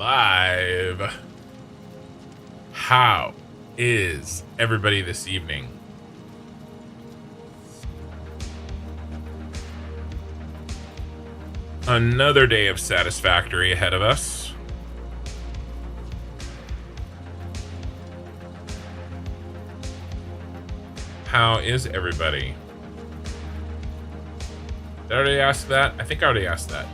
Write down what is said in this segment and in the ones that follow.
live. How is everybody this evening? Another day of Satisfactory ahead of us. How is everybody? Did I already ask that? I think I already asked that.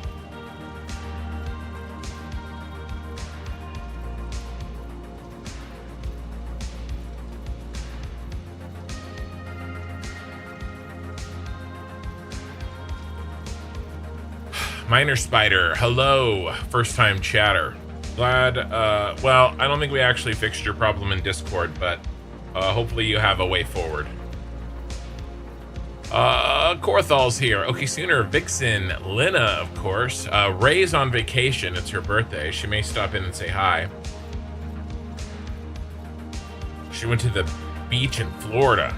Miner Spider, hello, first time chatter. Glad, well, I don't think we actually fixed your problem in Discord, but hopefully you have a way forward. Korthal's here. Okay, Sooner, Vixen, Lena, of course. Ray's on vacation. It's her birthday. She may stop in and say hi. She went to the beach in Florida.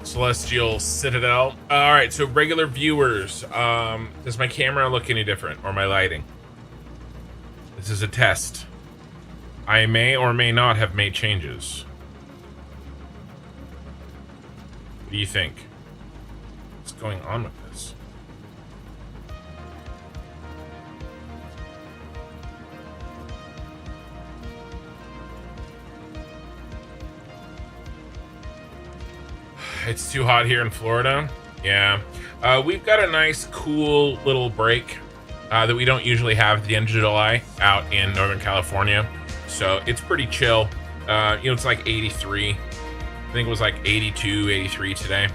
Celestial Citadel. All right, so regular viewers, does my camera look any different, or my lighting? This is a test. I may or may not have made changes. What do you think? What's going on with this? It's too hot here in Florida. Yeah. We've got a nice, cool little break that we don't usually have at the end of July out in Northern California. So it's pretty chill. It's like 83. I think it was like 82, 83 today.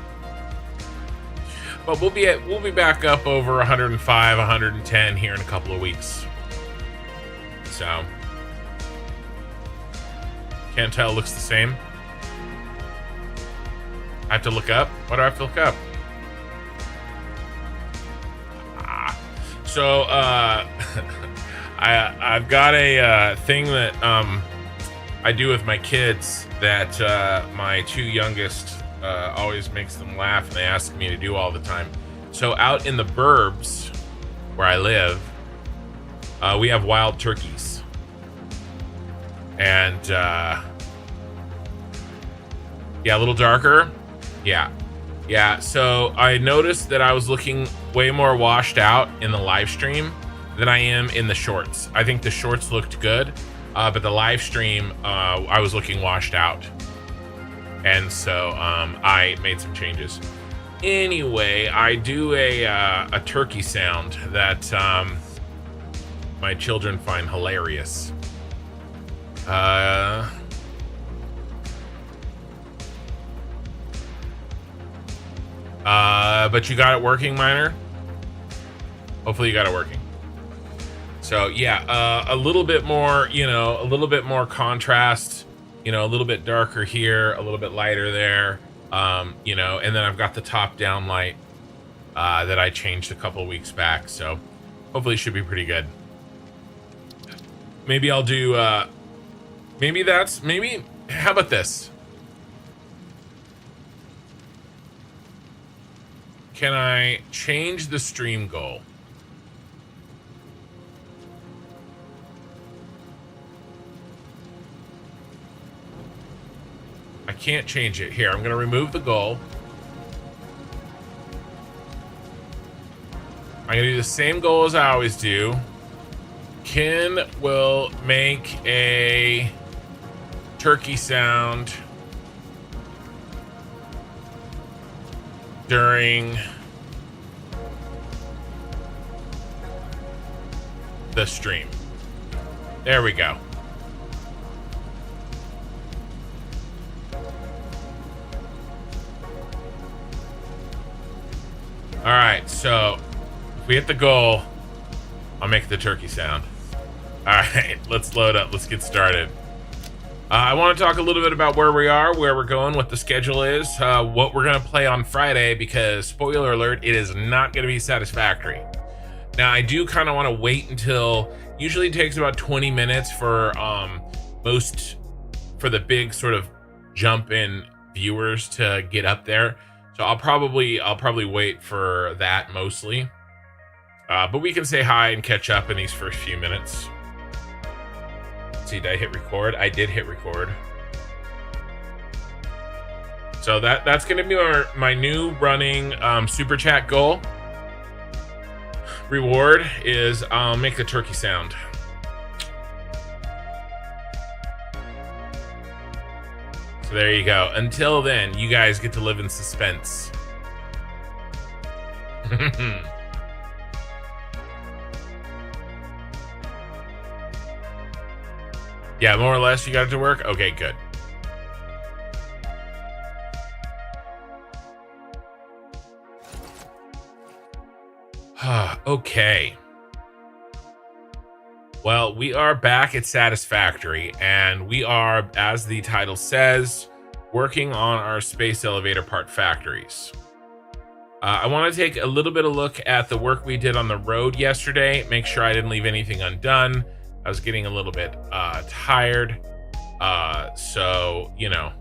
But we'll be back up over 105, 110 here in a couple of weeks. So can't tell. Looks the same. I have to look up? What do I have to look up? So, I've got a thing that I do with my kids that my two youngest always makes them laugh, and they ask me to do all the time. So out in the burbs where I live, we have wild turkeys. And, yeah, a little darker. Yeah, so I noticed that I was looking way more washed out in the live stream than I am in the shorts. I think the shorts looked good, but the live stream, I was looking washed out. And so I made some changes. Anyway, I do a turkey sound that my children find hilarious. But you got it working, Miner? Hopefully you got it working. So yeah, a little bit more, a little bit more contrast, a little bit darker here, a little bit lighter there, and then I've got the top down light that I changed a couple weeks back. So hopefully it should be pretty good. Maybe I'll do, how about this? Can I change the stream goal? I can't change it. Here, I'm going to remove the goal. I'm going to do the same goal as I always do. Ken will make a turkey sound during the stream. There we go. All right, so if we hit the goal, I'll make the turkey sound. All right, let's load up. Let's get started. I want to talk a little bit about where we are, where we're going, what the schedule is, what we're going to play on Friday, because, spoiler alert, it is not going to be Satisfactory. Now, I do kind of want to wait until, usually it takes about 20 minutes for most for the big sort of jump in viewers to get up there. So I'll probably wait for that mostly. But we can say hi and catch up in these first few minutes. Let's see, did I hit record? I did hit record. So that's going to be my new running super chat goal. Reward is I'll make the turkey sound. So there you go. Until then, you guys get to live in suspense. Yeah, more or less you got it to work? Okay, good. Okay. Well, we are back at Satisfactory, and we are, as the title says, working on our space elevator part factories. I want to take a little bit of look at the work we did on the road yesterday, make sure I didn't leave anything undone. I was getting a little bit tired, so, you know.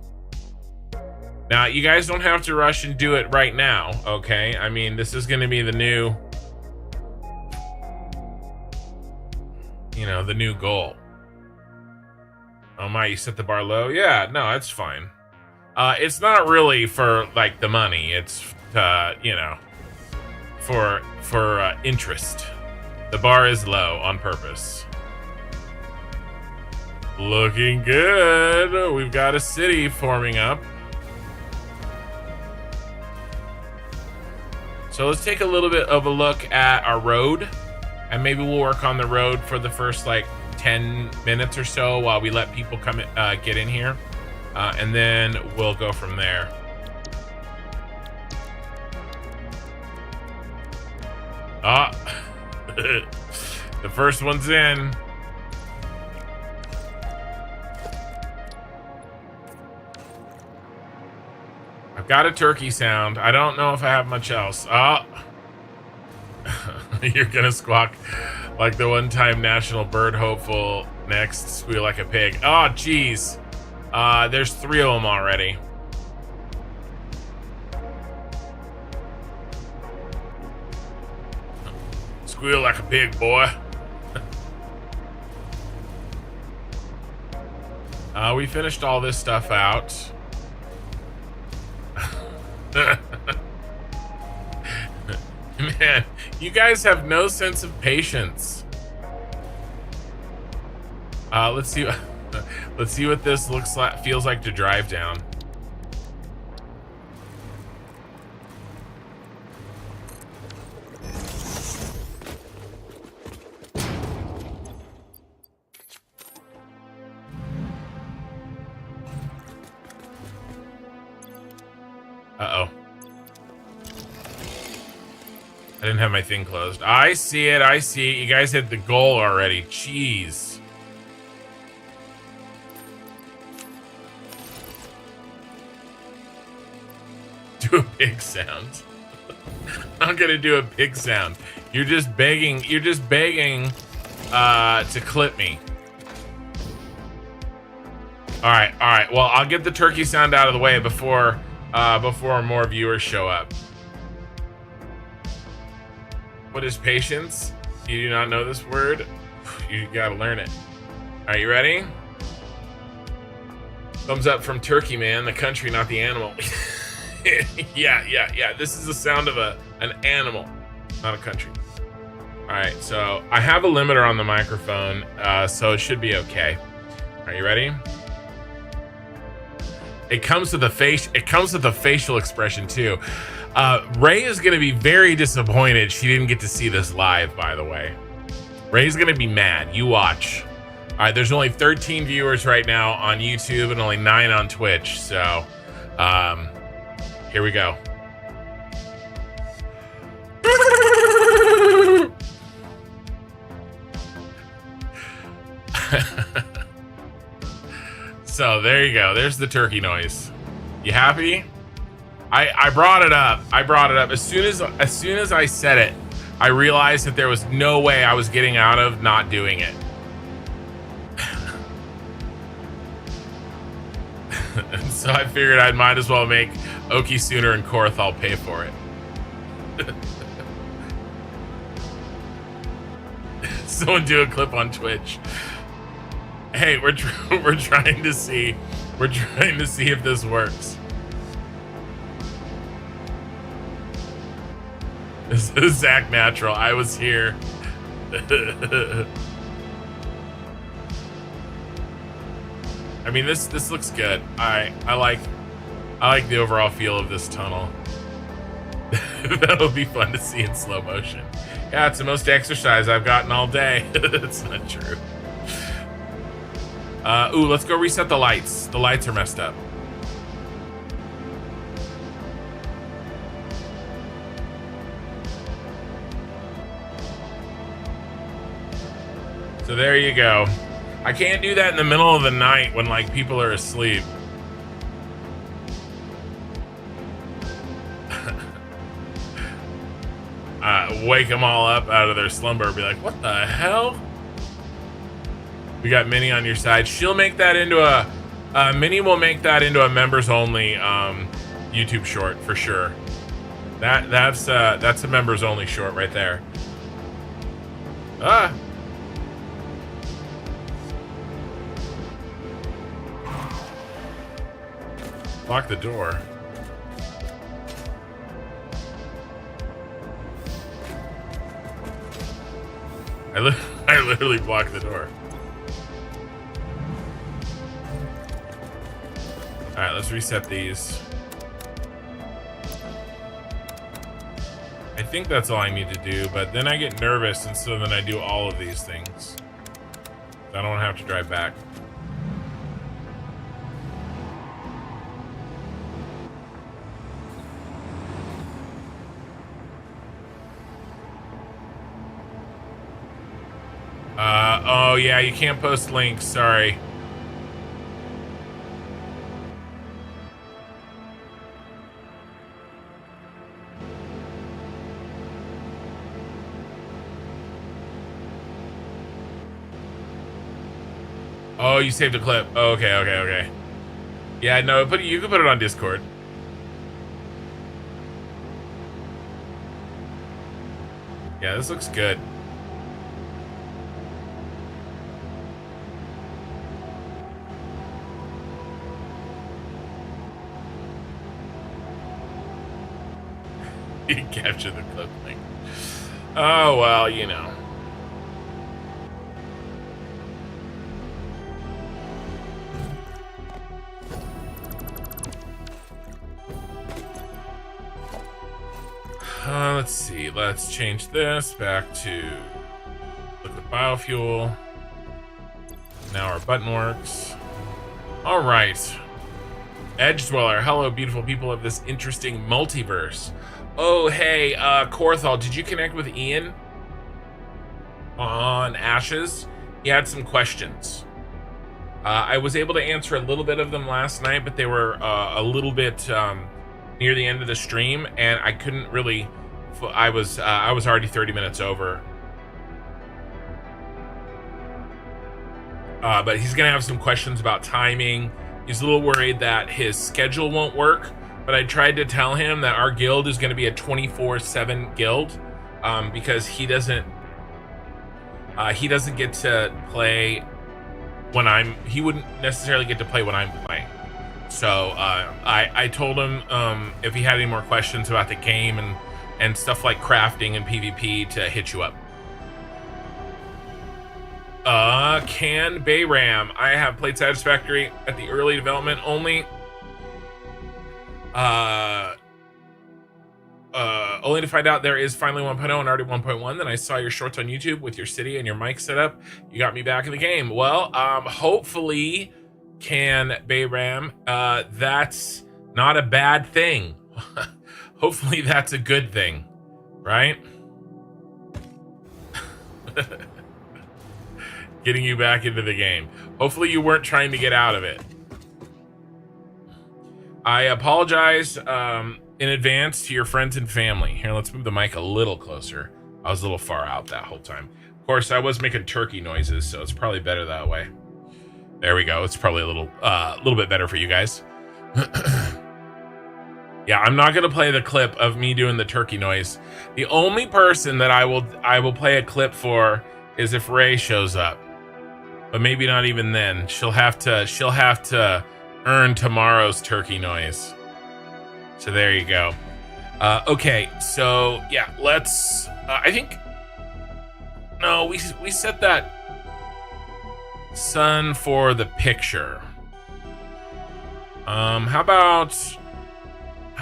Now, you guys don't have to rush and do it right now, okay? I mean, this is going to be the new... you know, the new goal. Oh my, you set the bar low? Yeah, no, it's fine. It's not really for like the money. It's you know, for interest. The bar is low on purpose. Looking good. We've got a city forming up. So let's take a little bit of a look at our road. And maybe we'll work on the road for the first like 10 minutes or so while we let people come get in here. And then we'll go from there. The first one's in. I've got a turkey sound. I don't know if I have much else. You're gonna squawk like the one-time national bird hopeful, next squeal like a pig. Oh, geez. There's 3 of them already. Squeal like a pig, boy. We finished all this stuff out. Man, you guys have no sense of patience. Let's see what this feels like to drive down. Uh-oh. I didn't have my thing closed. I see it. I see it. You guys hit the goal already. Jeez. Do a pig sound. I'm gonna do a pig sound. You're just begging. You're just begging to clip me. All right. All right. Well, I'll get the turkey sound out of the way before more viewers show up. What is patience? You do not know this word? You gotta learn it. Are you ready? Thumbs up from Turkey Man, the country, not the animal. Yeah. This is the sound of an animal, not a country. All right, so I have a limiter on the microphone, so it should be okay. Are you ready? It comes with a face. It comes with a facial expression too. Ray is going to be very disappointed she didn't get to see this live, by the way. Ray's going to be mad. You watch. All right, there's only 13 viewers right now on YouTube and only 9 on Twitch. So, here we go. So there you go. There's the turkey noise. You happy? I brought it up. As soon as I said it, I realized that there was no way I was getting out of not doing it. And so I figured I might as well make Oki sooner and Korathal pay for it. Someone do a clip on Twitch. Hey, we're trying to see if this works. This is Zach Natural. I was here. I mean, this looks good. I like the overall feel of this tunnel. That'll be fun to see in slow motion. Yeah, it's the most exercise I've gotten all day. That's not true. Ooh, let's go reset the lights. The lights are messed up. So there you go. I can't do that in the middle of the night when like people are asleep. Wake them all up out of their slumber. Be like, what the hell? We got Minnie on your side. She'll make that into a Minnie will make that into a members only YouTube short for sure. That's a members only short right there. Lock the door. I literally blocked the door. All right, let's reset these. I think that's all I need to do, but then I get nervous, and so then I do all of these things. I don't have to drive back. Oh yeah, you can't post links, sorry. Oh, you saved a clip. Oh, okay. Yeah, no, you can put it on Discord. Yeah, this looks good. You captured the clip link. Oh, well, you know. Let's see. Let's change this back to liquid biofuel. Now our button works. All right. Edge Dweller. Hello, beautiful people of this interesting multiverse. Oh, hey, Korathal, did you connect with Ian on Ashes? He had some questions. I was able to answer a little bit of them last night, but they were a little bit near the end of the stream, and I couldn't really. I was already 30 minutes over. But he's gonna have some questions about timing. He's a little worried that his schedule won't work. But I tried to tell him that our guild is going to be a 24/7 guild because he doesn't get to play when he wouldn't necessarily get to play when I'm playing. So I told him if he had any more questions about the game and stuff like crafting and PvP to hit you up. Can Bayram. I have played Satisfactory at the early development only. Only to find out there is finally 1.0 and already 1.1. Then I saw your shorts on YouTube with your city and your mic setup. You got me back in the game. Well, hopefully, can Bayram, that's not a bad thing. Hopefully that's a good thing, right? Getting you back into the game. Hopefully you weren't trying to get out of it. I apologize in advance to your friends and family. Here, let's move the mic a little closer. I was a little far out that whole time. Of course, I was making turkey noises, so it's probably better that way. There we go. It's probably a little bit better for you guys. Yeah, I'm not gonna play the clip of me doing the turkey noise. The only person that I will play a clip for is if Ray shows up, but maybe not even then. She'll have to earn tomorrow's turkey noise. So there you go. Okay, so yeah, let's. I think no, we set that sun for the picture. How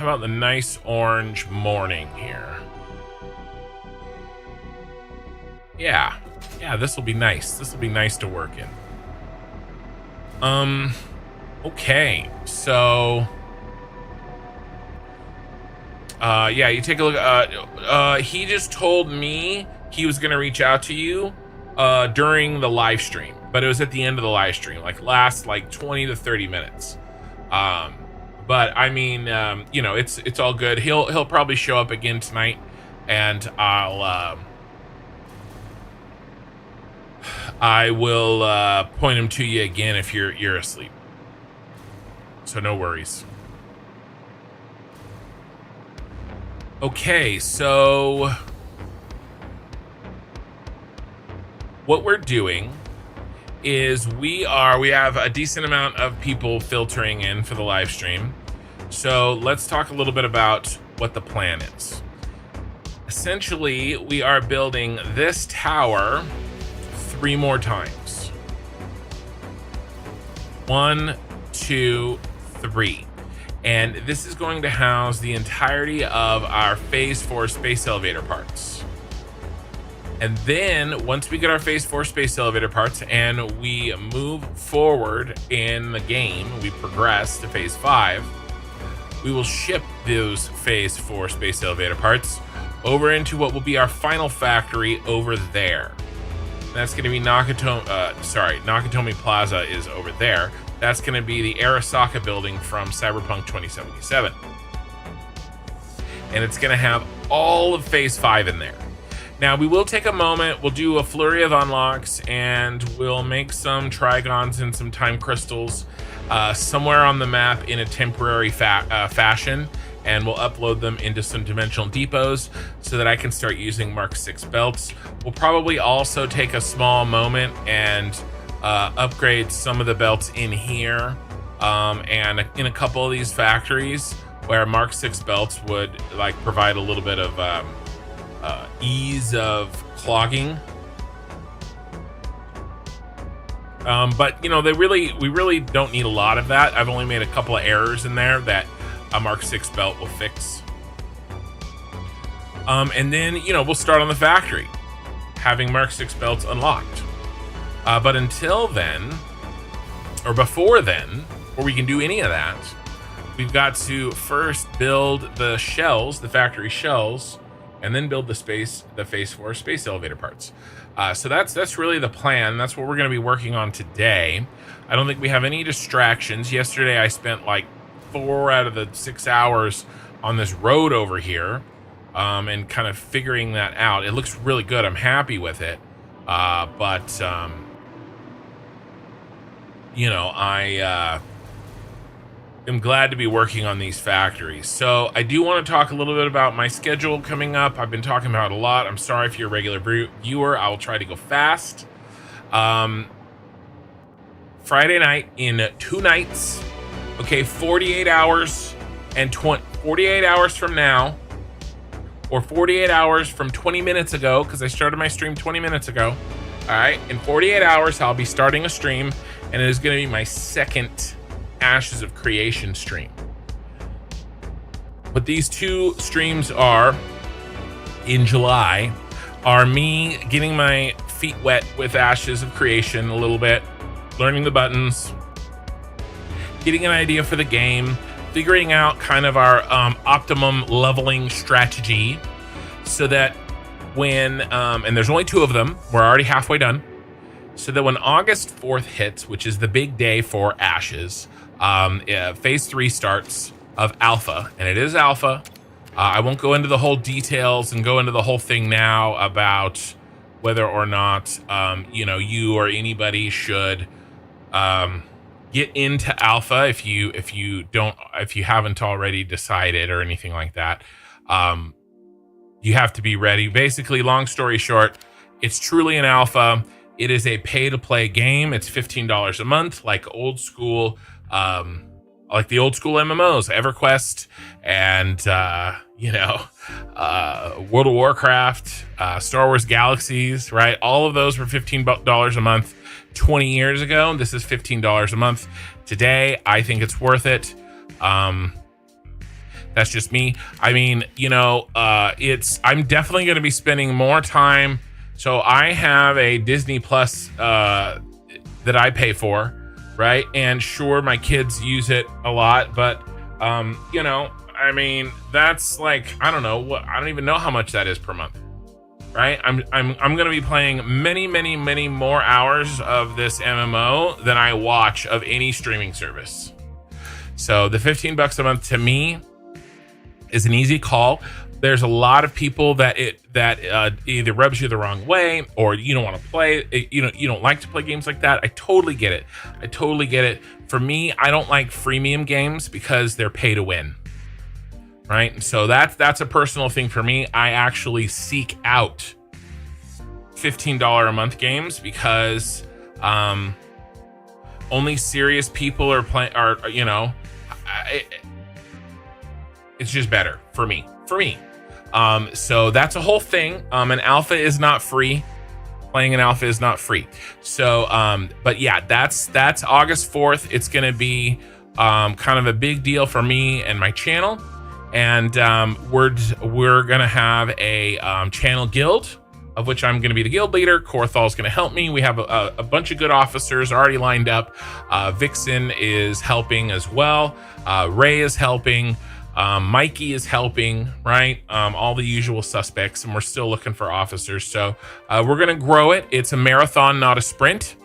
about the nice orange morning here? Yeah, this will be nice. This will be nice to work in. Okay, so yeah, you take a look. He just told me he was gonna reach out to you during the live stream, but it was at the end of the live stream, like last 20 to 30 minutes. But I mean, you know, it's all good. He'll probably show up again tonight, and I will point him to you again if you're asleep. So no worries. Okay, so what we're doing is we have a decent amount of people filtering in for the live stream. So let's talk a little bit about what the plan is. Essentially, we are building this tower 3 more times. 1, 2, 3. And this is going to house the entirety of our Phase 4 space elevator parts. And then once we get our Phase 4 space elevator parts and we move forward in the game, we progress to Phase 5, we will ship those Phase 4 space elevator parts over into what will be our final factory over there. That's going to be Nakatomi Plaza is over there. That's going to be the Arasaka building from Cyberpunk 2077. And it's going to have all of Phase 5 in there. Now, we will take a moment, we'll do a flurry of unlocks, and we'll make some trigons and some time crystals somewhere on the map in a temporary fashion, and we'll upload them into some dimensional depots so that I can start using Mark 6 belts. We'll probably also take a small moment and upgrade some of the belts in here and in a couple of these factories where Mark 6 belts would provide a little bit of ease of clogging. But you know, we really don't need a lot of that. I've only made a couple of errors in there that a Mark 6 belt will fix. And then, you know, we'll start on the factory, having Mark 6 belts unlocked. But until then, or before then, before we can do any of that, we've got to first build the shells, the factory shells, and then build the Phase 4 space elevator parts. So that's really the plan. That's what we're going to be working on today. I don't think we have any distractions. Yesterday, I spent 4 out of the 6 hours on this road over here, and kind of figuring that out. It looks really good. I'm happy with it. But you know, I am glad to be working on these factories. So I do want to talk a little bit about my schedule coming up. I've been talking about it a lot. I'm sorry if you're a regular viewer. I will try to go fast. Friday night in 2 nights. Okay, 48 hours and 48 hours from now, or 48 hours from 20 minutes ago, because I started my stream 20 minutes ago. All right, in 48 hours, I'll be starting a stream, and it is going to be my second Ashes of Creation stream. What these 2 streams are in July are me getting my feet wet with Ashes of Creation a little bit, learning the buttons, getting an idea for the game, figuring out kind of our optimum leveling strategy so that when, and there's only 2 of them, we're already halfway done, so that when August 4th hits, which is the big day for Ashes, Phase 3 starts of Alpha, and it is Alpha. I won't go into the whole details and go into the whole thing now about whether or not, you know, you or anybody should get into alpha if you haven't already decided or anything like that. You have to be ready. Basically, long story short, it's truly an alpha. It is a pay-to-play game. It's $15 a month, like old school, like the old school MMOs, EverQuest, and World of Warcraft, Star Wars Galaxies, right? All of those were $15 a month 20 years ago. This is $15 a month today. I think it's worth it. That's just me. I mean, I'm definitely going to be spending more time. So I have a Disney Plus that I pay for, right? And sure, my kids use it a lot, but I mean, that's like, I don't even know how much that is per month, right? I'm going to be playing many more hours of this MMO than I watch of any streaming service. So the $15 a month to me is an easy call. There's a lot of people that either rubs you the wrong way, or you don't want to play. You don't like to play games like that. I totally get it. For me, I don't like freemium games because they're pay to win, right? So that's a personal thing for me. I actually seek out $15 a month games because only serious people are playing. It's just better for me. So that's a whole thing. An alpha is not free. Playing an alpha is not free. So, but yeah, that's August 4th. It's going to be kind of a big deal for me and my channel. And we're going to have a channel guild, of which I'm going to be the guild leader. Korthal is going to help me. We have a bunch of good officers already lined up. Vixen is helping as well. Ray is helping. Mikey is helping, right? All the usual suspects, and we're still looking for officers. So we're going to grow it. It's a marathon, not a sprint.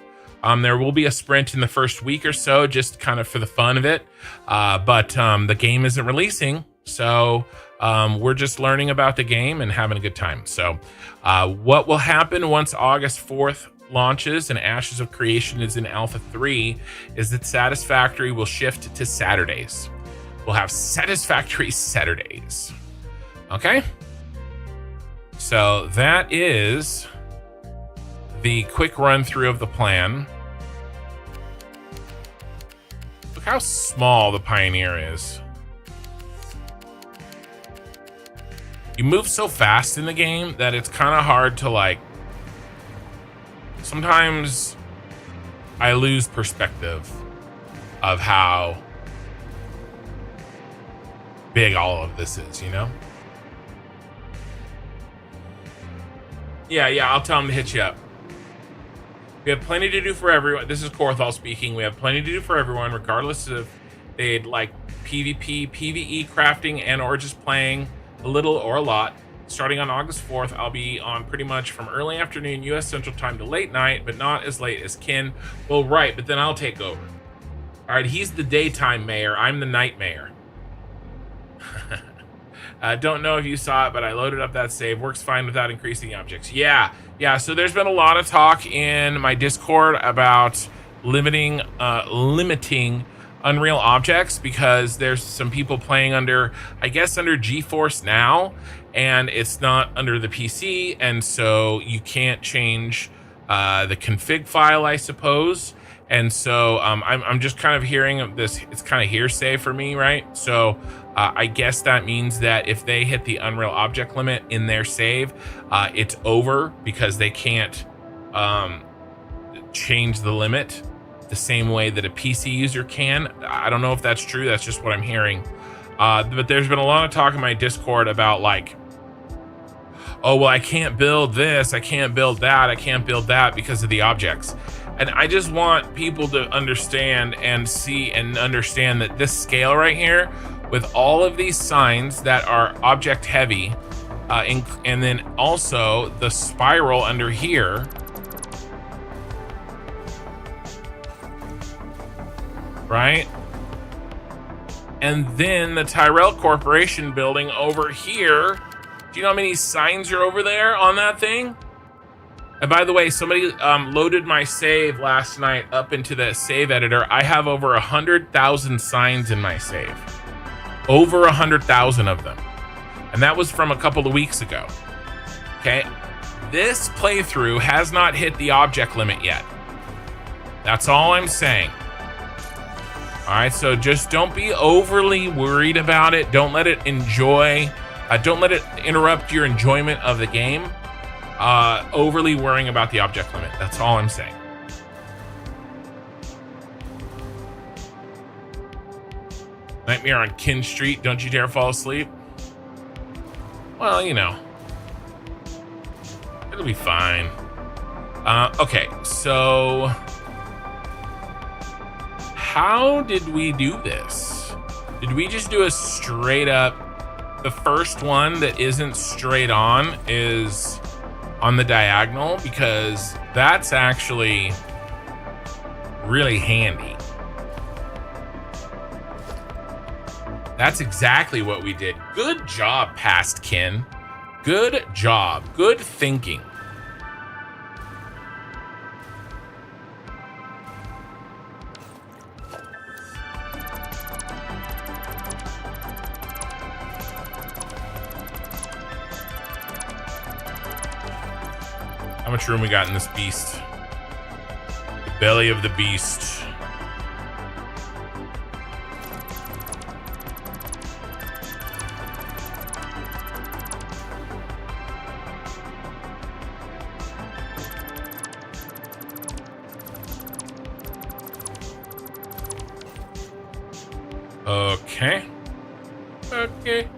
There will be a sprint in the first week or so, just kind of for the fun of it. But the game isn't releasing. So we're just learning about the game and having a good time. So what will happen once August 4th launches and Ashes of Creation is in Alpha 3 is that Satisfactory will shift to Saturdays. We'll have Satisfactory Saturdays. Okay? So that is the quick run through of the plan. Look how small the Pioneer is. You move so fast in the game that it's kind of hard to like... Sometimes I lose perspective of how big all of this is, Yeah, I'll tell them to hit you up. We have plenty to do for everyone. This is Korthal speaking. We have plenty to do for everyone, regardless if they'd like PvP, PvE crafting, and or just playing a little or a lot. Starting on August 4th, I'll be on pretty much from early afternoon U.S. Central Time to late night, but not as late as Ken. Well, right, but then I'll take over. All right, he's the daytime mayor. I'm the night mayor. Don't know if you saw it, but I loaded up that save. Works fine without increasing objects. Yeah. So there's been a lot of talk in my Discord about limiting Unreal objects because there's some people playing under GeForce Now, and it's not under the PC, and so you can't change the config file, I suppose. And so I'm just kind of hearing this. It's kind of hearsay for me, right? So I guess that means that if they hit the Unreal object limit in their save, it's over because they can't change the limit the same way that a PC user can. I don't know if that's true. That's just what I'm hearing. But there's been a lot of talk in my Discord about like, oh, well, I can't build this. I can't build that. I can't build that because of the objects. And I just want people to understand and see and understand that this scale right here, with all of these signs that are object heavy, and then also the spiral under here, right? And then the Tyrell Corporation building over here. Do you know how many signs are over there on that thing? And by the way, somebody loaded my save last night up into the save editor. I have over 100,000 signs in my save. Over 100,000 of them. And that was from a couple of weeks ago. Okay. This playthrough has not hit the object limit yet. That's all I'm saying. All right, so just don't be overly worried about it. Don't let it don't let it interrupt your enjoyment of the game. Overly worrying about the object limit. That's all I'm saying. Nightmare on Kin Street. Don't you dare fall asleep. Well, you know, it'll be fine. Okay, so how did we do this? Did we just do a straight up, the first one that isn't straight on is on the diagonal? Because that's actually really handy. That's exactly what we did. Good job, past kin. Good job. Good thinking. How much room we got in this beast? The belly of the beast. Okay. Okay.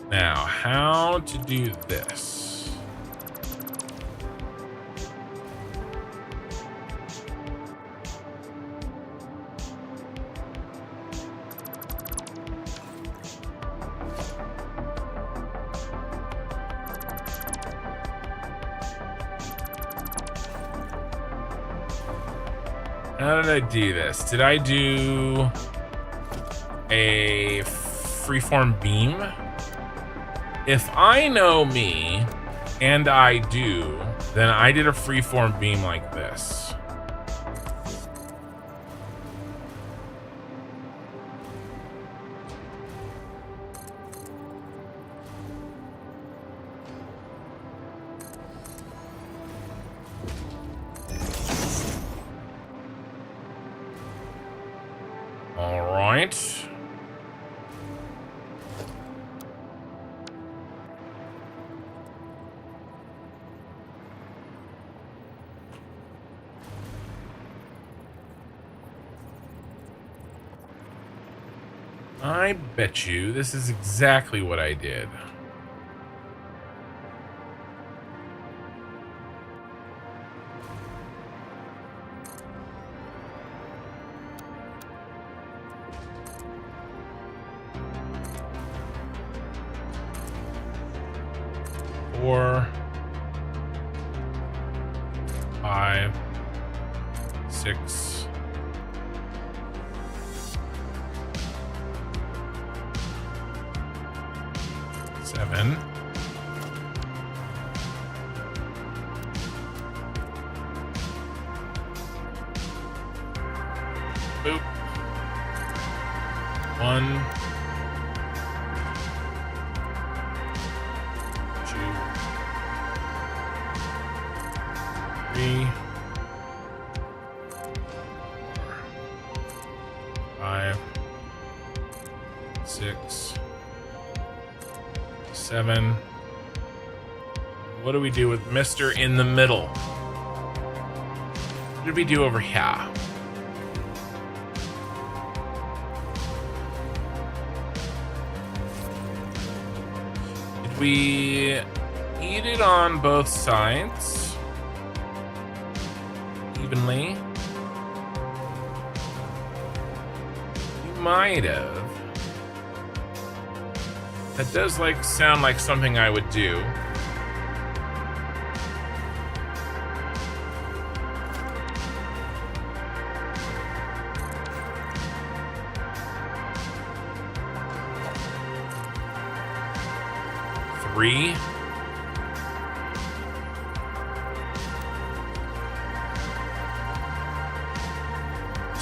Now, how to do this? How did I do this? Did I do a freeform beam? If I know me, and I do, then I did a freeform beam like this. All right. I bet you this is exactly what I did. Four, 5, 6. 7. Boop. 1, 2, 3, 5, 6, 7. What do we do with Mr. in the middle? What did we do over here? Did we eat it on both sides evenly? You might have. That does sound like something I would do.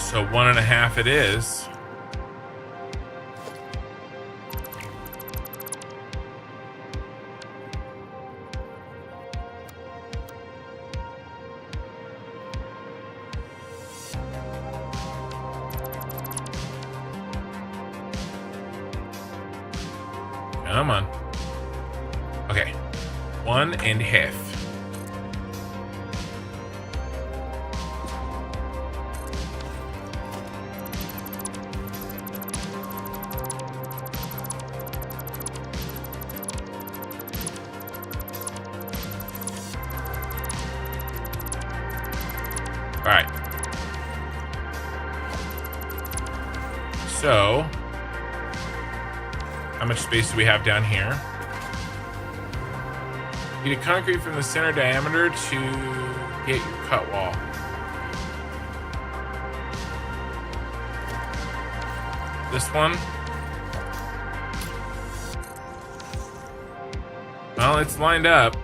So 1.5 it is. Come on. Okay. 1.5. All right. So, how much space do we have down here? You need concrete from the center diameter to get your cut wall. This one? Well, it's lined up.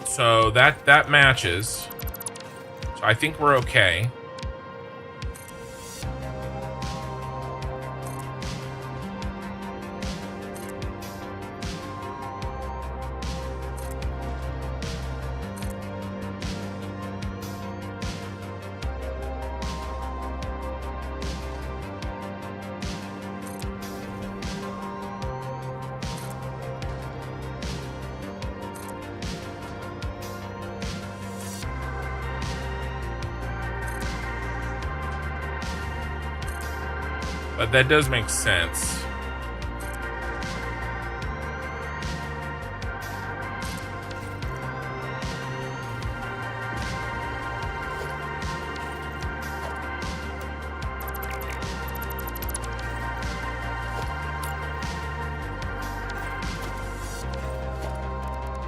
So that matches. So I think we're okay. But that does make sense.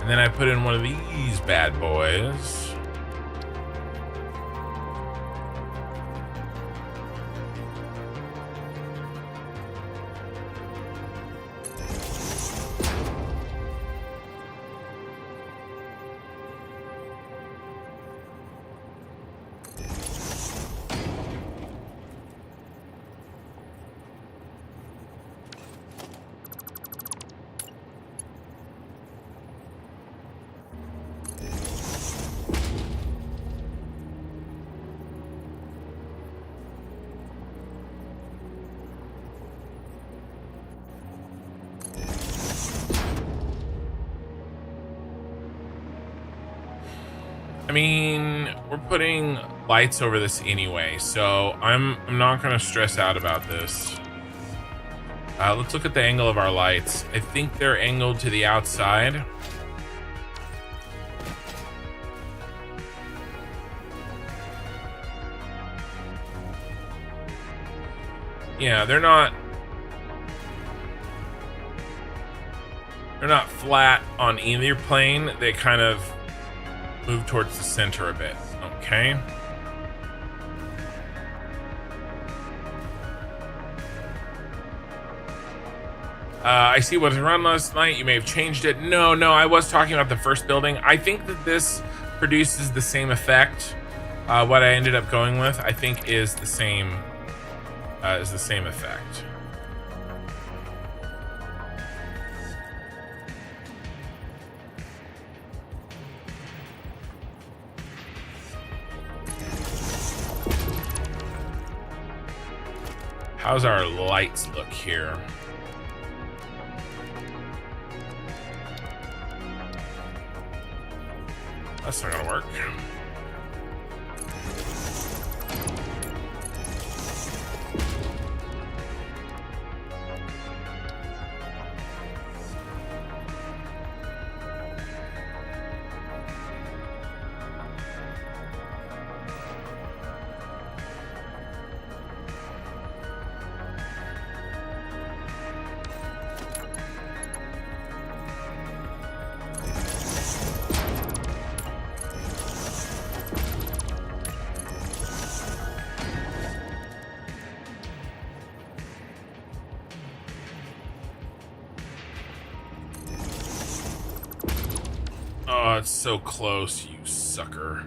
And then I put in one of these bad boys. I mean, we're putting lights over this anyway, so I'm not going to stress out about this. Let's look at the angle of our lights. I think they're angled to the outside. Yeah, they're not flat on either plane. They kind of move towards the center a bit. Okay. I see what was run last night. You may have changed it. No, I was talking about the first building. I think that this produces the same effect. What I ended up going with, I think, is the same effect. How's our lights look here? That's not gonna work. Oh, it's so close, you sucker.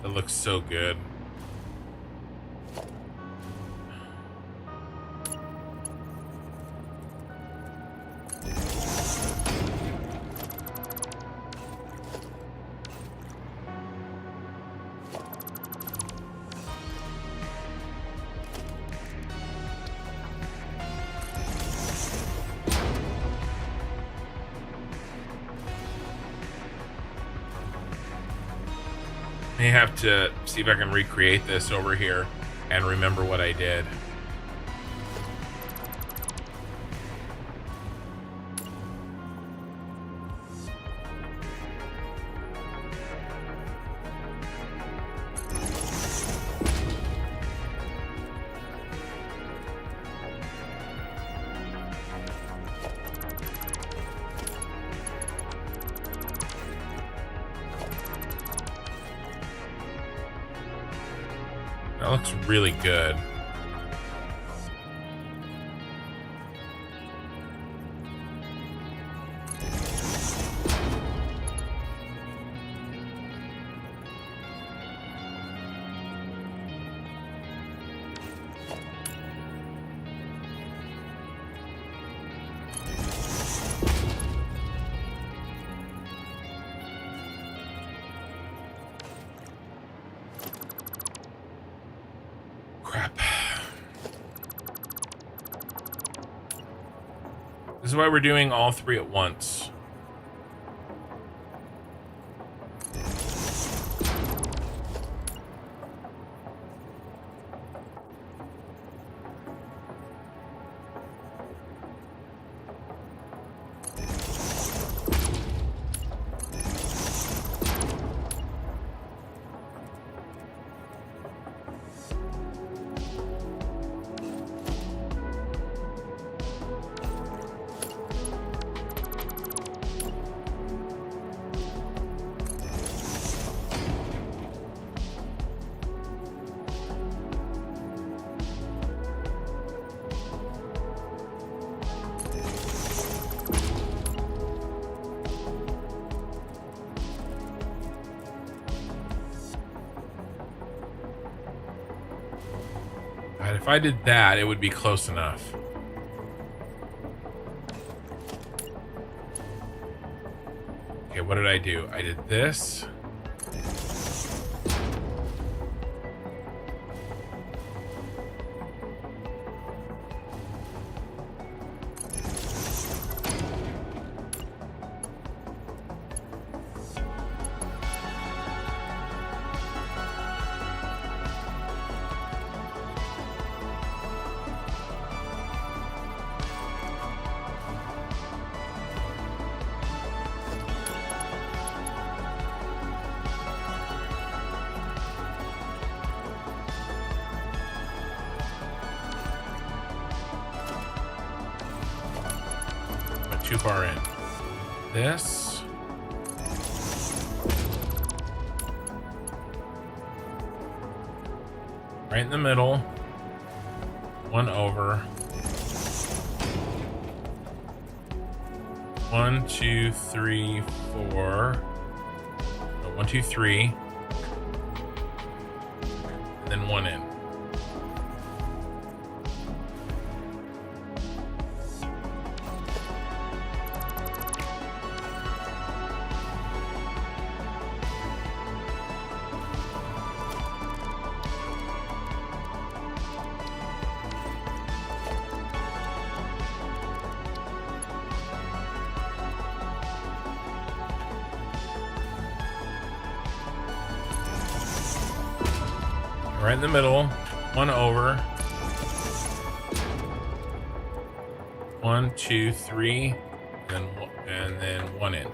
It looks so good. I have to see if I can recreate this over here and remember what I did. That looks really good. Crap. This is why we're doing all three at once. God, if I did that, it would be close enough. Okay, what did I do? I did this. Too far in. This. Right in the middle. One over. 1, 2, 3, 4. No, 1, 2, 3. And then one in. Right in the middle, one over. 1, 2, 3, and then one in.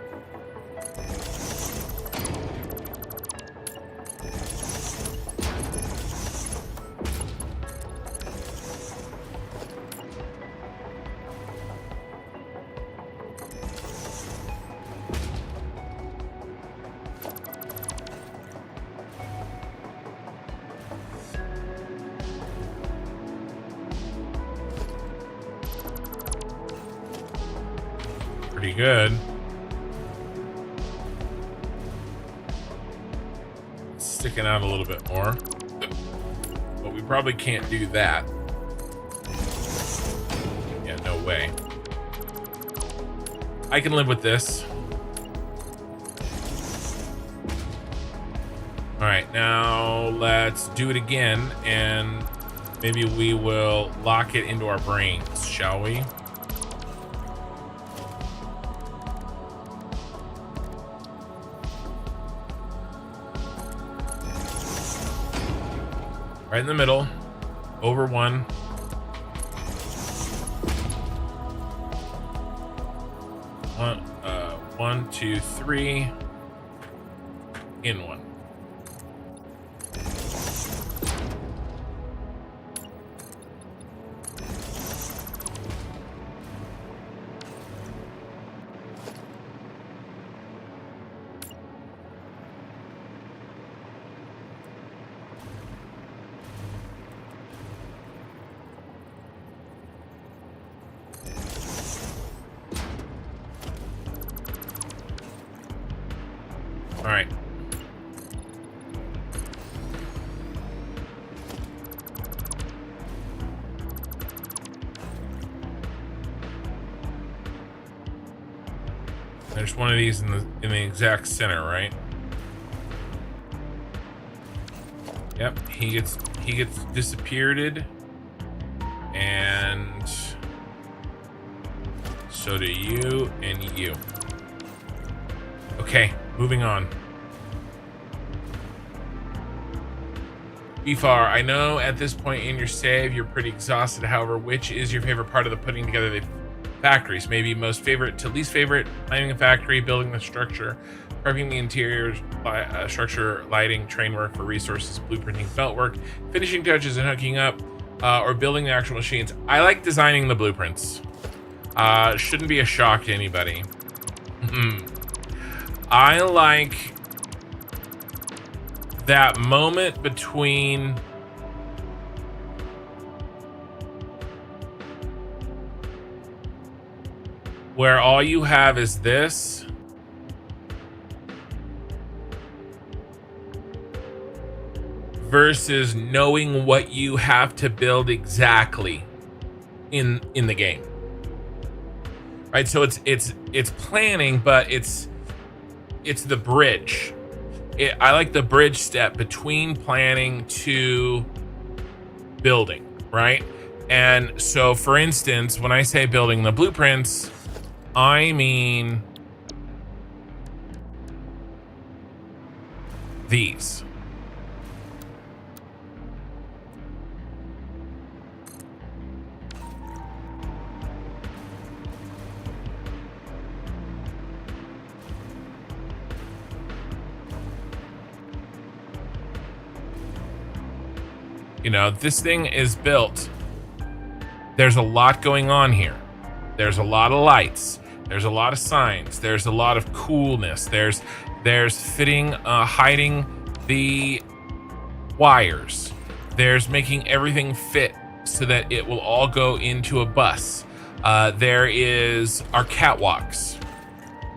Pretty good. sticking out a little bit more. But we probably can't do that. Yeah, no way. I can live with this. All right, now let's do it again, and maybe we will lock it into our brains, shall we? Right in the middle, over one. One, two, three, in one. All right. There's one of these in the exact center, right? Yep, he gets disappeared, and so do you and you. Okay, moving on. Befar, I know at this point in your save you're pretty exhausted. However, which is your favorite part of the putting together the factories? Maybe most favorite to least favorite? Planning a factory, building the structure, prepping the interior, structure, lighting, train work for resources, blueprinting, felt work, finishing touches and hooking up, or building the actual machines. I like designing the blueprints. Shouldn't be a shock to anybody. I like that moment between where all you have is this versus knowing what you have to build exactly in the game. Right? So it's planning, but it's the bridge. I like the bridge step between planning to building, right? And so, for instance, when I say building the blueprints, I mean these. You know, this thing is built. There's a lot going on here. There's a lot of lights. There's a lot of signs. There's a lot of coolness. There's fitting, hiding the wires. There's making everything fit so that it will all go into a bus. There is our catwalks.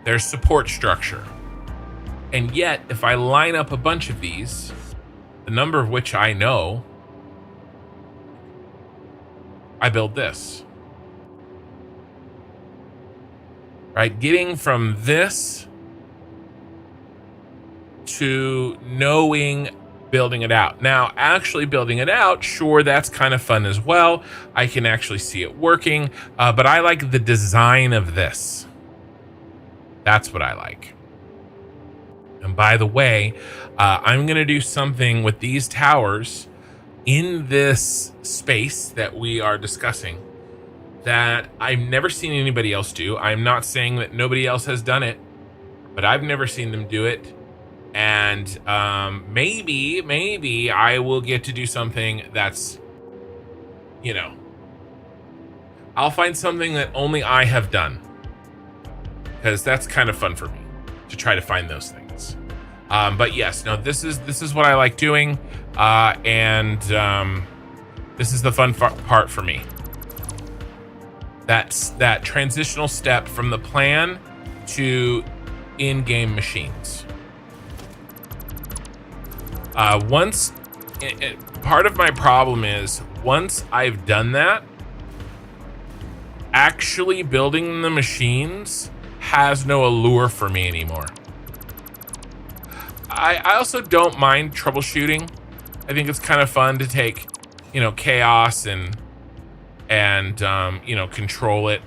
There's support structure. And yet, if I line up a bunch of these, the number of which I know, I build this. Right? Getting from this to knowing building it out. Now, actually building it out, sure, that's kind of fun as well. I can actually see it working, but I like the design of this. That's what I like. And by the way, I'm going to do something with these towers in this space that we are discussing that I've never seen anybody else do. I'm not saying that nobody else has done it, but I've never seen them do it. And maybe I will get to do something that's, you know, I'll find something that only I have done, because that's kind of fun for me to try to find those things. But yes, no, this is what I like doing. And this is the fun part for me. That's that transitional step from the plan to in-game machines. Once, part of my problem is once I've done that, actually building the machines has no allure for me anymore. I also don't mind troubleshooting. I think it's kind of fun to take, chaos and control it,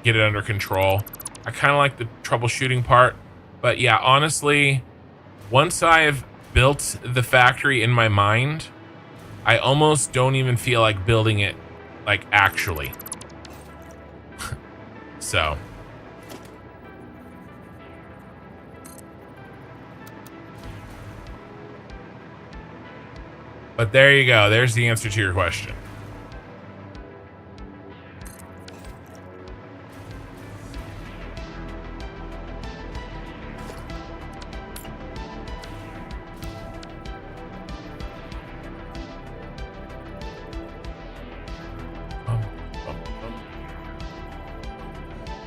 get it under control. I kind of like the troubleshooting part, but yeah, honestly, once I've built the factory in my mind, I almost don't even feel like building it, like actually. So. But there you go. There's the answer to your question.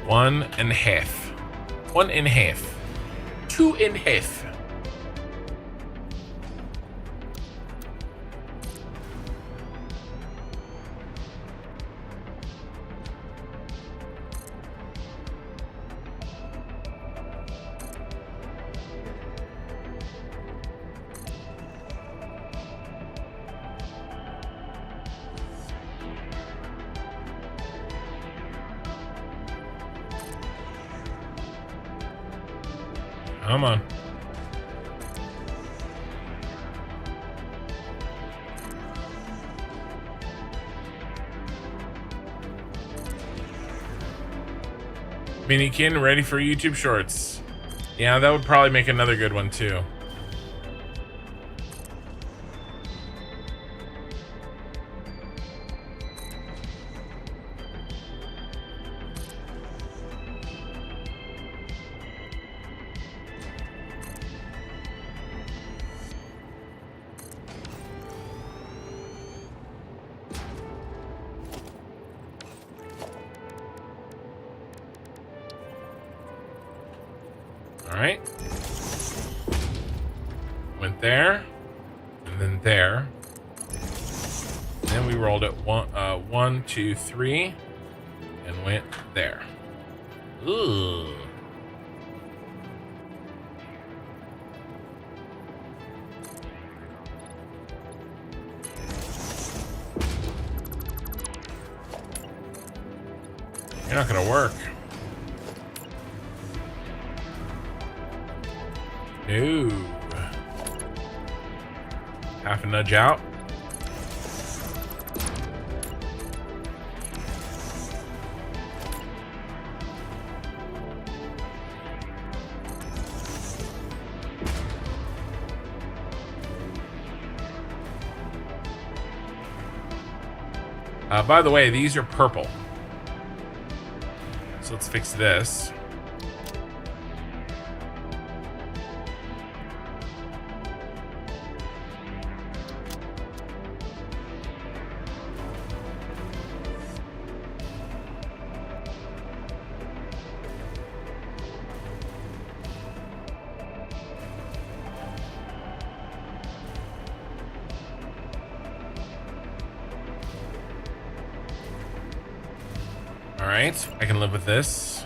One and a half. 1.5. 2.5. Come on. Minikin ready for YouTube Shorts. Yeah, that would probably make another good one too. All right. Went there, and then there. Then we rolled it 1, 2, 3, and went there. Ooh. You're not gonna work. No. Half a nudge out. By the way, these are purple. So let's fix this. All right, I can live with this.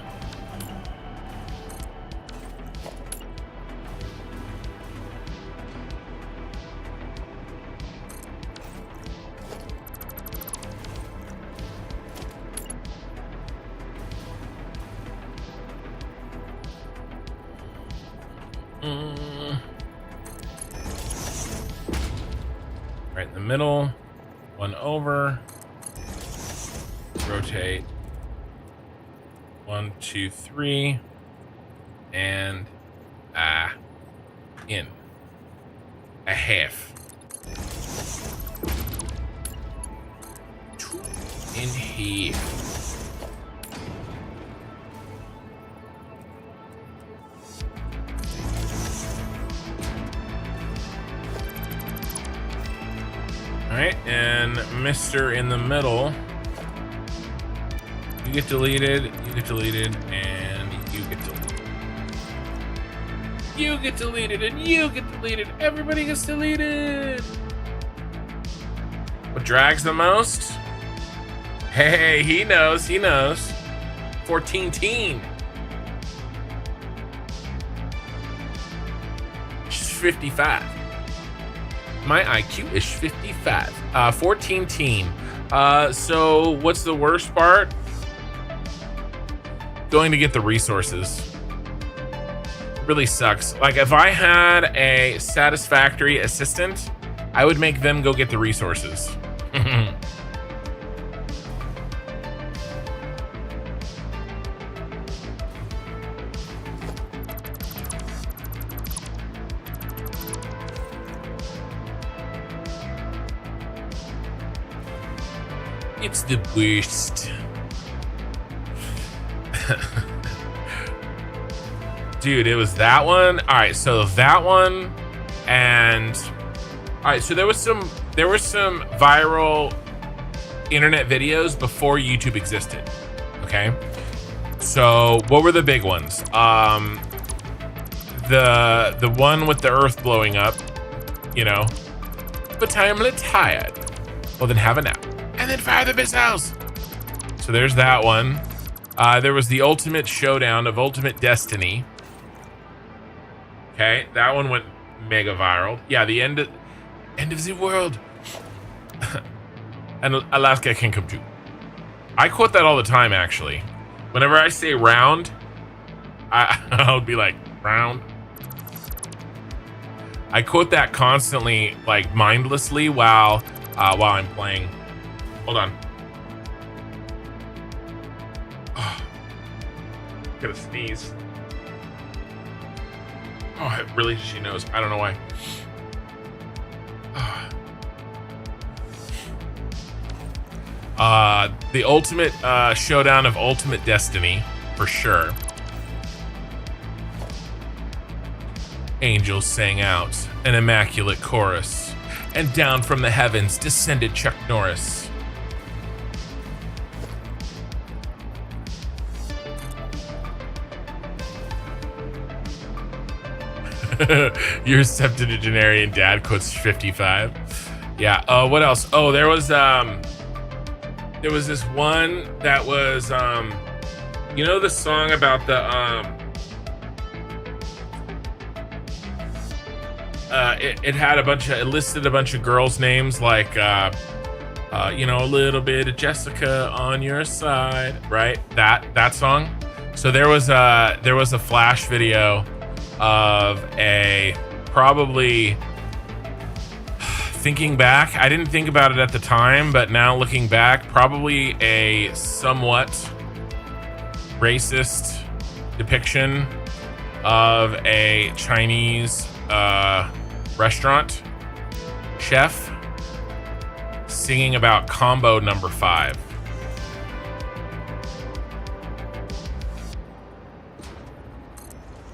Right in the middle, one over, rotate. 1, 2, 3, and in a half. 2.5. All right, and Mr. in the middle. You get deleted, and you get deleted. You get deleted, and you get deleted. Everybody gets deleted. What drags the most? Hey, he knows. 14 teen. She's 55. My IQ is 55. 14 teen. So what's the worst part? Going to get the resources. Really sucks. Like, if I had a satisfactory assistant, I would make them go get the resources. It's the worst. Dude, it was that one. All right, so that one, and all right, so there were some viral internet videos before YouTube existed. Okay, so what were the big ones? The one with the Earth blowing up, you know. But I'm a little tired. Well, then have a nap, and then fire the missiles. So there's that one. There was the Ultimate Showdown of Ultimate Destiny. Okay, that one went mega viral. Yeah, the end of the world. And Alaska can come too. I quote that all the time, actually. Whenever I say round, I'll be like, round. I quote that constantly, like mindlessly, while I'm playing. Hold on. Oh, gotta sneeze. Oh, it really, she knows. I don't know why. The Ultimate Showdown of Ultimate Destiny, for sure. Angels sang out an immaculate chorus, and down from the heavens descended Chuck Norris. Your septuagenarian dad quotes 55. Yeah. What else? Oh, there was this one that was you know, the song about the it listed a bunch of girls' names, like you know, a little bit of Jessica on your side, right? That song. So there was a flash video of a, probably, thinking back, I didn't think about it at the time, but now looking back, probably a somewhat racist depiction of a Chinese restaurant chef singing about combo number 5.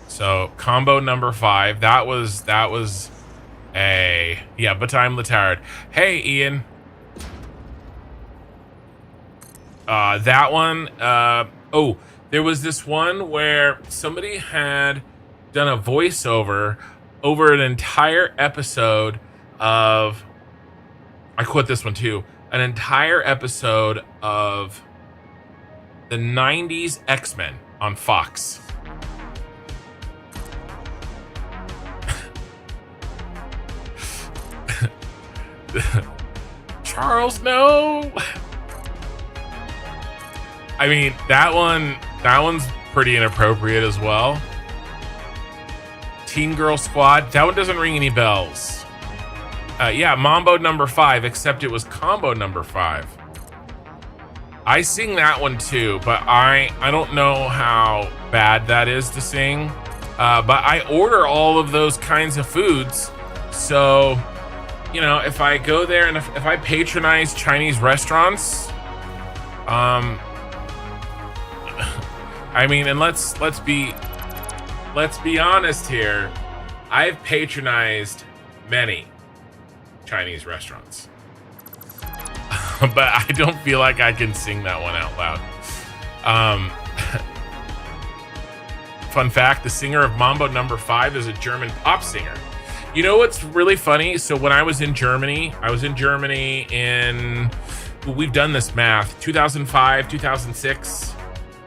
So combo number 5, that was a, yeah, but I'm tired. Hey, Ian. That one, oh, there was this one where somebody had done a voiceover over an entire episode of, I quote this one too, an entire episode of the 90s X-Men on Fox. Charles, no. I mean, that one's pretty inappropriate as well. Teen Girl Squad, that one doesn't ring any bells. Yeah, Mambo number 5, except it was combo number 5. I sing that one too, but I don't know how bad that is to sing. But I order all of those kinds of foods, so, you know, if I go there and if I patronize Chinese restaurants, I mean, and let's be honest here, I've patronized many Chinese restaurants, but I don't feel like I can sing that one out loud. Fun fact, the singer of Mambo Number 5 is a German pop singer. You know what's really funny? So when I was in Germany, we've done this math, 2005, 2006,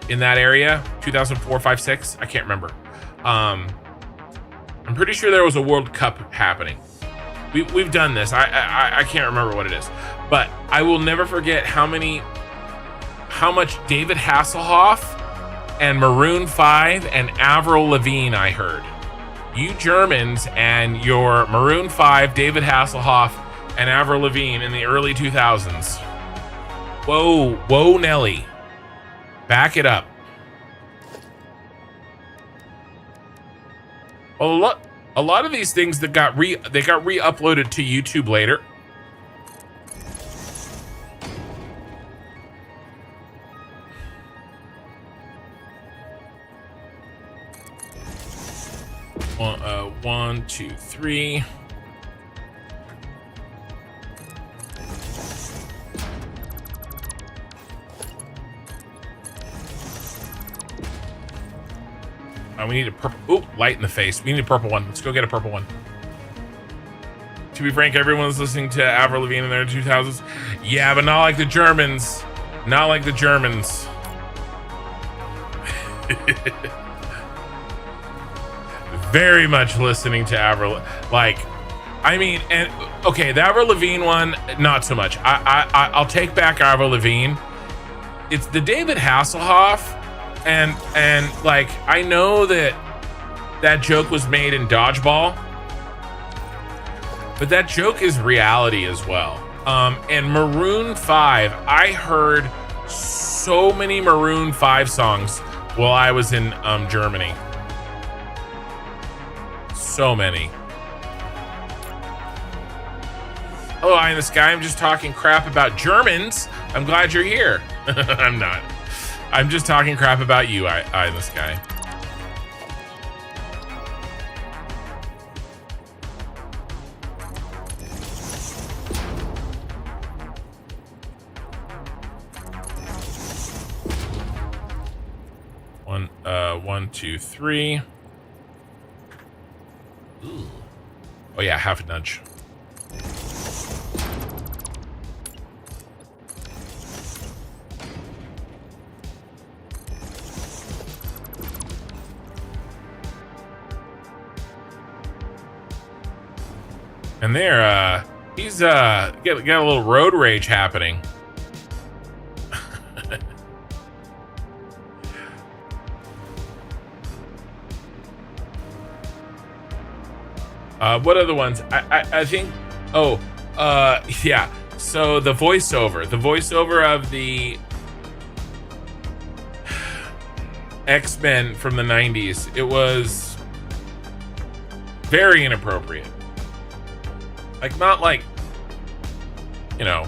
in that area, 2004, 5, 6, I can't remember. I'm pretty sure there was a World Cup happening. We've done this. I can't remember what it is, but I will never forget how much David Hasselhoff and Maroon 5 and Avril Lavigne I heard. You Germans and your Maroon 5, David Hasselhoff, and Avril Lavigne in the early 2000s. Whoa, Nelly. Back it up. Well, a lot of these things that got re-uploaded to YouTube later. One, two, three. We need a purple. Ooh, light in the face. We need a purple one. Let's go get a purple one. To be frank, everyone's listening to Avril Lavigne in their 2000s. Yeah, but not like the Germans. Not like the Germans. Very much listening to Avril. Like, I mean, and okay, the Avril Lavigne one, not so much. I'll take back Avril Lavigne. It's the David Hasselhoff. And like, I know that joke was made in Dodgeball, but that joke is reality as well. And Maroon 5, I heard so many Maroon 5 songs while I was in Germany. So many. Hello, Eye in the Sky. I'm just talking crap about Germans. I'm glad you're here. I'm not. I'm just talking crap about you, Eye in the Sky. One, two, three. Ooh. Oh yeah, half a nudge. And there, he's got a little road rage happening. What other ones? I think. Oh, yeah. So the voiceover of the X-Men from the 90s. It was very inappropriate. Like, not like, you know,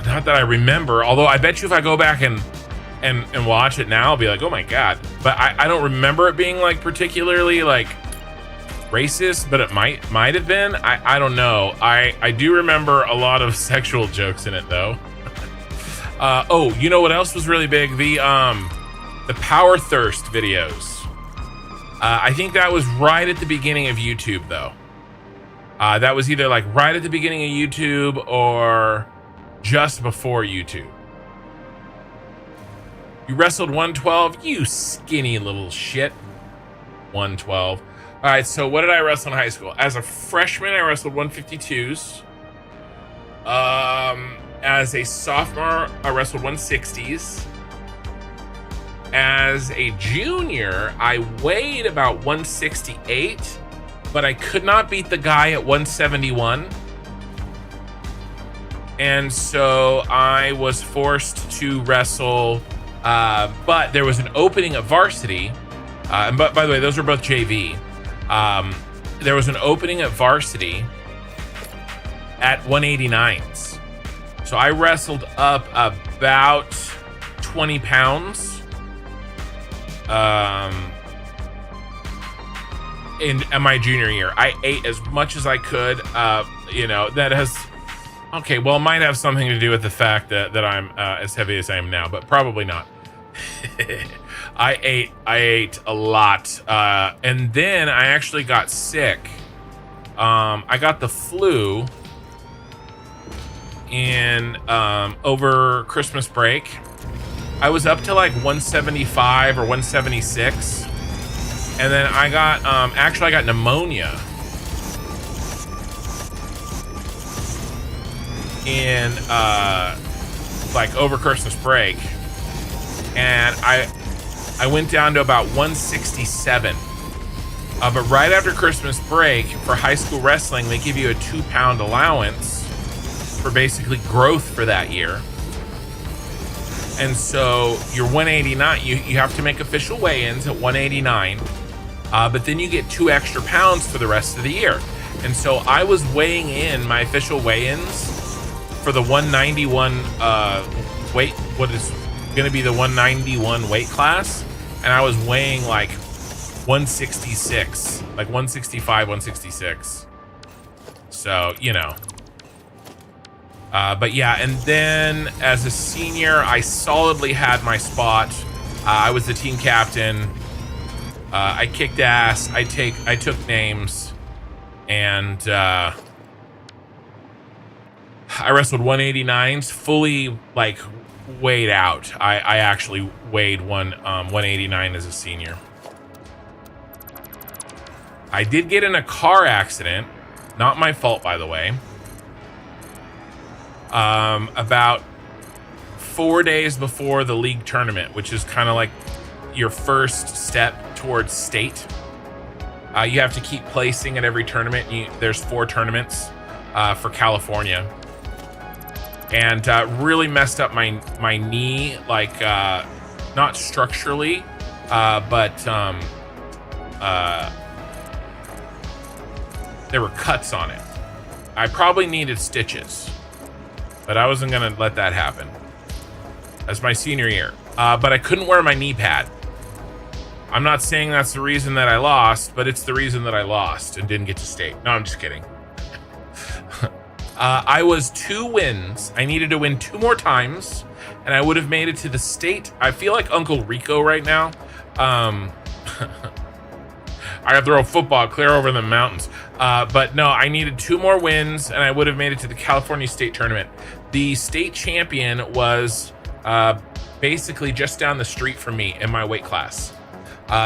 not that I remember. Although I bet you if I go back and watch it now, I'll be like, oh my god. But I don't remember it being like particularly like racist, but it might have been. I don't know. I do remember a lot of sexual jokes in it though. Oh, you know what else was really big? The Power Thirst videos. I think that was right at the beginning of YouTube though. That was either like right at the beginning of YouTube or just before YouTube. You wrestled 112, you skinny little shit. 112. All right, so what did I wrestle in high school? As a freshman, I wrestled 152s. As a sophomore, I wrestled 160s. As a junior, I weighed about 168, but I could not beat the guy at 171. And so I was forced to wrestle, but there was an opening at varsity. And by the way, those were both JV. There was an opening at varsity at 189s. So I wrestled up about 20 pounds. In my junior year, I ate as much as I could. You know, that has, okay, well, it might have something to do with the fact that I'm as heavy as I am now, but probably not. I ate a lot. And then I actually got sick. I got the flu in over Christmas break. I was up to like 175 or 176. And then I got, actually I got pneumonia in, like over Christmas break. And I went down to about 167. But right after Christmas break for high school wrestling, they give you a 2-pound allowance for basically growth for that year. And so you're 189, you have to make official weigh-ins at 189. But then you get 2 extra pounds for the rest of the year. And so I was weighing in my official weigh-ins for the 191 weight, what is going to be the 191 weight class. And I was weighing like 166, like 165, 166. So, you know. But yeah, and then as a senior, I solidly had my spot. I was the team captain. I kicked ass. I took names, and I wrestled 189s, fully like weighed out. I actually weighed 189 as a senior. I did get in a car accident, not my fault, by the way. About 4 days before the league tournament, which is kind of like your first step towards state. You have to keep placing at every tournament. There's 4 tournaments for California, and really messed up my knee, like not structurally, but there were cuts on it. I probably needed stitches, but I wasn't gonna let that happen. That's my senior year. But I couldn't wear my knee pad. I'm not saying that's the reason that I lost, but it's the reason that I lost and didn't get to state. No, I'm just kidding. I was 2 wins. I needed to win 2 more times, and I would have made it to the state. I feel like Uncle Rico right now. I gotta throw a football clear over the mountains. But no, I needed 2 more wins, and I would have made it to the California state tournament. The state champion was basically just down the street from me in my weight class.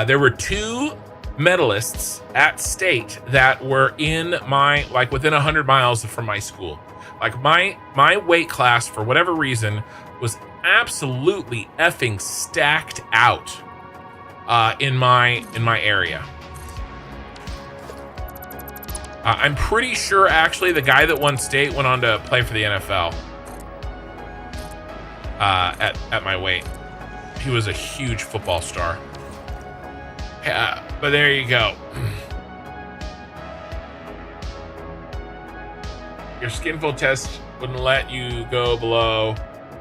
There were 2 medalists at state that were in my, like, within 100 miles from my school. Like my weight class, for whatever reason, was absolutely effing stacked out in my area. I'm pretty sure, actually, the guy that won state went on to play for the NFL at my weight. He was a huge football star. But there you go. Your skinfold test wouldn't let you go below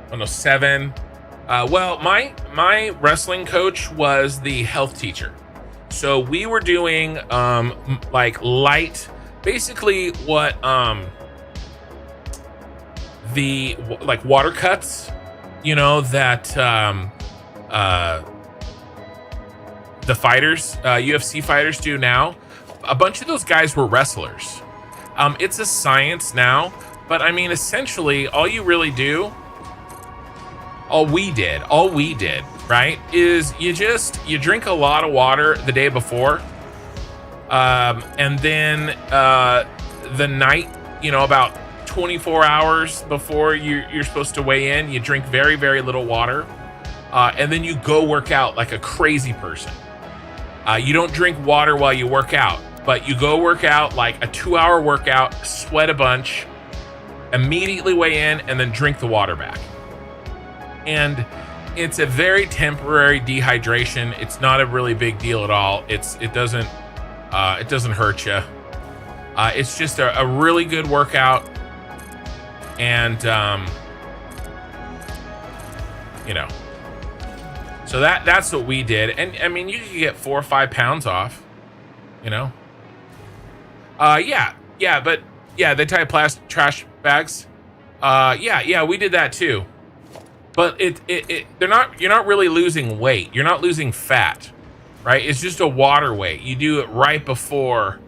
107. Well, my wrestling coach was the health teacher. So we were doing like light, basically what the like water cuts, you know, that the fighters, UFC fighters do now. A bunch of those guys were wrestlers. It's a science now, but I mean, essentially all you really do, all we did, right, is you drink a lot of water the day before. And then the night, you know, about 24 hours before you're supposed to weigh in, you drink very, very little water. And then you go work out like a crazy person. You don't drink water while you work out, but you go work out like a 2-hour workout, sweat a bunch, immediately weigh in, and then drink the water back. And it's a very temporary dehydration. It's not a really big deal at all. It doesn't hurt you. It's just a really good workout. And, you know, so that's what we did. And I mean, you could get 4 or 5 pounds off, you know? Yeah, but yeah, they tie plastic trash bags. Yeah, we did that too. but you're not really losing weight. You're not losing fat, right? It's just a water weight. You do it right before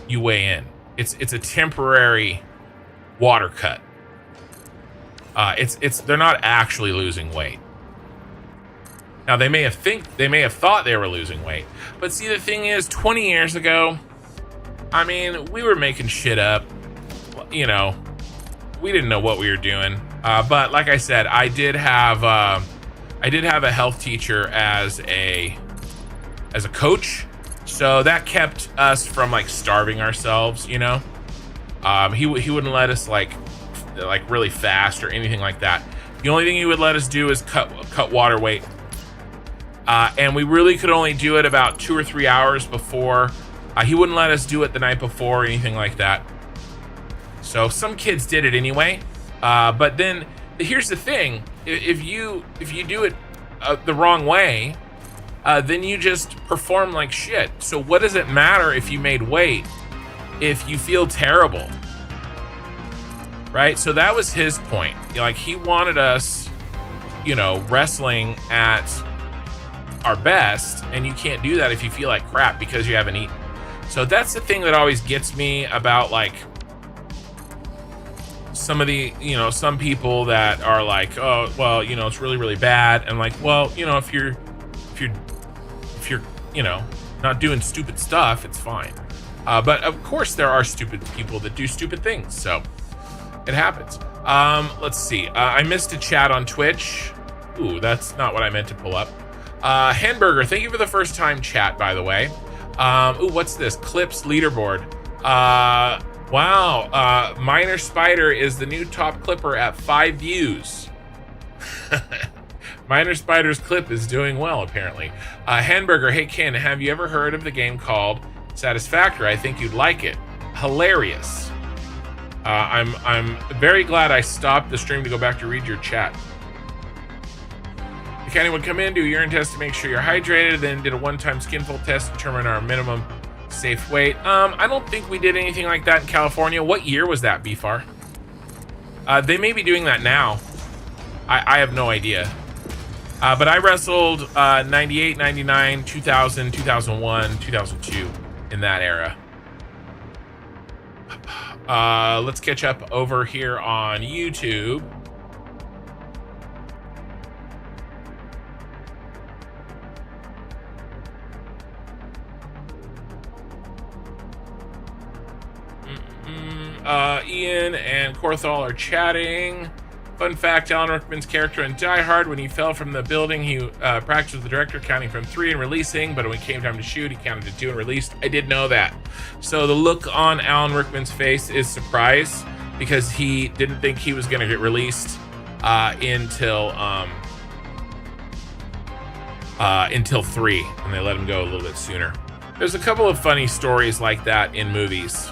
you weigh in. It's a temporary water cut. They're not actually losing weight. Now they may have thought they were losing weight, but see, the thing is, 20 years ago, I mean, we were making shit up. You know, we didn't know what we were doing. But like I said, I did have a health teacher as a coach, so that kept us from like starving ourselves. You know, he wouldn't let us like really fast or anything like that. The only thing he would let us do is cut water weight. And we really could only do it about 2 or 3 hours before. He wouldn't let us do it the night before or anything like that. So some kids did it anyway. But then here's the thing: if you do it the wrong way, then you just perform like shit. So what does it matter if you made weight if you feel terrible, right? So that was his point. Like, he wanted us, you know, wrestling at our best, and you can't do that if you feel like crap because you haven't eaten. So that's the thing that always gets me about like some of the, you know, some people that are like, oh, well, you know, it's really, really bad. And like, well, you know, if you're, you know, not doing stupid stuff, it's fine. But of course there are stupid people that do stupid things. So it happens. Let's see. I missed a chat on Twitch. Ooh, that's not what I meant to pull up. Hamburger, thank you for the first time chat, by the way. Ooh, what's this? Clips leaderboard. Wow. Minor Spider is the new top clipper at 5 views. Minor Spider's clip is doing well, apparently. Hamburger, hey Ken, have you ever heard of the game called Satisfactory? I think you'd like it. Hilarious. I'm very glad I stopped the stream to go back to read your chat. The county would come in, do a urine test to make sure you're hydrated, then did a one-time skinful test to determine our minimum safe weight. I don't think we did anything like that in California. What year was that, BFAR? They may be doing that now. I have no idea. But I wrestled 98, 99, 2000, 2001, 2002 in that era. Let's catch up over here on YouTube. Ian and Korthal are chatting. Fun fact, Alan Rickman's character in Die Hard, when he fell from the building, he practiced with the director, counting from 3 and releasing, but when it came time to shoot, he counted to 2 and released. I did know that. So the look on Alan Rickman's face is surprise, because he didn't think he was going to get released until 3, and they let him go a little bit sooner. There's a couple of funny stories like that in movies.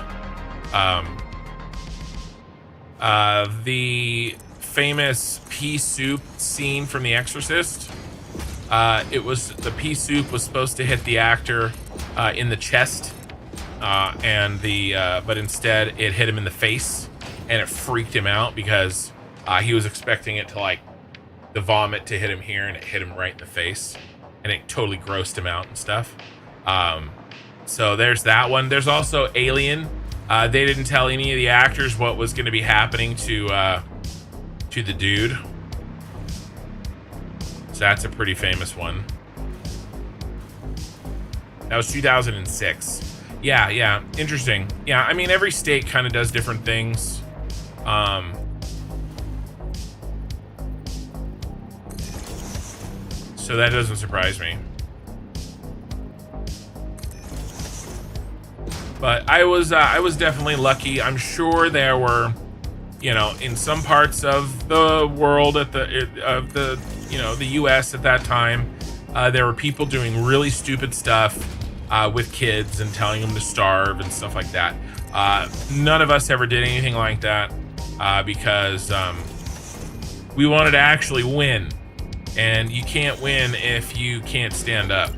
The famous pea soup scene from The Exorcist. The pea soup was supposed to hit the actor in the chest, but instead it hit him in the face, and it freaked him out because he was expecting it to, like, the vomit to hit him here, and it hit him right in the face, and it totally grossed him out and stuff. So there's that one. There's also Alien. They didn't tell any of the actors what was going to be happening to the dude. So that's a pretty famous one. That was 2006. Yeah, interesting. Yeah, I mean, every state kind of does different things. So that doesn't surprise me. But I was definitely lucky. I'm sure there were, you know, in some parts of the world the U.S. at that time, there were people doing really stupid stuff with kids and telling them to starve and stuff like that. None of us ever did anything like that because we wanted to actually win, and you can't win if you can't stand up.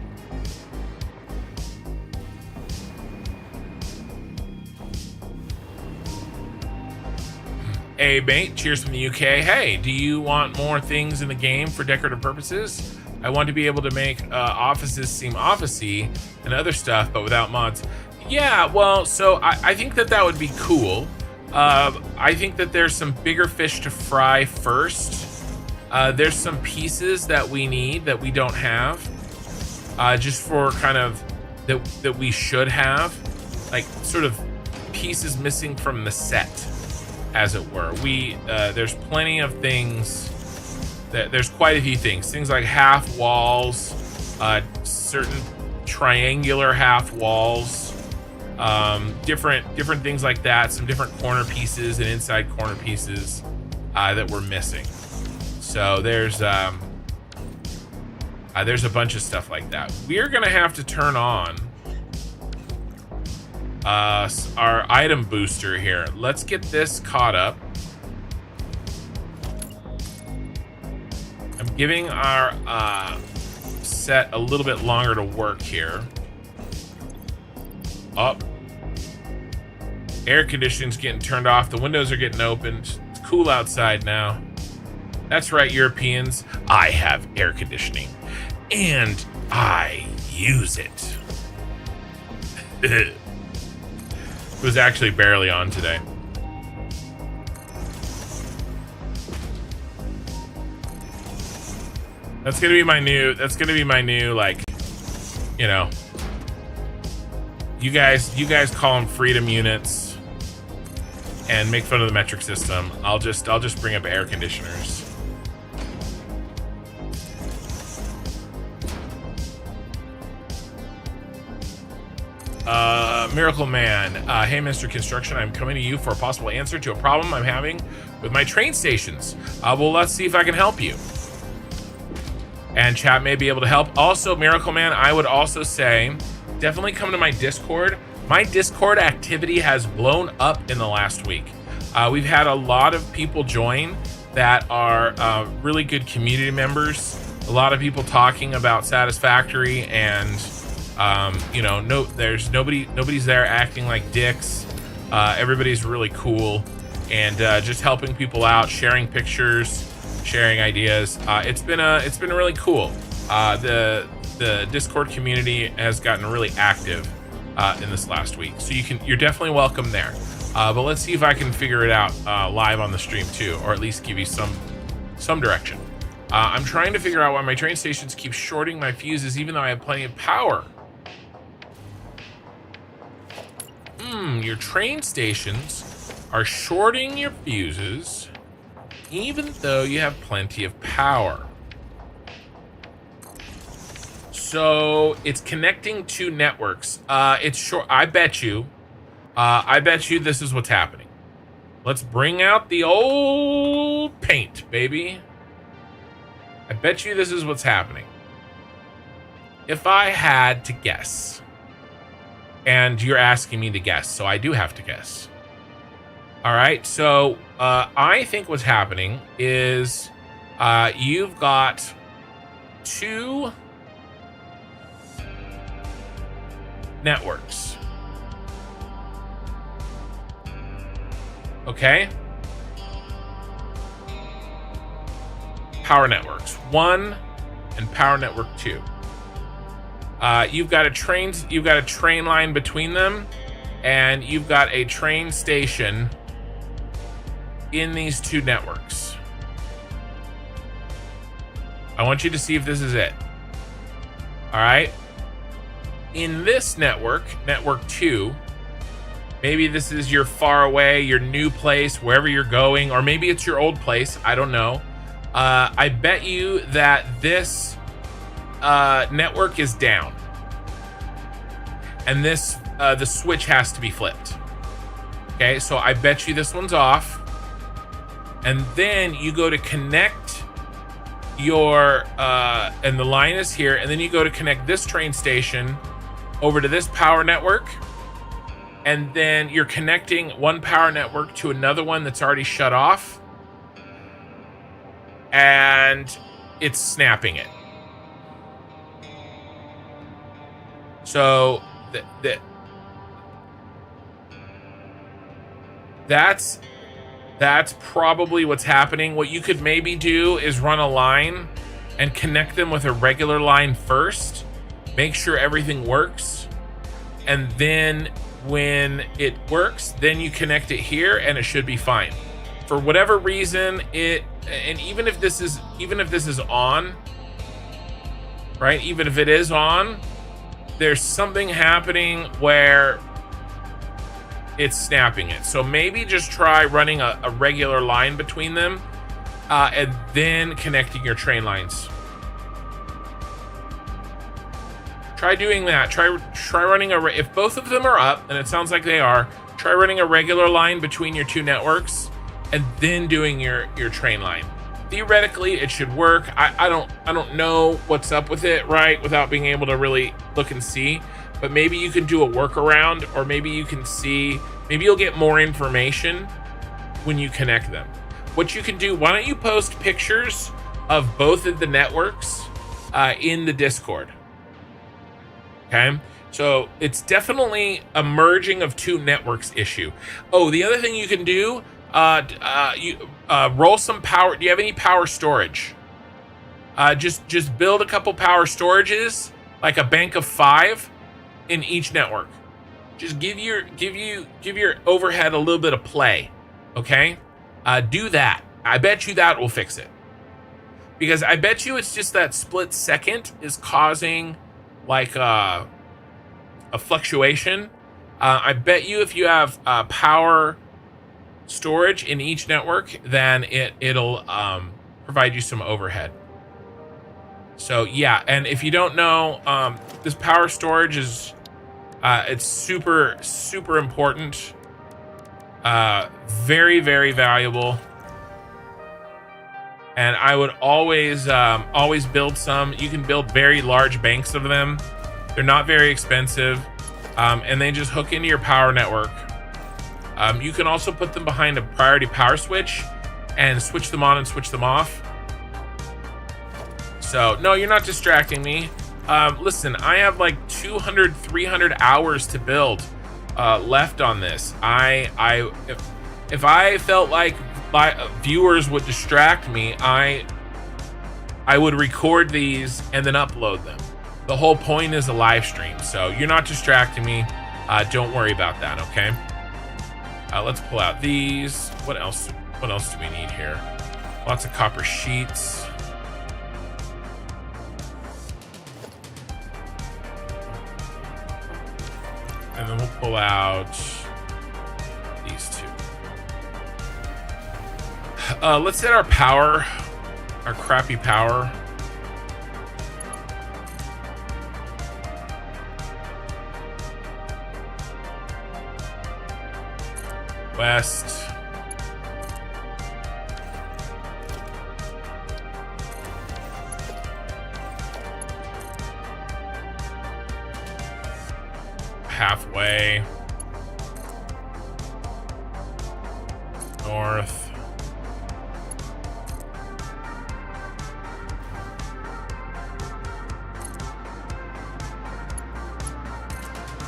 Hey, mate, cheers from the UK. Hey, do you want more things in the game for decorative purposes? I want to be able to make offices seem officey and other stuff, but without mods. Yeah, well, so I think that would be cool. I think that there's some bigger fish to fry first. There's some pieces that we need that we don't have, just for kind of that we should have, like sort of pieces missing from the set, as it were. There's plenty of things. There's quite a few things like half walls, certain triangular half walls, different things like that. Some different corner pieces and inside corner pieces that we're missing. So there's a bunch of stuff like that. We're gonna have to turn on our item booster here. Let's get this caught up. I'm giving our set a little bit longer to work here. Up. Air conditioning's getting turned off. The windows are getting opened. It's cool outside now. That's right, Europeans. I have air conditioning, and I use it. It was actually barely on today. That's gonna be my new, like, you know, you guys call them freedom units and make fun of the metric system. I'll just bring up air conditioners. Miracle Man. Hey, Mr. Construction, I'm coming to you for a possible answer to a problem I'm having with my train stations. Well, let's see if I can help you. And chat may be able to help. Also, Miracle Man, I would also say, definitely come to my Discord. My Discord activity has blown up in the last week. We've had a lot of people join that are really good community members. A lot of people talking about Satisfactory, and you know, nobody's there acting like dicks. Everybody's really cool, and just helping people out, sharing pictures, sharing ideas. It's been really cool. The Discord community has gotten really active in this last week, so you're definitely welcome there. But let's see if I can figure it out live on the stream too, or at least give you some direction. I'm trying to figure out why my train stations keep shorting my fuses even though I have plenty of power. Your train stations are shorting your fuses even though you have plenty of power. So it's connecting two networks. It's short. I bet you this is what's happening. Let's bring out the old paint, baby. I bet you this is what's happening. If I had to guess, and you're asking me to guess, so I do have to guess. All right, so I think what's happening is you've got two networks. Okay? Power networks 1 and power network 2. You've got a train line between them, and you've got a train station in these two networks. I want you to see if this is it. All right. In this network, network 2, maybe this is your far away, your new place, wherever you're going, or maybe it's your old place. I don't know. I bet you that this network is down, and this the switch has to be flipped. Okay, so I bet you this one's off, and then you go to connect your and the line is here, and then you go to connect this train station over to this power network, and then you're connecting one power network to another one that's already shut off, and it's snapping it. So that's That's probably what's happening. What you could maybe do is run a line and connect them with a regular line first. Make sure everything works. And then when it works, then you connect it here and it should be fine. For whatever reason, and even if this is on, right? Even if it is on, there's something happening where it's snapping it. So maybe just try running a regular line between them, and then connecting your train lines. Try doing that. Try running if both of them are up, and it sounds like they are, try running a regular line between your two networks and then doing your train line. Theoretically, it should work. I don't know what's up with it, right? Without being able to really look and see. But maybe you can do a workaround, or maybe you can see, maybe you'll get more information when you connect them. What you can do, why don't you post pictures of both of the networks in the Discord? Okay, so it's definitely a merging of two networks issue. Oh, the other thing you can do, roll some power. Do you have any power storage? Just build a couple power storages, like a bank of 5 in each network. Just give your overhead a little bit of play. Okay, do that. I bet you that will fix it, because I bet you it's just that split second is causing like a fluctuation. I bet you if you have power storage in each network, then it'll provide you some overhead. So yeah, and if you don't know, this power storage is it's super important, very valuable, and I would always build some. You can build very large banks of them. They're not very expensive, and they just hook into your power network. You can also put them behind a priority power switch and switch them on and switch them off. So no, you're not distracting me. Listen, I have like 200, 300 hours to build left on this. If I felt like my viewers would distract me, I would record these and then upload them. The whole point is a live stream, so you're not distracting me. Don't worry about that, okay? Let's pull out these. What else do we need here? Lots of copper sheets. And then we'll pull out these two. Let's set our power, our crappy power. West. Halfway. North.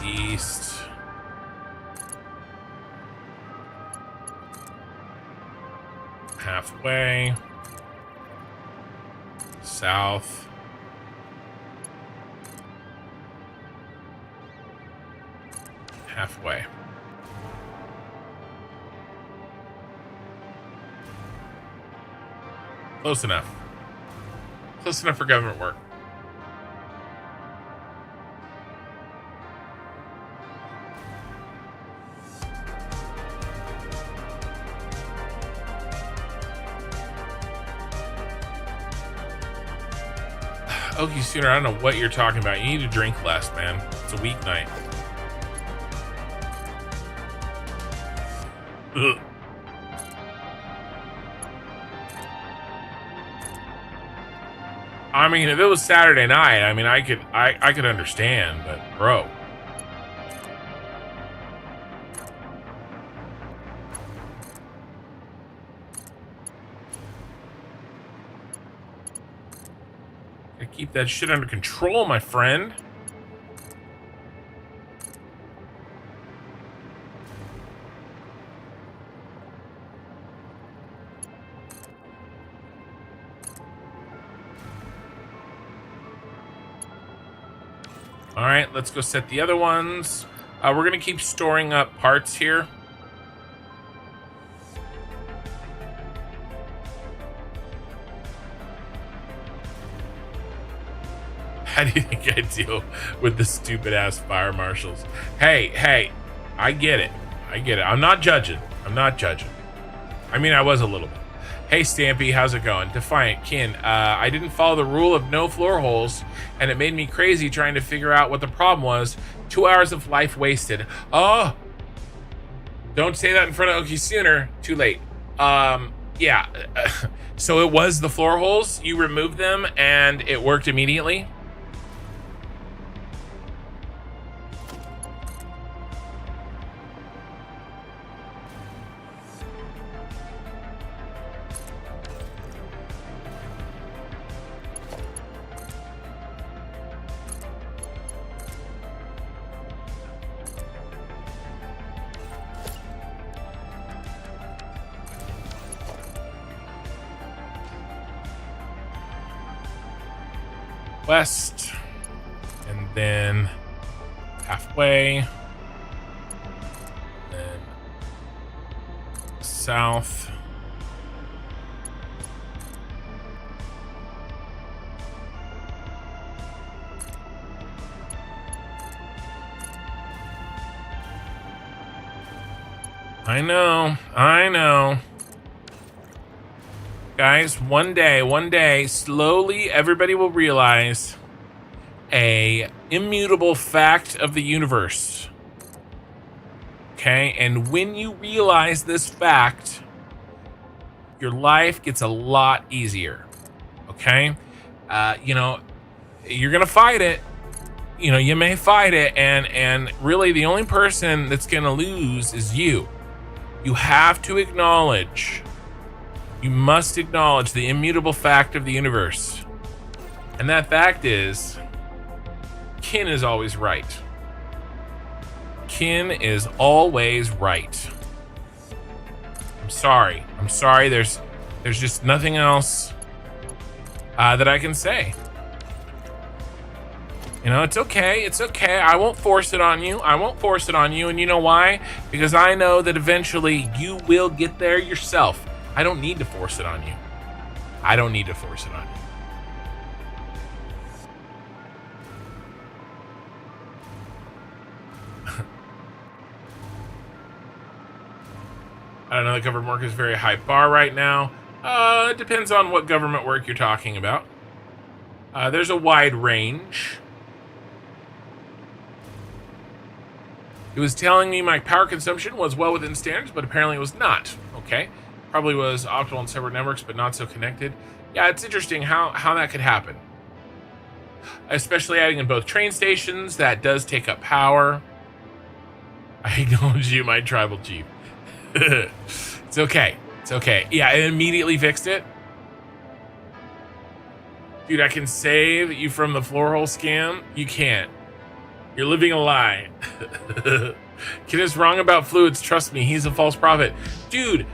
East. Halfway. South. Halfway. Close enough. Close enough for government work. Okie Sooner, I don't know what you're talking about. You need to drink less, man. It's a weeknight. Ugh. I mean, if it was Saturday night, I mean, I could understand, but bro. Gotta keep that shit under control, my friend. All right, let's go set the other ones. We're gonna keep storing up parts here. How do you think I deal with the stupid ass fire marshals? Hey, I get it. I'm not judging. I mean, I was a little bit. Hey, Stampy, how's it going? Defiant Kin, I didn't follow the rule of no floor holes, and it made me crazy trying to figure out what the problem was. 2 hours of life wasted. Oh, don't say that in front of Oki sooner. Too late. Yeah. So it was the floor holes. You removed them, and it worked immediately. West, and then halfway, then south, I know. Guys, one day, slowly everybody will realize a immutable fact of the universe. Okay, and when you realize this fact, your life gets a lot easier. Okay, you know, you're gonna fight it. You know, you may fight it, and really the only person that's gonna lose is you. You have to acknowledge. You must acknowledge the immutable fact of the universe. And that fact is, Kin is always right. Kin is always right. I'm sorry. There's just nothing else that I can say. You know, it's okay. I won't force it on you. And you know why? Because I know that eventually you will get there yourself. I don't need to force it on you. I don't don't know, the government work is very high bar right now. It depends on what government work you're talking about. There's a wide range. It was telling me my power consumption was well within standards, but apparently it was not. Okay. Probably was optimal on separate networks, but not so connected. Yeah, it's interesting how that could happen. Especially adding in both train stations, that does take up power. I acknowledge you, my tribal chief. It's okay. Yeah, it immediately fixed it. Dude, I can save you from the floor hole scam. You can't. You're living a lie. Kid is wrong about fluids. Trust me, he's a false prophet. Dude,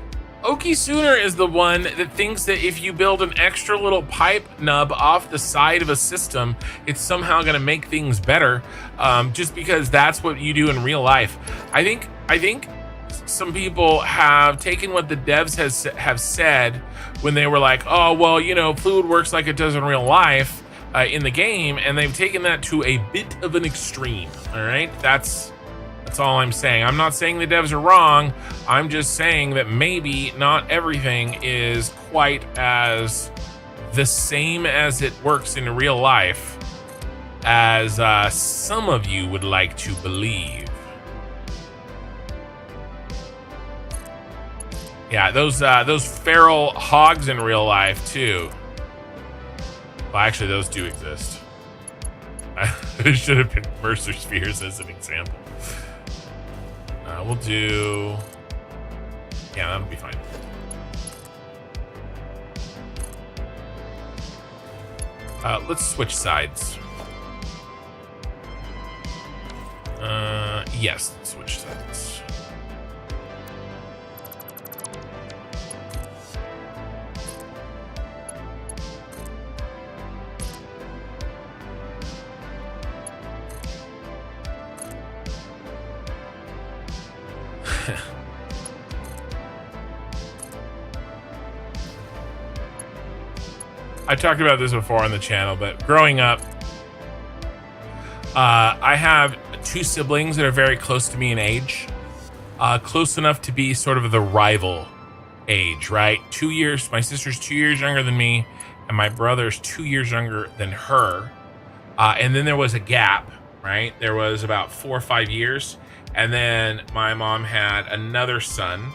Oki Sooner is the one that thinks that if you build an extra little pipe nub off the side of a system, it's somehow going to make things better, just because that's what you do in real life. I think some people have taken what the devs have said when they were like, oh, well, you know, fluid works like it does in real life in the game, and they've taken that to a bit of an extreme. All right, that's all I'm saying. I'm not saying the devs are wrong. I'm just saying that maybe not everything is quite as the same as it works in real life as some of you would like to believe. Yeah, those feral hogs in real life too. Well, actually, those do exist. There should have been Mercer spheres as an example. We'll do... Yeah, that'll be fine. Let's switch sides. Yes, let's switch sides. I talked about this before on the channel, but growing up, I have 2 siblings that are very close to me in age, close enough to be sort of the rival age, right? 2 years. My sister's 2 years younger than me, and my brother's 2 years younger than her. And then there was a gap, right? There was about 4 or 5 years, and then my mom had another son,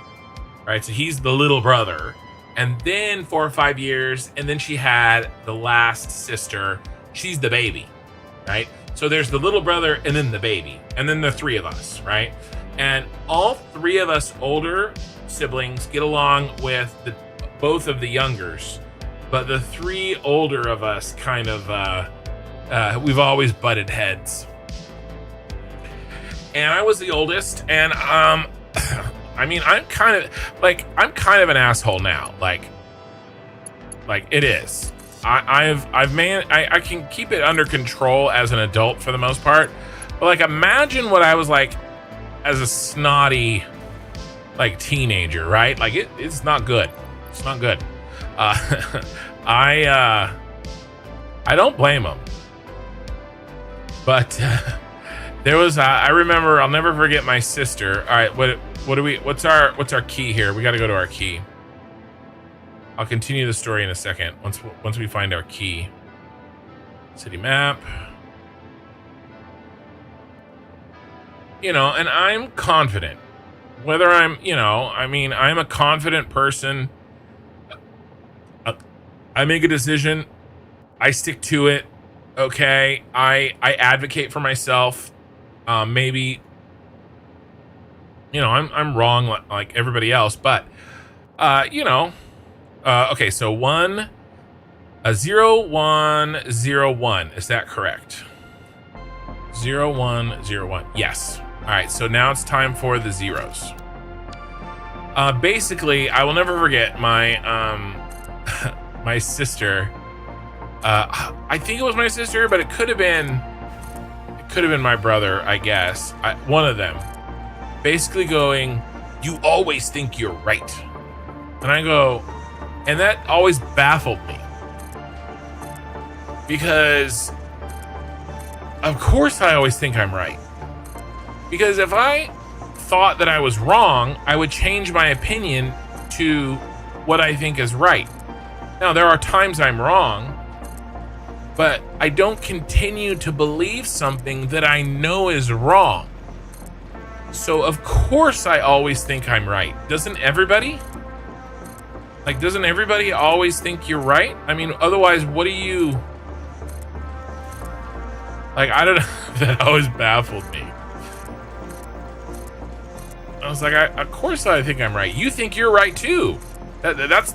right? So he's the little brother. And then 4 or 5 years, and then she had the last sister. She's the baby, right? So there's the little brother and then the baby, and then the 3 of us, right? And all 3 of us older siblings get along with both of the youngers, but the 3 older of us kind of we've always butted heads. And I was the oldest, and I mean, I'm kind of an asshole now. Like it is. I can keep it under control as an adult for the most part. But like, imagine what I was like as a snotty, like, teenager, right? Like it's not good. It's not good. I don't blame them. But there was I remember, I'll never forget my sister. All right, what's our key here? We got to go to our key. I'll continue the story in a second once we find our key. City map. You know, and I'm confident. Whether I'm, I'm a confident person. I make a decision, I stick to it. Okay, I advocate for myself. Maybe, I'm wrong like everybody else, but okay, so 0101, is that correct? 0101, yes. All right, so now it's time for the zeros. Basically, I will never forget my my sister. I think it was my sister, but it could have been my brother, I guess. One of them basically going, "You always think you're right," and I go, and that always baffled me, because of course I always think I'm right. Because if I thought that I was wrong, I would change my opinion to what I think is right. Now, there are times I'm wrong, but I don't continue to believe something that I know is wrong. So of course I always think I'm right. Doesn't everybody? Like, doesn't everybody always think you're right? I mean, otherwise, what do you... Like, I don't know. That always baffled me. I was like, of course I think I'm right. You think you're right too. That's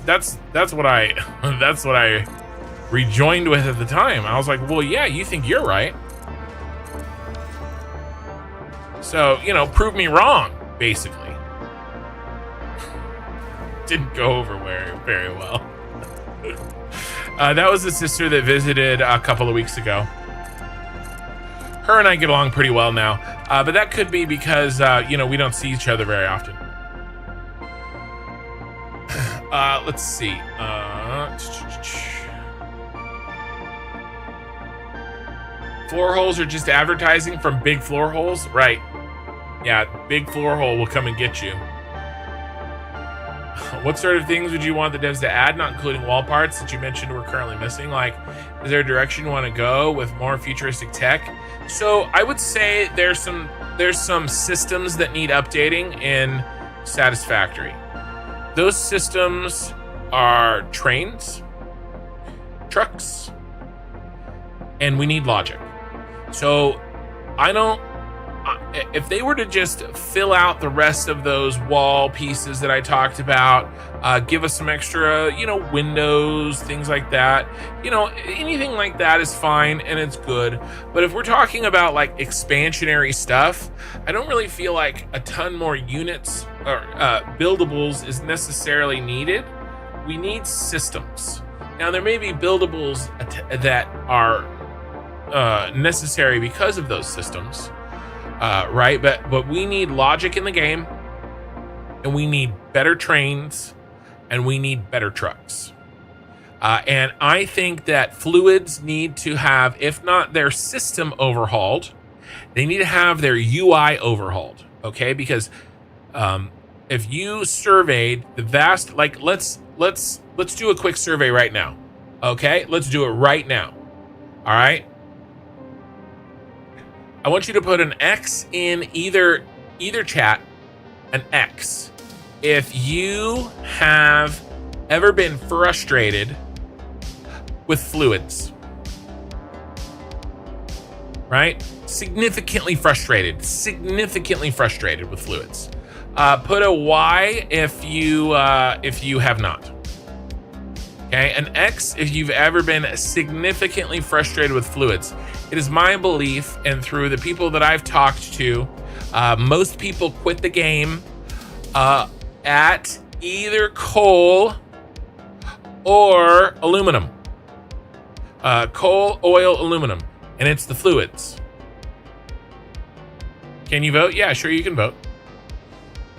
what I rejoined with at the time. I was like, well, yeah, you think you're right. So, prove me wrong, basically. Didn't go over very well. That was the sister that visited a couple of weeks ago. Her and I get along pretty well now, but that could be because, we don't see each other very often. Let's see. Floor holes are just advertising from big floor holes? Right. Yeah, big floor hole will come and get you. What sort of things would you want the devs to add, not including wall parts that you mentioned were currently missing? Like, is there a direction you want to go with more futuristic tech? So I would say there's some systems that need updating in Satisfactory. Those systems are trains, trucks, and we need logic. So if they were to just fill out the rest of those wall pieces that I talked about, give us some extra, windows, things like that, anything like that is fine and it's good. But if we're talking about like expansionary stuff, I don't really feel like a ton more units or buildables is necessarily needed. We need systems. Now, there may be buildables that are necessary because of those systems. Right, but we need logic in the game. and we need better trains, and we need better trucks. And I think that fluids need to have, if not their system overhauled, they need to have their UI overhauled. Okay, because if you surveyed the vast, like let's do a quick survey right now. Okay, let's do it right now. All right. I want you to put an X in either chat, an X, if you have ever been frustrated with fluids, right? Significantly frustrated with fluids. Put a Y if you have not. Okay, an X if you've ever been significantly frustrated with fluids. It is my belief, and through the people that I've talked to, most people quit the game at either coal or aluminum. Coal, oil, aluminum, and it's the fluids. Can you vote? Yeah, sure, you can vote.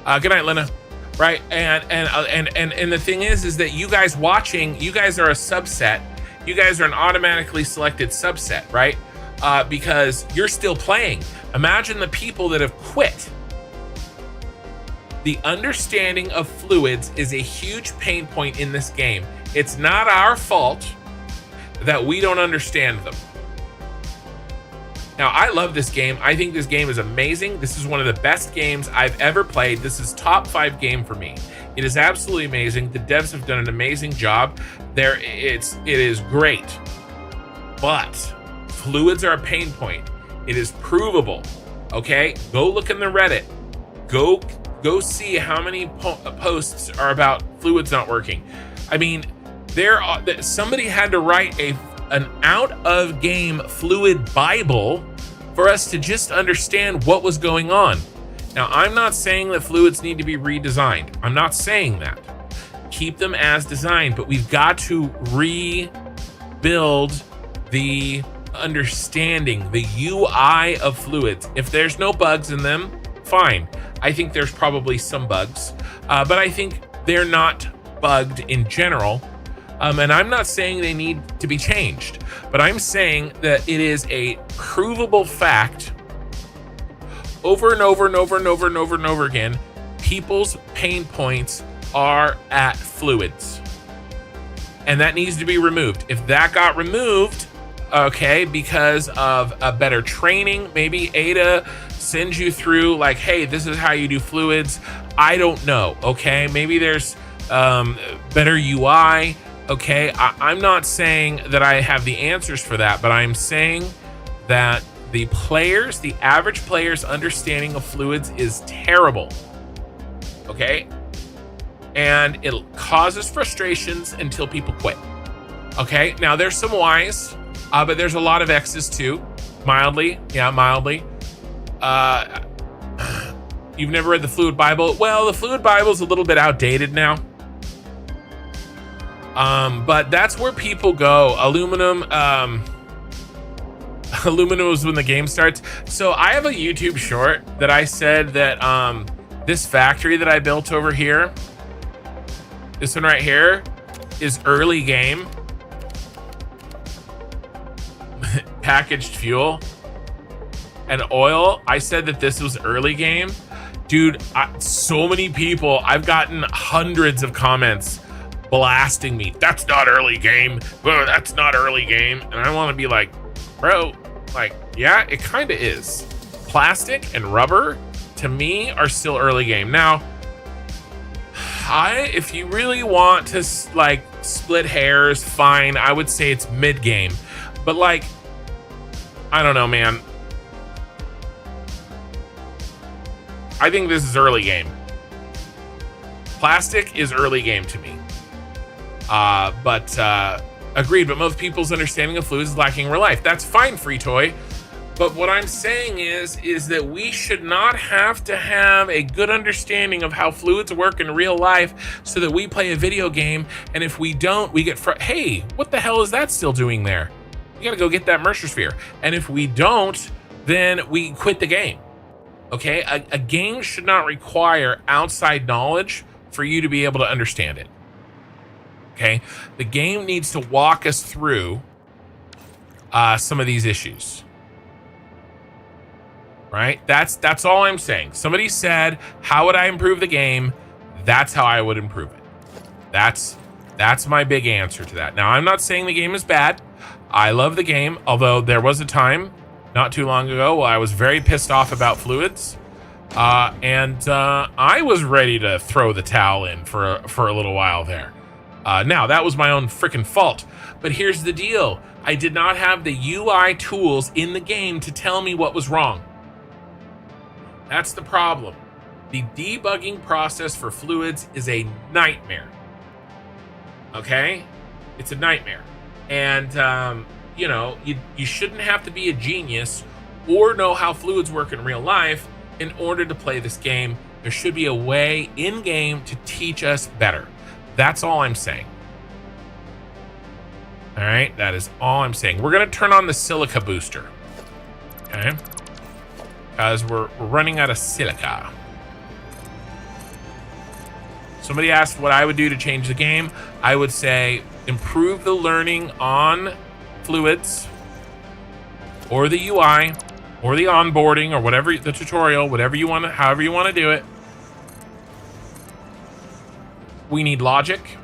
Good night, Lena. Right, and the thing is that you guys watching, you guys are a subset. You guys are an automatically selected subset, right? Because you're still playing. Imagine the people that have quit. The understanding of fluids is a huge pain point in this game. It's not our fault that we don't understand them. Now, I love this game. I think this game is amazing. This is one of the best games I've ever played. This is top 5 game for me. It is absolutely amazing. The devs have done an amazing job. It is great. But fluids are a pain point. It is provable. Okay? Go look in the Reddit. Go see how many posts are about fluids not working. I mean, somebody had to write an out-of-game fluid Bible for us to just understand what was going on. Now, I'm not saying that fluids need to be redesigned. I'm not saying that. Keep them as designed, but we've got to rebuild the understanding, the UI of fluids. If there's no bugs in them, fine. I think there's probably some bugs, but I think they're not bugged in general. And I'm not saying they need to be changed, but I'm saying that it is a provable fact over and over and over and over and over and over again. People's pain points are at fluids, and that needs to be removed. If that got removed, okay, because of a better training, maybe Ada sends you through like, hey, this is how you do fluids. I don't know. Okay, maybe there's better UI. Okay, I'm not saying that I have the answers for that, but I'm saying that the average player's understanding of fluids is terrible. Okay, and it causes frustrations until people quit. Okay, now there's some Y's, but there's a lot of X's too. Mildly. You've never read the Fluid Bible? Well, the Fluid Bible is a little bit outdated now. But that's where people go. Aluminum is when the game starts. So I have a YouTube short that I said that this factory that I built over here, this one right here, is early game. Packaged fuel and oil. I said that this was early game. Dude, so many people, I've gotten hundreds of comments blasting me. That's not early game. Well, that's not early game. And I want to be like, bro, like, yeah, it kind of is. Plastic and rubber, to me, are still early game. Now, if you really want to, like, split hairs, fine. I would say it's mid game. But, like, I don't know, man. I think this is early game. Plastic is early game to me. Agreed, but most people's understanding of fluids is lacking in real life. That's fine, Free Toy. But what I'm saying is that we should not have to have a good understanding of how fluids work in real life so that we play a video game, and if we don't, we get hey, what the hell is that still doing there? You gotta go get that Mercer Sphere. And if we don't, then we quit the game. Okay, a game should not require outside knowledge for you to be able to understand it. Okay, the game needs to walk us through some of these issues. Right? That's all I'm saying. Somebody said, how would I improve the game? That's how I would improve it. That's my big answer to that. Now, I'm not saying the game is bad. I love the game, although there was a time not too long ago where I was very pissed off about fluids. And I was ready to throw the towel in for a little while there. Now, that was my own freaking fault. But here's the deal. I did not have the UI tools in the game to tell me what was wrong. That's the problem. The debugging process for fluids is a nightmare. Okay? It's a nightmare. And, you know, you shouldn't have to be a genius or know how fluids work in real life in order to play this game. There should be a way in-game to teach us better. That's all I'm saying. All right? That is all I'm saying. We're going to turn on the silica booster. Okay? Because we're running out of silica. Somebody asked what I would do to change the game. I would say improve the learning on fluids or the UI or the onboarding or whatever, the tutorial, whatever you want to, however you want to do it. We need logic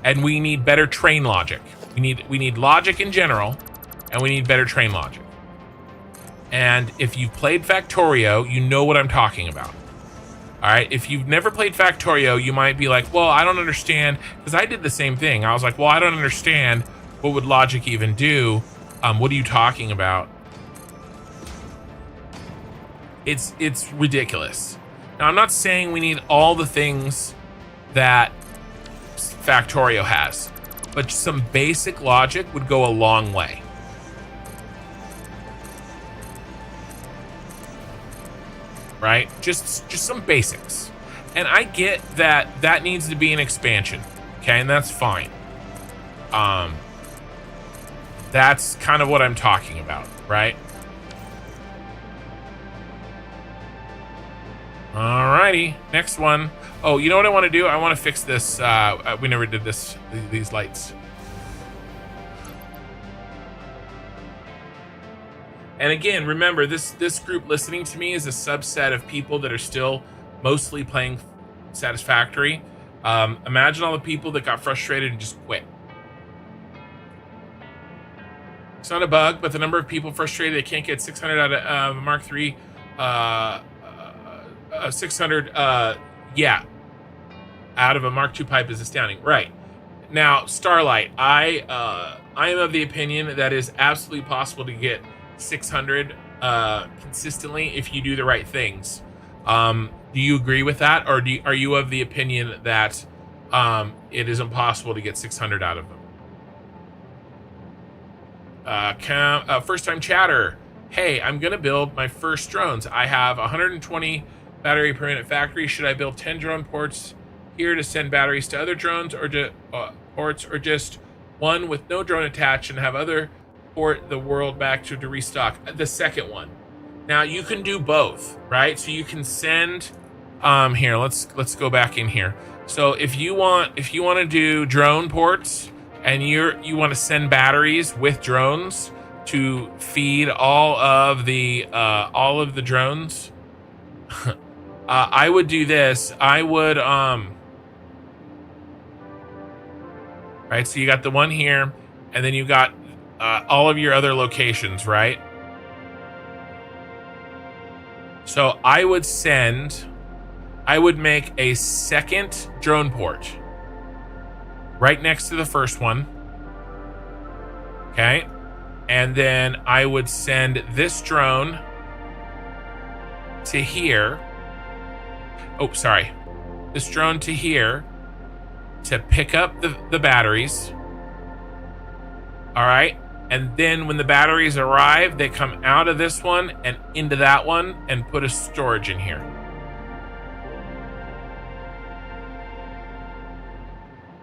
and we need better train logic. We need logic in general and we need better train logic. And if you've played Factorio, you know what I'm talking about. All right, if you've never played Factorio, you might be like, well, I don't understand, because I did the same thing. I was like, well, I don't understand. What would logic even do? What are you talking about? It's ridiculous. Now, I'm not saying we need all the things that Factorio has, but some basic logic would go a long way. Right? Just some basics. And I get that needs to be an expansion. Okay, and that's fine. That's kind of what I'm talking about, right? Alrighty, next one. Oh, you know what I want to do? I want to fix this. We never did these lights. And again, remember, this group listening to me is a subset of people that are still mostly playing Satisfactory. Imagine all the people that got frustrated and just quit. It's not a bug, but the number of people frustrated they can't get 600 out of Mark III, 600, yeah, out of a Mark II pipe is astounding. Right. Now, Starlight, I am of the opinion that it is absolutely possible to get 600 consistently if you do the right things. Do you agree with that, or are you of the opinion that it is impossible to get 600 out of them? First time chatter. Hey, I'm gonna build my first drones. I have 120 battery per minute factory. Should I build 10 drone ports here to send batteries to other drones, or ports, or just one with no drone attached and have other port the world back to restock? The second one. Now you can do both, right? So you can send here, let's go back in here. So if you want to do drone ports and you want to send batteries with drones to feed all of the drones, I would do this. I would right, so you got the one here, and then you got all of your other locations, right? So I would make a second drone port right next to the first one. Okay. And then I would send this drone to here. Oh, sorry. This drone to here to pick up the batteries. All right. And then when the batteries arrive, they come out of this one and into that one and put a storage in here.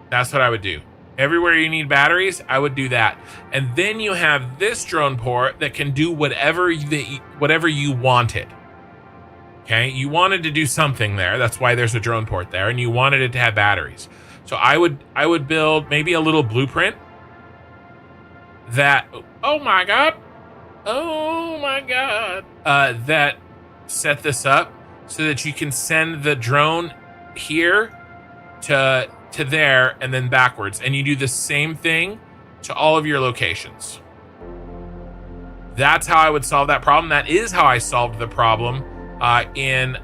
That's what I would do. Everywhere you need batteries, I would do that. And then you have this drone port that can do whatever you wanted. Okay, you wanted to do something there. That's why there's a drone port there, and you wanted it to have batteries. So I would build maybe a little blueprint that, oh my god, that set this up so that you can send the drone here to there and then backwards, and you do the same thing to all of your locations. That's how I would solve that problem. That is how I solved the problem in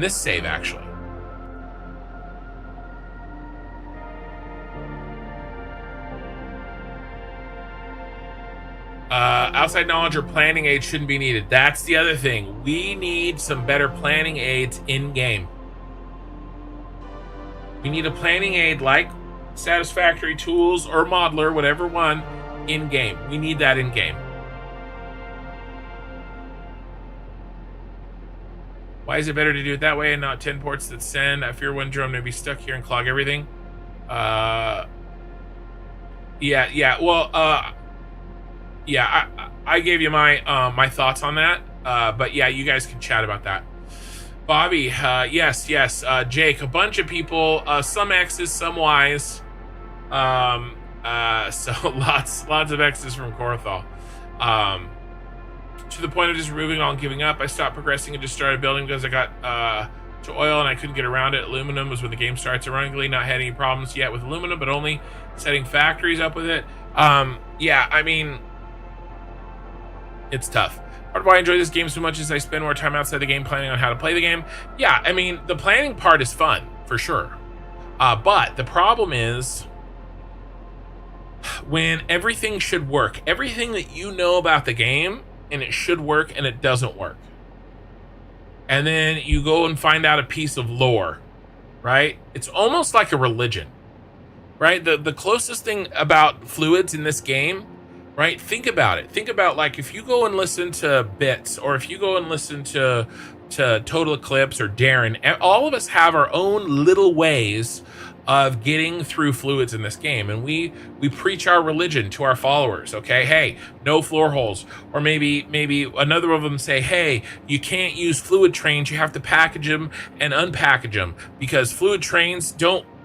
this save, actually. Outside knowledge or planning aids shouldn't be needed. That's the other thing. We need some better planning aids in game. We need a planning aid like Satisfactory Tools or Modeler, whatever one, in game. We need that in game. Why is it better to do it that way and not 10 ports that send? I fear one drone may be stuck here and clog everything. Yeah. Well, I gave you my my thoughts on that. But yeah, you guys can chat about that. Bobby, yes. Jake, a bunch of people, some X's, some Y's. So lots of X's from Korthal. To the point of just moving on, giving up. I stopped progressing and just started building because I got to oil and I couldn't get around it. Aluminum was when the game starts. Ironically, not had any problems yet with aluminum, but only setting factories up with it. Yeah, I mean, it's tough. Part of why I enjoy this game so much is I spend more time outside the game planning on how to play the game. Yeah, I mean, the planning part is fun, for sure. But the problem is when everything should work. Everything that you know about the game, and it should work, and it doesn't work. And then you go and find out a piece of lore, right? It's almost like a religion, right? The closest thing about fluids in this game, right? Think about it. Think about, like, if you go and listen to Bits, or if you go and listen to Total Eclipse or Darren, all of us have our own little ways of getting through fluids in this game, and we preach our religion to our followers. Okay, hey, no floor holes, or maybe another of them say, hey, you can't use fluid trains, you have to package them and unpackage them because fluid trains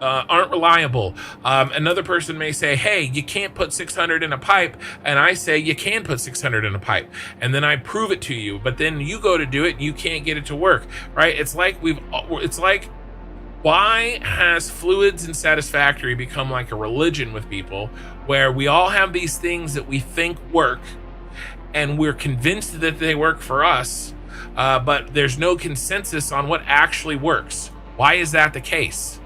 aren't reliable. Another person may say, hey, you can't put 600 in a pipe, and I say you can put 600 in a pipe, and then I prove it to you, but then you go to do it and you can't get it to work, right? It's like why has fluids and Satisfactory become like a religion with people, where we all have these things that we think work and we're convinced that they work for us, but there's no consensus on what actually works? Why is that the case?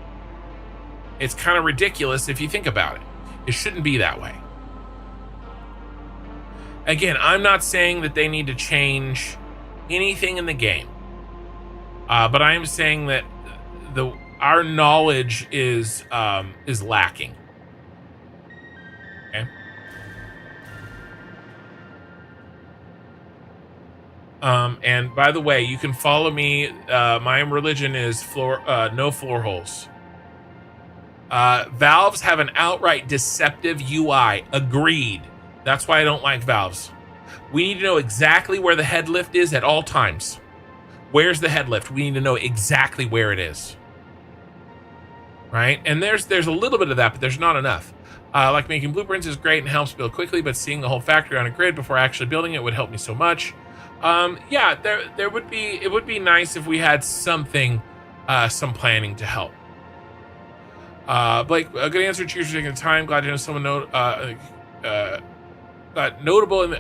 It's kind of ridiculous if you think about it. It shouldn't be that way. Again, I'm not saying that they need to change anything in the game, but I am saying that our knowledge is lacking. Okay. And by the way, you can follow me. My religion is no floor holes. Valves have an outright deceptive UI. Agreed. That's why I don't like valves. We need to know exactly where the head lift is at all times. Where's the head lift? We need to know exactly where it is. Right? And there's a little bit of that, but there's not enough. Like making blueprints is great and helps build quickly, but seeing the whole factory on a grid before actually building it would help me so much. Yeah, it would be nice if we had something, some planning to help. Blake, a good answer. Cheers for taking the time. Glad to know someone notable.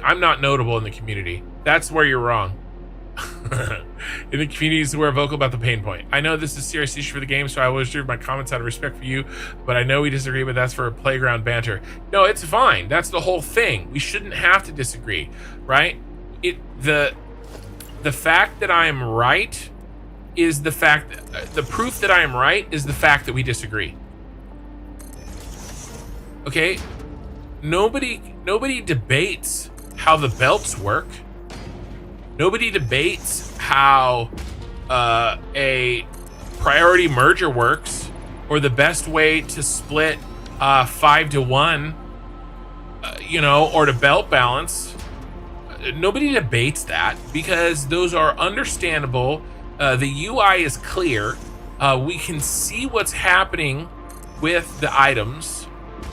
I'm not notable in the community. That's where you're wrong. In the communities, we're vocal about the pain point. I know this is a serious issue for the game, so I will reserve my comments out of respect for you, but I know we disagree, but that's for playground banter. No, it's fine. That's the whole thing. We shouldn't have to disagree, right? The fact that I am right is the proof that I am right is the fact that we disagree. Okay? Nobody debates how the belts work. Nobody debates how a priority merger works. or the best way to split 5 to 1, or to belt balance. Nobody debates that because those are understandable. The UI is clear. We can see what's happening with the items,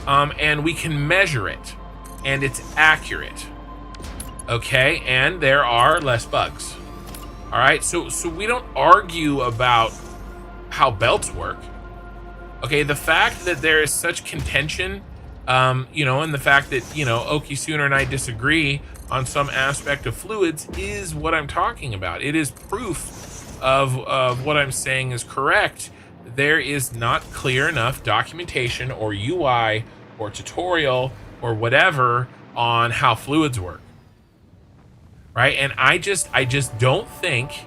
and we can measure it, and it's accurate. Okay, and there are less bugs. All right, so we don't argue about how belts work. Okay, the fact that there is such contention, and the fact that, Okisooner and I disagree on some aspect of fluids is what I'm talking about. It is proof of what I'm saying is correct. There is not clear enough documentation or UI or tutorial or whatever on how fluids work. Right? And I just don't think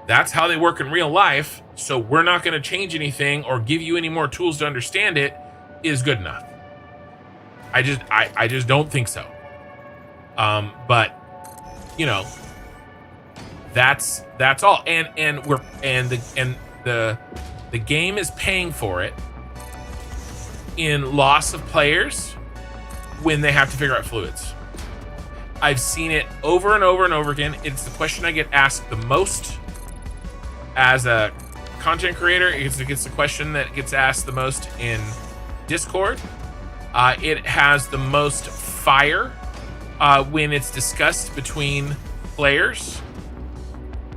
that's how they work in real life, so we're not going to change anything or give you any more tools to understand it is good enough. I just don't think so. But that's all. And the game is paying for it in loss of players when they have to figure out fluids. I've seen it over and over and over again. It's the question I get asked the most as a content creator. It's the question that gets asked the most in Discord. It has the most fire when it's discussed between players.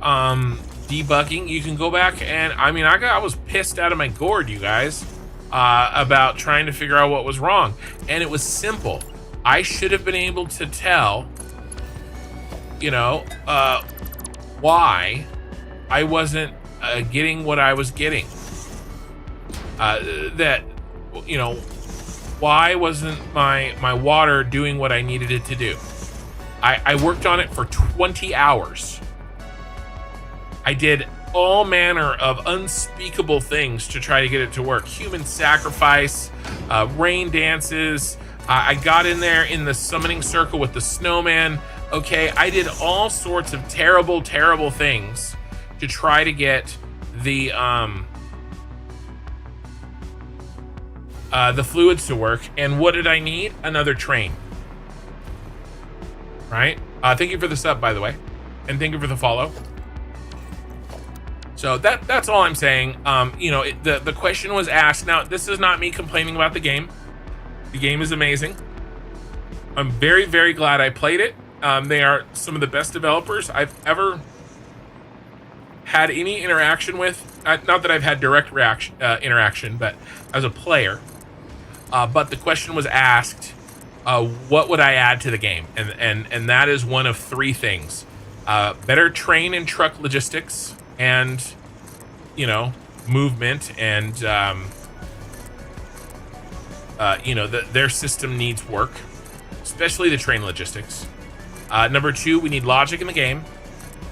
Debugging, you can go back and I was pissed out of my gourd, you guys, about trying to figure out what was wrong, and it was simple. I should have been able to tell, why I wasn't getting what I was getting. Why wasn't my water doing what I needed it to do? I worked on it for 20 hours. I did all manner of unspeakable things to try to get it to work. Human sacrifice, rain dances. I got in there in the summoning circle with the snowman. Okay, I did all sorts of terrible, terrible things to try to get the fluids to work. And what did I need? Another train. Right? Thank you for the sub, by the way, and thank you for the follow. So that's all I'm saying. The question was asked. Now, this is not me complaining about the game. The game is amazing. I'm very, very glad I played it. They are some of the best developers I've ever had any interaction with. Not that I've had direct interaction, but as a player. But the question was asked, what would I add to the game? And that is one of three things. Better train and truck logistics, and movement, and their system needs work, especially the train logistics. Number two, we need logic in the game.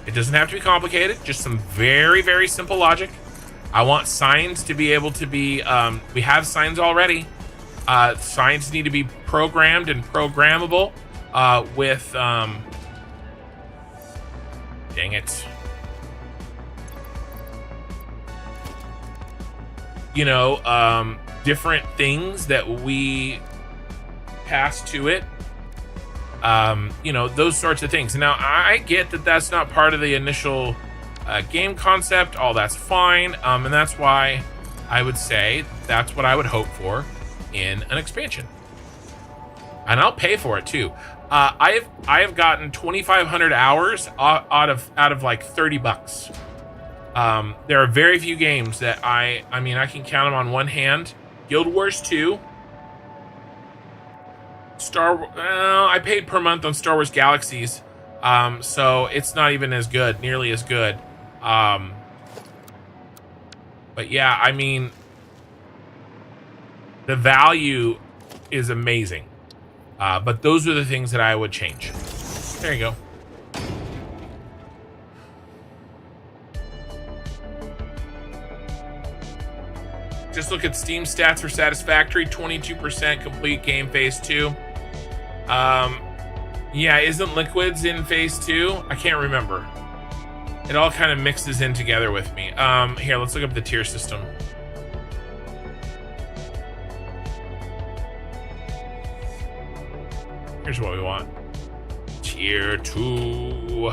It doesn't have to be complicated, just some very, very simple logic. I want signs to be able to be, we have signs already. Signs need to be programmed and programmable with, dang it. Different things that we pass to it. Those sorts of things. Now, I get that that's not part of the initial game concept. All that's fine. And that's why I would say that's what I would hope for in an expansion. And I'll pay for it too. I have gotten 2,500 hours out of like $30. There are very few games that I can count them on one hand. Guild Wars 2. I paid per month on Star Wars Galaxies. So it's not even nearly as good. But yeah, the value is amazing. But those are the things that I would change. There you go. Just look at Steam stats for Satisfactory, 22% complete game phase 2. Yeah, isn't Liquids in phase 2? I can't remember. It all kind of mixes in together with me. Here, let's look up the tier system. Here's what we want. Tier 2.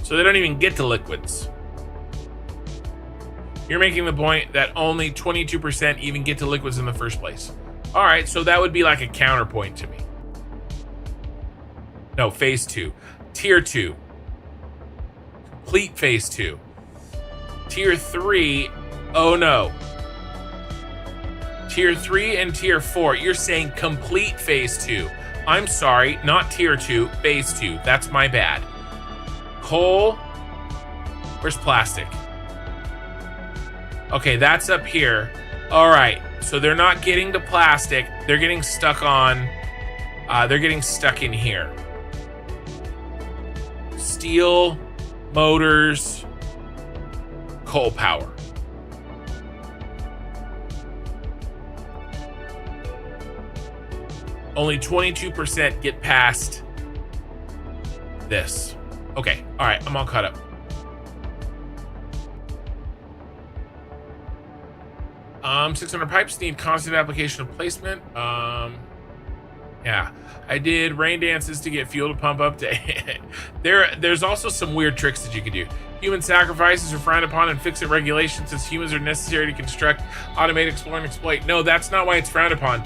So they don't even get to liquids. You're making the point that only 22% even get to liquids in the first place. All right, so that would be like a counterpoint to me. No, phase 2. Tier 2. Complete phase 2. Tier 3, oh no. Tier 3 and Tier 4, you're saying complete phase 2. I'm sorry, not Tier 2, phase 2. That's my bad. Coal, where's plastic? Okay, that's up here. All right, so they're not getting to plastic. They're getting stuck on, they're getting stuck in here. Steel, motors, coal power. Only 22% get past this. Okay, all right, I'm all caught up. 600 pipes need constant application of placement. Yeah, I did rain dances to get fuel to pump up to. There's also some weird tricks that you can do. Human sacrifices are frowned upon in fix-it regulations since humans are necessary to construct, automate, explore, and exploit. No, that's not why it's frowned upon.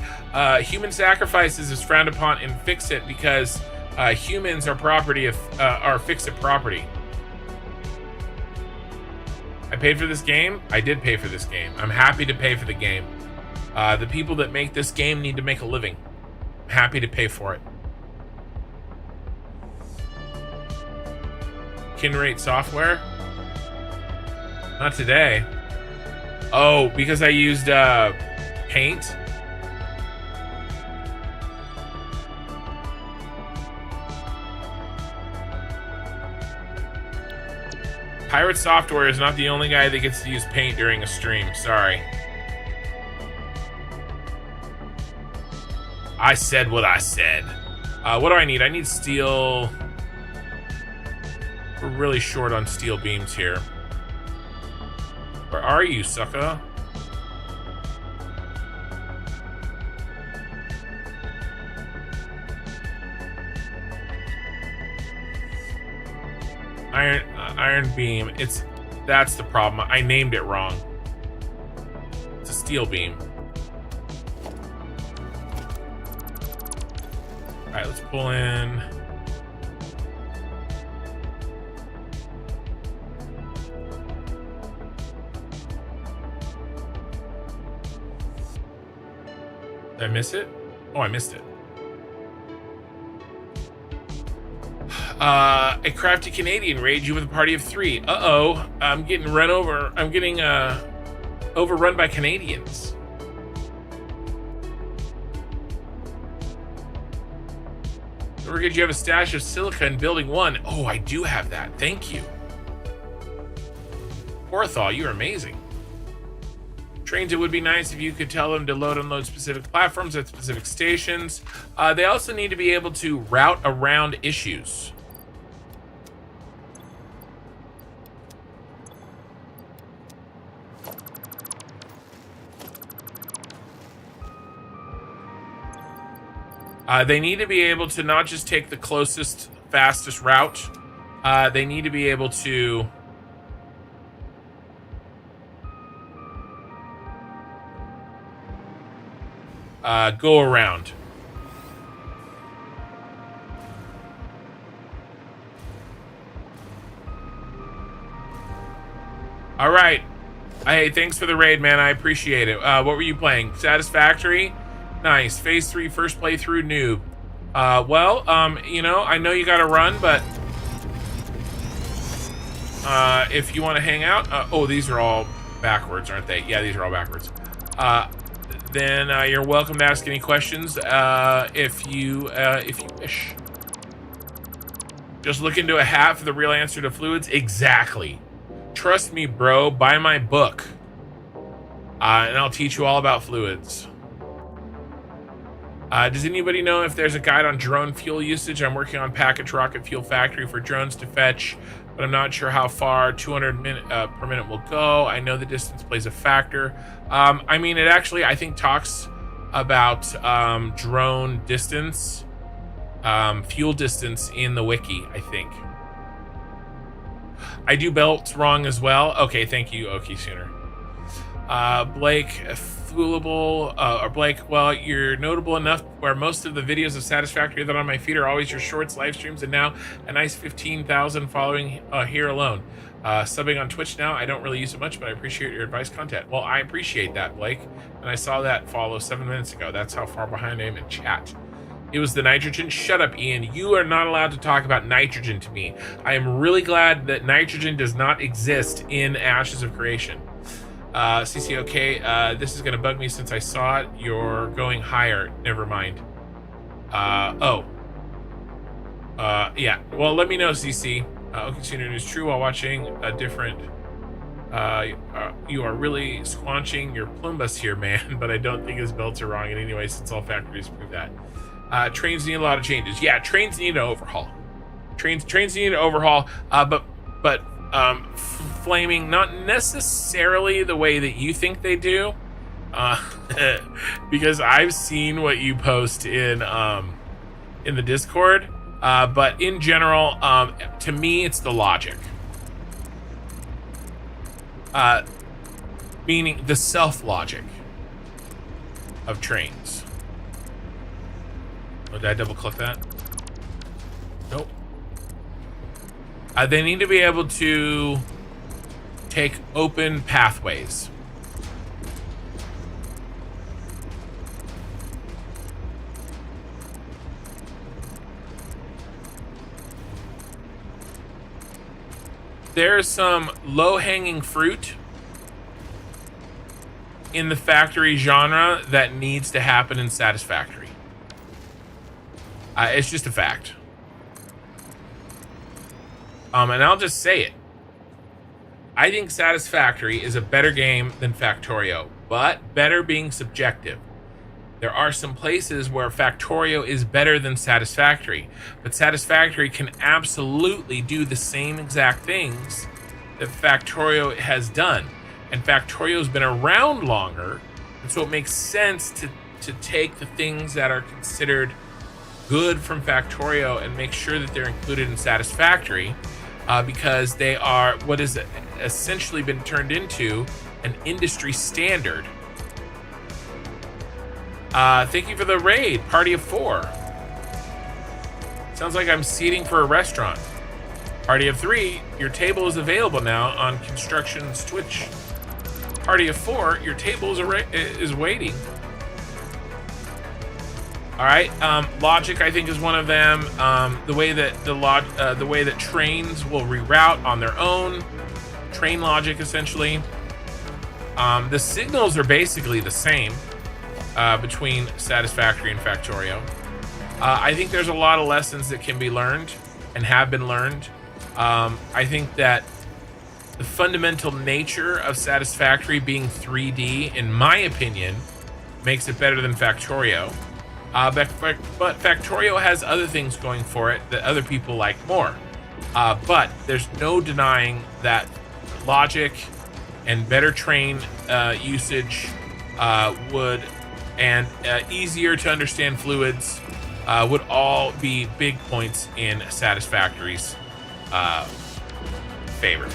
Human sacrifices is frowned upon in fix-it because humans are property of are fix-it property. I paid for this game. I did pay for this game. I'm happy to pay for the game. The people that make this game need to make a living. I'm happy to pay for it. Kinrate software? Not today. Oh, because I used paint? Pirate Software is not the only guy that gets to use paint during a stream. Sorry. I said what I said. What do I need? I need steel. We're really short on steel beams here. Where are you, sucker? Iron beam. That's the problem. I named it wrong. It's a steel beam. All right, let's pull in. Did I miss it? Oh, I missed it. A crafty Canadian raid you with a party of 3. Uh-oh. I'm getting run over. I'm getting overrun by Canadians. Don't forget you have a stash of silica in building 1. Oh, I do have that. Thank you. Porthol, you're amazing. Trains, it would be nice if you could tell them to load and unload specific platforms at specific stations. They also need to be able to route around issues. They need to be able to not just take the closest, fastest route. They need to be able to go around. All right. Hey, thanks for the raid, man. I appreciate it. What were you playing? Satisfactory? Nice. Phase 3 first playthrough noob. You know, I know you gotta run, but if you want to hang out, oh, these are all backwards, aren't they? Yeah, these are all backwards. Then you're welcome to ask any questions if you wish. Just look into a hat for the real answer to fluids. Exactly. Trust me, bro. Buy my book, and I'll teach you all about fluids. Does anybody know if there's a guide on drone fuel usage? I'm working on package rocket fuel factory for drones to fetch, but I'm not sure how far 200 per minute will go. I know the distance plays a factor. I mean, it actually, I think, talks about drone distance, fuel distance in the wiki, I think. I do belts wrong as well. Okay, thank you, Oki Sooner. Blake, foolable, or Blake, well, you're notable enough where most of the videos of Satisfactory that are on my feed are always your shorts, live streams, and now a nice 15,000 following here alone. Subbing on Twitch now, I don't really use it much, but I appreciate your advice content. Well, I appreciate that, Blake, and I saw that follow 7 minutes ago. That's how far behind I am in chat. It was the nitrogen. Shut up, Ian. You are not allowed to talk about nitrogen to me. I am really glad that nitrogen does not exist in Ashes of Creation. CCOK, this is going to bug me since I saw it. You're going higher. Never mind. Yeah. Well, let me know, CC. Okay, Sooner is true while watching a different... you are really squanching your plumbus here, man, but I don't think his belts are wrong in any way since all factories prove that. Trains need a lot of changes. Yeah, trains need an overhaul. Trains need an overhaul, but flaming, not necessarily the way that you think they do, because I've seen what you post in the Discord, but in general, to me, it's the logic. Meaning the self-logic of trains. Oh, did I double click that? Nope. They need to be able to take open pathways. There's some low-hanging fruit in the factory genre that needs to happen in Satisfactory. It's just a fact. And I'll just say it. I think Satisfactory is a better game than Factorio, but better being subjective. There are some places where Factorio is better than Satisfactory, but Satisfactory can absolutely do the same exact things that Factorio has done. And Factorio's been around longer, and so it makes sense to take the things that are considered good from Factorio and make sure that they're included in Satisfactory, because they are what has essentially been turned into an industry standard. Thank you for the raid, Party of 4. Sounds like I'm seating for a restaurant. Party of 3, your table is available now on Construction's Twitch. Party of 4, your table is waiting. All right, logic I think is one of them. The way that trains will reroute on their own, train logic essentially. The signals are basically the same between Satisfactory and Factorio. I think there's a lot of lessons that can be learned and have been learned. I think that the fundamental nature of Satisfactory being 3D, in my opinion, makes it better than Factorio. But Factorio has other things going for it that other people like more. But there's no denying that logic and better train usage would, and easier to understand fluids would all be big points in Satisfactory's favor.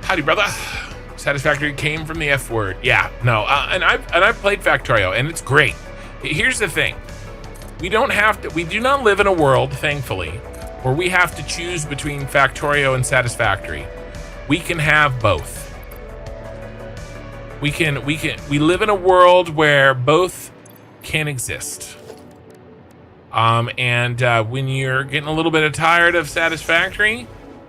Howdy, brother. Satisfactory came from the F word. Yeah, no, and I've played Factorio, and it's great. Here's the thing: we do not live in a world, thankfully, where we have to choose between Factorio and Satisfactory. We can have both. We live in a world where both can exist. When you're getting a little bit tired of Satisfactory,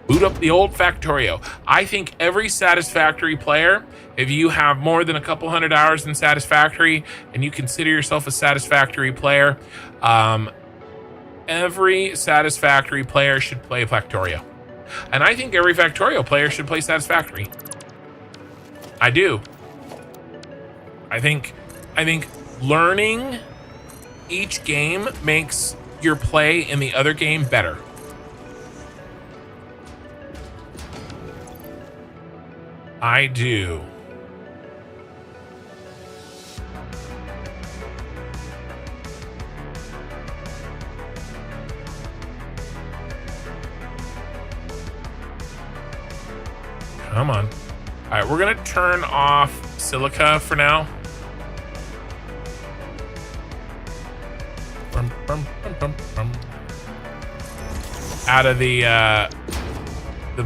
boot up the old Factorio. I think every Satisfactory player, if you have more than a couple hundred hours in Satisfactory and you consider yourself a Satisfactory player, every Satisfactory player should play Factorio. And I think every Factorio player should play Satisfactory. I do. I think learning each game makes your play in the other game better. I do. Come on. All right, we're gonna turn off silica for now. Out of the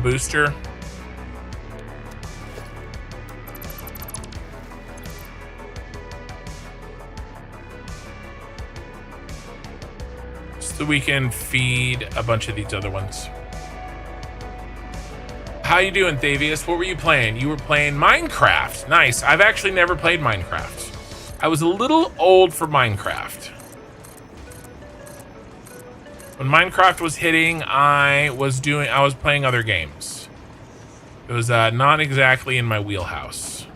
booster. So we can feed a bunch of these other ones. How you doing, Thavius? What were you playing? You were playing Minecraft. Nice. I've actually never played Minecraft. I was a little old for Minecraft. When Minecraft was hitting, I was playing other games. It was not exactly in my wheelhouse.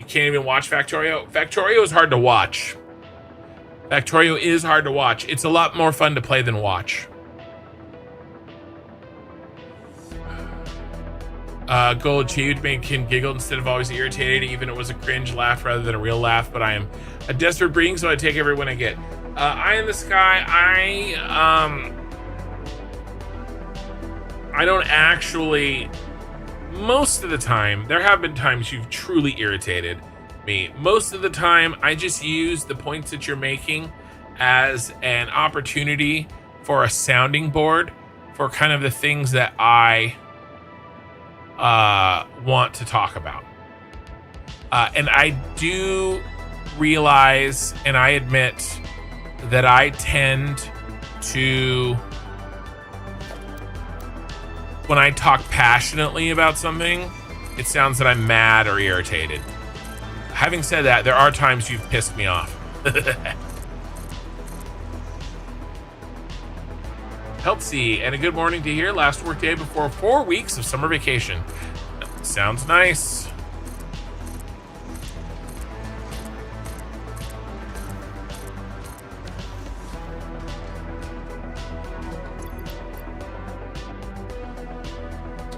You can't even watch Factorio? Factorio is hard to watch. Factorio is hard to watch. It's a lot more fun to play than watch. Goal achieved, make him giggle instead of always irritated, even if it was a cringe laugh rather than a real laugh. But I am a desperate being, so I take every win I get. Eye in the sky. I don't actually. Most of the time, there have been times you've truly irritated me. Most of the time, I just use the points that you're making as an opportunity for a sounding board for kind of the things that I want to talk about. And I do realize, and I admit that I tend to, when I talk passionately about something, it sounds that I'm mad or irritated. Having said that, there are times you've pissed me off. Healthy and a good morning to hear. Last work day before 4 weeks of summer vacation. Sounds nice.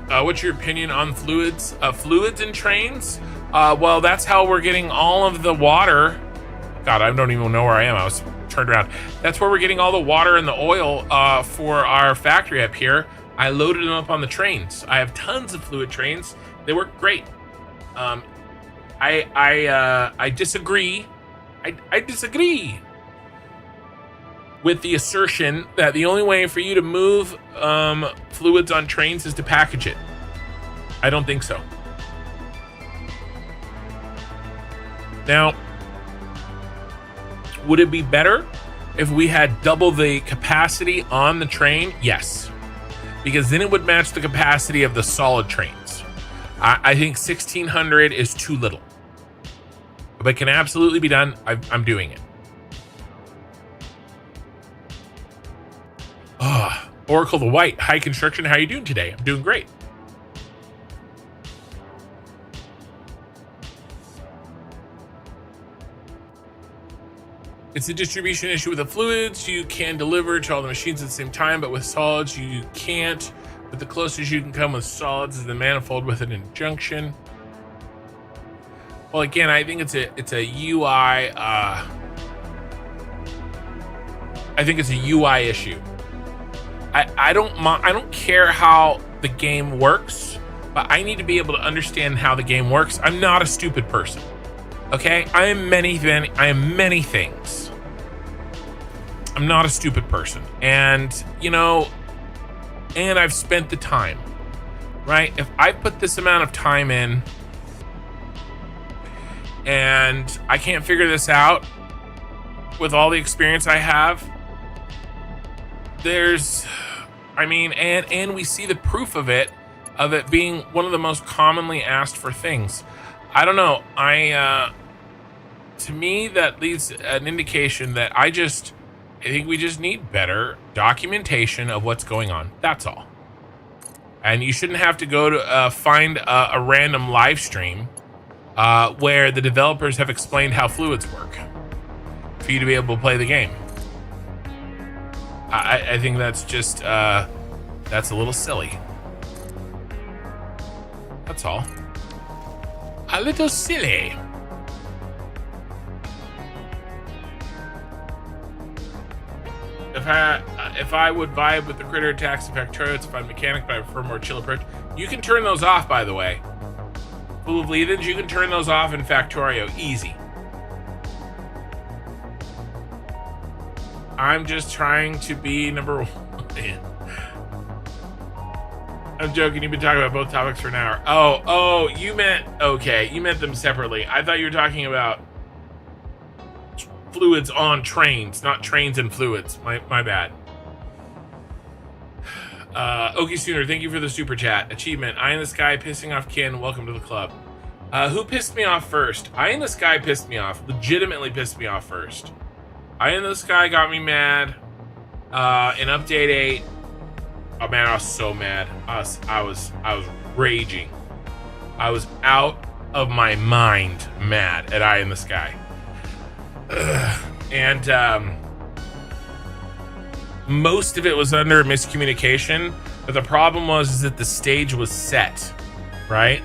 What's your opinion on fluids? Fluids in trains? Well, that's how we're getting all of the water. God, I don't even know where I am. I was turned around. That's where we're getting all the water and the oil for our factory up here. I loaded them up on the trains. I have tons of fluid trains. They work great. I disagree. I disagree with the assertion that the only way for you to move fluids on trains is to package it. I don't think so. Now, would it be better if we had double the capacity on the train? Yes, because then it would match the capacity of the solid trains. I think 1,600 is too little, but it can absolutely be done. I'm doing it. Oracle the White, High Construction, how are you doing today? I'm doing great. It's a distribution issue with the fluids. You can deliver to all the machines at the same time, but with solids you can't. But the closest you can come with solids is the manifold with an injunction. Well, again, I think it's a UI. I think it's a UI issue. I don't care how the game works, but I need to be able to understand how the game works. I'm not a stupid person. Okay, I am many things. I'm not a stupid person, and and I've spent the time, right? If I put this amount of time in and I can't figure this out with all the experience I have, and we see the proof of it being one of the most commonly asked for things. I don't know. To me, that leads an indication that I think we just need better documentation of what's going on. That's all. And you shouldn't have to go to find a random live stream where the developers have explained how fluids work for you to be able to play the game. I think that's just, that's a little silly. That's all. A little silly. If I would vibe with the critter attacks and Factorio, it's a fun mechanic, but I prefer more chill approach. You can turn those off, by the way. Full of Leathens, you can turn those off in Factorio. Easy. I'm just trying to be number one. I'm joking. You've been talking about both topics for an hour. Oh, you meant, okay. You meant them separately. I thought you were talking about fluids on trains, not trains and fluids. My bad. Okie Sooner, thank you for the super chat. Achievement, Eye in the Sky pissing off Ken. Welcome to the club. Who pissed me off first? Eye in the Sky pissed me off. Legitimately pissed me off first. Eye in the Sky got me mad. In update 8. Oh man, I was so mad. I was raging. I was out of my mind mad at Eye in the Sky. And most of it was under miscommunication, but the problem was that the stage was set, right?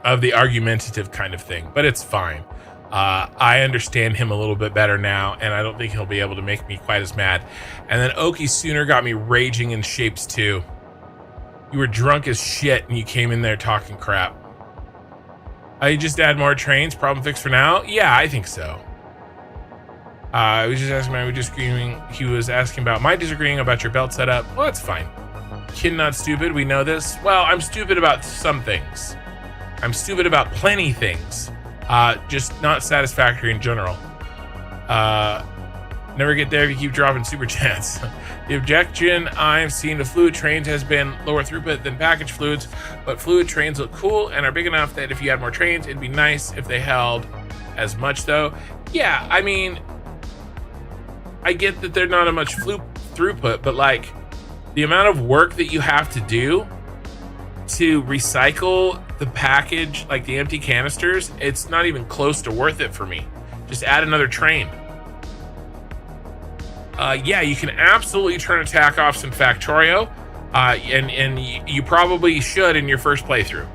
Of the argumentative kind of thing, but it's fine. I understand him a little bit better now, and I don't think he'll be able to make me quite as mad. And then Okie Sooner got me raging in Shapes 2. You were drunk as shit, and you came in there talking crap. You just add more trains, problem fixed for now? Yeah, I think so. I was just asking about disagreeing. He was asking about my disagreeing about your belt setup. Well, that's fine. Kid not stupid, we know this. Well, I'm stupid about some things. I'm stupid about plenty things. Just not satisfactory in general. Never get there if you keep dropping super chats. The objection I've seen to fluid trains has been lower throughput than packaged fluids, but fluid trains look cool and are big enough that if you had more trains, it'd be nice if they held as much though. Yeah, I mean, I get that they're not a much throughput, but like the amount of work that you have to do to recycle the package, like the empty canisters, it's not even close to worth it for me. Just add another train. Yeah, you can absolutely turn attack offs in Factorio, and you probably should in your first playthrough.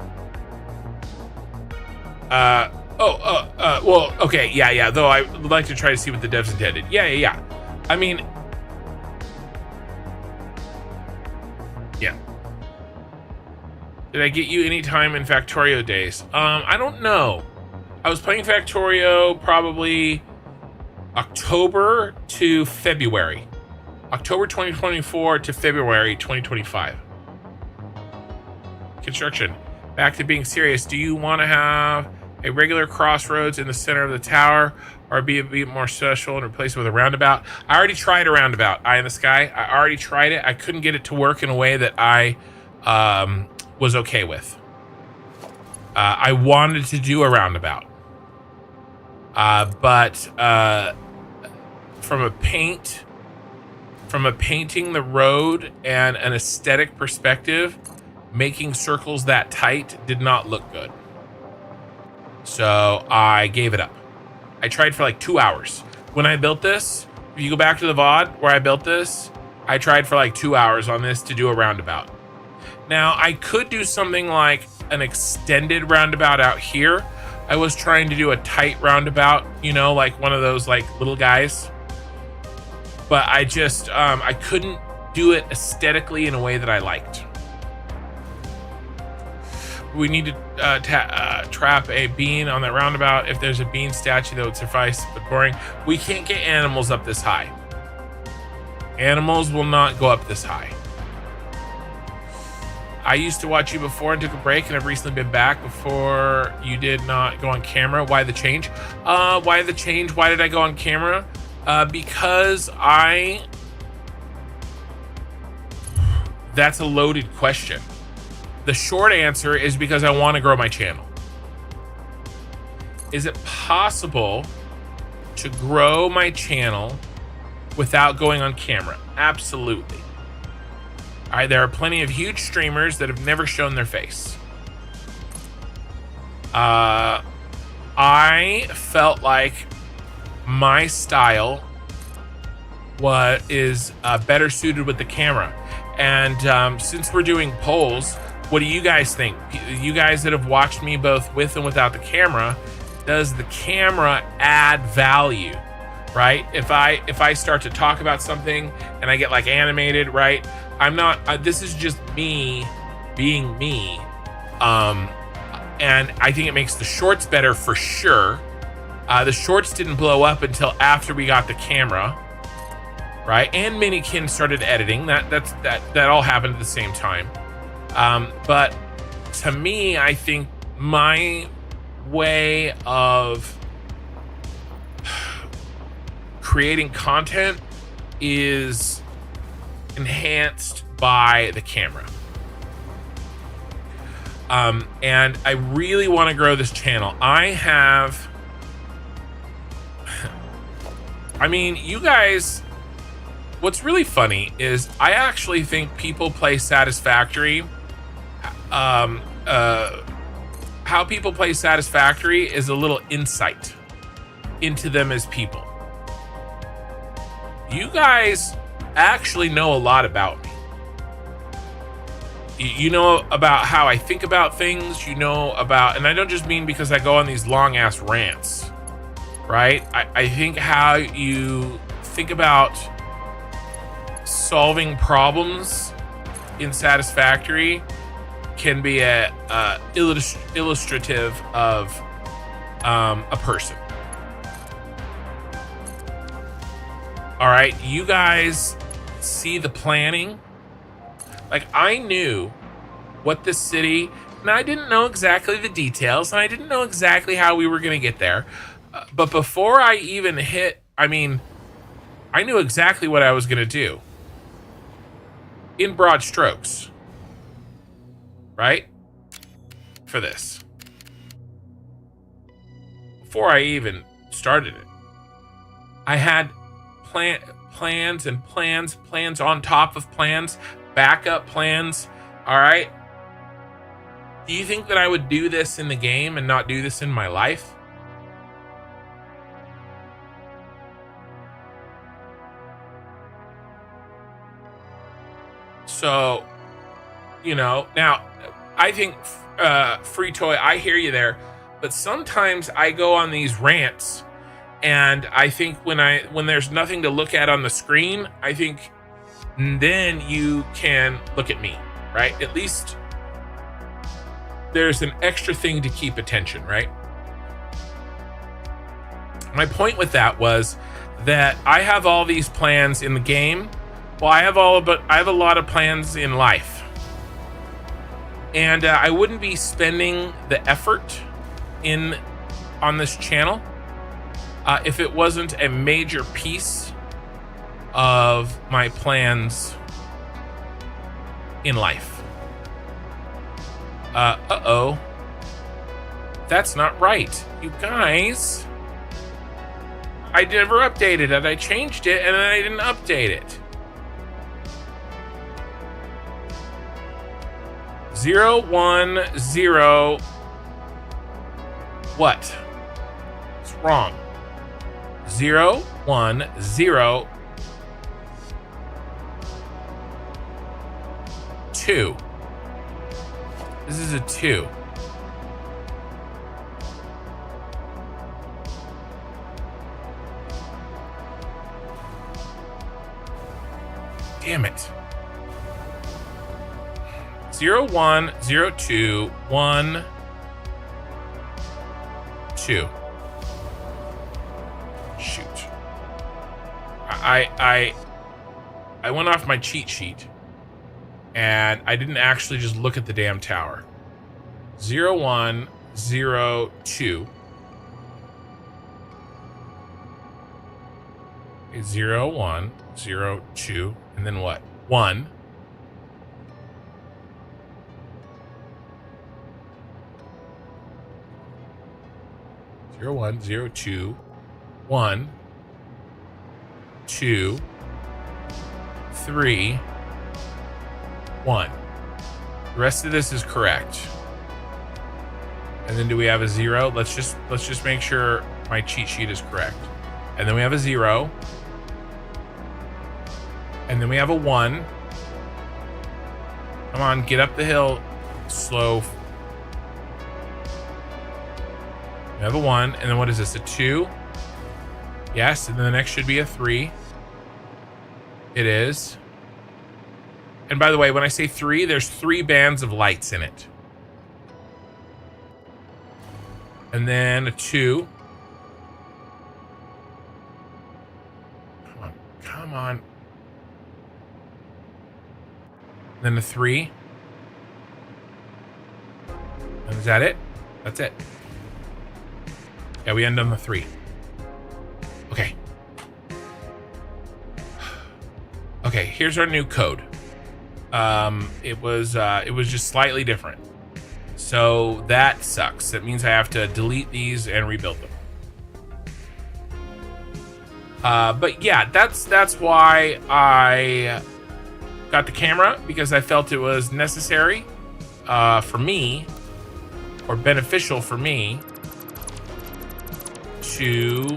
Well, okay, yeah. Though I would like to try to see what the devs intended. Yeah. I mean, yeah. Did I get you any time in Factorio days? I don't know. I was playing Factorio probably October to February. October 2024 to February 2025. Construction. Back to being serious. Do you want to have a regular crossroads in the center of the tower or be a bit more special and replace it with a roundabout? I already tried a roundabout. Eye in the Sky. I already tried it. I couldn't get it to work in a way that I was okay with. I wanted to do a roundabout. But from a painting the road and an aesthetic perspective, making circles that tight did not look good. So I gave it up. I tried for like 2 hours. When I built this, if you go back to the VOD where I built this, I tried for like 2 hours on this to do a roundabout. Now I could do something like an extended roundabout out here. I was trying to do a tight roundabout, you know, like one of those like little guys. But I just, I couldn't do it aesthetically in a way that I liked. We need to trap a bean on that roundabout. If there's a bean statue, that would suffice, but boring. We can't get animals up this high. Animals will not go up this high. I used to watch you before and took a break, and I've recently been back before you did not go on camera. Why the change? Why the change? Why did I go on camera? Because that's a loaded question. The short answer is because I want to grow my channel. Is it possible to grow my channel without going on camera? Absolutely. All right, there are plenty of huge streamers that have never shown their face. I felt like my style is better suited with the camera. And since we're doing polls, what do you guys think? You guys that have watched me both with and without the camera, does the camera add value, right? If I start to talk about something and I get like animated, right? I'm not, this is just me being me. And I think it makes the shorts better for sure. The shorts didn't blow up until after we got the camera, right? And Minikin started editing. That all happened at the same time. But to me, I think my way of creating content is enhanced by the camera. And I really want to grow this channel. I mean, you guys, what's really funny is I actually think people play Satisfactory. How people play Satisfactory is a little insight into them as people. You guys actually know a lot about me. You know about how I think about things, you know about, and I don't just mean because I go on these long ass rants, right? I think how you think about solving problems in Satisfactory can be illustrative of a person. All right, you guys see the planning. Like, I knew what this city, and I didn't know exactly the details, and I didn't know exactly how we were going to get there. But before I even hit, I mean, I knew exactly what I was going to do. In broad strokes. Right? For this. Before I even started it. I had plans and plans on top of plans. Backup plans. All right. Do you think that I would do this in the game and not do this in my life? So, you know, now I think Free Toy, I hear you there, but sometimes I go on these rants and I think when there's nothing to look at on the screen, I think then you can look at me, right? At least there's an extra thing to keep attention, right? My point with that was that I have all these plans in the game. Well, I have a lot of plans in life. And I wouldn't be spending the effort on this channel if it wasn't a major piece of my plans in life. Uh-oh. That's not right. You guys, I never updated it. I changed it and then I didn't update it. 0, 1, 0. What? It's wrong. 0, 1, 0. 2. This is a 2. Damn it. 0, 1, 0, 2, 1, 2. Shoot. I went off my cheat sheet. And I didn't actually just look at the damn tower. 0, 1, 0, 2. 0, 1, 0, 2. And then what? 1. Zero, 1, 0, 2. 1, 2, 3, 1. The rest of this is correct. And then do we have a 0? Let's just make sure my cheat sheet is correct. And then we have a 0. And then we have a 1. Come on, get up the hill. Slow. We have a 1. And then what is this? A 2? Yes. And then the next should be a 3. It is. And by the way, when I say 3, there's 3 bands of lights in it. And then a 2. Come on. And then a 3. And is that it? That's it. Yeah, we end on the 3. Okay. Okay, here's our new code. It was just slightly different. So that sucks. That means I have to delete these and rebuild them. But yeah, that's why I got the camera, because I felt it was necessary for me, or beneficial for me, to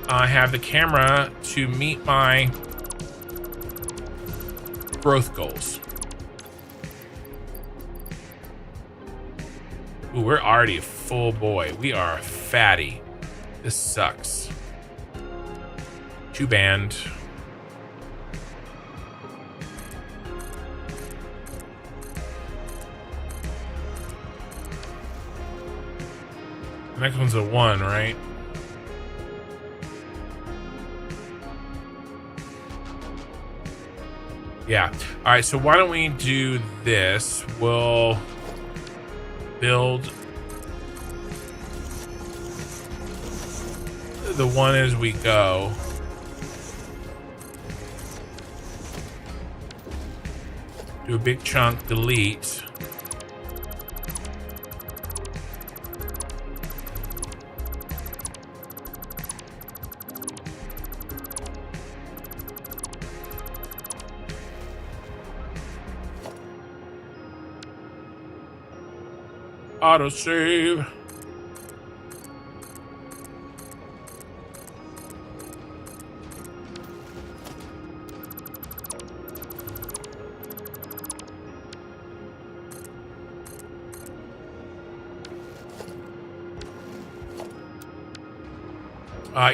have the camera to meet my growth goals. Ooh, we're already a full boy. We are fatty. This sucks. 2 band. The next one's a 1, right? Yeah. All right, so why don't we do this? We'll build the 1 as we go. Do a big chunk, delete. Auto save.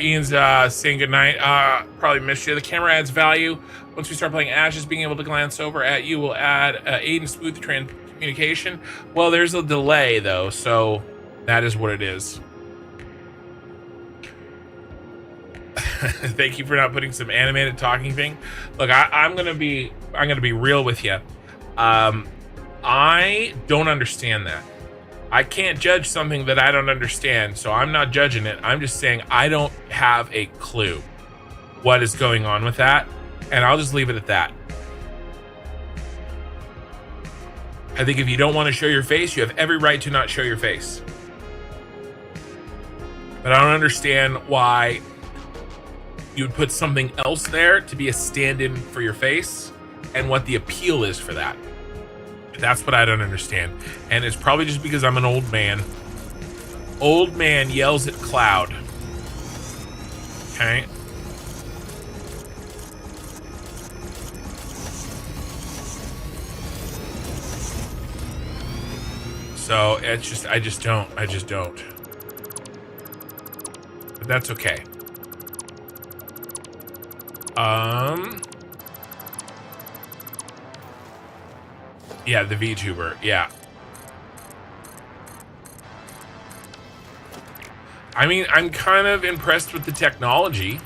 Ian's saying goodnight. Probably missed you. The camera adds value. Once we start playing Ashes, being able to glance over at you will add aid and smooth communication. Well, there's a delay though, so that is what it is. Thank you for not putting some animated talking thing. Look, I'm gonna be real with you. I don't understand that. I can't judge something that I don't understand, so I'm not judging it. I'm just saying I don't have a clue what is going on with that, and I'll just leave it at that. I think if you don't want to show your face, you have every right to not show your face. But I don't understand why you would put something else there to be a stand-in for your face, and what the appeal is for that. That's what I don't understand. And it's probably just because I'm an old man. Old man yells at cloud. Okay. So it's just, I just don't. But that's okay. Yeah, the VTuber, yeah. I mean, I'm kind of impressed with the technology.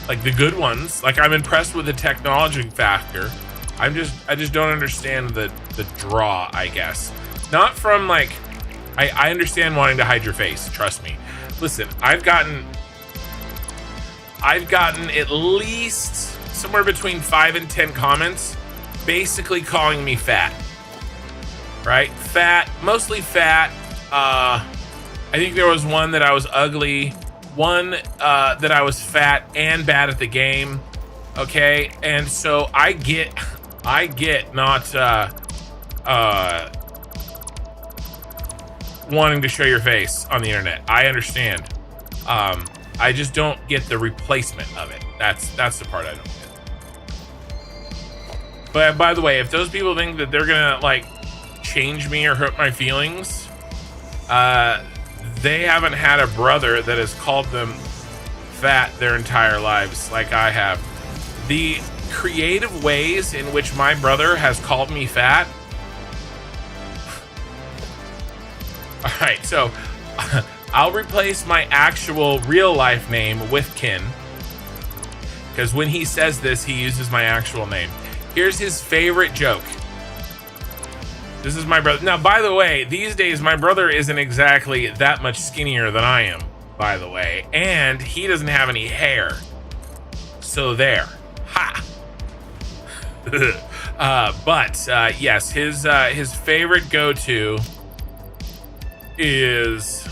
Like the good ones. Like I'm impressed with the technology factor. I just don't understand the draw, I guess. Not from like, I understand wanting to hide your face, trust me. Listen, I've gotten at least somewhere between 5 and 10 comments basically calling me fat, right? Fat, mostly fat. I think there was one that I was ugly, one that I was fat and bad at the game. Okay, and so I get I get not wanting to show your face on the internet. I understand. I just don't get the replacement of it. That's the part I don't get. But by the way, if those people think that they're gonna like change me or hurt my feelings, they haven't had a brother that has called them fat their entire lives like I have. The creative ways in which my brother has called me fat. All right, so I'll replace my actual real life name with Kin, because when he says this, he uses my actual name. Here's his favorite joke. This is my brother. Now, by the way, these days, my brother isn't exactly that much skinnier than I am, by the way, and he doesn't have any hair. So there. Ha! Yes, his favorite go-to is,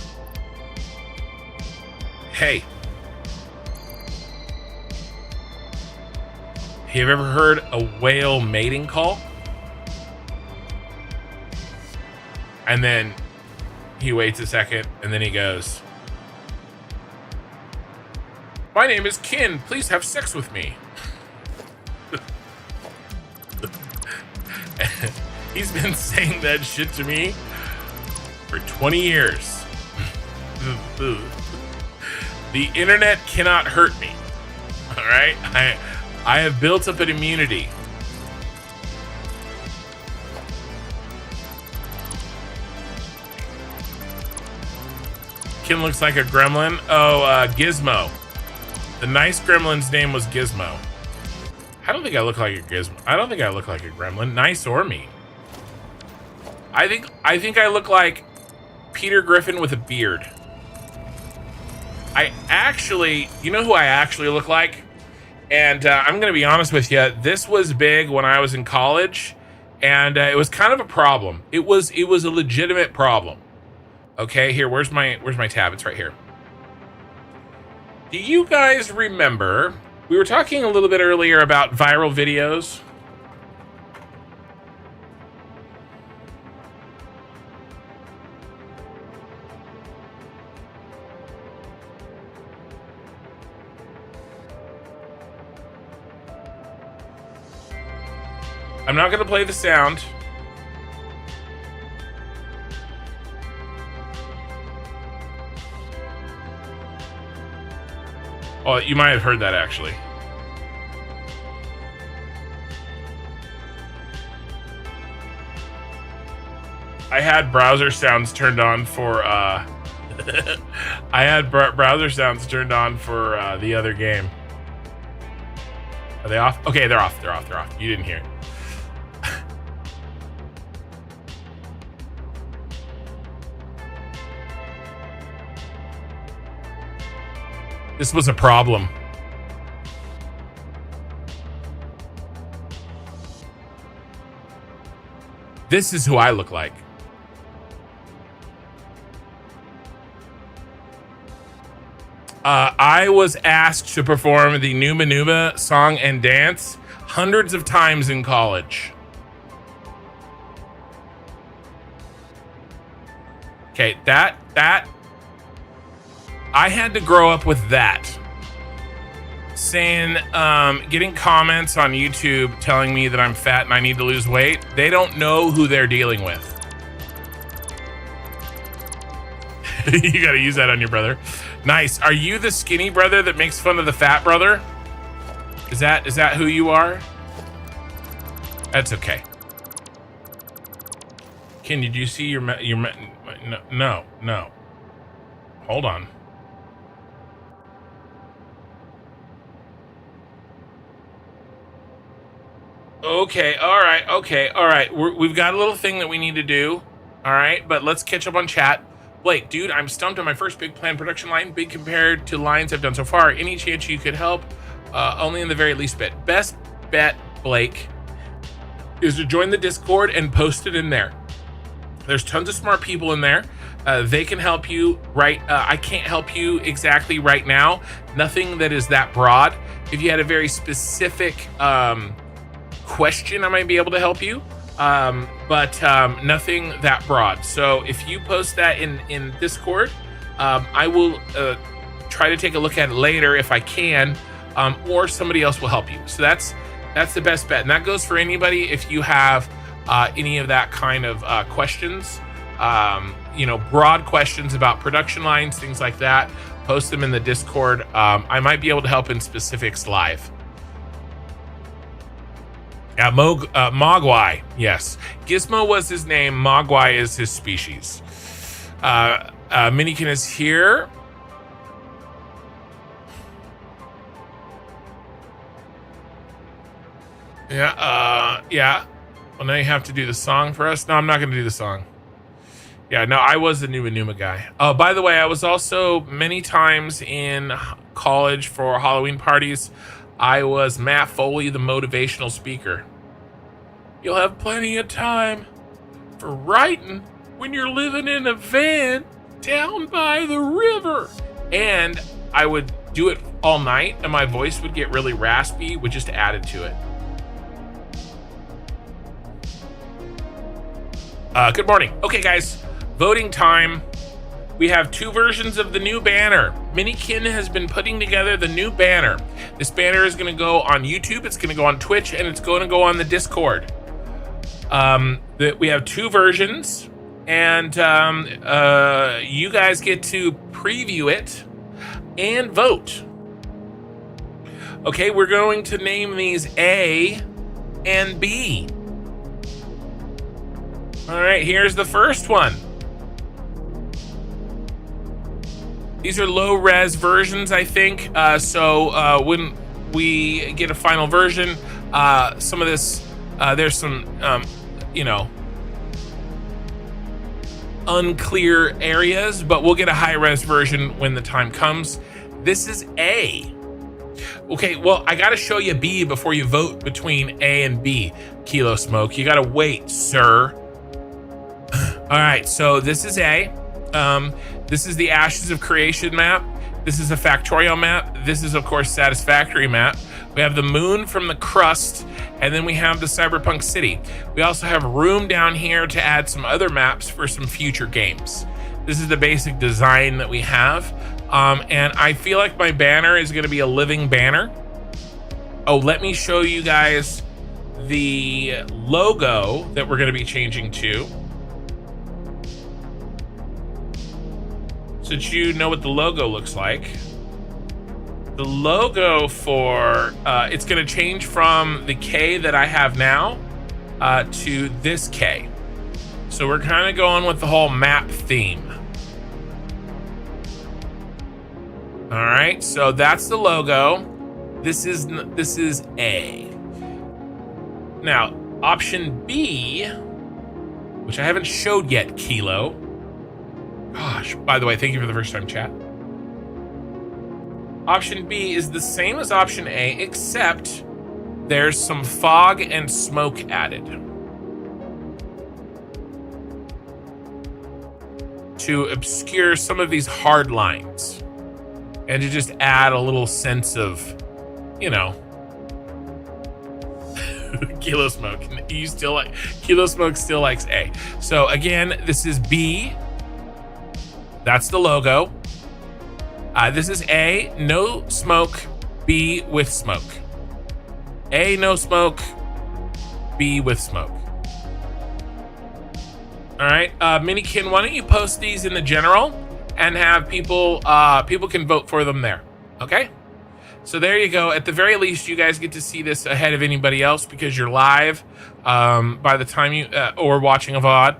hey, have you ever heard a whale mating call? And then he waits a second and then he goes, my name is Kin, please have sex with me. He's been saying that shit to me for 20 years. The internet cannot hurt me. All right? I have built up an immunity. Kin looks like a gremlin. Oh, Gizmo. The nice gremlin's name was Gizmo. I don't think I look like a gizmo. I don't think I look like a gremlin, nice or mean. I think I look like Peter Griffin with a beard. I actually, you know who I actually look like? And I'm gonna be honest with you, this was big when I was in college, and it was kind of a problem. It was a legitimate problem. Okay, here, where's my tab? It's right here. Do you guys remember? We were talking a little bit earlier about viral videos. I'm not going to play the sound. Oh, you might have heard that actually. I had browser sounds turned on for I had browser sounds turned on for the other game. Are they off? Okay, they're off. They're off. They're off. You didn't hear it. This was a problem. This is who I look like. I was asked to perform the Nuba Nuba song and dance hundreds of times in college. Okay, that I had to grow up with that. Saying, getting comments on YouTube telling me that I'm fat and I need to lose weight. They don't know who they're dealing with. You gotta use that on your brother. Nice. Are you the skinny brother that makes fun of the fat brother? Is that who you are? That's okay. Ken, did you see your no. Hold on. Okay, all right. We've got a little thing that we need to do. All right, but let's catch up on chat. Blake, dude, I'm stumped on my first big planned production line, big compared to lines I've done so far. Any chance you could help? Only in the very least bit. Best bet, Blake, is to join the Discord and post it in there. There's tons of smart people in there. They can help you, right? I can't help you exactly right now. Nothing that is that broad. If you had a very specific question, I might be able to help you, but nothing that broad. So if you post that in Discord, I will try to take a look at it later if I can, or somebody else will help you. So that's the best bet, and that goes for anybody. If you have any of that kind of questions, broad questions about production lines, things like that, post them in the Discord. I might be able to help in specifics live. Yeah, Mogwai, yes. Gizmo was his name, Mogwai is his species. Minikin is here. Yeah. Well, now you have to do the song for us. No, I'm not going to do the song. Yeah, no, I was the Numa guy. Oh, by the way, I was also many times in college for Halloween parties. I was Matt Foley, the motivational speaker. You'll have plenty of time for writing when you're living in a van down by the river. And I would do it all night, and my voice would get really raspy, which just added to it. Good morning. Okay, guys, voting time. We have 2 versions of the new banner. Minikin has been putting together the new banner. This banner is going to go on YouTube, it's going to go on Twitch, and it's going to go on the Discord. We have 2 versions, and you guys get to preview it and vote. Okay, we're going to name these A and B. All right, here's the first one. These are low-res versions, I think. So when we get a final version, some of this, there's some, unclear areas, but we'll get a high-res version when the time comes. This is A. Okay, well, I got to show you B before you vote between A and B, Kilo Smoke. You got to wait, sir. All right, so this is A. This is the Ashes of Creation map. This is a Factorial map. This is, of course, Satisfactory map. We have the moon from the crust, and then we have the cyberpunk city. We also have room down here to add some other maps for some future games. This is the basic design that we have. And I feel like my banner is going to be a living banner. Oh, let me show you guys the logo that we're going to be changing to, so that you know what the logo looks like. The logo for, it's going to change from the K that I have now to this K. So we're kind of going with the whole map theme. All right, so that's the logo. This is A. Now, option B, which I haven't showed yet, Kilo. Gosh, by the way, thank you for the first time chat. Option B is the same as option A, except there's some fog and smoke added to obscure some of these hard lines and to just add a little sense of, Kilo Smoke. Kilo Smoke still likes A. So again, this is B. That's the logo. This is A, no smoke, B with smoke. A, no smoke, B with smoke. All right, Minikin, why don't you post these in the general and have people can vote for them there, okay? So there you go. At the very least, you guys get to see this ahead of anybody else because you're live by the time you, or watching a VOD.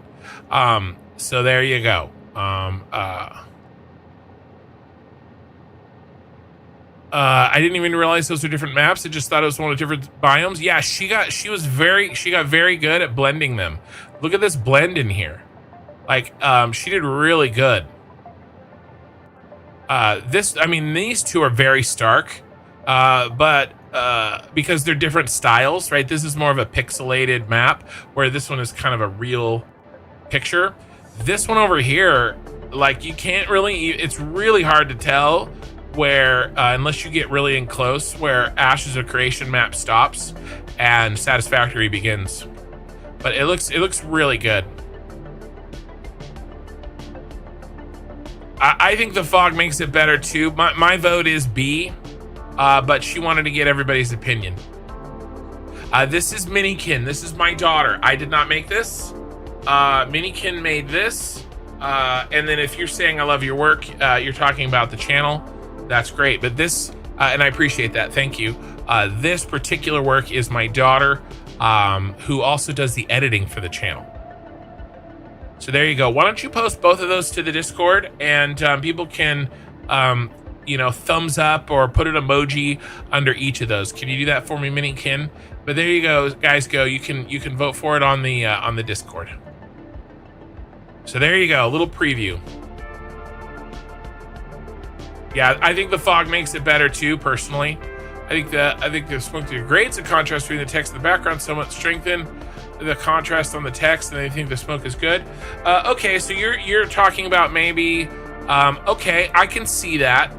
So there you go. I didn't even realize those were different maps. I just thought it was one of different biomes. Yeah, she got very good at blending them. Look at this blend in here. Like, she did really good. These two are very stark, but because they're different styles, right? This is more of a pixelated map, where this one is kind of a real picture. This one over here, like, you can't really, it's really hard to tell where unless you get really in close, where Ashes of Creation map stops and Satisfactory begins. But it looks really good. I think the fog makes it better too. My vote is B, but she wanted to get everybody's opinion. This is Minikin. This is my daughter. I did not make this. Minikin made this. And then if you're saying I love your work, you're talking about the channel. That's great. But this, and I appreciate that. Thank you. This particular work is my daughter, who also does the editing for the channel. So there you go. Why don't you post both of those to the Discord, and people can, thumbs up or put an emoji under each of those. Can you do that for me, Minikin? But there you go, guys. You can vote for it on the Discord. So there you go, a little preview. Yeah, I think the fog makes it better too, personally. I think the smoke is great. It's a contrast between the text and the background, somewhat strengthened the contrast on the text, and I think the smoke is good. Okay, so you're talking about maybe, okay, I can see that.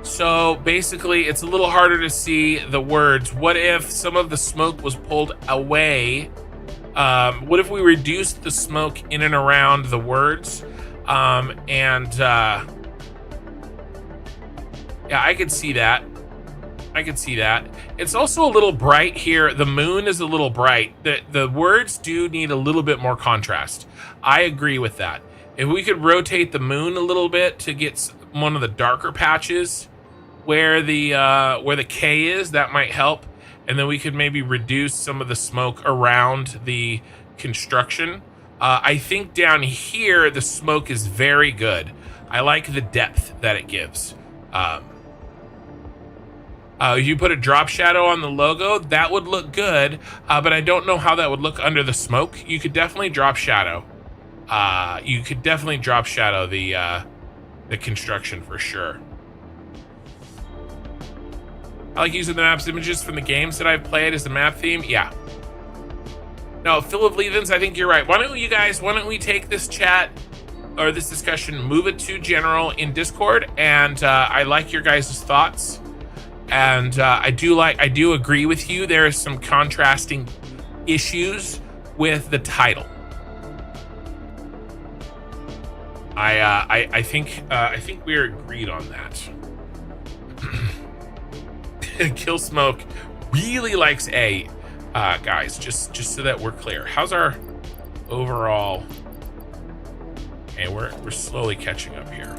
So basically, it's a little harder to see the words. What if some of the smoke was pulled away? What if we reduced the smoke in and around the words? Yeah, I could see that. It's also a little bright here. The moon is a little bright. The words do need a little bit more contrast. I agree with that. If we could rotate the moon a little bit to get one of the darker patches where the K is, that might help. And then we could maybe reduce some of the smoke around the construction. I think down here, the smoke is very good. I like the depth that it gives. You put a drop shadow on the logo, that would look good, but I don't know how that would look under the smoke. You could definitely drop shadow. The construction for sure. I like using the map's images from the games that I've played as the map theme. Yeah. No, Phil of Leavens, I think you're right. Why don't we take this chat or this discussion, move it to general in Discord, and I like your guys' thoughts. And I do agree with you. There are some contrasting issues with the title. I think we're agreed on that. Kill Smoke really likes A, guys. Just so that we're clear. How's our overall? Okay, we're slowly catching up here.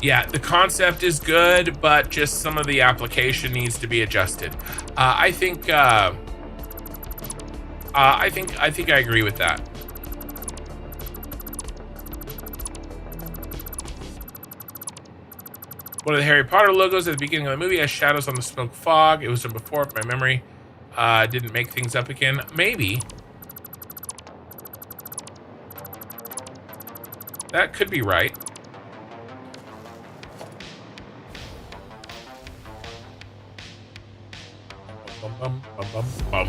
Yeah, the concept is good, but just some of the application needs to be adjusted. I think I agree with that. One of the Harry Potter logos at the beginning of the movie has shadows on the smoke fog. It was done before, if my memory didn't make things up again. Maybe. That could be right. Bum, bum, bum, bum.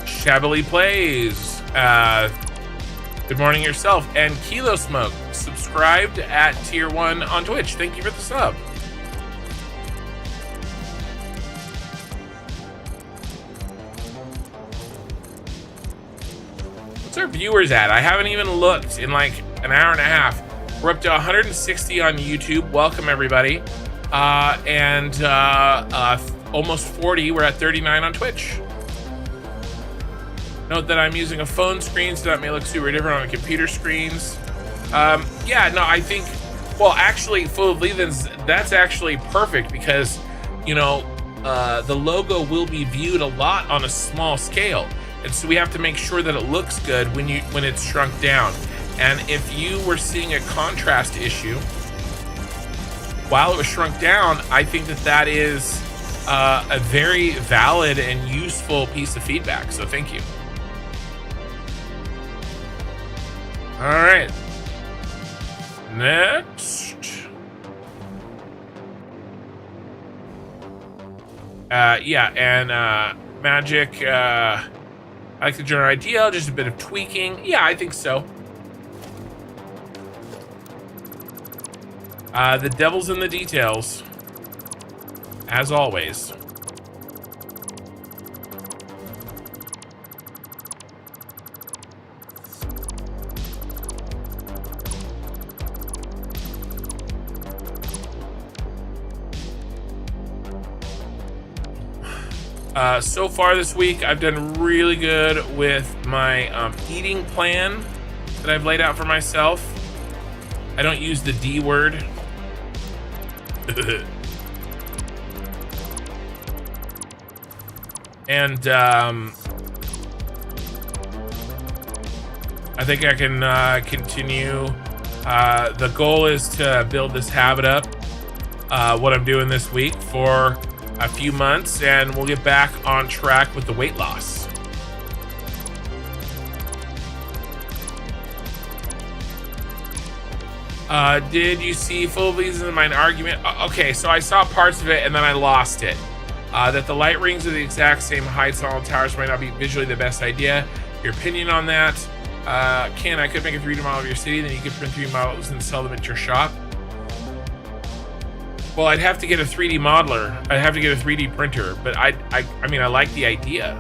Shabbily Plays. Good morning yourself. And Kilo Smoke, subscribed at tier 1 on Twitch. Thank you for the sub. What's our viewers at? I haven't even looked in like an hour and a half. We're up to 160 on YouTube. Welcome everybody. and almost 40. We're at 39 on Twitch. Note that I'm using a phone screen, so that may look super different on the computer screens. Yeah, no, I think, well, actually, Full of Leavens, that's actually perfect because, you know, the logo will be viewed a lot on a small scale. And so we have to make sure that it looks good when it's shrunk down. And if you were seeing a contrast issue while it was shrunk down, I think that is a very valid and useful piece of feedback. So thank you. All right. Next. Yeah, and Magic, I like the general idea, just a bit of tweaking. Yeah, I think so. The devil's in the details, as always. So far this week, I've done really good with my eating plan that I've laid out for myself. I don't use the D word. And I think I can continue. The goal is to build this habit up, what I'm doing this week, for a few months, and we'll get back on track with the weight loss. Did you see Full of Leavens in my argument? Okay, so I saw parts of it and then I lost it. That the light rings are the exact same heights on all towers might not be visually the best idea. Your opinion on that? Ken, I could make a 3D model of your city, then you could print 3D models and sell them at your shop. Well, I'd have to get a 3D modeler. I'd have to get a 3D printer, but I mean, I like the idea.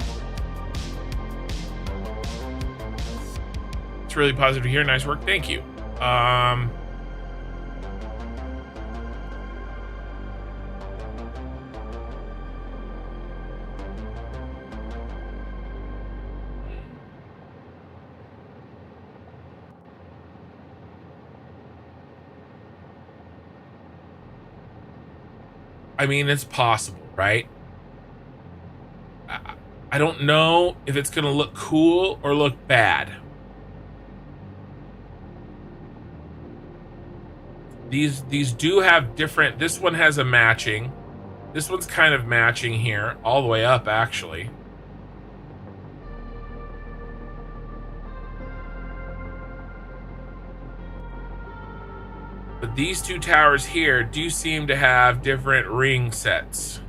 It's really positive to hear. Nice work. Thank you. I mean, it's possible, right? I don't know if it's gonna look cool or look bad. These do have different, this one has a matching. This one's kind of matching here, all the way up, actually. But these two towers here do seem to have different ring sets.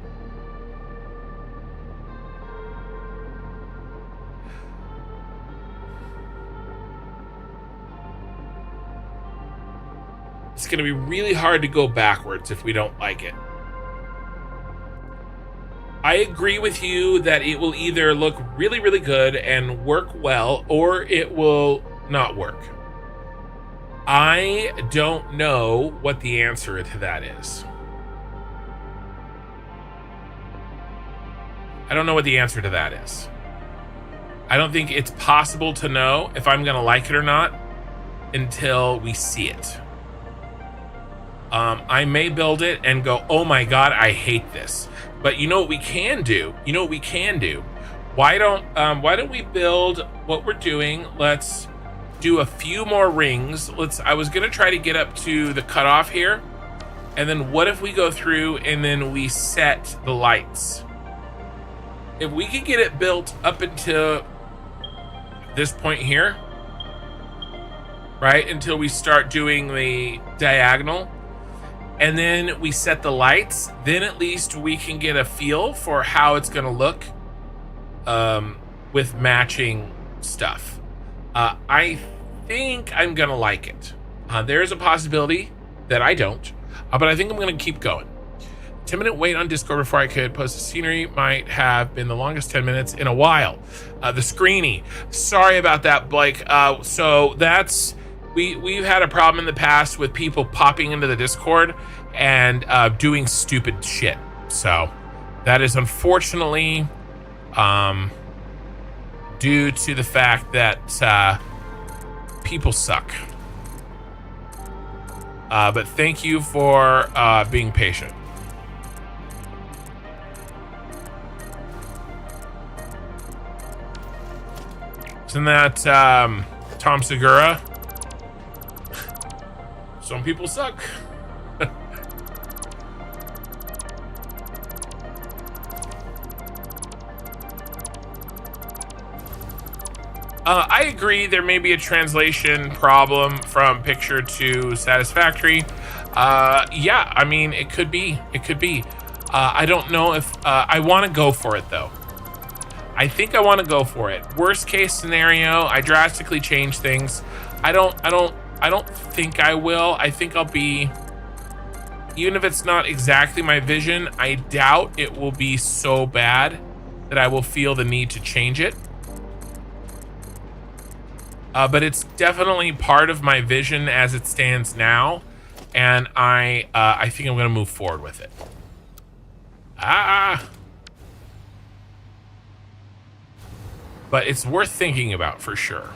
It's going to be really hard to go backwards if we don't like it. I agree with you that it will either look really, really good and work well, or it will not work. I don't know what the answer to that is. I don't know what the answer to that is. I don't think it's possible to know if I'm going to like it or not until we see it. I may build it and go, oh my God, I hate this. But you know what we can do? You know what we can do? Why don't we build what we're doing? Let's do a few more rings. I was gonna try to get up to the cutoff here, and then what if we go through and then we set the lights? If we could get it built up until this point here, right, until we start doing the diagonal, and then we set the lights, then at least we can get a feel for how it's gonna look with matching stuff. I think I'm gonna like it. There's a possibility that I don't, but I think I'm gonna keep going. 10-minute wait on Discord before I could post the scenery might have been the longest 10 minutes in a while. The screeny. Sorry about that, Blake. So that's we've had a problem in the past with people popping into the Discord and doing stupid shit. So that is unfortunately due to the fact that people suck. But thank you for being patient. Isn't that Tom Segura? Some people suck. I agree there may be a translation problem from picture to satisfactory. Yeah, I mean, it could be. It could be. I don't know if I want to go for it though. I think I want to go for it. Worst case scenario, I drastically change things. I don't think I will. I think I'll be, even if it's not exactly my vision, I doubt it will be so bad that I will feel the need to change it. But it's definitely part of my vision as it stands now, and I think I'm going to move forward with it. But it's worth thinking about for sure.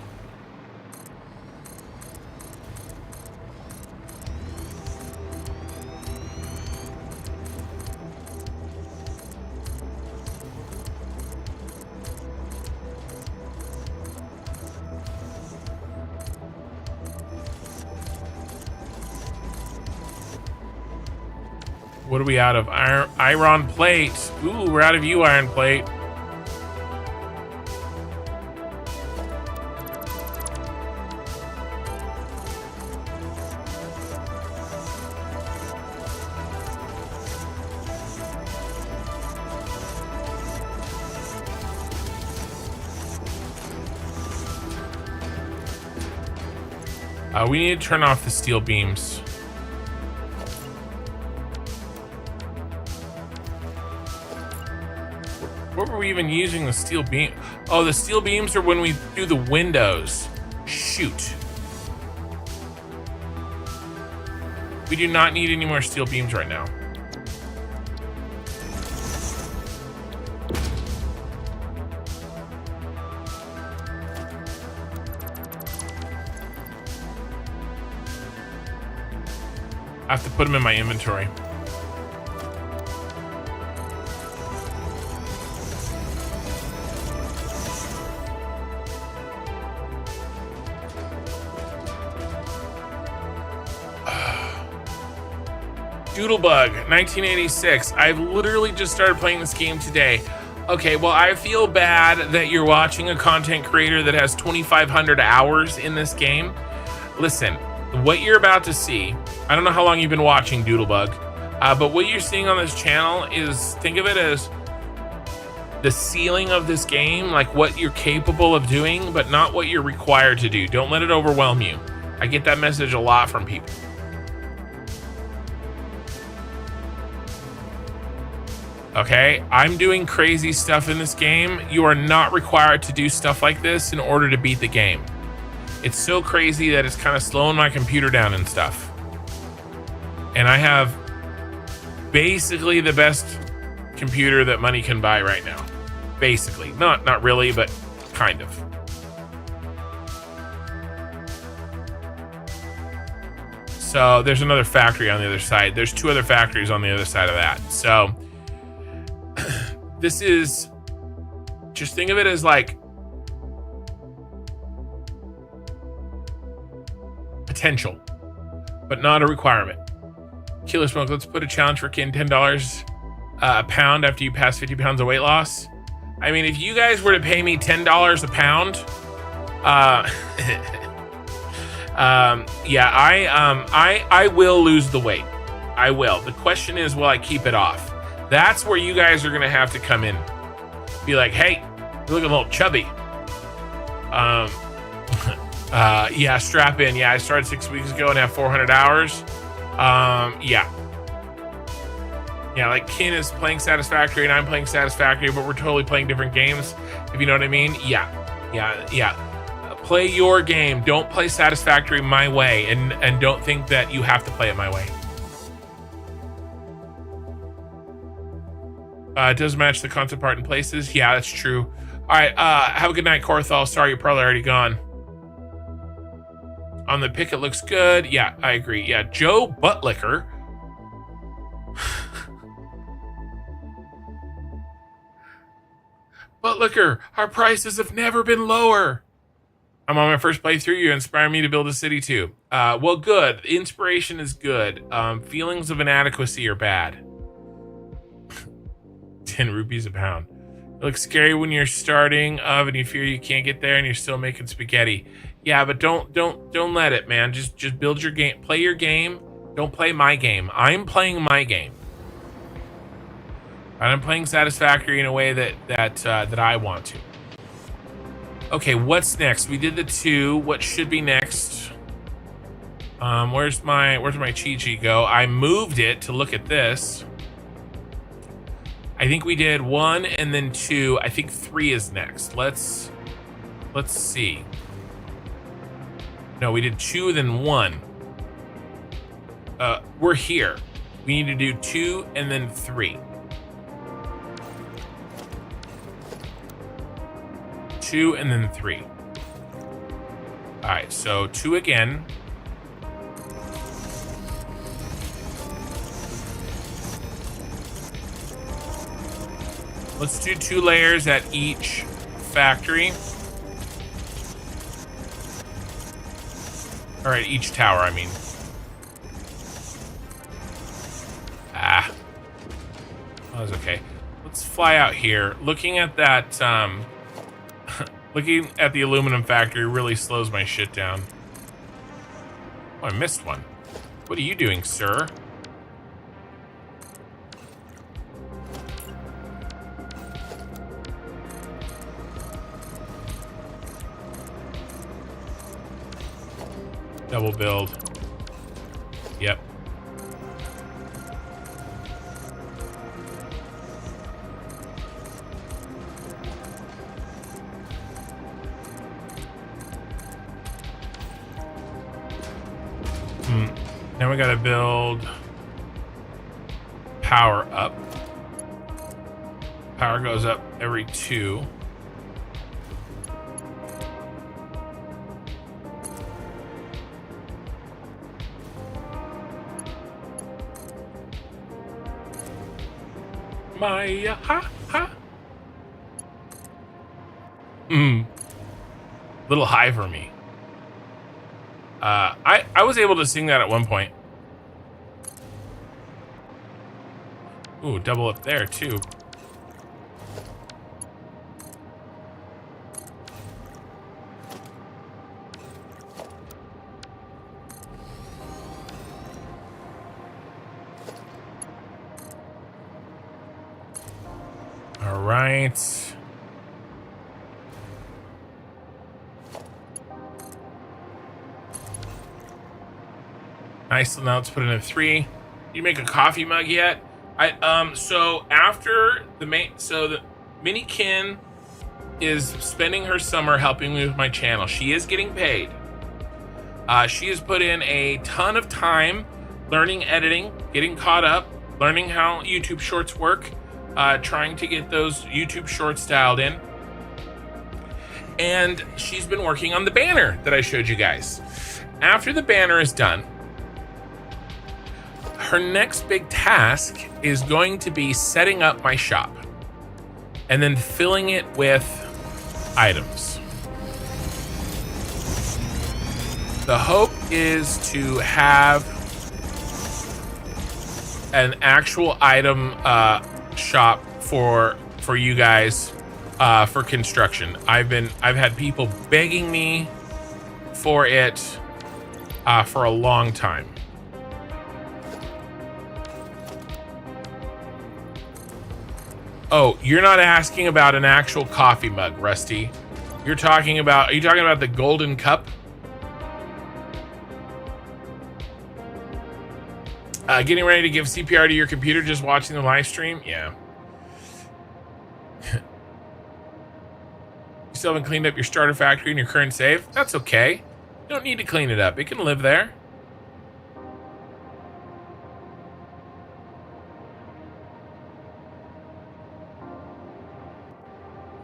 What are we out of? Iron plate. Ooh, we're out of you, iron plate. We need to turn off the steel beams. What were we even using the steel beam? Oh, the steel beams are when we do the windows. Shoot. We do not need any more steel beams right now. I have to put them in my inventory. Doodlebug, 1986. I've literally just started playing this game today. Okay, well, I feel bad that you're watching a content creator that has 2,500 hours in this game. Listen, what you're about to see, I don't know how long you've been watching Doodlebug, but what you're seeing on this channel is, think of it as the ceiling of this game, like what you're capable of doing, but not what you're required to do. Don't let it overwhelm you. I get that message a lot from people. Okay, I'm doing crazy stuff in this game. You are not required to do stuff like this in order to beat the game. It's so crazy that it's kind of slowing my computer down and stuff. And I have basically the best computer that money can buy right now. Basically, not really, but kind of. So there's another factory on the other side. There's two other factories on the other side of that. So this is, just think of it as like potential, but not a requirement. Killer Smoke, let's put a challenge for Kin, $10 a pound after you pass 50 pounds of weight loss. I mean, if you guys were to pay me $10 a pound, yeah, I will lose the weight. I will. The question is, will I keep it off? That's where you guys are gonna have to come in. Be like, hey, you look a little chubby. Yeah, strap in. Yeah, I started 6 weeks ago and have 400 hours. Yeah, like Kin is playing Satisfactory and I'm playing Satisfactory, but we're totally playing different games, if you know what I mean. Yeah. Play your game. Don't play Satisfactory my way, and don't think that you have to play it my way. It does match the concept art in places. Yeah, that's true. All right, have a good night, Corthal. Sorry, you're probably already gone. On the pic, it looks good. Yeah, I agree. Yeah, Joe Buttlicker. Buttlicker, our prices have never been lower. I'm on my first playthrough. You inspire me to build a city too. Well, good. Inspiration is good. Feelings of inadequacy are bad. 10 rupees a pound. It looks scary when you're starting and you fear you can't get there and you're still making spaghetti. Yeah, but don't let it, man. Just build your game. Play your game. Don't play my game. I'm playing my game. And I'm playing Satisfactory in a way that I want to. Okay, what's next? We did the 2. What should be next? Where's my cheat sheet go? I moved it to look at this. I think we did 1 and then 2. I think 3 is next. Let's see. No, we did 2 then 1. We're here. We need to do 2 and then 3. 2 and then 3. All right, so 2 again. Let's do 2 layers at each factory. All right, each tower, I mean. That was okay. Let's fly out here. Looking at that, looking at the aluminum factory really slows my shit down. Oh, I missed one. What are you doing, sir? Double build. Yep. Now we gotta build power up. Power goes up every 2. Maya, ha, ha. Little high for me. I was able to sing that at one point. Ooh, double up there too. All right. Nice. Now let's put in a 3. You make a coffee mug yet? So after the the Minikin is spending her summer helping me with my channel. She is getting paid. She has put in a ton of time learning editing, getting caught up, learning how YouTube Shorts work, trying to get those YouTube Shorts dialed in. And she's been working on the banner that I showed you guys. After the banner is done, her next big task is going to be setting up my shop and then filling it with items. The hope is to have an actual item shop for you guys for construction. I've had people begging me for it for a long time. Oh, you're not asking about an actual coffee mug, Rusty. Are you talking about the golden cup? Getting ready to give CPR to your computer just watching the live stream? Yeah. You still haven't cleaned up your starter factory and your current save. That's okay. You don't need to clean it up. It can live there.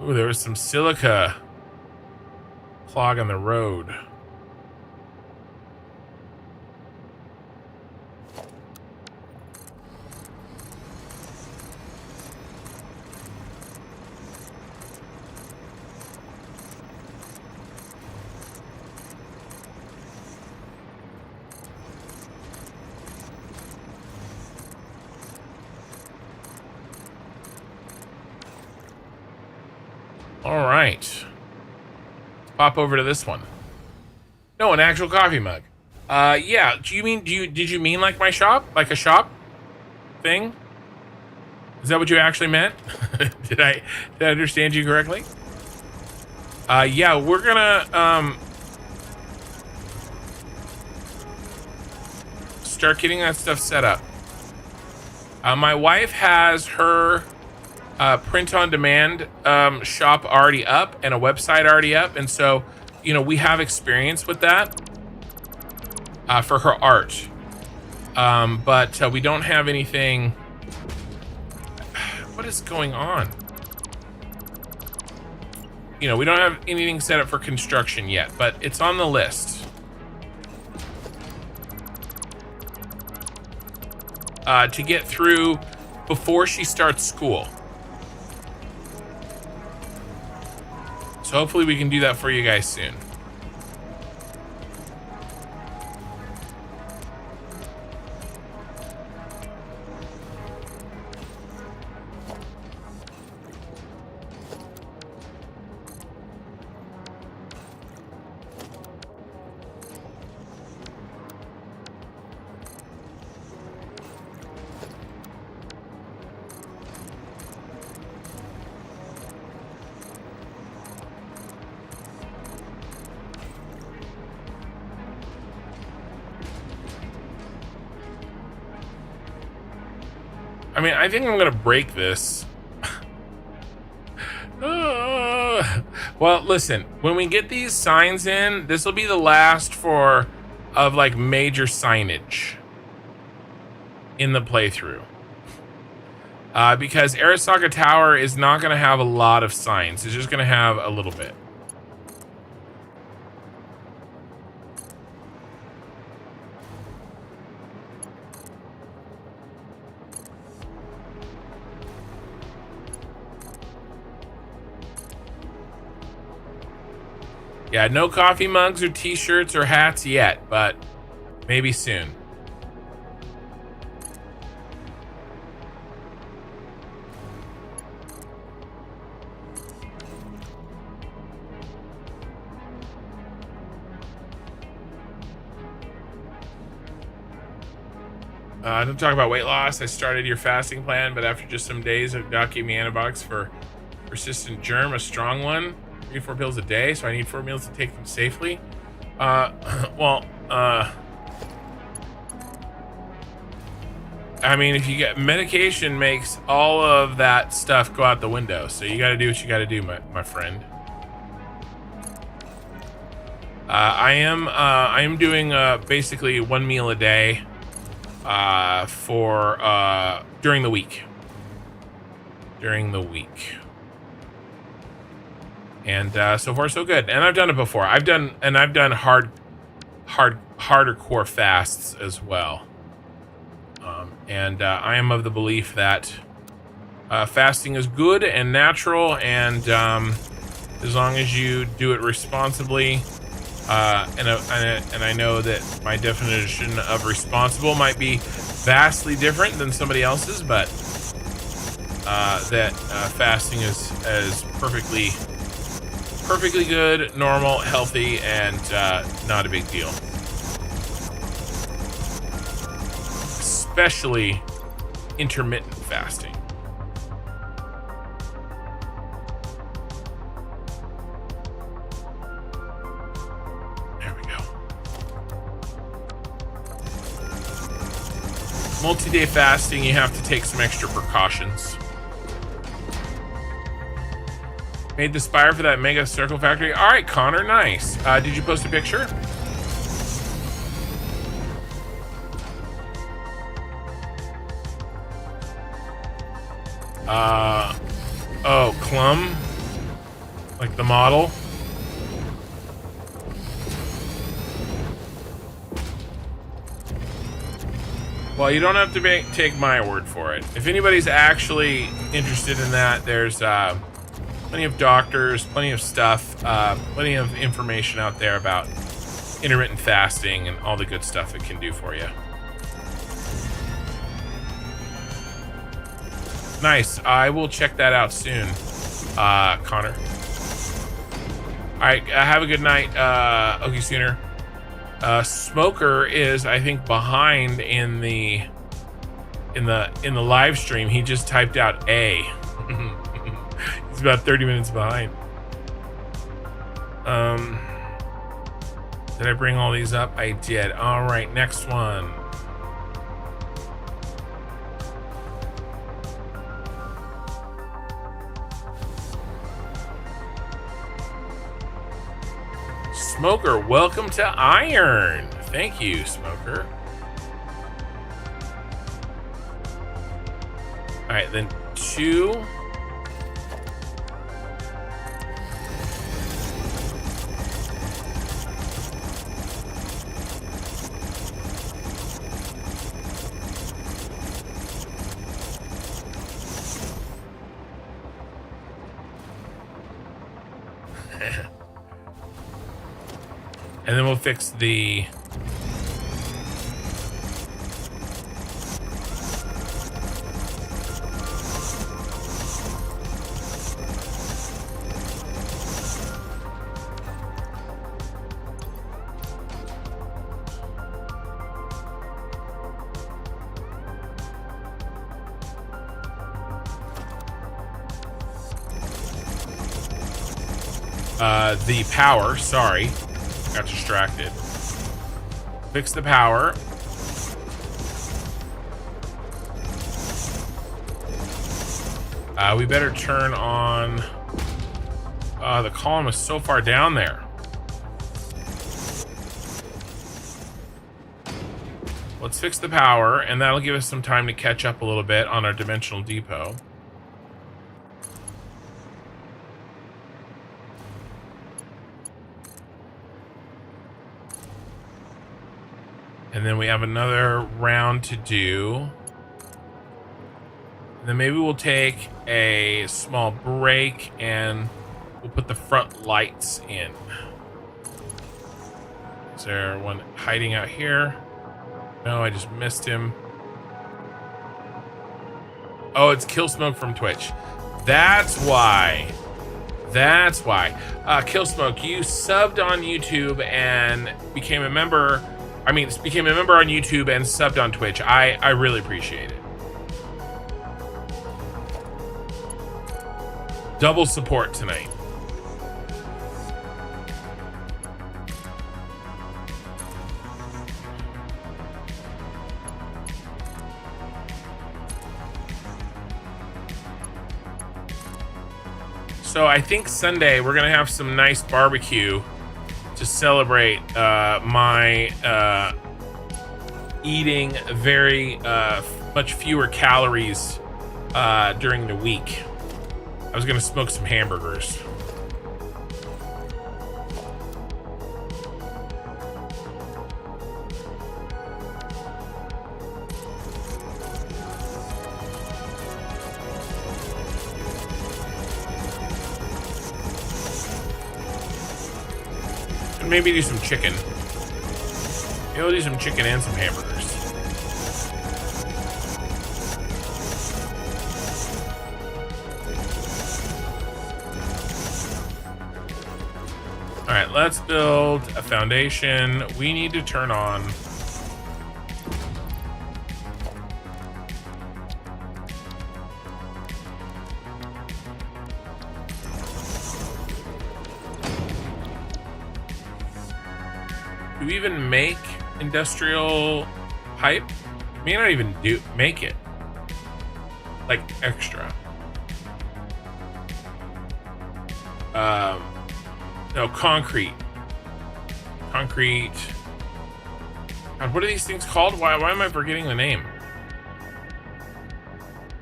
Ooh, there was some silica clogging the road. All right. Let's pop over to this one. No, an actual coffee mug. Yeah. Did you mean like my shop? Like a shop thing? Is that what you actually meant? Did I understand you correctly? Yeah, we're gonna start getting that stuff set up. My wife has her print on demand shop already up and a website already up, and so we have experience with that for her art, but we don't have anything. What is going on? We don't have anything set up for construction yet, but it's on the list. To get through before she starts school. So hopefully we can do that for you guys soon. I mean, I think I'm gonna break this. Well, listen, when we get these signs in, this will be the last of like major signage in the playthrough. Because Arasaka Tower is not gonna have a lot of signs. It's just gonna have a little bit. Yeah, no coffee mugs or t-shirts or hats yet, but maybe soon. Don't talk about weight loss. I started your fasting plan, but after just some days, a doc gave me antibiotics for persistent germ, a strong one. 3 to 4 pills a day, so I need 4 meals to take them safely. Well, I mean, if you get medication, makes all of that stuff go out the window. So you got to do what you got to do, my friend. I am doing basically 1 meal a day for during the week. And so far so good. And I've done it before. I've done harder core fasts as well. And I am of the belief that fasting is good and natural, and as long as you do it responsibly, and I know that my definition of responsible might be vastly different than somebody else's, but that fasting is perfectly good, normal, healthy, and not a big deal. Especially intermittent fasting. There we go. Multi-day fasting, you have to take some extra precautions. Made the spire for that mega circle factory. All right, Connor, nice. Did you post a picture? Oh, Clum? Like the model? Well, you don't have to take my word for it. If anybody's actually interested in that, there's plenty of doctors, plenty of stuff, plenty of information out there about intermittent fasting and all the good stuff it can do for you. Nice. I will check that out soon, Connor. All right. Have a good night, Okie Sooner. Smoker is, I think, behind in the live stream. He just typed out A. He's about 30 minutes behind. Did I bring all these up? I did. All right, next one. Smoker, welcome to Iron. Thank you, Smoker. All right, then 2. And then we'll fix the power, sorry. Got distracted. Fix the power. We better turn on... the column is so far down there. Let's fix the power, and that'll give us some time to catch up a little bit on our dimensional depot. And then we have another round to do. And then maybe we'll take a small break and we'll put the front lights in. Is there one hiding out here? No, I just missed him. Oh, it's Kill Smoke from Twitch. That's why. That's why. Kill Smoke, you subbed on YouTube and became a member. Became a member on YouTube and subbed on Twitch. I really appreciate it. Double support tonight. So I think Sunday we're gonna have some nice barbecue to celebrate my eating very much fewer calories during the week. I was gonna smoke some hamburgers. Maybe do some chicken. Maybe we'll do some chicken and some hamburgers. All right, let's build a foundation. We need to turn on do we even make industrial pipe? We may not even make it. Like extra. No, concrete. Concrete. God, what are these things called? Why am I forgetting the name?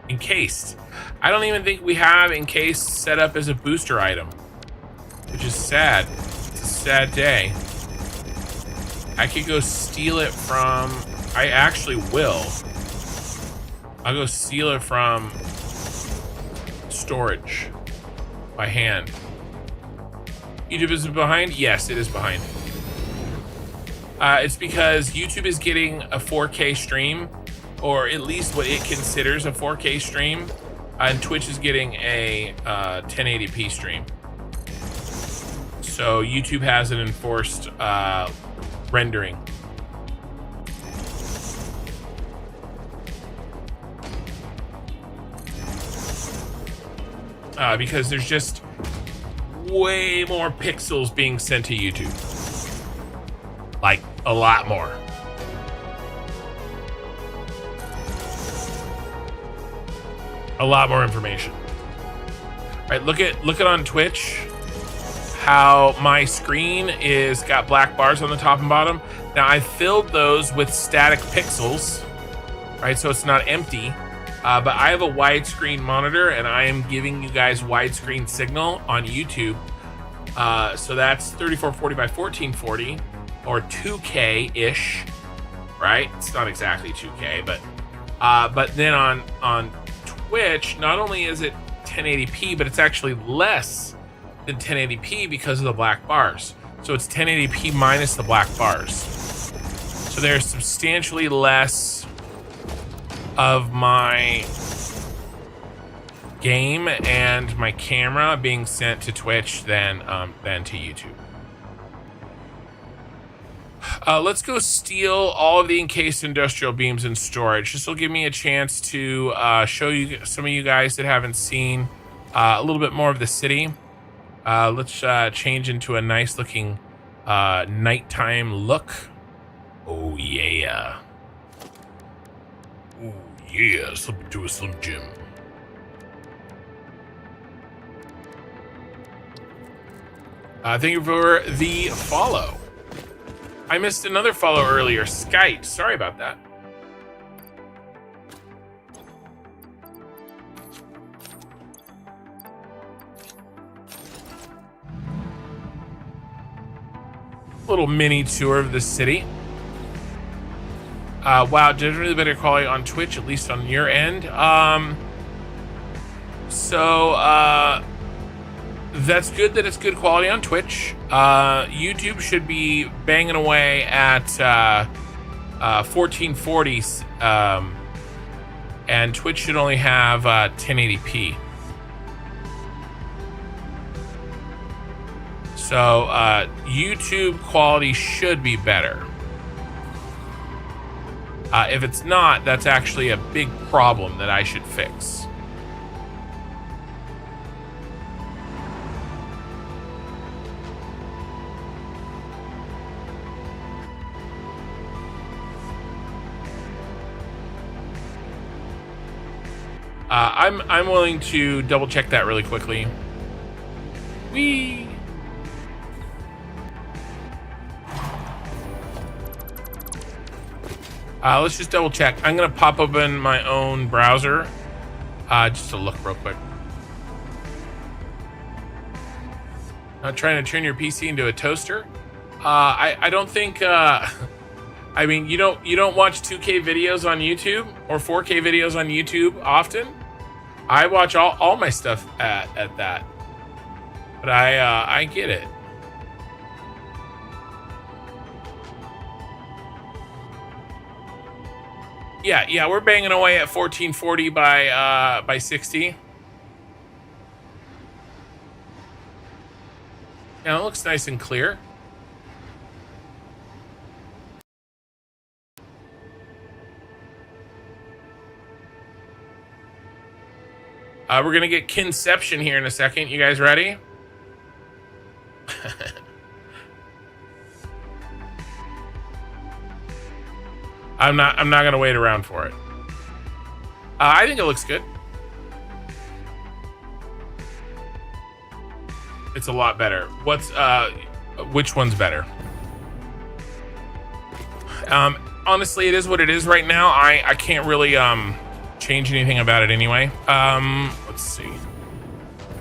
Encased. I don't even think we have encased set up as a booster item, which is sad. It's a sad day. I could go steal it from... I actually will. I'll go steal it from storage by hand. YouTube is behind? Yes, it is behind. It's because YouTube is getting a 4K stream, or at least what it considers a 4K stream, and Twitch is getting a 1080p stream. So YouTube has an enforced rendering. Because there's just way more pixels being sent to YouTube. Like, a lot more. A lot more information. All right, look at on Twitch how my screen is got black bars on the top and bottom. Now I filled those with static pixels, right? So it's not empty. But I have a widescreen monitor and I am giving you guys widescreen signal on YouTube. So that's 3440 by 1440 or 2K-ish, right? It's not exactly 2K, but then on Twitch, not only is it 1080p, but it's actually less than 1080p because of the black bars. So it's 1080p minus the black bars. So there's substantially less of my game and my camera being sent to Twitch than to YouTube. Let's go steal all of the encased industrial beams in storage. This will give me a chance to show you, some of you guys that haven't seen, a little bit more of the city. Let's change into a nice looking nighttime look. Oh yeah. Oh yeah, something to a Slim Jim. Thank you for the follow. I missed another follow earlier. Skype, sorry about that. Little mini tour of the city. Wow, generally better quality on Twitch, at least on your end. That's good that it's good quality on Twitch. YouTube should be banging away at 1440, and Twitch should only have 1080p. So YouTube quality should be better. If it's not, that's actually a big problem that I should fix. I'm willing to double check that really quickly. Whee! Let's just double check. I'm gonna pop open my own browser, just to look real quick. Not trying to turn your PC into a toaster. I don't think. I mean, you don't watch 2K videos on YouTube or 4K videos on YouTube often. I watch all my stuff at that, but I get it. Yeah, we're banging away at 1440 by 60. Yeah, it looks nice and clear. We're gonna get Kinception here in a second. You guys ready? I'm not gonna wait around for it. I think it looks good. It's a lot better. Which one's better? Honestly, it is what it is right now. I can't really change anything about it anyway. Let's see.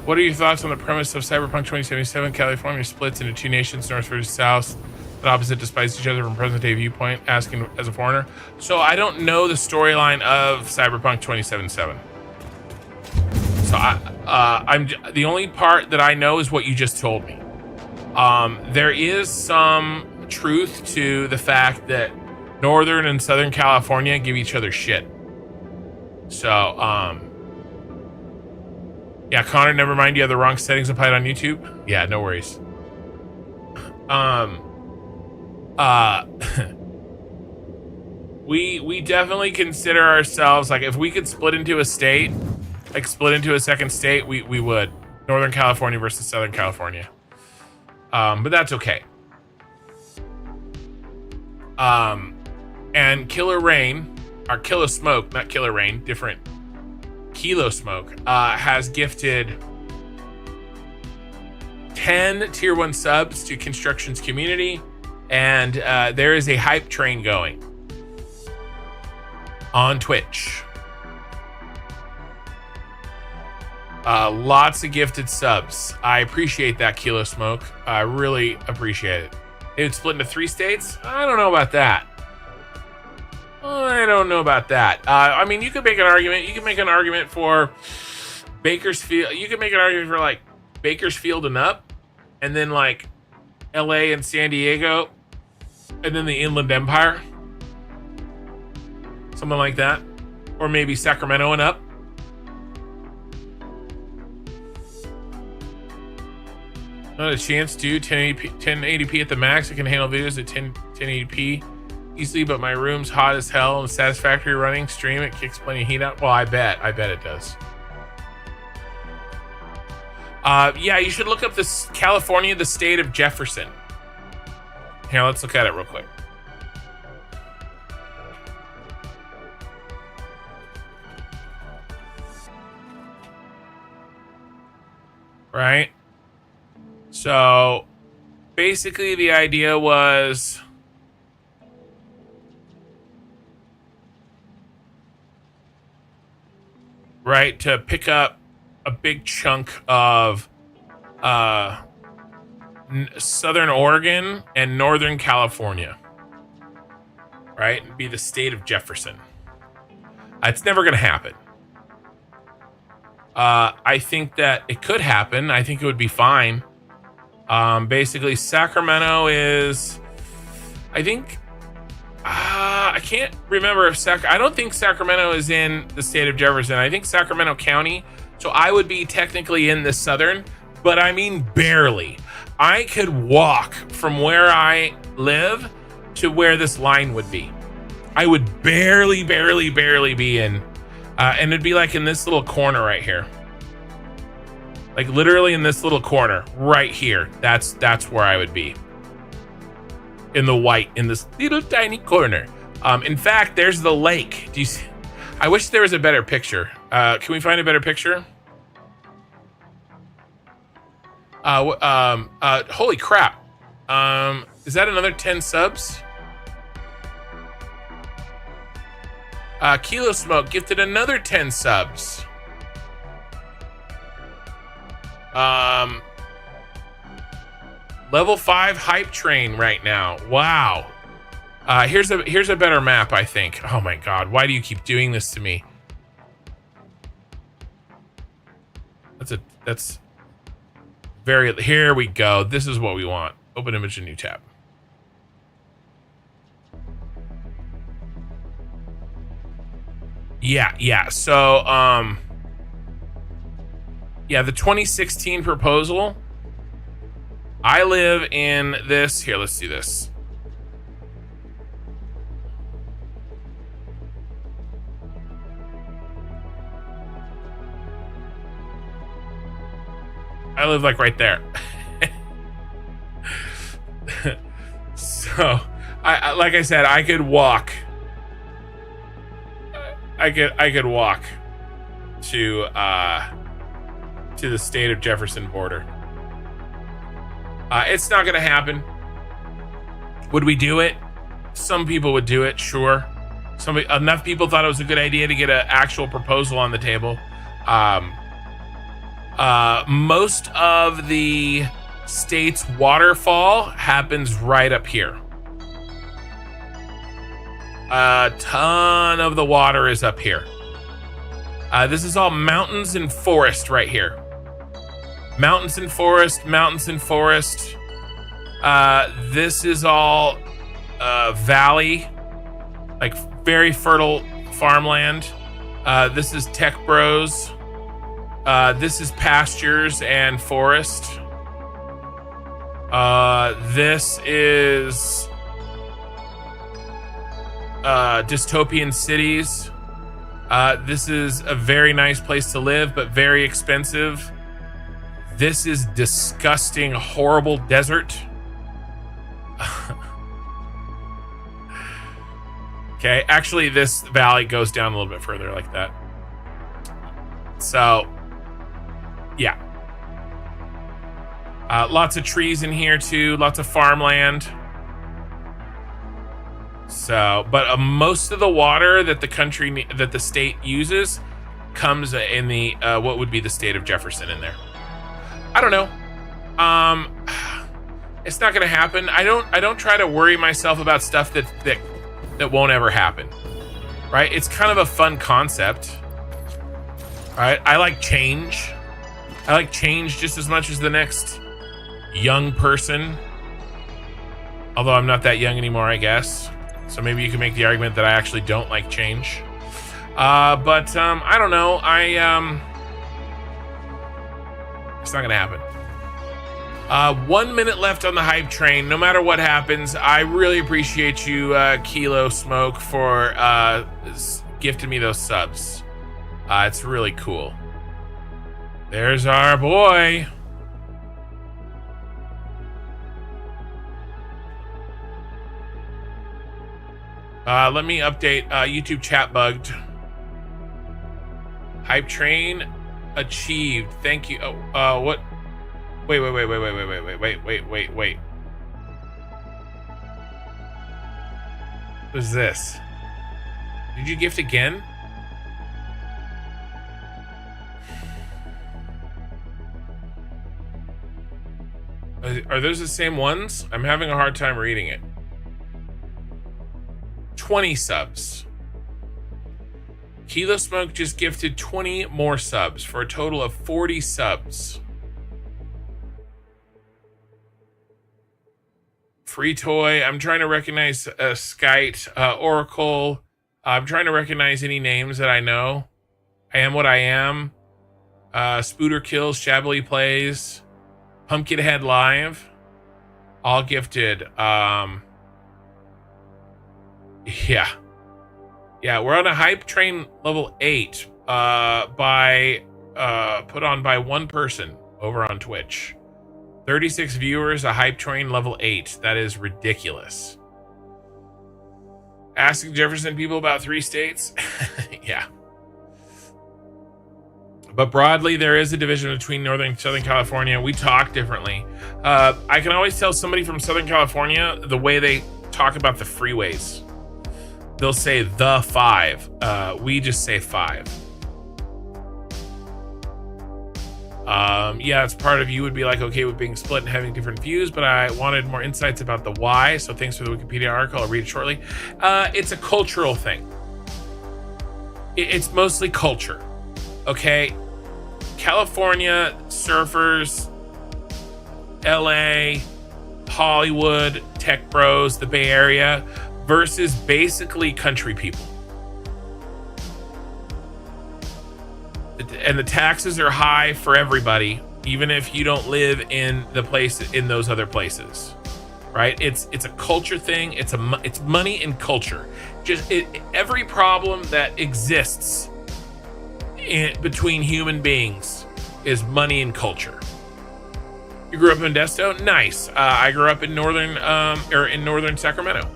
What are your thoughts on the premise of Cyberpunk 2077? California splits into two nations, North versus South, that opposite despise each other from present-day viewpoint, asking as a foreigner. So I don't know the storyline of Cyberpunk 2077. So I'm the only part that I know is what you just told me. There is some truth to the fact that Northern and Southern California give each other shit. So, yeah, Connor, never mind. You have the wrong settings applied on YouTube. Yeah, no worries. We definitely consider ourselves, like, if we could split into a state, like split into a second state, we would. Northern California versus Southern California. But that's okay. And Killer Rain, or Kilo Smoke, not Killer Rain, different. Kilo Smoke has gifted 10 tier 1 subs to Construction's community, and there is a hype train going on Twitch. Lots of gifted subs. I appreciate that, Kilo Smoke. I really appreciate it. It would split into 3 states? I don't know about that. I don't know about that. I mean, you could make an argument. You could make an argument for Bakersfield. You could make an argument for like Bakersfield and up, and then like LA and San Diego, and then the Inland Empire. Something like that. Or maybe Sacramento and up. Not a chance, dude. 1080p at the max. I can handle videos at 1080p easily, but my room's hot as hell and Satisfactory running. Stream it kicks plenty of heat out. Well, I bet it does. Yeah, you should look up this California, the state of Jefferson. Here, let's look at it real quick. Right? So basically the idea was right to pick up a big chunk of Southern Oregon and Northern California, right, and be the state of Jefferson. It's never gonna happen. I think that it could happen. I think it would be fine. Basically, Sacramento is, I think, I can't remember if I don't think Sacramento is in the state of Jefferson. I think Sacramento County. So I would be technically in the southern, but I mean barely. I could walk from where I live to where this line would be. I would barely be in, and it'd be like in this little corner right here. Like literally in this little corner right here. That's where I would be. In the white, in this little tiny corner. In fact, there's the lake. Do you see? I wish there was a better picture. Can we find a better picture? Holy crap. Is that another 10 subs? Kilo Smoke gifted another 10 subs. Level 5 hype train right now. Wow. Here's a better map, I think. Oh my god, why do you keep doing this to me? That's very, here we go. This is what we want. Open image, a new tab. Yeah. So, yeah, the 2016 proposal. I live in this. Here, let's do this. I live like right there. So, I like I said, I could walk. I could walk to the state of Jefferson border. It's not gonna happen. Would we do it? Some people would do it, sure. Enough people thought it was a good idea to get an actual proposal on the table. Most of the state's waterfall happens right up here. A ton of the water is up here. This is all mountains and forest right here. Mountains and forest, mountains and forest. This is all valley, like very fertile farmland. This is Tech Bros. This is pastures and forest. This is dystopian cities. This is a very nice place to live, but very expensive. This is disgusting, horrible desert. Okay, actually this valley goes down a little bit further like that. So, yeah. Lots of trees in here too, lots of farmland. So, but most of the water that the state uses comes in the what would be the state of Jefferson in there. I don't know. It's not gonna happen. I don't try to worry myself about stuff that won't ever happen. Right? It's kind of a fun concept. Right? I like change. I like change just as much as the next young person. Although I'm not that young anymore, I guess. So maybe you can make the argument that I actually don't like change. But I don't know. It's not gonna happen. 1 minute left on the hype train. No matter what happens, I really appreciate you, Kilo Smoke, for gifting me those subs. It's really cool. There's our boy. Let me update. YouTube chat bugged. Hype train achieved. Thank you. Oh, what? Wait. What is this? Did you gift again? Are those the same ones? I'm having a hard time reading it. 20 subs. Kilo Smoke just gifted 20 more subs for a total of 40 subs. Free Toy. I'm trying to recognize Skyte, Oracle. I'm trying to recognize any names that I know. I Am What I Am. Spooter Kills, Shabbily Plays. Pumpkinhead Live. All gifted. Yeah, we're on a hype train level 8 put on by one person over on Twitch. 36 viewers, a hype train level 8. That is ridiculous. Asking Jefferson people about 3 states. Yeah. But broadly, there is a division between Northern and Southern California. We talk differently. I can always tell somebody from Southern California the way they talk about the freeways. They'll say the 5. We just say 5. Yeah, it's part of you would be like okay with being split and having different views, but I wanted more insights about the why. So thanks for the Wikipedia article. I'll read it shortly. It's a cultural thing. It's mostly culture. Okay. California, surfers, LA, Hollywood, tech bros, the Bay Area, versus basically country people. And the taxes are high for everybody, even if you don't live in those other places, right? It's a culture thing. It's money and culture. Every problem that exists between human beings is money and culture. You grew up in Modesto? Nice. I grew up in northern Sacramento.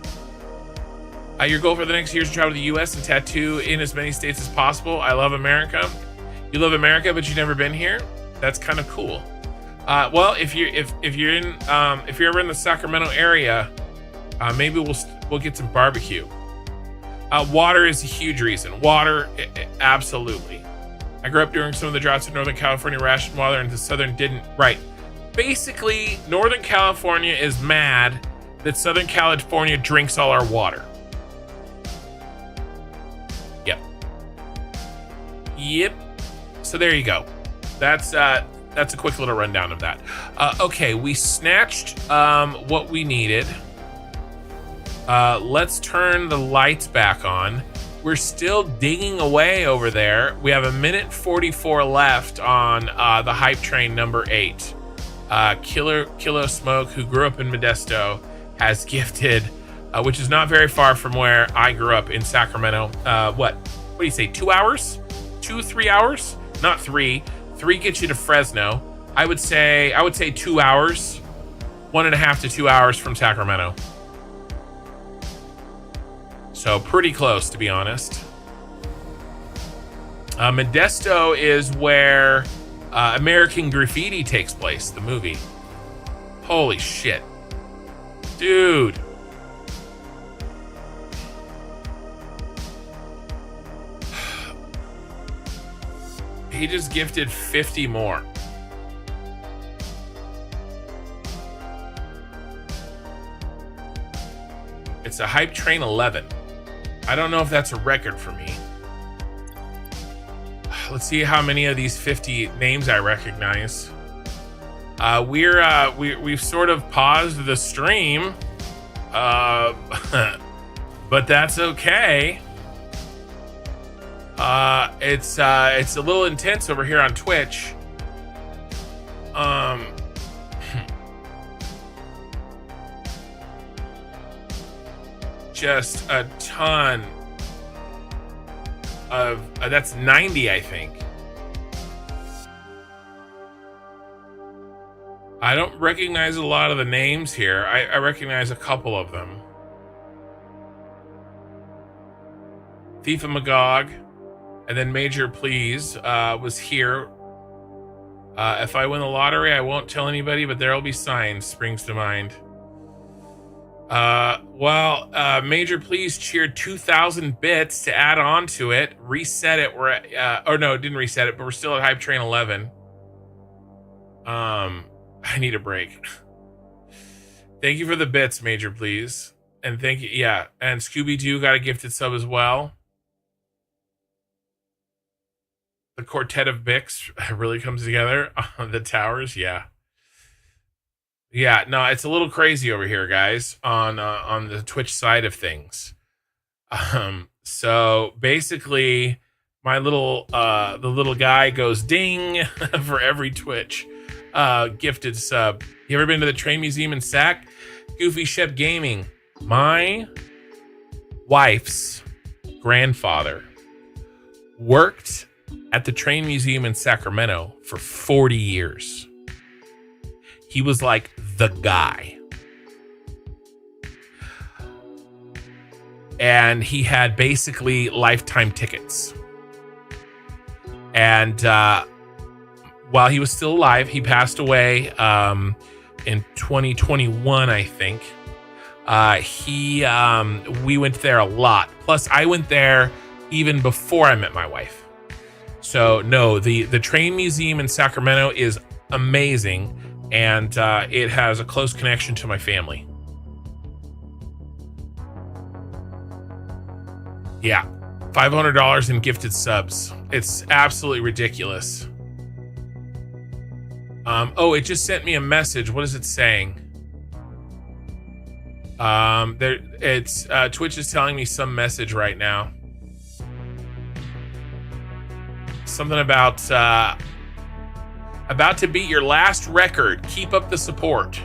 Your goal for the next year is to travel to the U.S. and tattoo in as many states as possible. I love America. You love America, but you've never been here? That's kind of cool. Well, if you're in if you're ever in the Sacramento area, maybe we'll get some barbecue. Water is a huge reason. Water, absolutely. I grew up during some of the droughts in Northern California, rationed water, and the Southern didn't. Right. Basically, Northern California is mad that Southern California drinks all our water. Yep. So there you go. That's a quick little rundown of that. Okay, we snatched what we needed. Let's turn the lights back on. We're still digging away over there. We have 1:44 left on the hype train number 8. Kilo Smoke, who grew up in Modesto, has gifted, which is not very far from where I grew up in Sacramento. What do you say? 2 hours? 2-3 hours? Not 3. 3 gets you to Fresno. I would say 2 hours. 1.5 to 2 hours from Sacramento. So pretty close, to be honest. Modesto is where American Graffiti takes place, the movie. Holy shit. Dude. He just gifted 50 more. It's a Hype Train 11. I don't know if that's a record for me. Let's see how many of these 50 names I recognize. We've sort of paused the stream, but that's okay. It's a little intense over here on Twitch. Just a ton of that's 90, I think. I don't recognize a lot of the names here. I recognize a couple of them. Thief of Magog, and then Major Please was here. If I win the lottery, I won't tell anybody, but there'll be signs, springs to mind. Major Please cheered 2,000 bits to add on to it. Reset it. We're at, oh no, it didn't reset it, but we're still at Hype Train 11. I need a break. Thank you for the bits, Major Please. And thank you. Yeah. And Scooby-Doo got a gifted sub as well. The Quartet of Bix really comes together. The towers. Yeah. Yeah, no, it's a little crazy over here, guys, on the Twitch side of things. So basically, my little the little guy goes ding for every Twitch gifted sub. You ever been to the Train Museum in Sac? Goofy Shep Gaming. My wife's grandfather worked at the Train Museum in Sacramento for 40 years. He was like the guy. And he had basically lifetime tickets. And while he was still alive, he passed away in 2021, I think. We went there a lot. Plus, I went there even before I met my wife. So no, the Train Museum in Sacramento is amazing. And it has a close connection to my family. Yeah, $500 in gifted subs. It's absolutely ridiculous. Oh, it just sent me a message. What is it saying? Twitch is telling me some message right now. Something about to beat your last record. Keep up the support.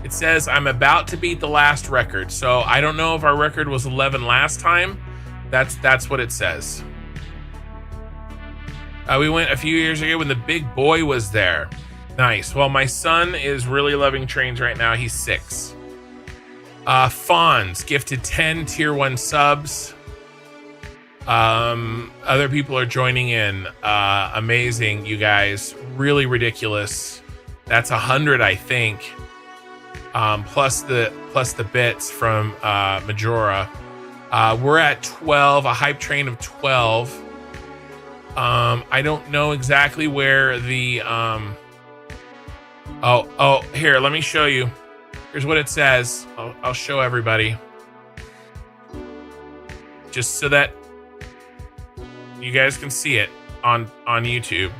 It says I'm about to beat the last record. So I don't know if our record was 11 last time. That's what it says. We went a few years ago when the big boy was there. Nice. Well, my son is really loving trains right now. He's 6. Fonz gifted 10 tier 1 subs. Other people are joining in. Amazing, you guys. Really ridiculous. That's 100, I think. Plus the bits from Majora. We're at 12, a hype train of 12. I don't know exactly where the oh, here, let me show you. Here's what it says. I'll show everybody. Just so that you guys can see it on YouTube.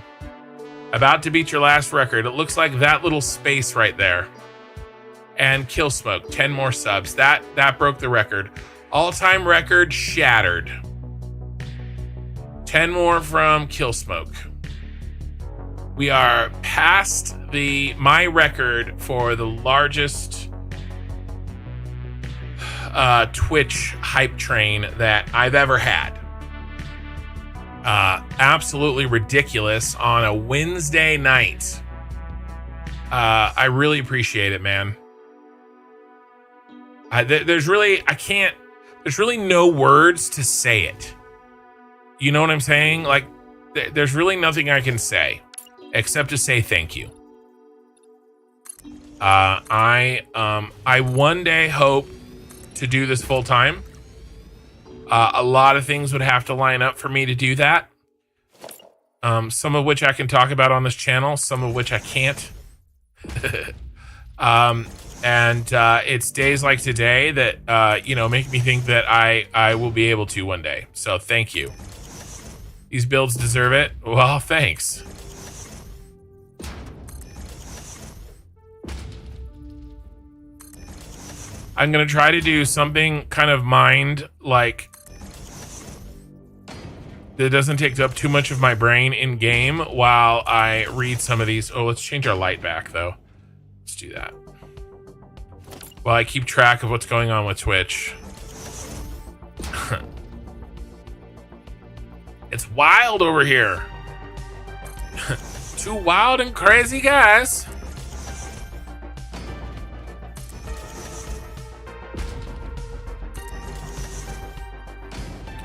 About to beat your last record. It looks like that little space right there. And Killsmoke, 10 more subs. That broke the record. All-time record shattered. 10 more from Killsmoke. We are past my record for the largest Twitch hype train that I've ever had. Absolutely ridiculous on a Wednesday night. I really appreciate it, man. There's really no words to say it. You know what I'm saying? Like, there's really nothing I can say except to say thank you. I one day hope to do this full time. A lot of things would have to line up for me to do that. Some of which I can talk about on this channel, some of which I can't. And it's days like today that, make me think that I will be able to one day. So thank you. These builds deserve it. Well, thanks. I'm going to try to do something kind of like that doesn't take up too much of my brain in game while I read some of these. Oh, let's change our light back though. Let's do that. While I keep track of what's going on with Twitch. It's wild over here. Two wild and crazy guys.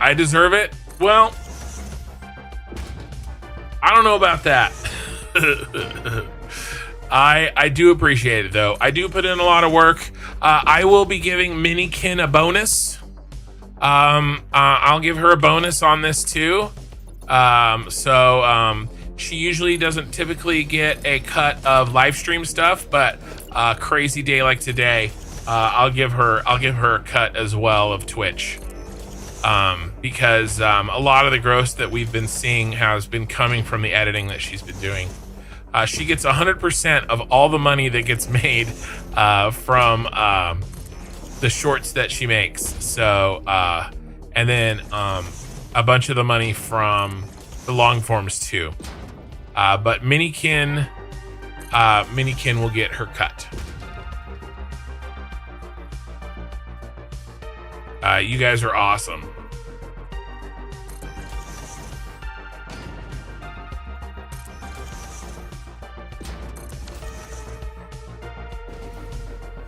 I deserve it? Well, I don't know about that. I do appreciate it though. I do put in a lot of work. I will be giving Minikin a bonus. I'll give her a bonus on this too. She usually doesn't typically get a cut of live stream stuff, but crazy day like today, I'll give her a cut as well of Twitch. Because a lot of the gross that we've been seeing has been coming from the editing that she's been doing. She gets 100% of all the money that gets made from the shorts that she makes. So, and then a bunch of the money from the long forms too. But Minikin will get her cut. You guys are awesome.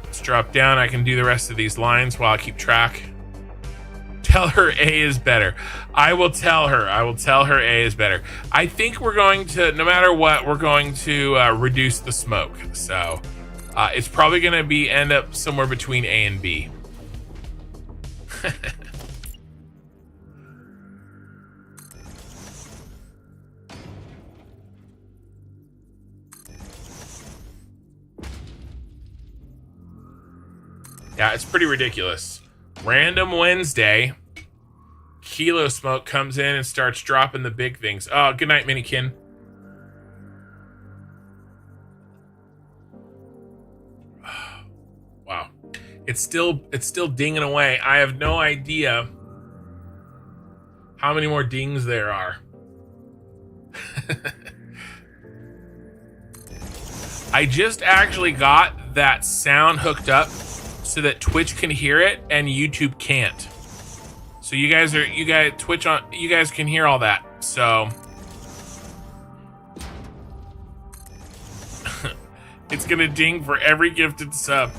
Let's drop down. I can do the rest of these lines while I keep track. Tell her A is better. I will tell her. I will tell her A is better. I think we're going to, no matter what, we're going to reduce the smoke. So it's probably going to end up somewhere between A and B. Yeah, it's pretty ridiculous. Random Wednesday, Kilo Smoke comes in and starts dropping the big things. Oh, good night, Minikin. Wow. It's still dinging away. I have no idea how many more dings there are. I just actually got that sound hooked up so that Twitch can hear it and YouTube can't. So you guys can hear all that. So it's gonna ding for every gifted sub.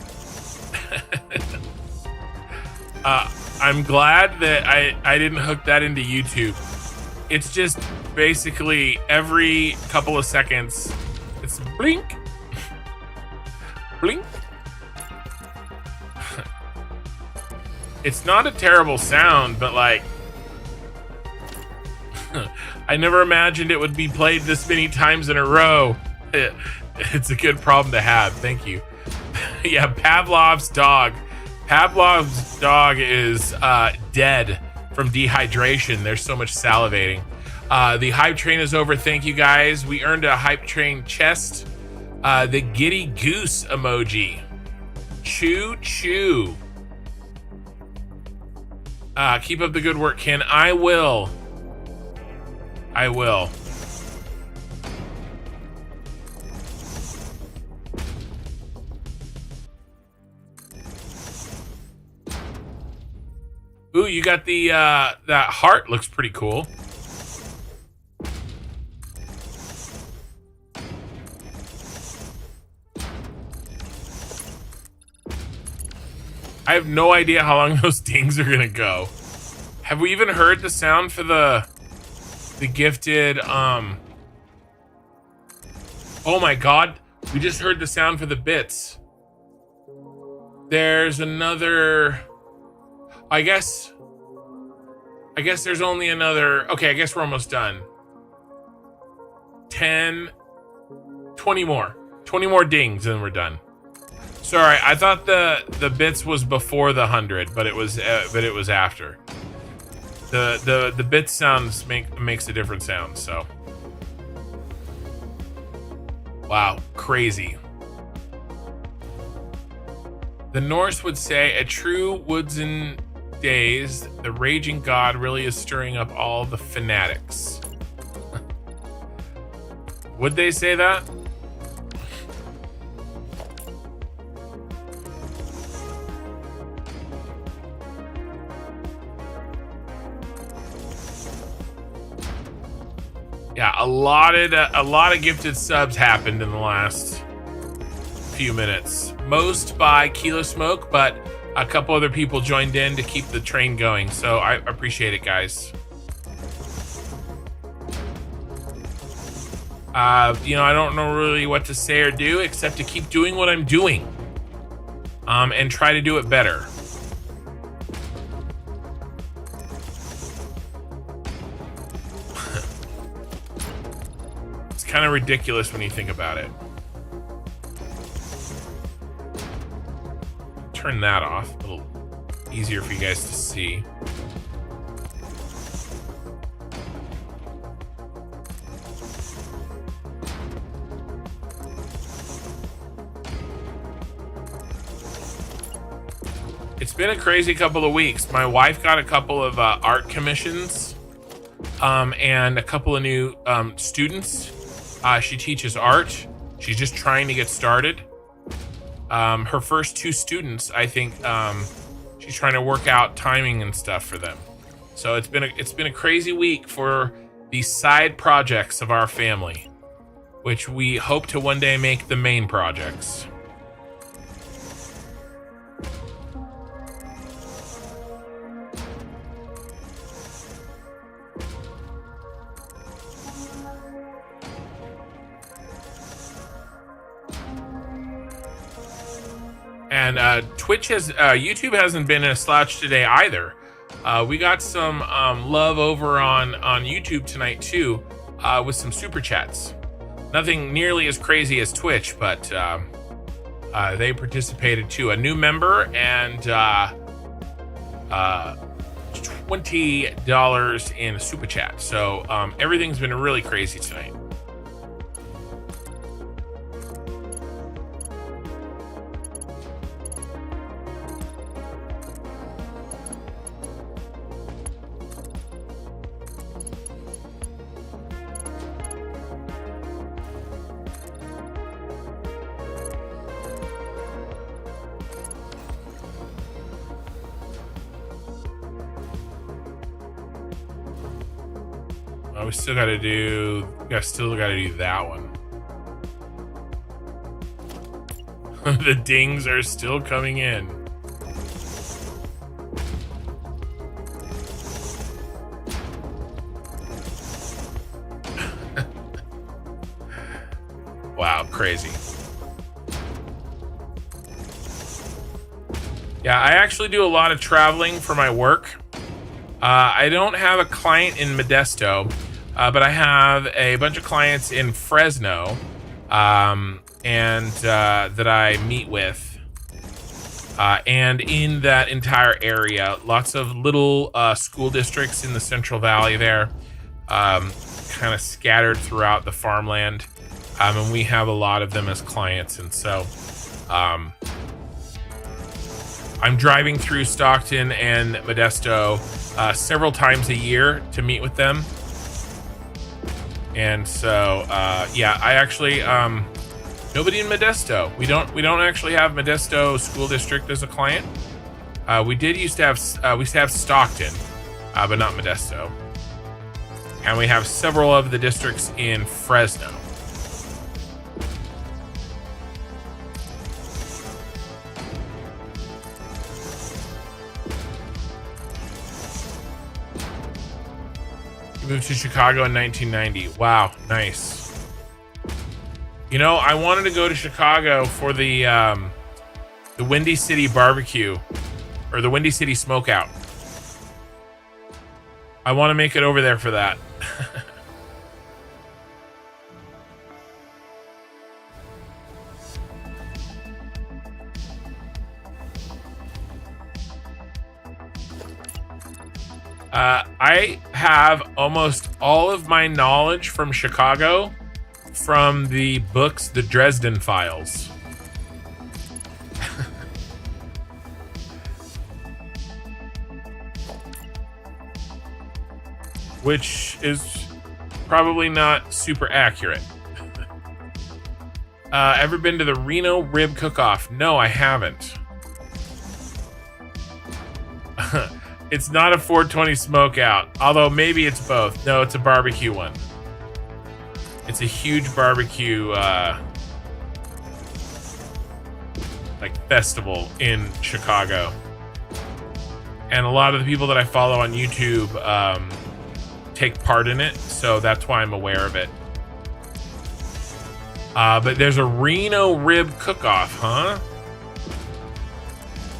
I'm glad that I didn't hook that into YouTube. It's just basically every couple of seconds, it's blink. Blink. It's not a terrible sound, but like, I never imagined it would be played this many times in a row. It's a good problem to have. Thank you. Yeah, Pavlov's dog. Pavlov's dog is dead from dehydration. There's so much salivating. The hype train is over. Thank you guys. We earned a hype train chest. The giddy goose emoji. Choo choo. Keep up the good work, Ken. I will. I will. Ooh, you got the that heart looks pretty cool. I have no idea how long those dings are gonna go. Have we even heard the sound for the gifted oh my god, we just heard the sound for the bits. There's another, I guess there's only another, okay, I guess we're almost done. 10, 20 more dings and we're done. Sorry, I thought the bits was before the 100, but it was after. The bits sounds makes a different sound, so. Wow, crazy. The Norse would say, a true woodsman days, the raging god really is stirring up all the fanatics. Would they say that? Yeah, a lot of gifted subs happened in the last few minutes. Most by Kilo Smoke, but a couple other people joined in to keep the train going. So I appreciate it, guys. You know, I don't know really what to say or do except to keep doing what I'm doing. And try to do it better. Kind of ridiculous when you think about it. Turn that off, a little easier for you guys to see. It's been a crazy couple of weeks. My wife got a couple of art commissions and a couple of new students. She teaches art. She's just trying to get started. Her first 2 students, I think, she's trying to work out timing and stuff for them. So it's been a crazy week for the side projects of our family, which we hope to one day make the main projects. And YouTube hasn't been in a slouch today either. We got some love over on YouTube tonight too, with some super chats. Nothing nearly as crazy as Twitch, but they participated too. A new member and $20 in a super chat. So everything's been really crazy tonight. We still got to do that one. The dings are still coming in. Wow, crazy. Yeah, I actually do a lot of traveling for my work. I don't have a client in Modesto, but I have a bunch of clients in Fresno, and that I meet with. And in that entire area, lots of little school districts in the Central Valley there, kind of scattered throughout the farmland. And we have a lot of them as clients. And so I'm driving through Stockton and Modesto several times a year to meet with them. And so, yeah, I actually, nobody in Modesto. We don't actually have Modesto School District as a client. We used to have Stockton, but not Modesto. And we have several of the districts in Fresno. You moved to Chicago in 1990. Wow, nice. You know, I wanted to go to Chicago for the Windy City barbecue, or the Windy City smokeout. I want to make it over there for that. I have almost all of my knowledge from Chicago from the books, the Dresden Files. Which is probably not super accurate. Ever been to the Reno Rib Cook-Off? No, I haven't. It's not a 420 smokeout, although maybe it's both. No, it's a barbecue one. It's a huge barbecue like festival in Chicago. And a lot of the people that I follow on YouTube take part in it, so that's why I'm aware of it. But there's a Reno Rib Cook-Off, huh?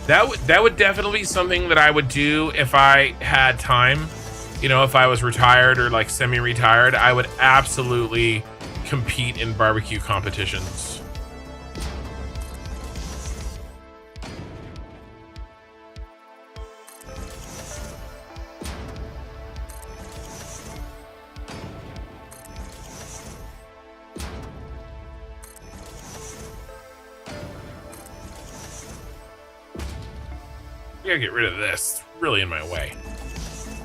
That would definitely be something that I would do if I had time. You know, if I was retired or like semi-retired, I would absolutely compete in barbecue competitions. I gotta get rid of this. It's really in my way.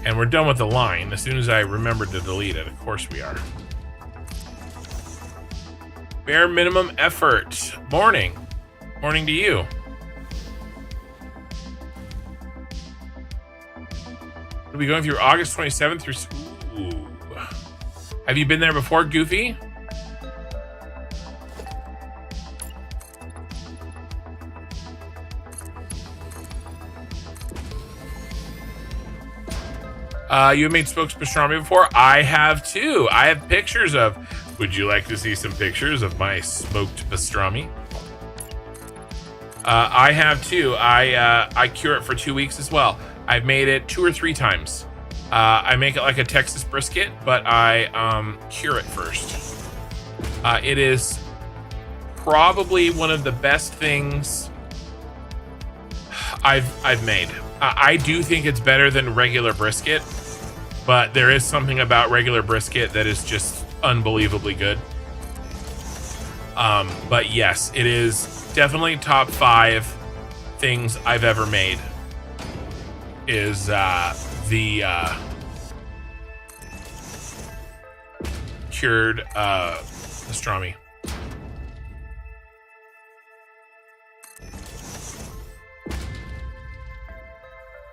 And we're done with the line as soon as I remembered to delete it. Of course we are. Bare minimum effort. Morning. Morning to you. We'll be going through August 27th through... Ooh. Have you been there before, Goofy? You have made smoked pastrami before? I have too. I have pictures of... Would you like to see some pictures of my smoked pastrami? I have too. I cure it for 2 weeks as well. I've made it 2 or 3 times. I make it like a Texas brisket, but I cure it first. It is probably one of the best things I've made. I do think it's better than regular brisket, but there is something about regular brisket that is just unbelievably good. But yes, it is definitely top 5 things I've ever made. Is the cured pastrami.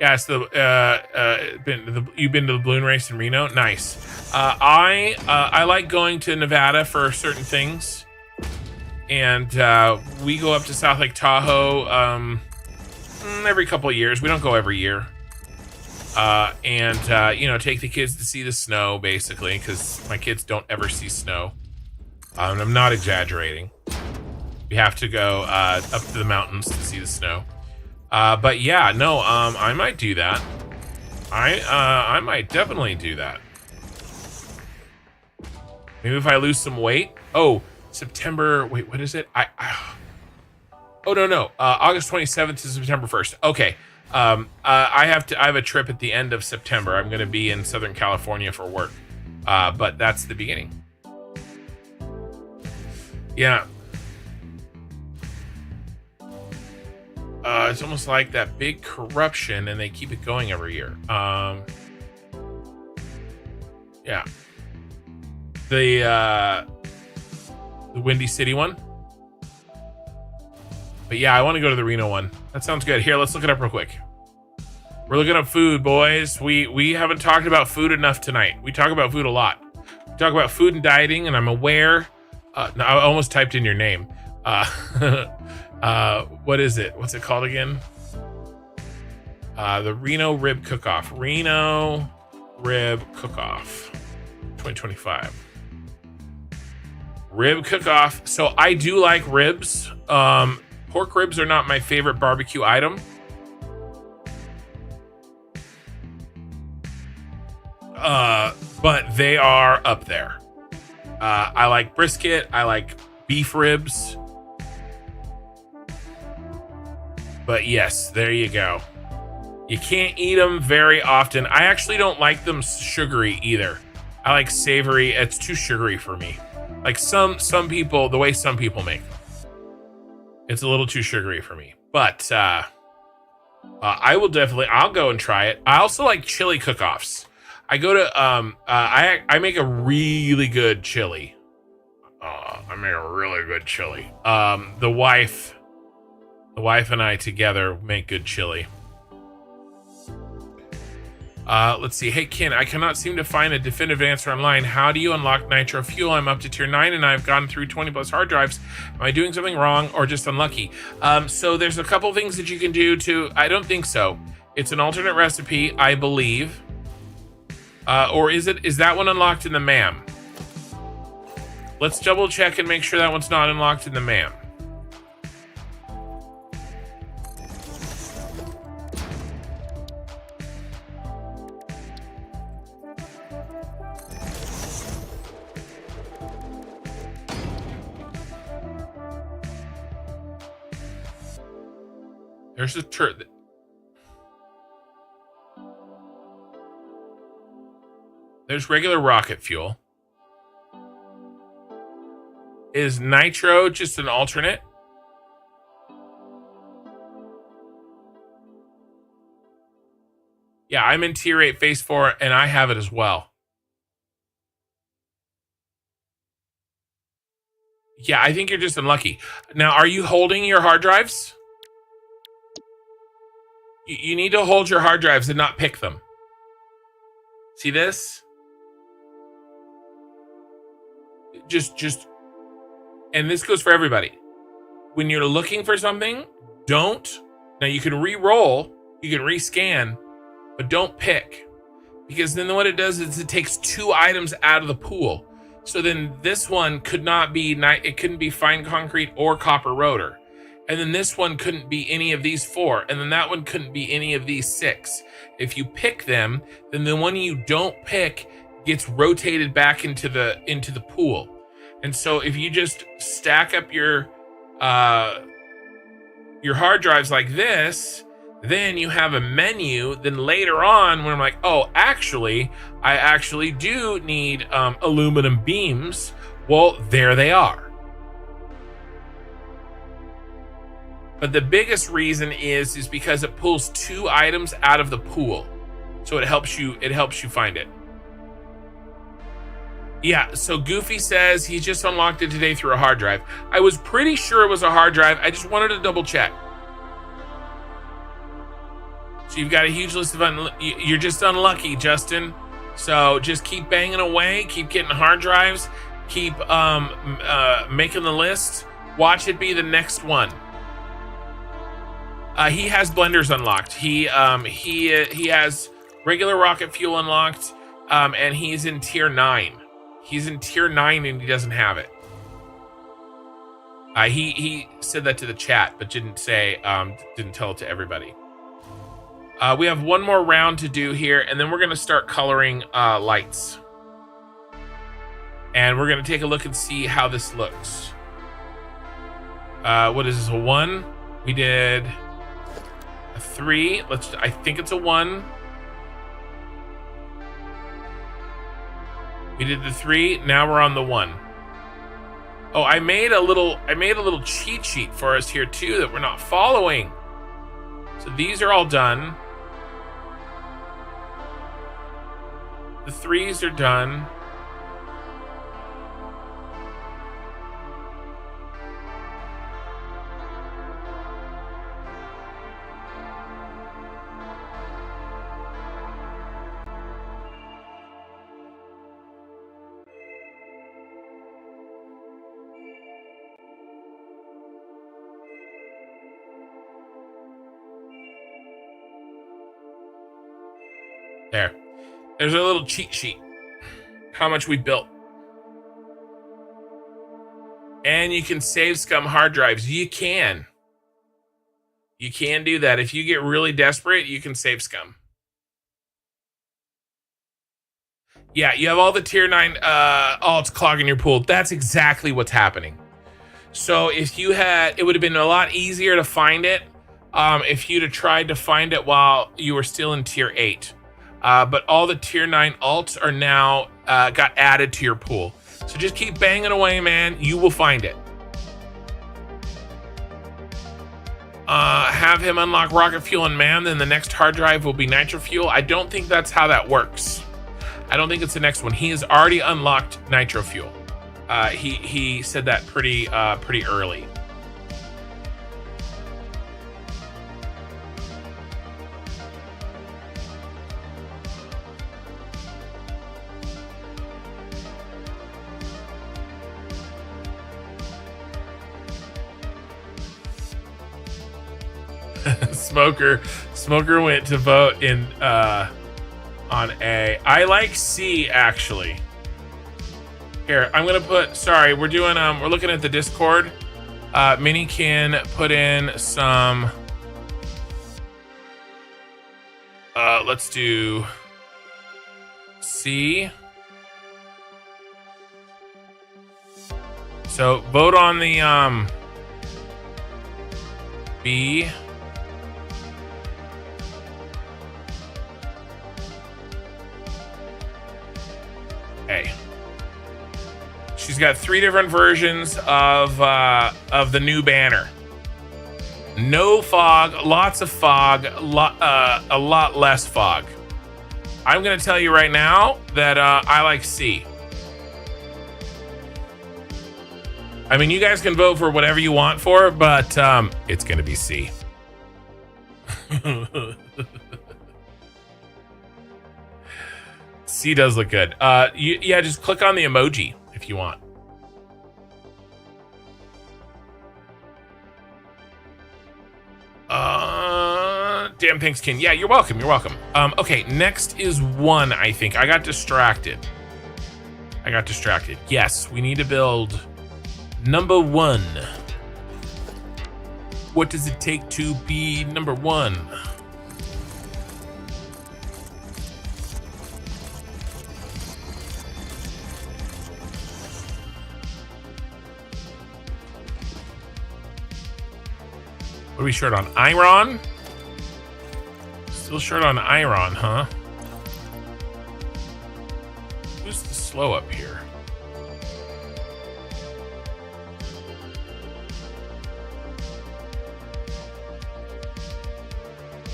Yeah, it's you've been to the balloon race in Reno? Nice. I like going to Nevada for certain things, and we go up to South Lake Tahoe every couple of years. We don't go every year, and you know, take the kids to see the snow, basically, because my kids don't ever see snow. And I'm not exaggerating. We have to go up to the mountains to see the snow. But yeah, no, I might do that. I might definitely do that. Maybe if I lose some weight. Oh, September. Wait, what is it? Oh no. August 27th to September 1st. Okay. I have a trip at the end of September. I'm going to be in Southern California for work. But that's the beginning. Yeah. It's almost like that big corruption, and they keep it going every year. Yeah. The Windy City one. But yeah, I want to go to the Reno one. That sounds good. Here, let's look it up real quick. We're looking up food, boys. We haven't talked about food enough tonight. We talk about food a lot. We talk about food and dieting, and I'm aware. No, I almost typed in your name. What is it? What's it called again? The Reno Rib Cook-Off. Reno Rib Cook-Off 2025. Rib Cook-Off. So I do like ribs. Pork ribs are not my favorite barbecue item. But they are up there. I like brisket. I like beef ribs. But yes, there you go. You can't eat them very often. I actually don't like them sugary either. I like savory. It's too sugary for me. Like some people, the way some people make them. It's a little too sugary for me. But I will definitely, I'll go and try it. I also like chili cook-offs. I go to, I make a really good chili. I make a really good chili. The wife and I together make good chili. Let's see. Hey, Ken, I cannot seem to find a definitive answer online. How do you unlock nitro fuel? I'm up to tier 9 and I've gone through 20 plus hard drives. Am I doing something wrong or just unlucky? So there's a couple things that you can do to, I don't think so. It's an alternate recipe, I believe. Or is that one unlocked in the MAM? Let's double check and make sure that one's not unlocked in the MAM. There's a There's regular rocket fuel. Is nitro just an alternate? Yeah, I'm in tier 8 phase 4 and I have it as well. Yeah, I think you're just unlucky. Now, are you holding your hard drives? You need to hold your hard drives and not pick them. See this? Just, and this goes for everybody. When you're looking for something, now you can re-roll, you can rescan, but don't pick. Because then what it does is it takes 2 items out of the pool. So then this one could not be, it couldn't be fine concrete or copper rotor. And then this one couldn't be any of these 4. And then that one couldn't be any of these 6. If you pick them, then the one you don't pick gets rotated back into the pool. And so if you just stack up your hard drives like this, then you have a menu. Then later on, when I'm like, oh, I actually do need aluminum beams. Well, there they are. But the biggest reason is because it pulls 2 items out of the pool. So it helps you find it. Yeah, so Goofy says he just unlocked it today through a hard drive. I was pretty sure it was a hard drive. I just wanted to double check. So you've got a huge list of you're just unlucky, Justin. So just keep banging away, keep getting hard drives, keep making the list. Watch it be the next one. He has blenders unlocked. He has regular rocket fuel unlocked, and he's in tier 9. He's in tier 9 and he doesn't have it. He said that to the chat, but didn't say didn't tell it to everybody. We have one more round to do here, and then we're gonna start coloring lights. And we're gonna take a look and see how this looks. What is this, a 1? We did a 3. I think it's a 1. We did the 3. Now we're on the 1. Oh, I made a little cheat sheet for us here too that we're not following. So these are all done. The 3s are done. There's a little cheat sheet. How much we built. And you can save scum hard drives. You can. You can do that. If you get really desperate, you can save scum. Yeah, you have all the tier 9 alts clogging your pool. That's exactly what's happening. So if you had, it would have been a lot easier to find it if you'd have tried to find it while you were still in tier 8. But all the tier 9 alts are now got added to your pool. So just keep banging away, man. You will find it. Have him unlock rocket fuel and man, then the next hard drive will be nitro fuel. I don't think that's how that works. I don't think it's the next one. He has already unlocked nitro fuel. He said that pretty early. Smoker went to vote in on A. I like C actually. Here, I'm gonna put. Sorry, we're doing. We're looking at the Discord. Minnie can put in some. Let's do C. So vote on the B. A. She's got 3 different versions of the new banner. No fog, lots of fog, a lot less fog. I'm gonna tell you right now that I like C. I mean, you guys can vote for whatever you want for, but it's gonna be C. C does look good. Yeah, just click on the emoji if you want. Damn, thanks, Ken. Yeah, you're welcome. You're welcome. Okay, next is 1, I think. I got distracted. Yes, we need to build number 1. What does it take to be number 1? What are we short on? Iron? Still short on iron, huh? Who's the slow up here?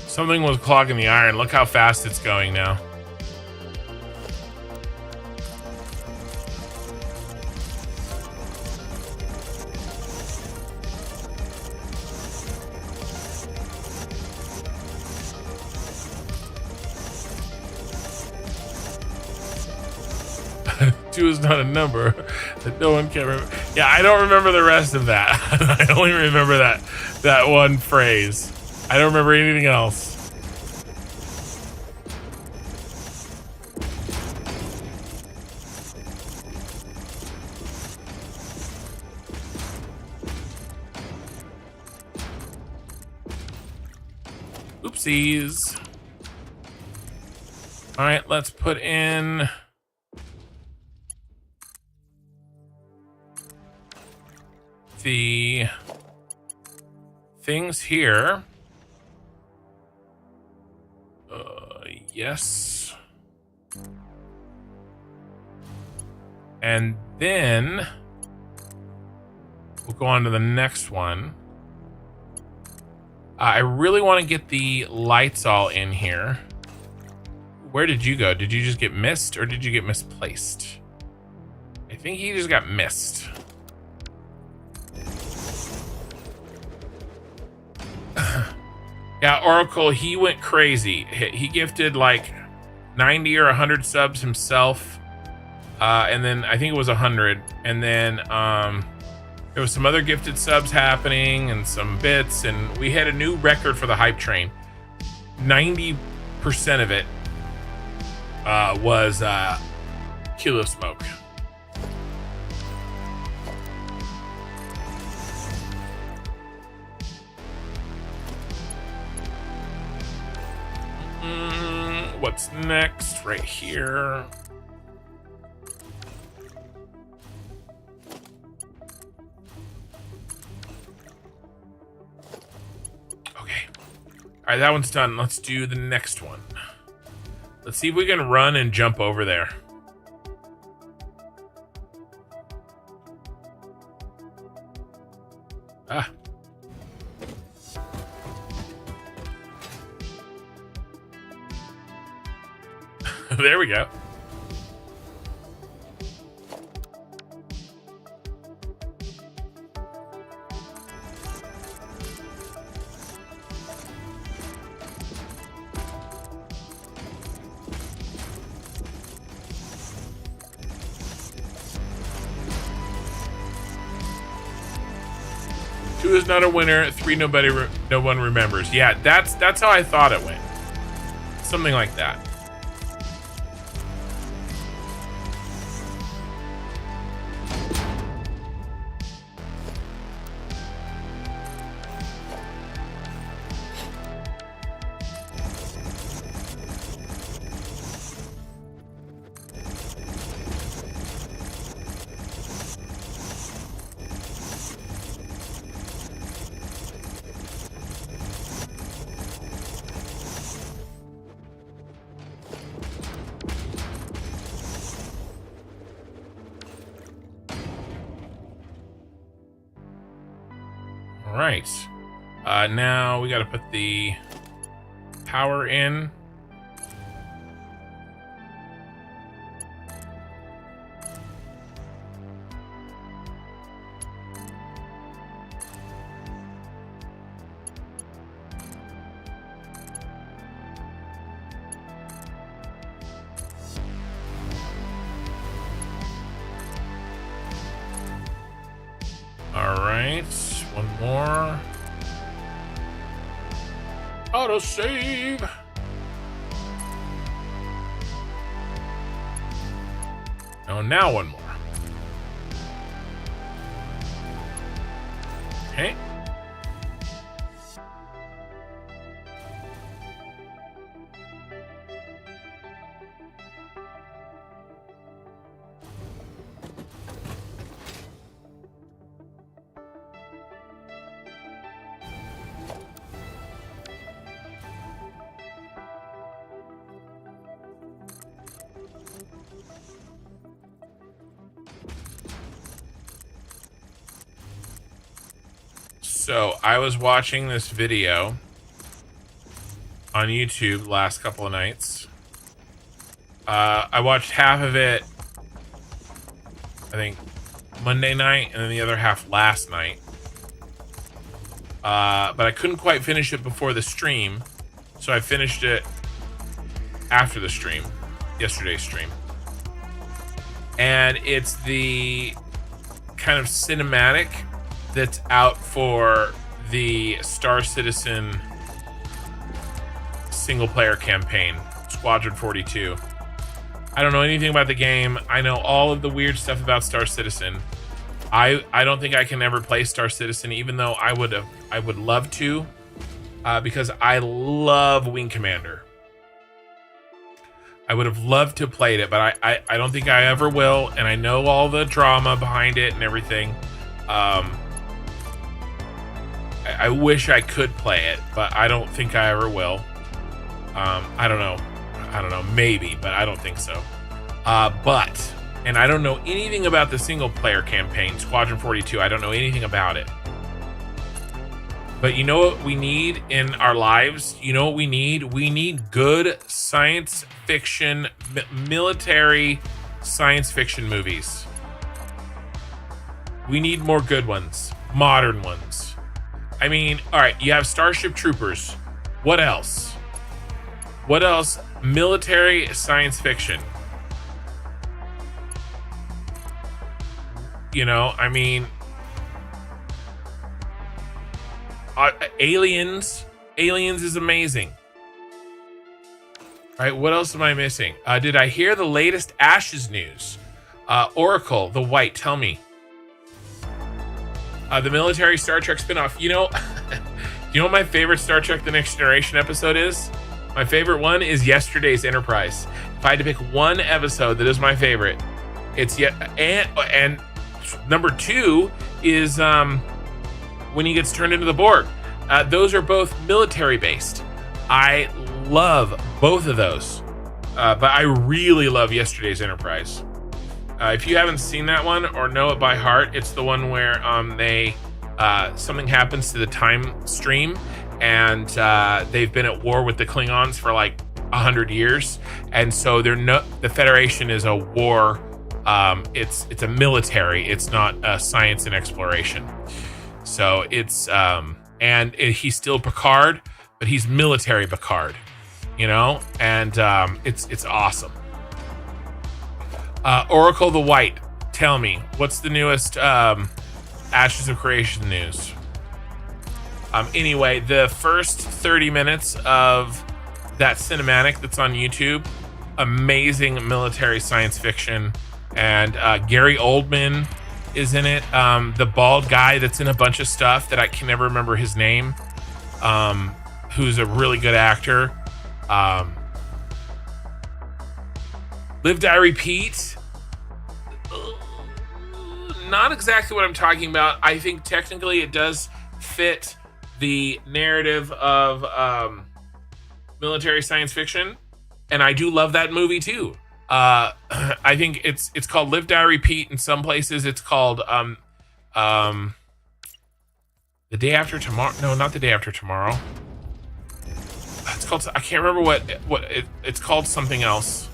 Something was clogging the iron. Look how fast it's going now. Two is not a number that no one can remember. Yeah, I don't remember the rest of that. I only remember that one phrase. I don't remember anything else. Whoopsies. All right, let's put in the things here. Yes. And then we'll go on to the next one. I really want to get the lights all in here. Where did you go? Did you just get missed or did you get misplaced? I think he just got missed. Yeah, Oracle, he went crazy. He gifted like 90 or 100 subs himself. And then I think it was 100. And then there was some other gifted subs happening and some bits. And we had a new record for the hype train. 90% of it was Kilo Smoke. What's next? Right here. Okay. All right, that one's done. Let's do the next one. Let's see if we can run and jump over there. Ah. There we go. Two is not a winner. Three, no one remembers. Yeah, that's how I thought it went. Something like that. All right. Now we got to put the power in. All right. One more. Auto save. Oh, now one more. Okay. So I was watching this video on YouTube the last couple of nights. I watched half of it, I think, Monday night, and then the other half last night. But I couldn't quite finish it before the stream, so I finished it after the stream, yesterday's stream. And it's the kind of cinematic that's out for the Star Citizen single-player campaign, Squadron 42. I don't know anything about the game. I know all of the weird stuff about Star Citizen. I don't think I can ever play Star Citizen, even though I would love to. because I love Wing Commander. I would have loved to have played it, but I don't think I ever will, and I know all the drama behind it and everything. I wish I could play it, but I don't think I ever will. I don't know, maybe, but I don't think so. And I don't know anything about the single player campaign, Squadron 42. I don't know anything about it. But you know what we need in our lives? You know what we need? We need good science fiction, military science fiction movies. We need more good ones, modern ones. I mean, all right, you have Starship Troopers. What else? What else? Military science fiction. You know, I mean, Aliens is amazing. All right, what else am I missing? Did I hear the latest Ashes news? Oracle, the White, tell me. The military Star Trek spinoff. You know, you know what my favorite Star Trek The Next Generation episode is? My favorite one is yesterday's Enterprise. If I had to pick one episode that is my favorite, it's and number 2 is when he gets turned into the Borg. Those are both military based. I love both of those, but I really love yesterday's Enterprise. If you haven't seen that one or know it by heart, it's the one where something happens to the time stream, and they've been at war with the Klingons for like 100 years, and so the Federation is a war. It's a military. It's not a science and exploration. So it's he's still Picard, but he's military Picard, you know, and it's awesome. Oracle the White, tell me, what's the newest Ashes of Creation news? Anyway, the first 30 minutes of that cinematic that's on YouTube, amazing military science fiction, and Gary Oldman is in it. The bald guy that's in a bunch of stuff that I can never remember his name, who's a really good actor. Live, Die, Repeat. Not exactly what I'm talking about. I think technically it does fit the narrative of military science fiction, and I do love that movie too. I think it's called Live, Die, Repeat. In some places it's called The Day After Tomorrow. No, not The Day After Tomorrow. It's called, I can't remember what it's called, something else.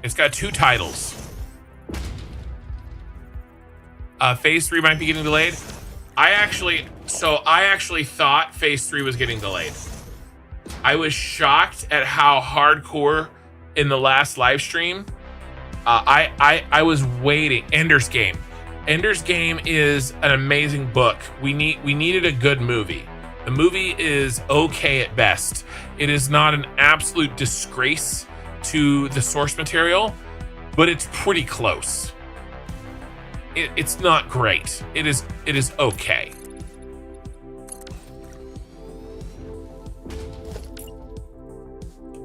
It's got 2 titles. Phase 3 might be getting delayed. I actually thought Phase 3 was getting delayed. I was shocked at how hardcore in the last live stream. I was waiting. Ender's Game. Ender's Game is an amazing book. We needed a good movie. The movie is okay at best. It is not an absolute disgrace to the source material, but it's pretty close. It's not great. It is okay.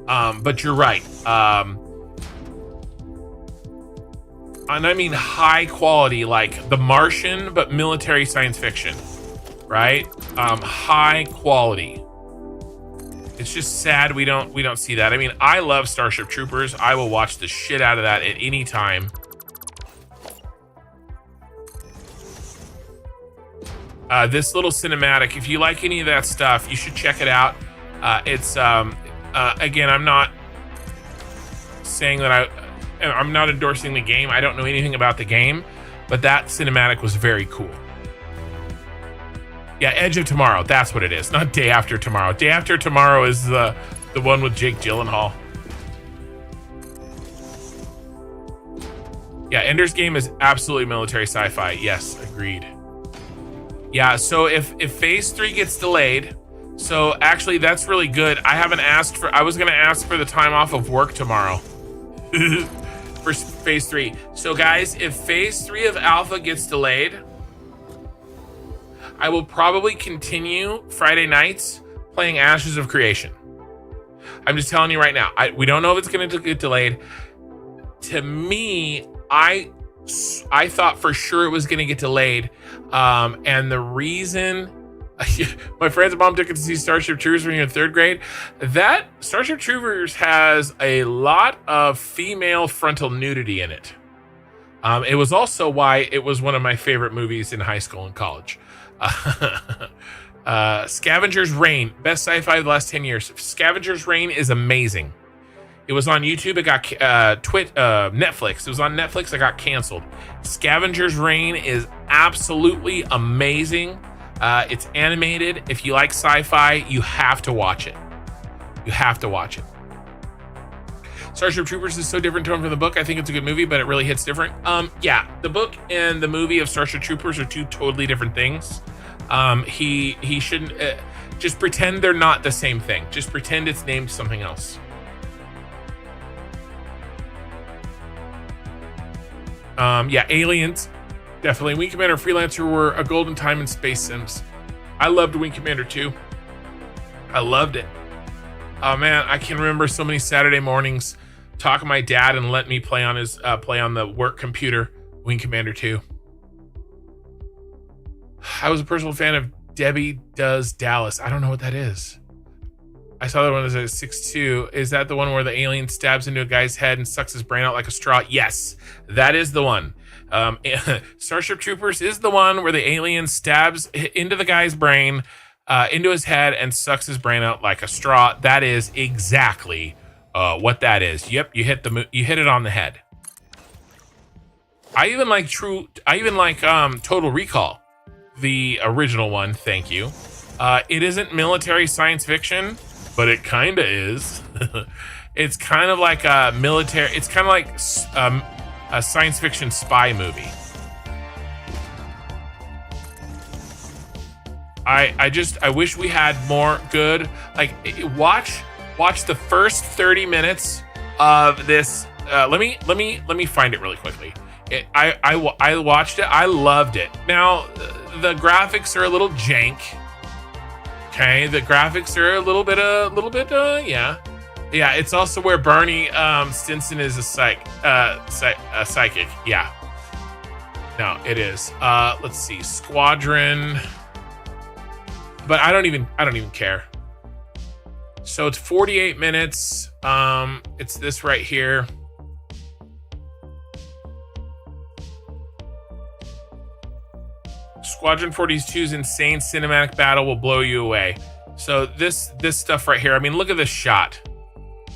But you're right. And I mean high quality, like The Martian, but military science fiction, right? High quality. It's just sad we don't see that. I mean, I love Starship Troopers. I will watch the shit out of that at any time. This little cinematic, if you like any of that stuff, you should check it out. It's again, I'm not saying that I'm not endorsing the game. I don't know anything about the game, but that cinematic was very cool. Yeah, Edge of Tomorrow, that's what it is. Not Day After Tomorrow. Day After Tomorrow is the one with Jake Gyllenhaal. Yeah, Ender's Game is absolutely military sci-fi. Yes, agreed. Yeah, so if Phase 3 gets delayed, so actually that's really good. I was gonna ask for the time off of work tomorrow for Phase 3. So guys, if Phase 3 of Alpha gets delayed, I will probably continue Friday nights playing Ashes of Creation. I'm just telling you right now. We don't know if it's going to get delayed. To me, I thought for sure it was going to get delayed. And the reason my friends and mom took it to see Starship Troopers when you're in 3rd grade. That Starship Troopers has a lot of female frontal nudity in it. It was also why it was one of my favorite movies in high school and college. Scavenger's Reign, best sci-fi of the last 10 years. Scavenger's Reign is amazing. It was on YouTube. It got Netflix. It was on Netflix. It got canceled. Scavenger's Reign is absolutely amazing. It's animated. If you like sci-fi, you have to watch it. You have to watch it. Starship Troopers is so different tone from the book. I think it's a good movie, but it really hits different. Yeah, the book and the movie of Starship Troopers are two totally different things. He shouldn't just pretend they're not the same thing. Just pretend it's named something else. Yeah, Aliens. Definitely. Wing Commander Freelancer were a golden time in space sims. I loved Wing Commander 2. I loved it. Oh man, I can remember so many Saturday mornings talking to my dad and let me play on his the work computer Wing Commander 2. I was a personal fan of Debbie Does Dallas. I don't know what that is. I saw that one as a 6.2. Is that the one where the alien stabs into a guy's head and sucks his brain out like a straw? Yes, that is the one. Starship Troopers is the one where the alien stabs into the guy's brain, into his head, and sucks his brain out like a straw. That is exactly what that is. Yep, you hit it on the head. I even like Total Recall, the original one. Thank you. It isn't military science fiction, but it kind of is. It's kind of like a military. It's kind of like a science fiction spy movie. I wish we had more good, like, watch the first 30 minutes of this. Let me find it really quickly. I watched it. I loved it. Now the graphics are a little jank. Okay, the graphics are a little bit yeah. It's also where Barney Stinson is a psychic. Yeah. No, it is. Let's see, Squadron. But I don't even care. So it's 48 minutes. It's this right here. Squadron 42's insane cinematic battle will blow you away. So this stuff right here. I mean, look at this shot.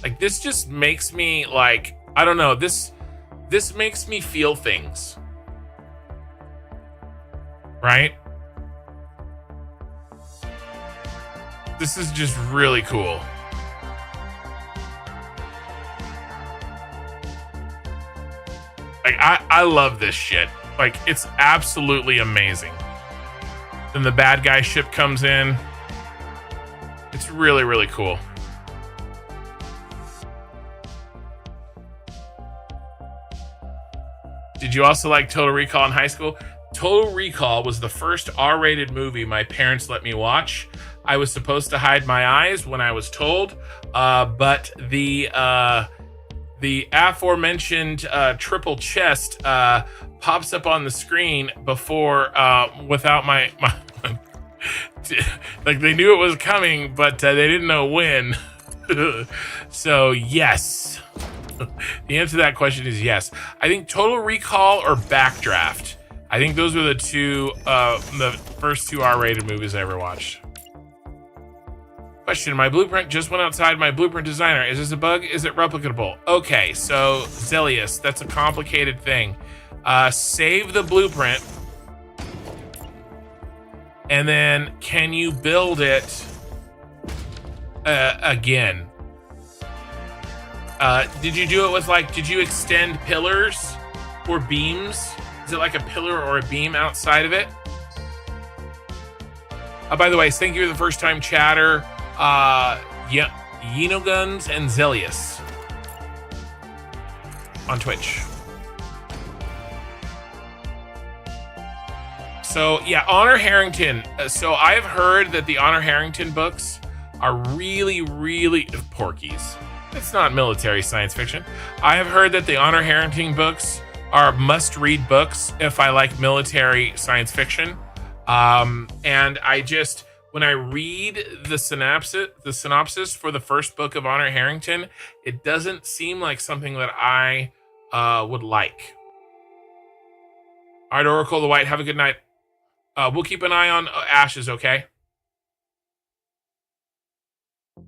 Like, this just makes me, like, I don't know. This makes me feel things. Right? This is just really cool. Like, I love this shit. Like, it's absolutely amazing. Then the bad guy ship comes in. It's really, really cool. Did you also like Total Recall in high school? Total Recall was the first R-rated movie my parents let me watch. I was supposed to hide my eyes when I was told, but the aforementioned triple chest pops up on the screen before, without my like, they knew it was coming, but they didn't know when. So yes. The answer to that question is yes. I think Total Recall or Backdraft. I think those were the first two R-rated movies I ever watched. Question, my blueprint just went outside my blueprint designer. Is this a bug? Is it replicable? Okay, so Zelius, that's a complicated thing. Save the blueprint. And then can you build it again? Did you do it with, like, did you extend pillars or beams? Is it like a pillar or a beam outside of it? By the way, thank you for the first time chatter. Yeah, Yenoguns and Zelius on Twitch. So yeah, Honor Harrington. So I've heard that the Honor Harrington books are really, really Porkies. It's not military science fiction. I have heard that the Honor Harrington books are must-read books if I like military science fiction. And I just, when I read the synopsis for the first book of Honor Harrington, it doesn't seem like something that I would like. All right, Oracle the White, have a good night. We'll keep an eye on Ashes, okay?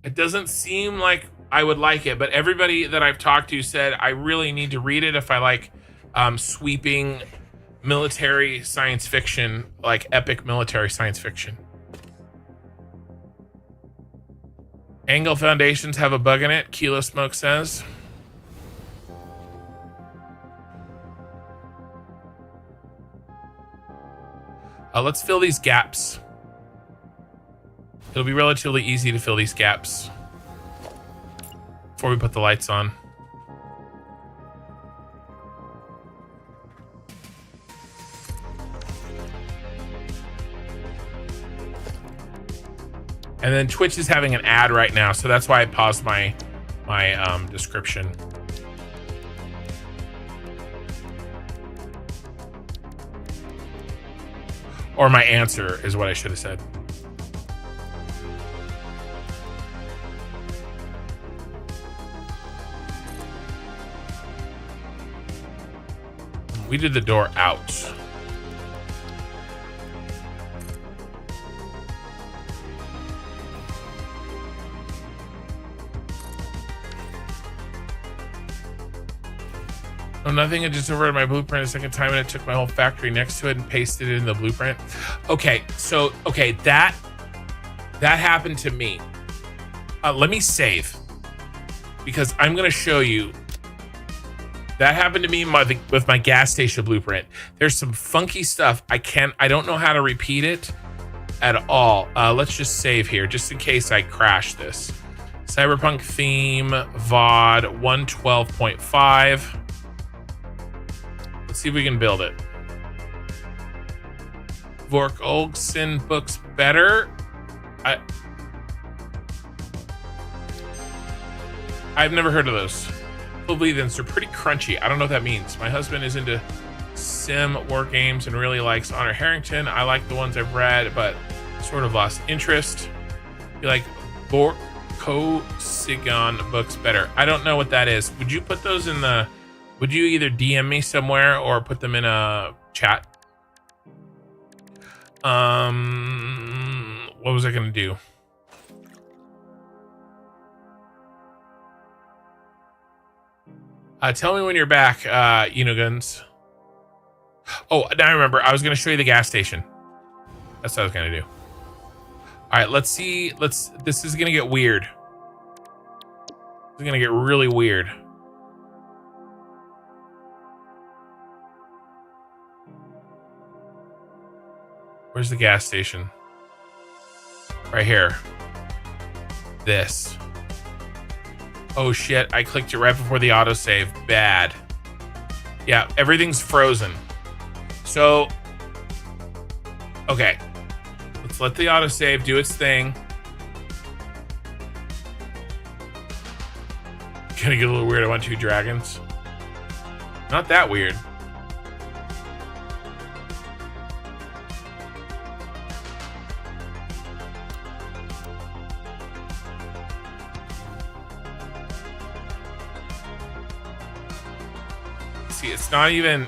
It doesn't seem like I would like it, but everybody that I've talked to said I really need to read it if I like sweeping military science fiction, like epic military science fiction. Angle Foundations have a bug in it, Kilo Smoke says. Let's fill these gaps. It'll be relatively easy to fill these gaps before we put the lights on. And then Twitch is having an ad right now, so that's why I paused my description. Or my answer is what I should have said. We did the door out. Oh, nothing. I just overwrote my blueprint a second time and it took my whole factory next to it and pasted it in the blueprint. Okay, so that happened to me. Let me save because I'm gonna show you. That happened to me with my gas station blueprint. There's some funky stuff. I don't know how to repeat it at all. Let's just save here just in case I crash this. Cyberpunk theme VOD 1.12.5. Let's see if we can build it. Vork Olgson books better. I've never heard of those. Probably then they're pretty crunchy. I don't know what that means. My husband is into sim war games and really likes Honor Harrington. I like the ones I've read, but sort of lost interest. You like Vorko Sigon books better. I don't know what that is. Would you put those in the? Would you either DM me somewhere or put them in a chat? What was I gonna do? Tell me when you're back, Uniguns. Oh, now I remember. I was going to show you the gas station. That's what I was going to do. All right, let's see. This is going to get weird. This is going to get really weird. Where's the gas station? Right here. This. Oh shit, I clicked it right before the autosave. Bad. Yeah, everything's frozen. So, okay. Let's let the autosave do its thing. Gonna get a little weird. I want 2 dragons. Not that weird. See, it's not even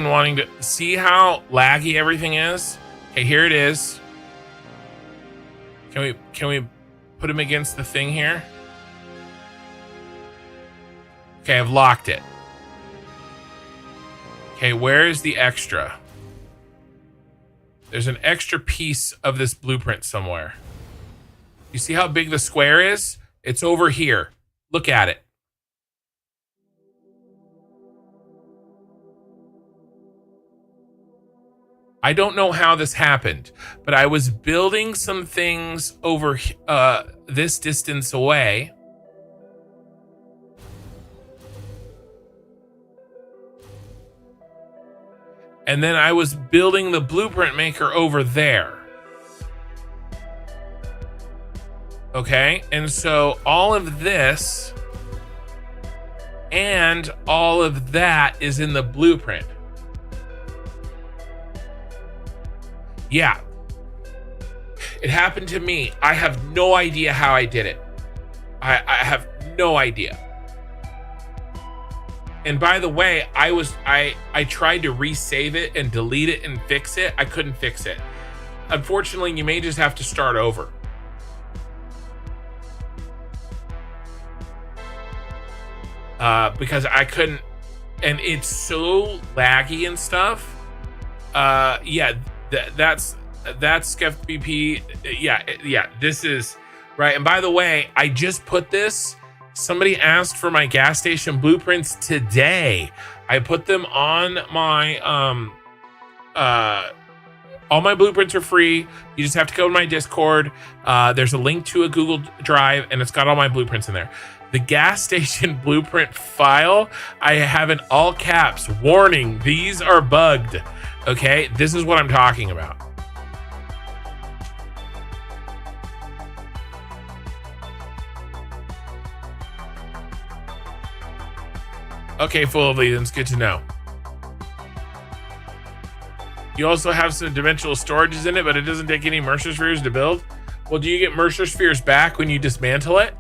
wanting to see how laggy everything is. Okay, here it is. Can we put him against the thing here? Okay, I've locked it. Okay, where is the extra? There's an extra piece of this blueprint somewhere. You see how big the square is? It's over here. Look at it. I don't know how this happened, but I was building some things over this distance away. And then I was building the blueprint maker over there. Okay, and so all of this and all of that is in the blueprint. Yeah, it happened to me. I have no idea how I did it. I have no idea. And by the way, I tried to resave it and delete it and fix it. I couldn't fix it. Unfortunately, you may just have to start over. Because I couldn't, and it's so laggy and stuff. Yeah, that's Skeff BP. Yeah, this is right. And by the way, I just put this. Somebody asked for my gas station blueprints today. I put them on my all my blueprints are free. You just have to go to my Discord. There's a link to a Google Drive, and it's got all my blueprints in there. The gas station blueprint file, I have in all caps, warning, these are bugged. Okay, this is what I'm talking about. Okay, full of leads, good to know. You also have some dimensional storages in it, but it doesn't take any Mercer spheres to build. Well, do you get Mercer spheres back when you dismantle it?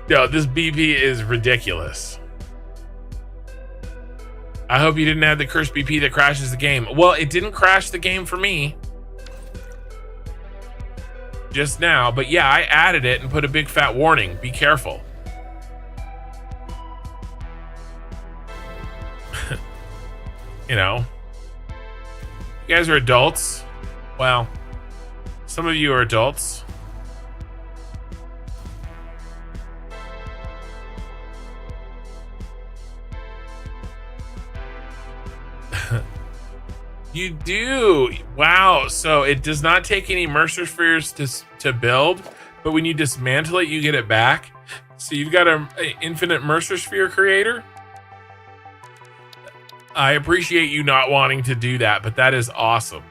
Yo, this BP is ridiculous. I hope you didn't have the cursed BP that crashes the game. Well, it didn't crash the game for me just now, but yeah, I added it and put a big fat warning. Be careful. You know, you guys are adults. Well, some of you are adults. You do. Wow. So it does not take any Mercer spheres to build, but when you dismantle it, you get it back. So you've got an infinite Mercer sphere creator. I appreciate you not wanting to do that, but that is awesome.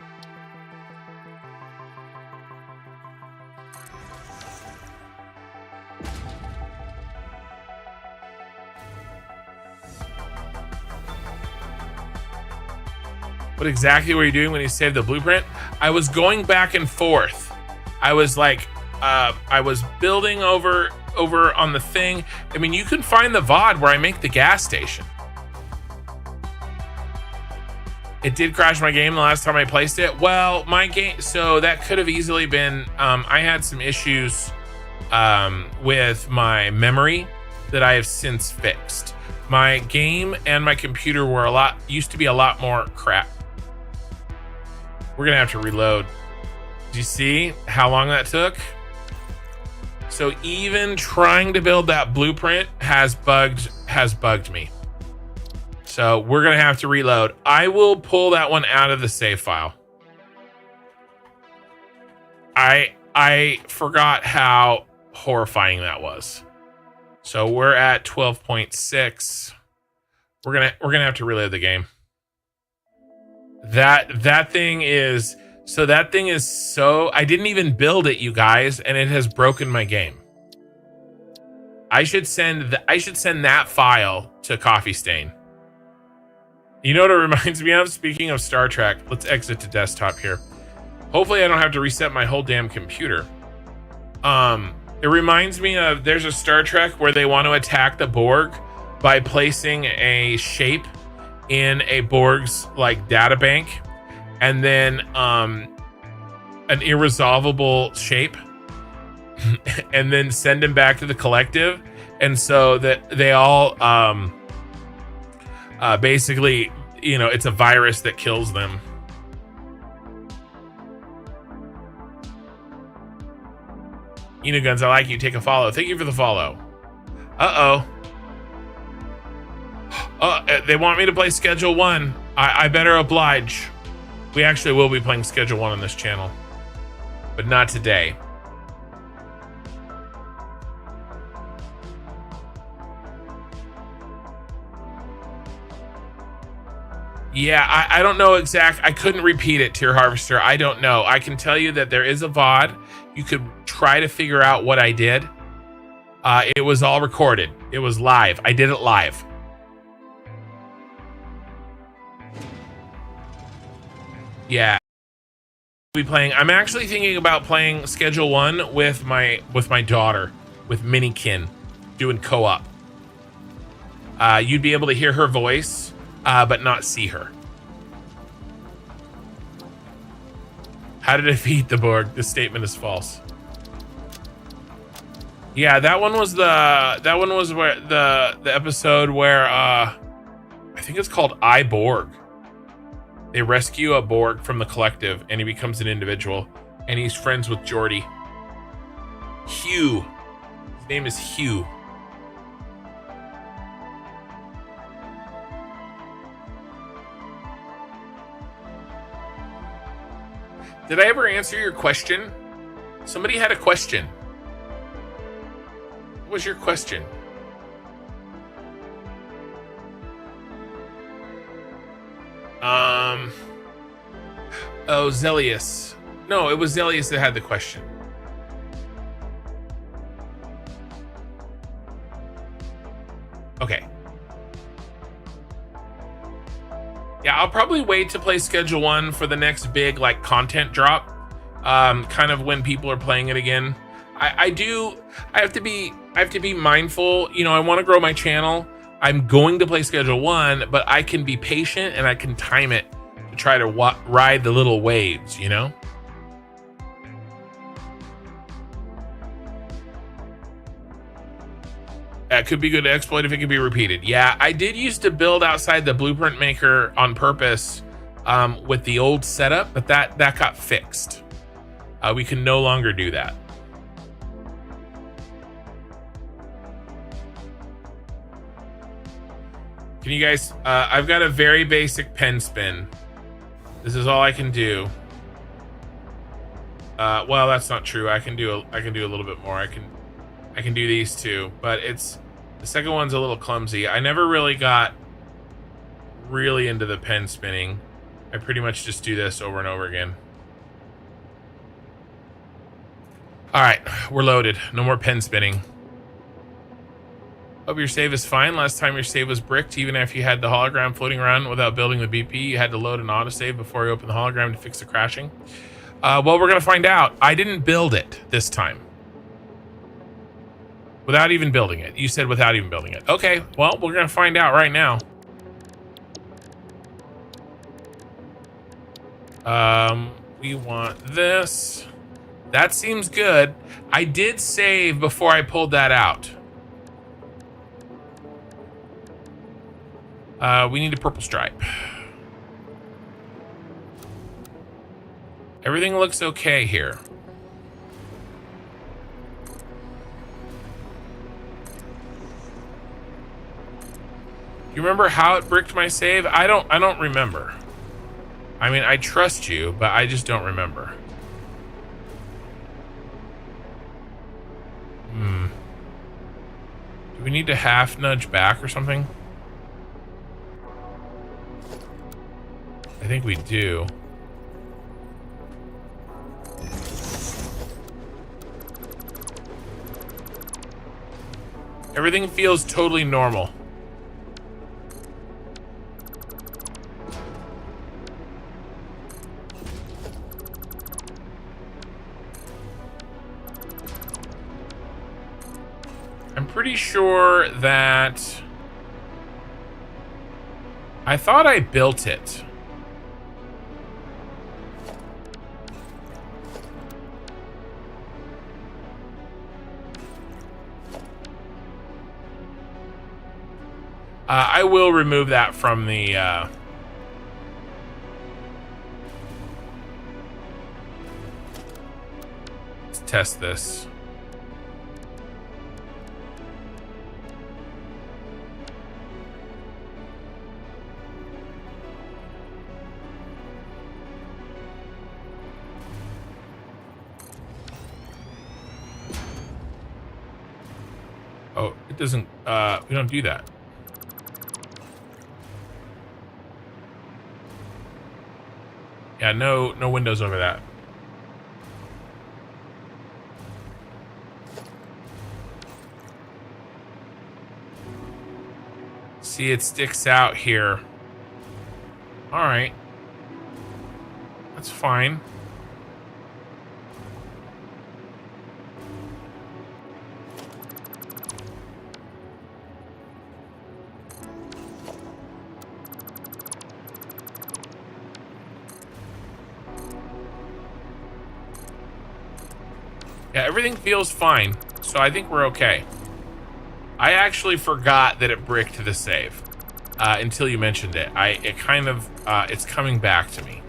What exactly were you doing when you saved the blueprint? I was going back and forth. I was like, I was building over on the thing. I mean, you can find the VOD where I make the gas station. It did crash my game the last time I placed it. Well, my game, so that could have easily been, I had some issues with my memory that I have since fixed. My game and my computer were used to be a lot more crap. We're gonna have to reload. Do you see how long that took? So even trying to build that blueprint has bugged me. So we're gonna have to reload. I will pull that one out of the save file. I forgot how horrifying that was. So we're at 12.6. We're gonna have to reload the game. That thing is so I didn't even build it, you guys, and it has broken my game. I should send that file to Coffee Stain. You know what it reminds me of? Speaking of Star Trek, let's exit to desktop here. Hopefully I don't have to reset my whole damn computer. It reminds me of, there's a Star Trek where they want to attack the Borg by placing a shape in a Borg's like data bank, and then an irresolvable shape, and then send him back to the collective, and so that they all basically, you know, it's a virus that kills them. Guns, I like you. Take a follow. Thank you for the follow. They want me to play Schedule 1. I better oblige. We actually will be playing Schedule 1 on this channel, but not today. Yeah, I don't know I couldn't repeat it, Tier Harvester. I don't know. I can tell you that there is a VOD. You could try to figure out what I did. It was all recorded. It was live. I did it live. Yeah. Be playing. I'm actually thinking about playing Schedule 1 with my daughter, with Minikin, doing co-op. You'd be able to hear her voice, but not see her. How to defeat the Borg? This statement is false. Yeah, that one was where the episode where I think it's called I, Borg. They rescue a Borg from the collective, and he becomes an individual, and he's friends with Geordi. Hugh. His name is Hugh. Did I ever answer your question? Somebody had a question. What was your question? Oh, Zelius. No, it was Zelius that had the question. Okay. Yeah, I'll probably wait to play Schedule 1 for the next big like content drop. Kind of when people are playing it again. I have to be mindful. You know, I want to grow my channel. I'm going to play Schedule 1, but I can be patient and I can time it to try to ride the little waves, you know? That could be good to exploit if it can be repeated. Yeah, I did used to build outside the blueprint maker on purpose with the old setup, but that got fixed. We can no longer do that. Can you guys, I've got a very basic pen spin. This is all I can do. Well, that's not true. I can do a little bit more. I can do these two, but the second one's a little clumsy. I never really got really into the pen spinning. I pretty much just do this over and over again. All right, we're loaded. No more pen spinning. Hope your save is fine. Last time your save was bricked, even if you had the hologram floating around without building the BP, you had to load an autosave before you open the hologram to fix the crashing. Well, we're gonna find out. I didn't build it this time. Without even building it. You said without even building it. Okay, well, we're gonna find out right now. We want this. That seems good. I did save before I pulled that out. We need a purple stripe. Everything looks okay here. You remember how it bricked my save? I don't remember. I mean, I trust you, but I just don't remember. Do we need to half nudge back or something? I think we do. Everything feels totally normal. I'm pretty sure that I thought I built it. I will remove that from the let's test this. Oh, it doesn't, we don't do that. Yeah, no windows over that. See, it sticks out here. All right. That's fine. Yeah, everything feels fine, so I think we're okay. I actually forgot that it bricked the save until you mentioned it. It kind of, it's coming back to me.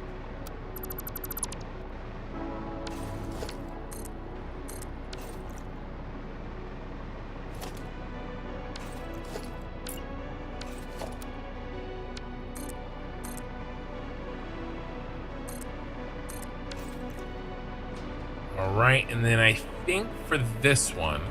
All right, and then I think for this one,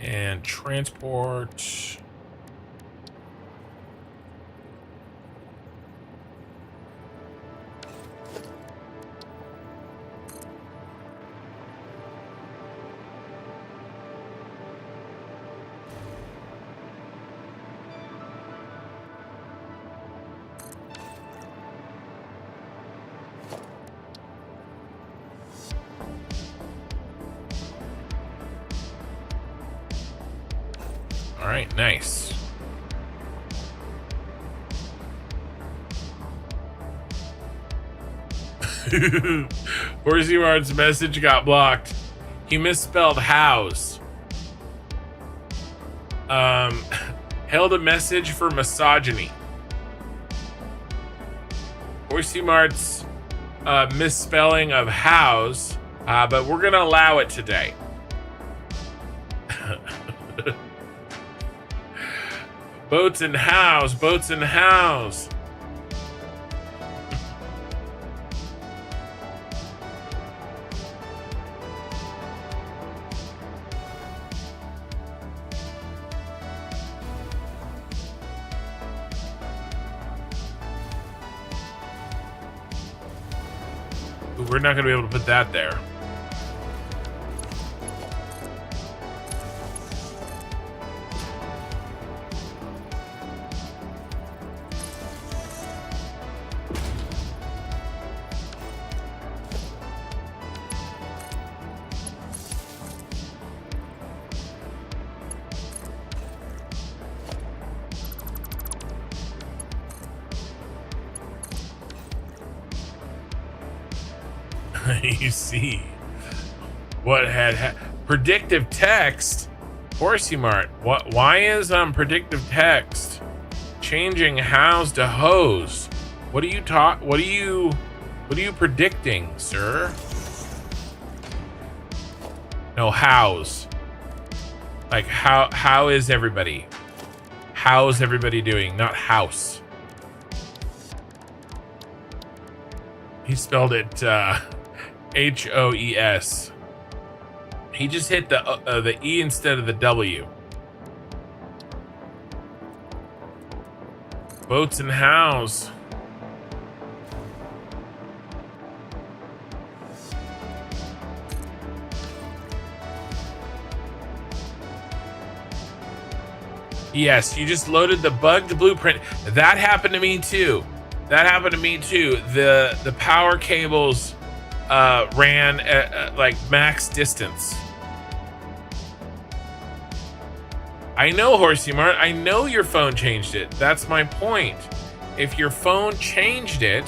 and transport. All right, nice. Horsey Mart's message got blocked. He misspelled house. Held a message for misogyny. Horsey Mart's misspelling of house, but we're gonna allow it today. Boats and house, boats and house. We're not gonna be able to put that there. You see what had predictive text. Horsey Mart, why is predictive text changing house to hose? What are you predicting, sir? No, house. Like how is everybody? How's everybody doing? Not house. He spelled it H-O-E-S. He just hit the E instead of the W. Boats and house. Yes, you just loaded the bugged blueprint. That happened to me too. The power cables ran at like max distance. I know, Horsey Mart. I know your phone changed it. That's my point. If your phone changed it,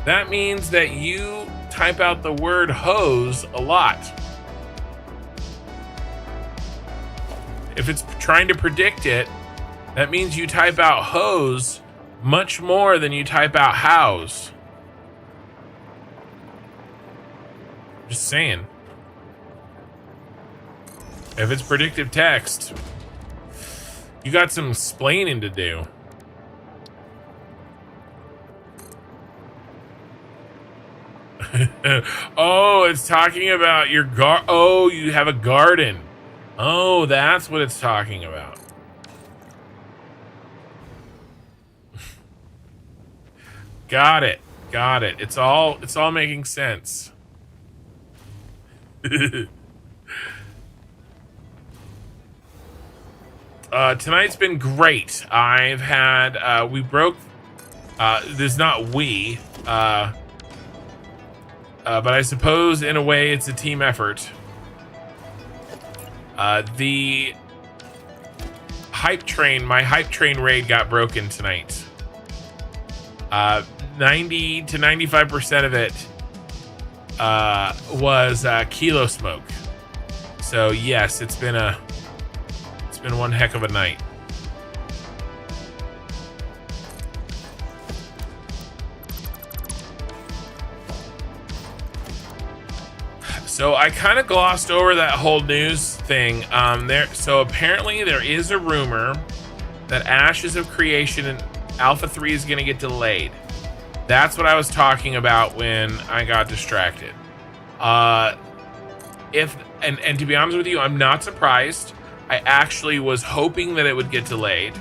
that means that you type out the word hose a lot. If it's trying to predict it, that means you type out hose much more than you type out house. Just saying. If it's predictive text, you got some explaining to do. Oh, it's talking about your oh, you have a garden. Oh, that's what it's talking about. Got it. Got it. It's all making sense. Tonight's been great. I've had we broke there's not we but I suppose in a way it's a team effort. The hype train, my hype train raid got broken tonight. 90 to 95% of it was kilo smoke. So yes, it's been one heck of a night. So I kind of glossed over that whole news thing. So apparently there is a rumor that Ashes of Creation and Alpha 3 is going to get delayed. That's what I was talking about when I got distracted. And to be honest with you, I'm not surprised. I actually was hoping that it would get delayed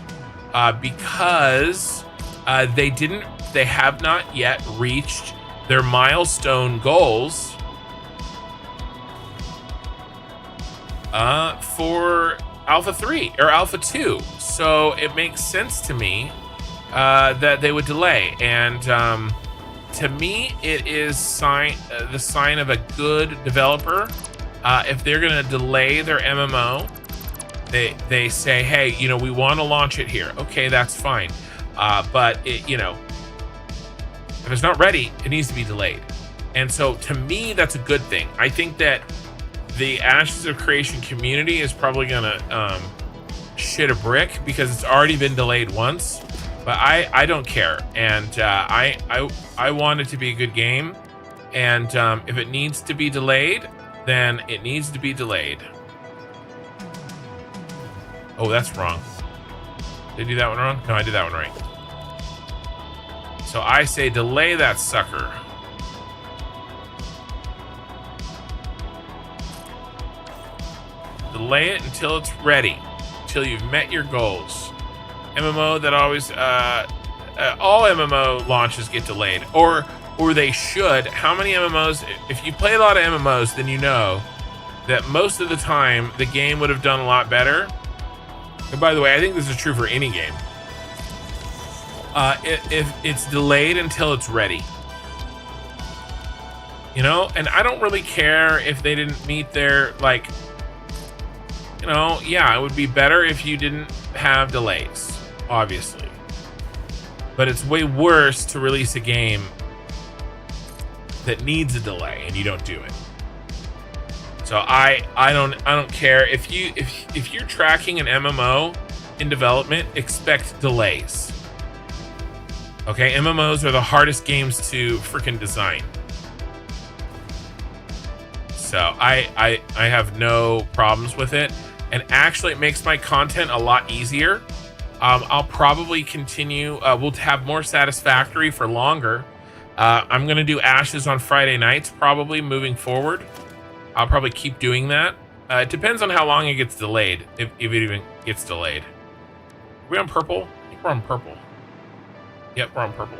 because they have not yet reached their milestone goals for Alpha 3 or Alpha 2. So it makes sense to me that they would delay. And to me, it is the sign of a good developer. If they're going to delay their MMO, they say, hey, we want to launch it here. Okay, that's fine. But if it's not ready, it needs to be delayed. And so to me, that's a good thing. I think that the Ashes of Creation community is probably gonna shit a brick because it's already been delayed once. But I don't care, and I want it to be a good game. And if it needs to be delayed, then it needs to be delayed. Oh, that's wrong. Did I do that one wrong? No, I did that one right. So I say delay that sucker. Delay it until it's ready, until you've met your goals. MMO that always, all MMO launches get delayed, or they should. How many MMOs? If you play a lot of MMOs, then you know that most of the time the game would have done a lot better. And by the way, I think this is true for any game. If it's delayed until it's ready, and I don't really care if they didn't meet their yeah, it would be better if you didn't have delays, obviously. But it's way worse to release a game that needs a delay and you don't do it. So I don't care if you're tracking an MMO in development, expect delays. Okay, MMOs are the hardest games to freaking design. So I have no problems with it. And actually, it makes my content a lot easier. I'll probably continue. We'll have more Satisfactory for longer. I'm going to do Ashes on Friday nights, probably moving forward. I'll probably keep doing that. It depends on how long it gets delayed, if it even gets delayed. Are we on purple? I think we're on purple. Yep, we're on purple.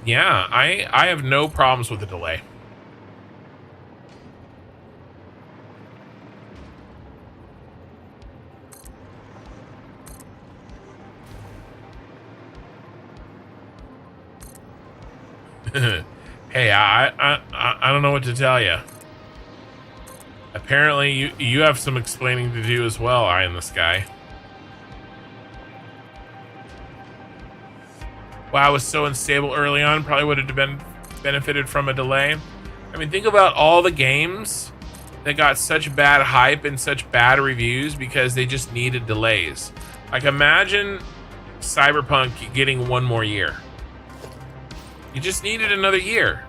Yeah, I have no problems with the delay. Hey, I don't know what to tell you. Apparently, you have some explaining to do as well, Eye in the Sky. WoW was so unstable early on, probably would have been benefited from a delay. I mean, think about all the games that got such bad hype and such bad reviews because they just needed delays. Like, imagine Cyberpunk getting one more year. You just needed another year.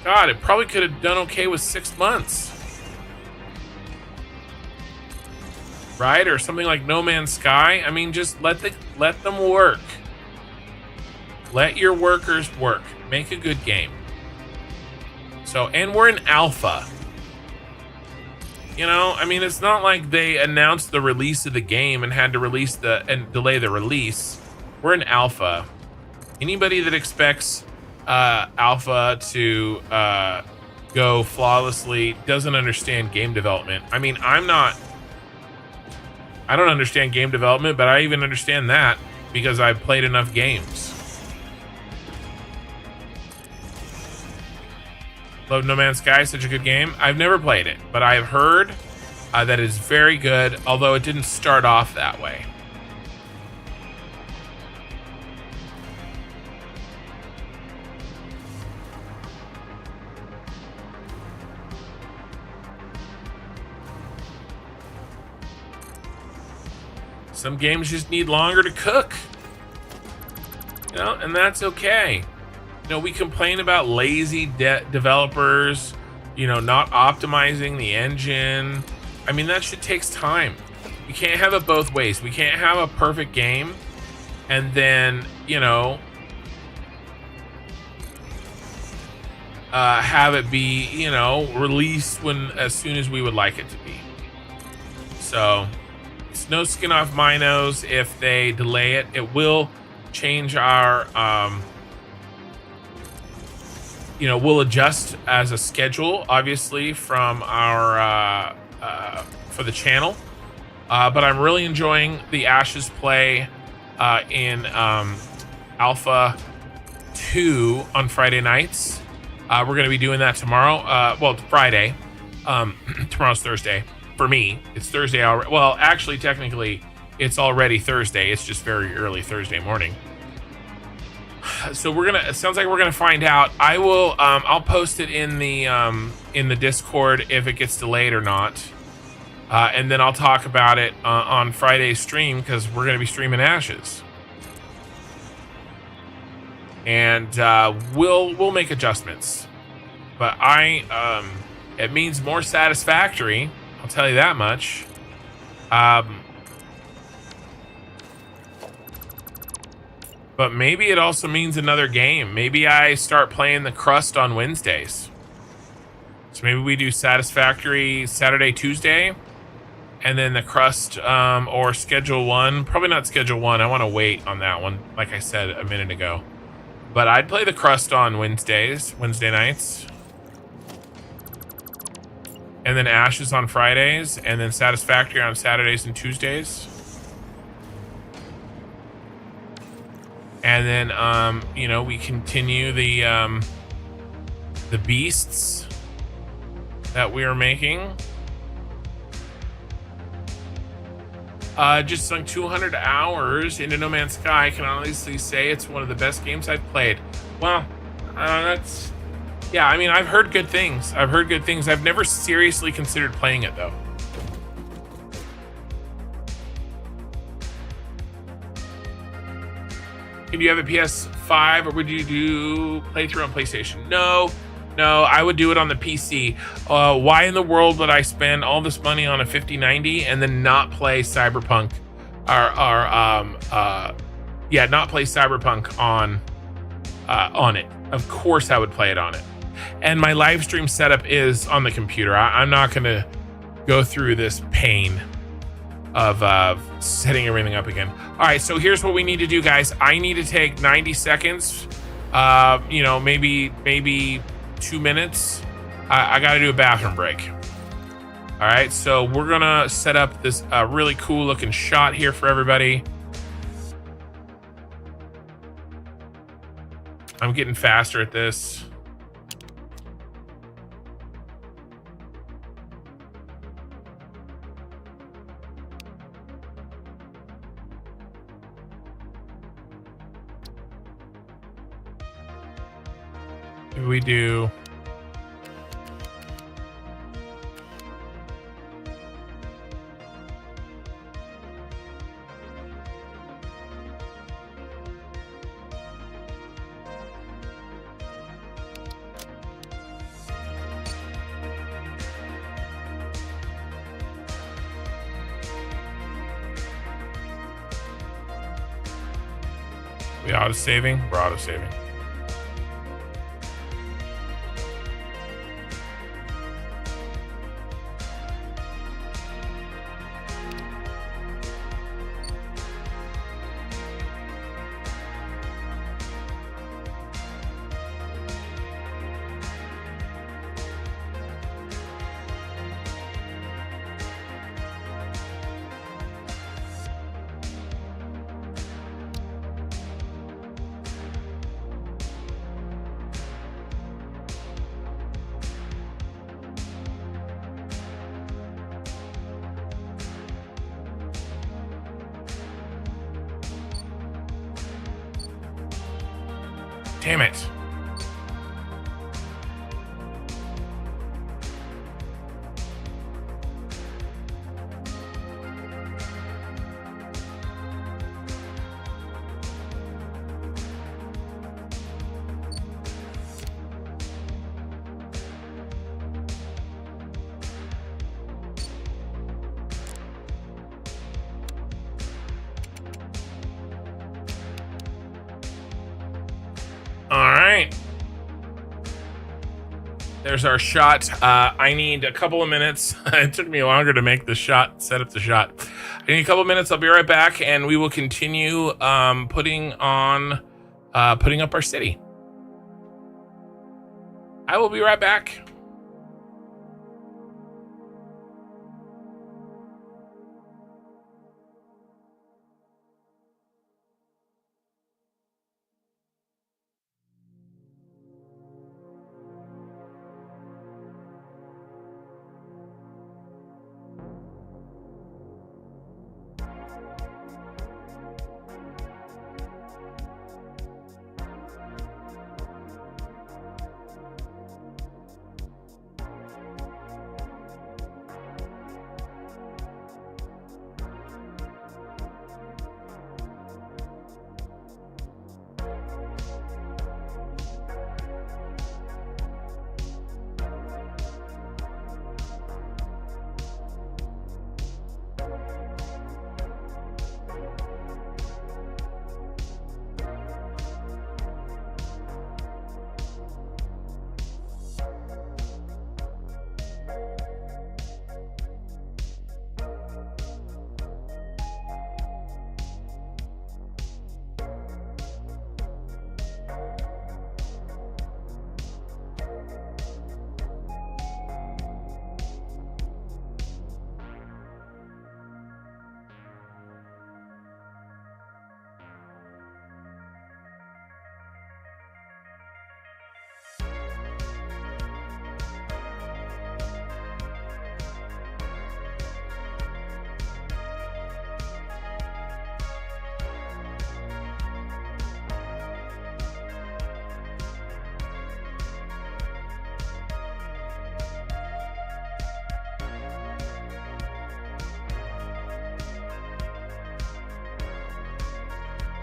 God, it probably could have done okay with 6 months. Right? Or something like No Man's Sky. I mean, just let them work. Let your workers work. Make a good game. So, and we're in alpha. You know, I mean, it's not like they announced the release of the game and had to release and delay the release. We're in alpha. Anybody that expects alpha to go flawlessly doesn't understand game development. I mean, I don't understand game development, but I even understand that because I've played enough games. Love No Man's Sky, such a good game. I've never played it, but I've heard that it's very good, although it didn't start off that way. Some games just need longer to cook. You know, and that's okay. You know, we complain about lazy developers, you know, not optimizing the engine. I mean, that shit takes time. You can't have it both ways. We can't have a perfect game and then, you know, have it be, you know, released as soon as we would like it to be. So it's no skin off my nose if they delay it. It will change our you know, we'll adjust as a schedule, obviously, from our for the channel. But I'm really enjoying the Ashes play in Alpha 2 on Friday nights. We're going to be doing that tomorrow. Well, Friday. Tomorrow's Thursday. For me, it's Thursday already. Well, actually, technically, it's already Thursday. It's just very early Thursday morning. So it sounds like we're gonna find out. I'll post it in the Discord if it gets delayed or not, and then I'll talk about it on Friday's stream, because we're gonna be streaming Ashes, and we'll make adjustments. But it means more Satisfactory, I'll tell you that much. But maybe it also means another game. Maybe I start playing the Crust on Wednesdays. So maybe we do Satisfactory Saturday, Tuesday, and then the Crust or Schedule 1. Probably not Schedule 1. I want to wait on that one, like I said a minute ago. But I'd play the Crust on Wednesday nights. And then Ashes on Fridays, and then Satisfactory on Saturdays and Tuesdays. And then, you know, we continue the beasts that we are making. Just sunk 200 hours into No Man's Sky. I can honestly say it's one of the best games I've played. Well, that's... Yeah, I mean, I've heard good things. I've never seriously considered playing it, though. Can you have a PS5, or would you do playthrough on PlayStation? No, I would do it on the PC. Why in the world would I spend all this money on a 5090 and then not play Cyberpunk, not play Cyberpunk on it? Of course I would play it on it. And my live stream setup is on the computer. I'm not going to go through this pain of setting everything up again. All right, so here's what we need to do, guys. I need to take 90 seconds, you know, maybe 2 minutes. I got to do a bathroom break. All right, so we're gonna set up this really cool looking shot here for everybody. I'm getting faster at this. We do We auto saving. We're auto saving. Damn it. All right. There's our shot. I need a couple of minutes. It took me longer to make the shot, set up the shot. I need a couple of minutes. I'll be right back, and we will continue putting up our city. I will be right back.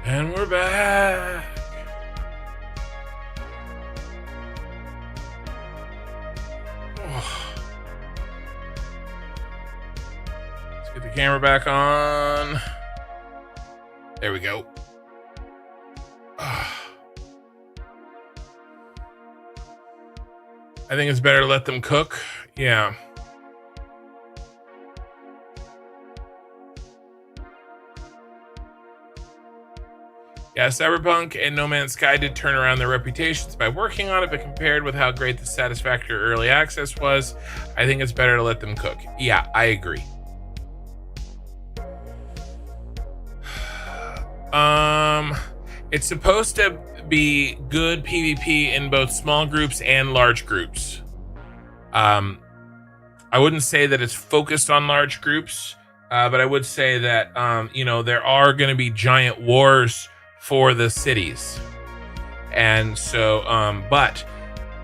And we're back. Oh. Let's get the camera back on. There we go. I think it's better to let them cook. Yeah. Yeah, Cyberpunk and No Man's Sky did turn around their reputations by working on it, but compared with how great the Satisfactory early access was, I think it's better to let them cook. Yeah, I agree. It's supposed to be good PvP in both small groups and large groups. I wouldn't say that it's focused on large groups, but I would say that, there are going to be giant wars for the cities. And so, but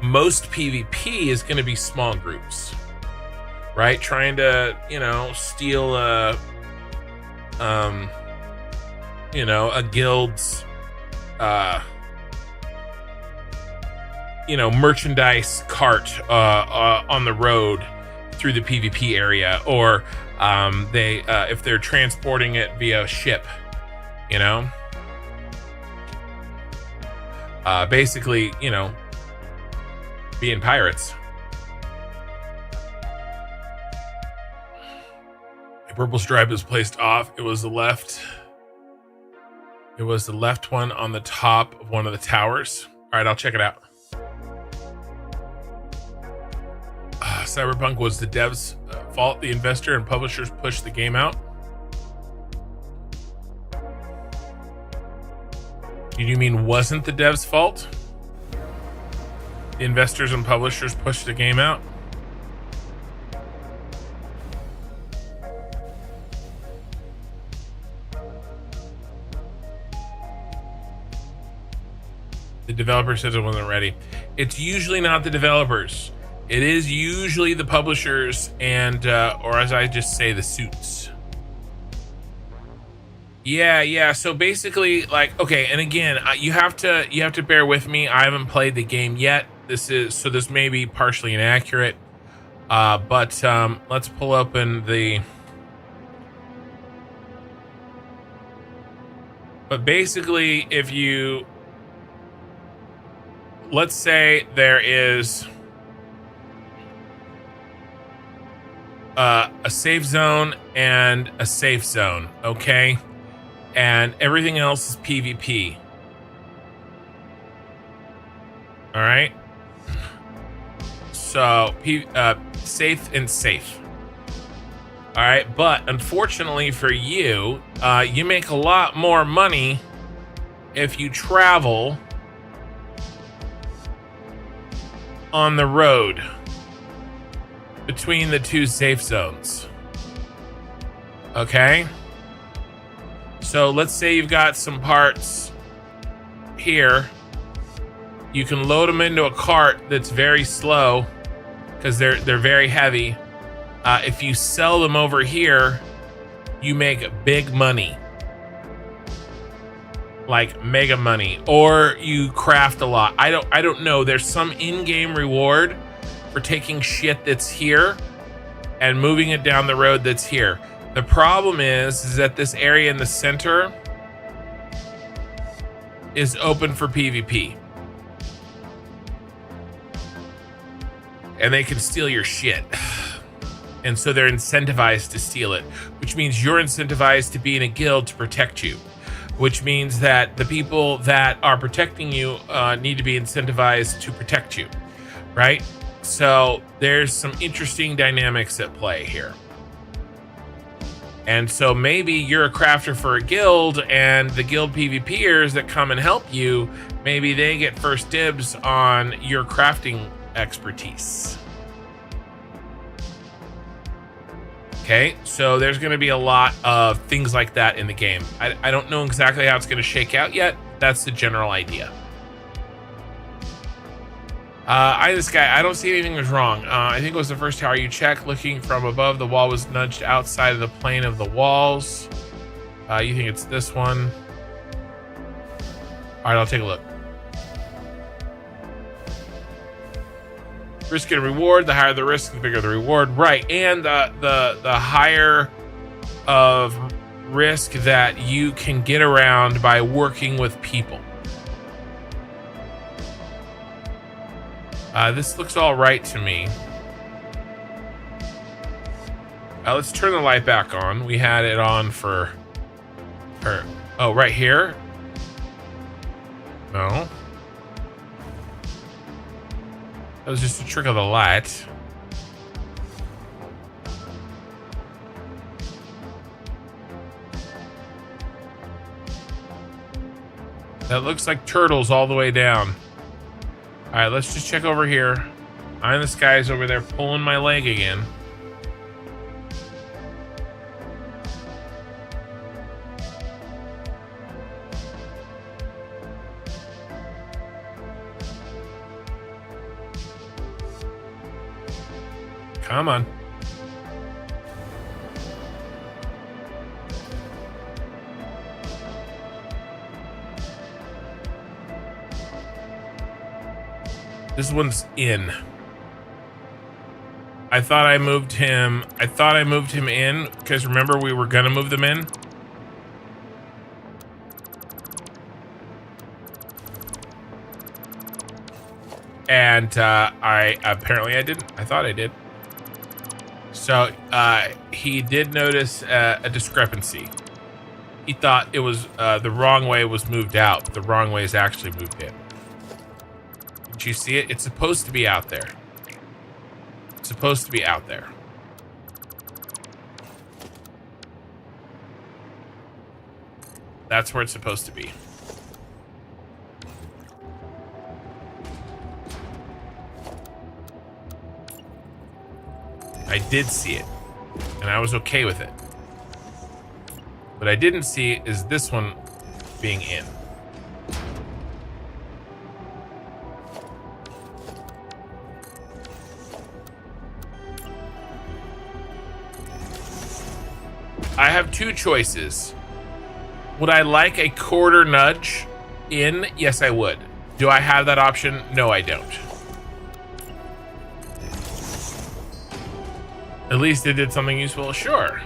most PvP is going to be small groups, right? Trying to, steal a guild's, merchandise cart on the road through the PvP area, or if they're transporting it via ship, Basically, you know, being pirates. A purple stripe is placed off. It was the left. It was the left one on the top of one of the towers. All right, I'll check it out. Cyberpunk was the devs' fault. The investor and publishers pushed the game out. You mean wasn't the devs' fault? The investors and publishers pushed the game out? The developer says it wasn't ready. It's usually not the developers. It is usually the publishers and, or as I just say, the suits. Yeah. So basically, like, okay, and again, you have to bear with me. I haven't played the game yet. This may be partially inaccurate. But let's pull open the. But basically, if you, let's say there is a safe zone and a safe zone, okay? And everything else is PvP. All right. So safe and safe. All right, but unfortunately for you, you make a lot more money if you travel on the road between the two safe zones. Okay? So let's say you've got some parts here. You can load them into a cart that's very slow because they're very heavy. If you sell them over here, you make big money. Like mega money. Or you craft a lot. I don't know. There's some in-game reward for taking shit that's here and moving it down the road that's here. The problem is that this area in the center is open for PvP. And they can steal your shit. And so they're incentivized to steal it, which means you're incentivized to be in a guild to protect you, which means that the people that are protecting you need to be incentivized to protect you, right? So there's some interesting dynamics at play here. And so maybe you're a crafter for a guild, and the guild PvPers that come and help you, maybe they get first dibs on your crafting expertise. Okay, so there's going to be a lot of things like that in the game. I don't know exactly how it's going to shake out yet. That's the general idea. This guy, I don't see anything was wrong. I think it was the first tower you checked. Looking from above, the wall was nudged outside of the plane of the walls. You think it's this one? All right, I'll take a look. Risk and reward. The higher the risk, the bigger the reward. Right, and the higher of risk that you can get around by working with people. This looks all right to me. Let's turn the light back on. We had it on for her. Oh, right here? No. That was just a trick of the light. That looks like turtles all the way down. All right, let's just check over here. Eye in the sky is over there pulling my leg again. Come on. This one's in. I thought I moved him in because remember we were gonna move them in. And I didn't. I thought I did. So he did notice a discrepancy. He thought it was the wrong way was moved out, but the wrong way is actually moved in. Did you see it? It's supposed to be out there. It's supposed to be out there. That's where it's supposed to be. I did see it, and I was okay with it. What I didn't see is this one being in. I have two choices. Would I like a quarter nudge in? Yes, I would. Do I have that option? No, I don't. At least it did something useful. Sure.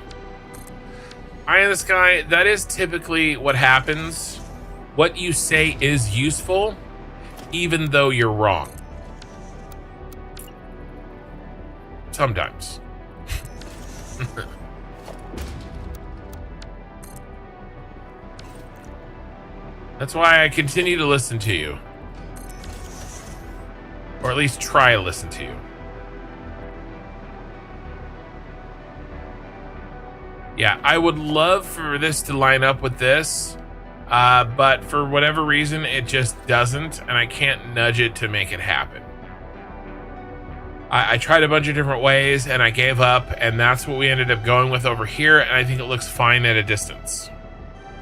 Eye in the sky, that is typically what happens. What you say is useful, even though you're wrong. Sometimes. That's why I continue to listen to you. Or at least try to listen to you. Yeah, I would love for this to line up with this, but for whatever reason, it just doesn't, and I can't nudge it to make it happen. I tried a bunch of different ways, and I gave up, and that's what we ended up going with over here, and I think it looks fine at a distance.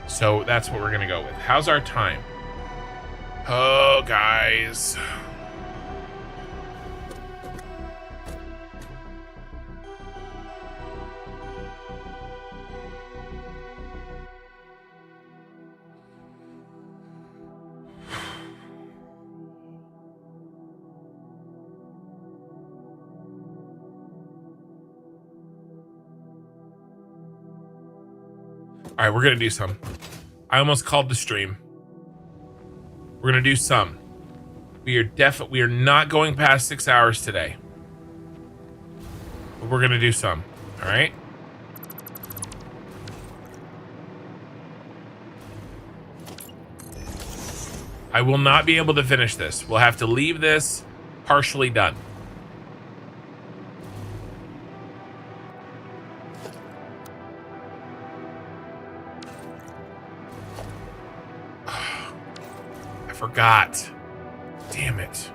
So that's what we're gonna go with. How's our time? Oh, guys. All right, we're gonna do some. I almost called the stream. We're gonna do some. We are not going past 6 hours today. But we're gonna do some. All right. I will not be able to finish this. We'll have to leave this partially done. Forgot. Damn it.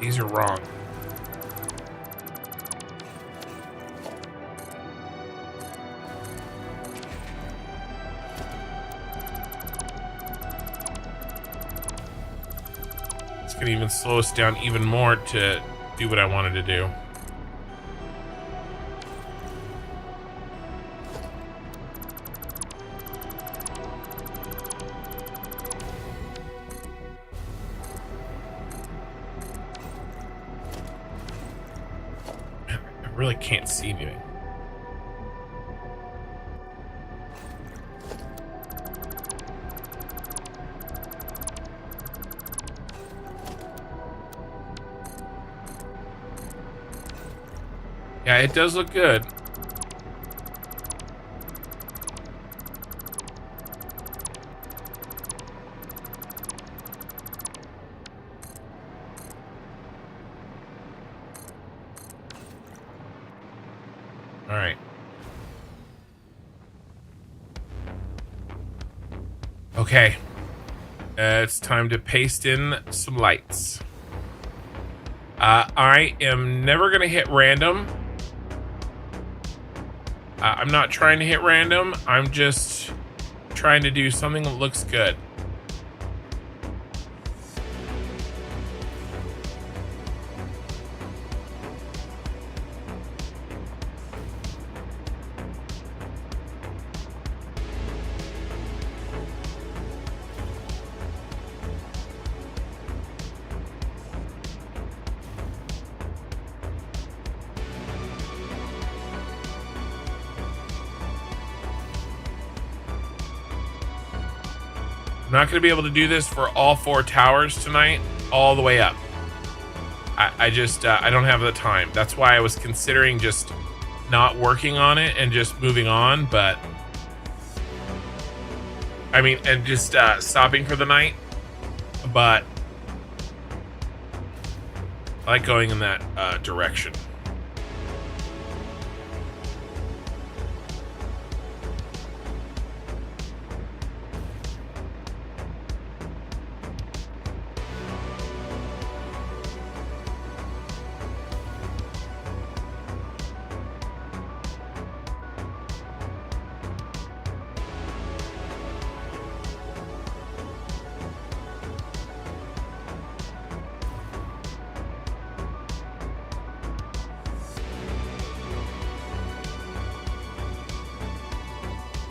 These are wrong. It's gonna even slow us down even more to do what I wanted to do. Really can't see anything. Yeah, it does look good. All right. Okay. It's time to paste in some lights. I am never going to hit random. I'm not trying to hit random. I'm just trying to do something that looks good. I'm not going to be able to do this for all 4 towers tonight, all the way up. I just, I don't have the time. That's why I was considering just not working on it and just moving on, but I mean, and just stopping for the night. But I like going in that direction.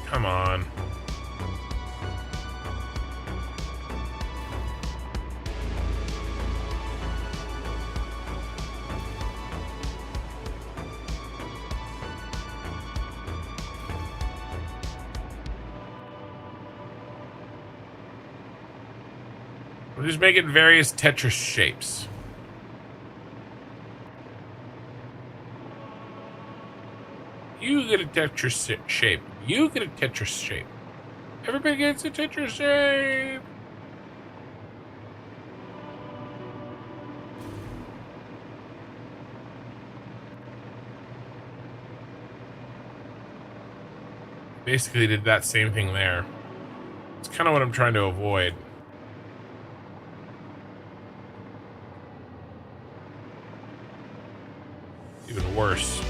Come on. We're just making various Tetris shapes. You get a Tetris shape. You get a Tetris shape. Everybody gets a Tetris shape. Basically did that same thing there. It's kind of what I'm trying to avoid. Even worse.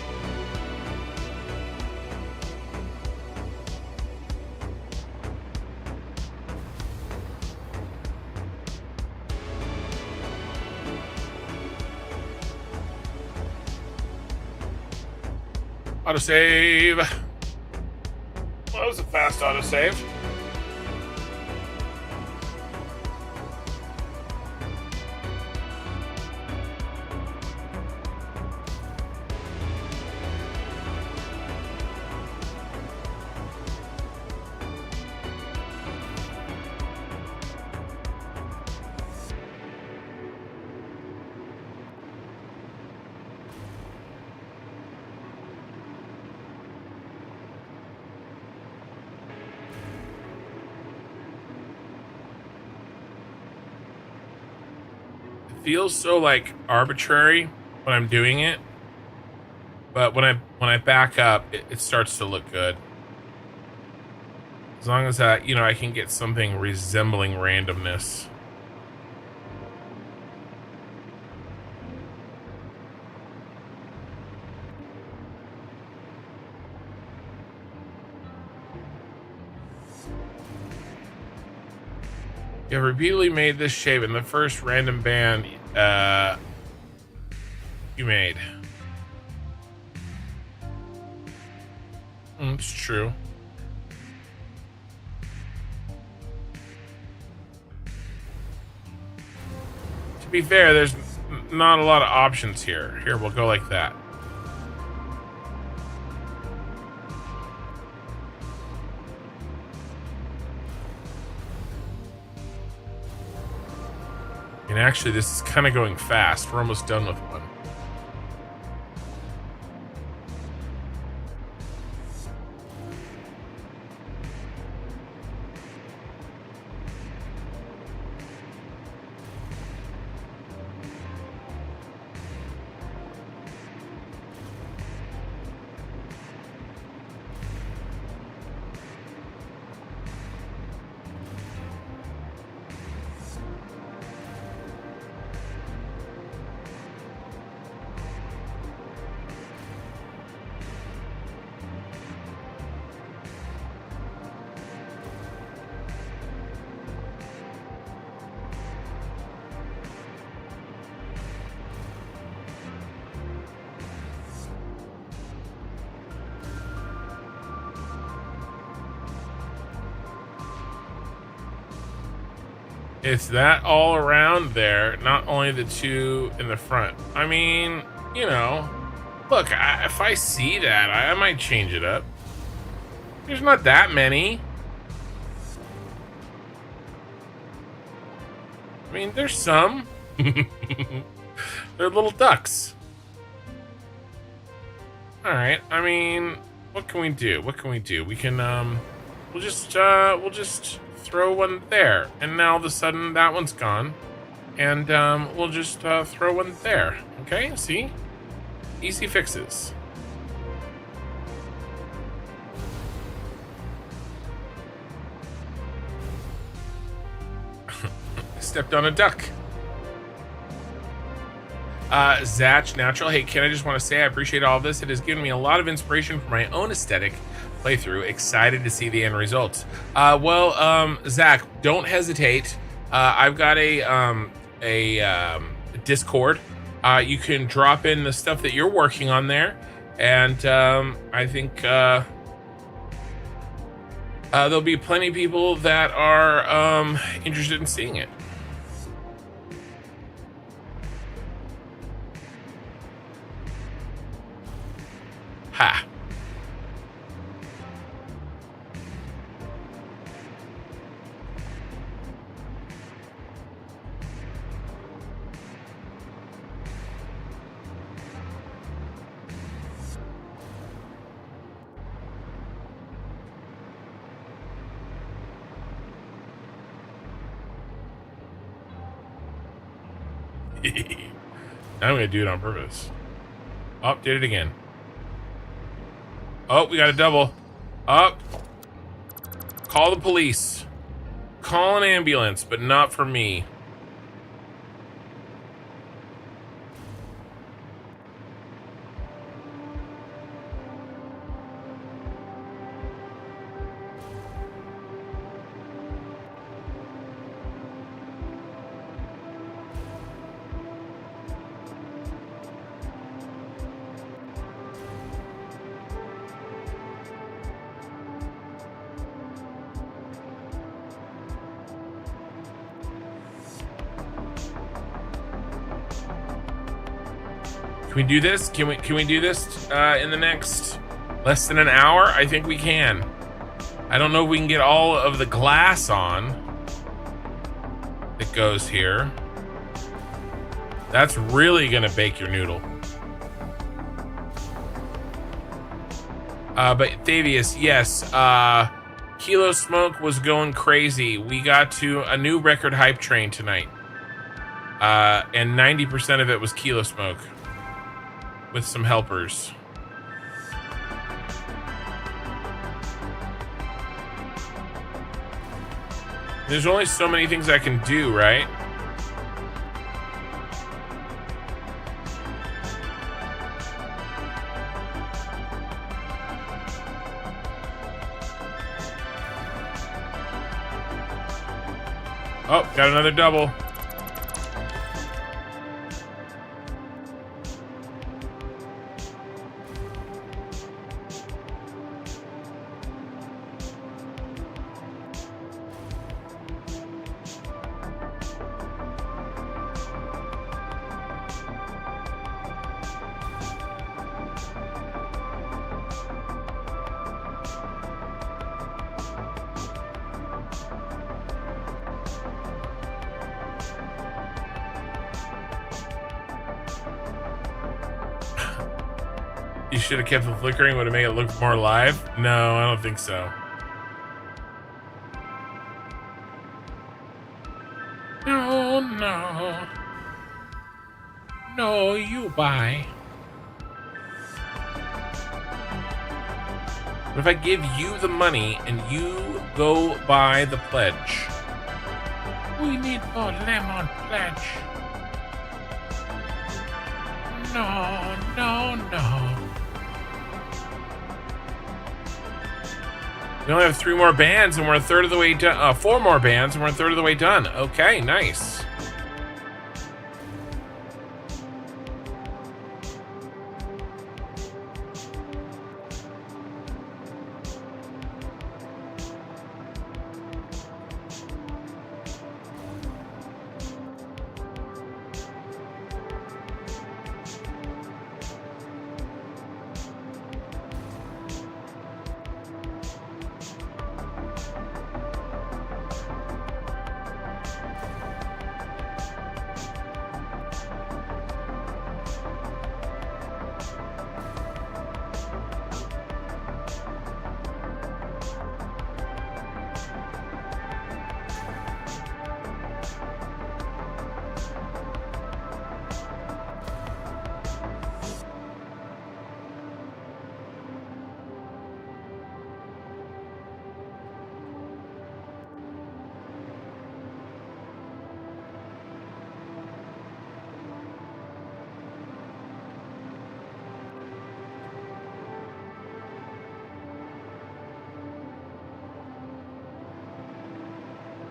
Autosave. Well, that was a fast autosave. Feels so like arbitrary when I'm doing it, but when I back up, it starts to look good. As long as I, you know, I can get something resembling randomness. You have repeatedly made this shape in the first random band you made. It's true. To be fair, there's not a lot of options here. Here, we'll go like that. And actually, this is kind of going fast. We're almost done with one. It's that all around there, not only the two in the front. I mean, you know, look, if I see that, I might change it up. There's not that many. I mean, there's some. They're little ducks. All right. I mean, what can we do? What can we do? We can we'll just throw one there, and now all of a sudden that one's gone, and we'll just throw one there. Okay. See, easy fixes. Stepped on a duck. Zach Natural, hey Ken, I just want to say I appreciate all of this. It has given me a lot of inspiration for my own aesthetic playthrough. Excited to see the end results. Zach, don't hesitate. I've got a Discord. You can drop in the stuff that you're working on there, and I think there'll be plenty of people that are interested in seeing it. Ha. I'm gonna do it on purpose. Oh, did it again. Oh, we got a double. Up. Call the police. Call an ambulance, but not for me. Can we do this? Can we do this in the next less than an hour? I think we can. I don't know if we can get all of the glass on that goes here. That's really gonna bake your noodle. But Thavius, yes, Kilo Smoke was going crazy. We got to a new record hype train tonight. And 90% of it was Kilo Smoke with some helpers. There's only so many things I can do, right? Oh, got another double. You should have kept the flickering, would have made it look more live. No, I don't think so. No, no. No, you buy. What if I give you the money and you go buy the pledge? We need more lemon pledge. No, no, no. We only have 3 more bands and we're a third of the way done. 4 more bands and we're a third of the way done. Okay, nice.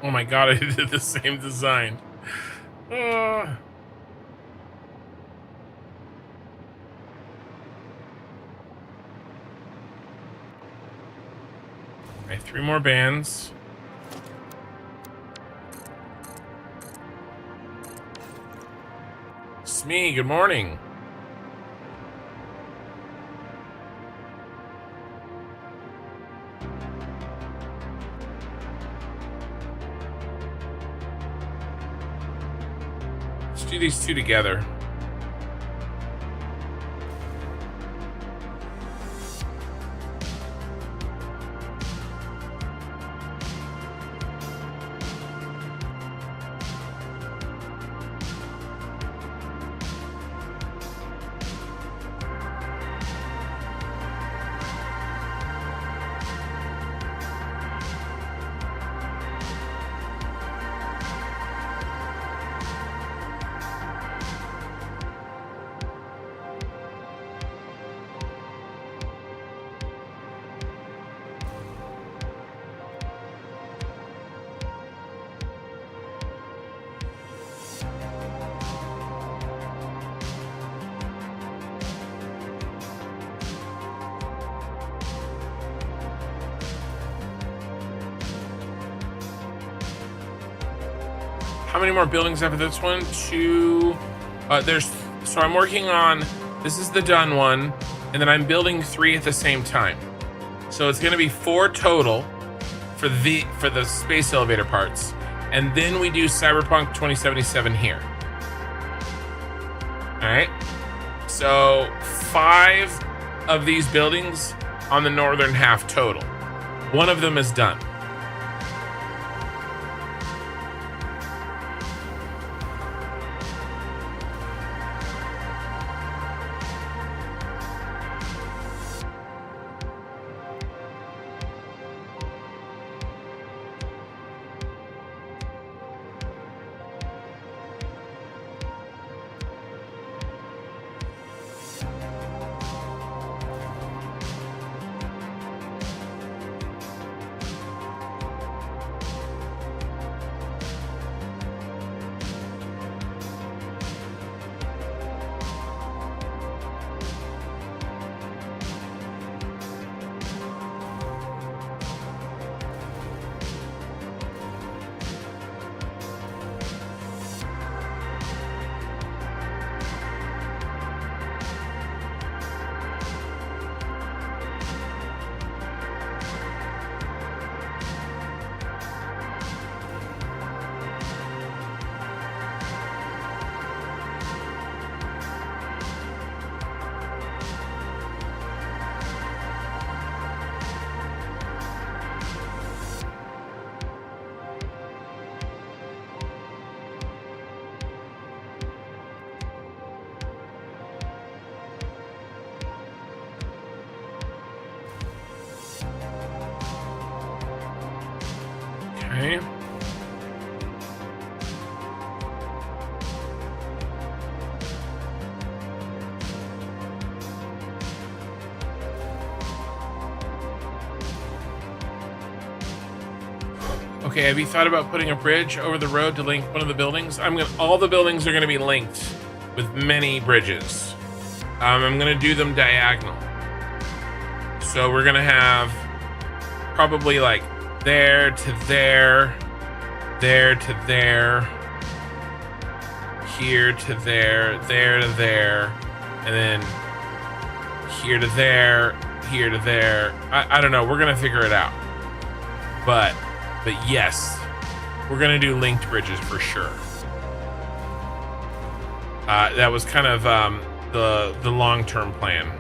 Oh my god, I did the same design. Uh, okay, 3 more bands. Smee, good morning. Let's do these two together. How many more buildings after this one? 2. So I'm working on, this is the done one, and then I'm building 3 at the same time. So it's gonna be 4 total for the space elevator parts. And then we do Cyberpunk 2077 here. All right. So 5 of these buildings on the northern half total. 1 of them is done. Okay. Okay, have you thought about putting a bridge over the road to link one of the buildings? All the buildings are gonna be linked with many bridges. I'm gonna do them diagonal. So we're gonna have probably like there to there, there to there, here to there, there to there, and then here to there, here to there. I don't know, we're gonna figure it out. But yes, we're gonna do linked bridges for sure. That was kind of the long-term plan.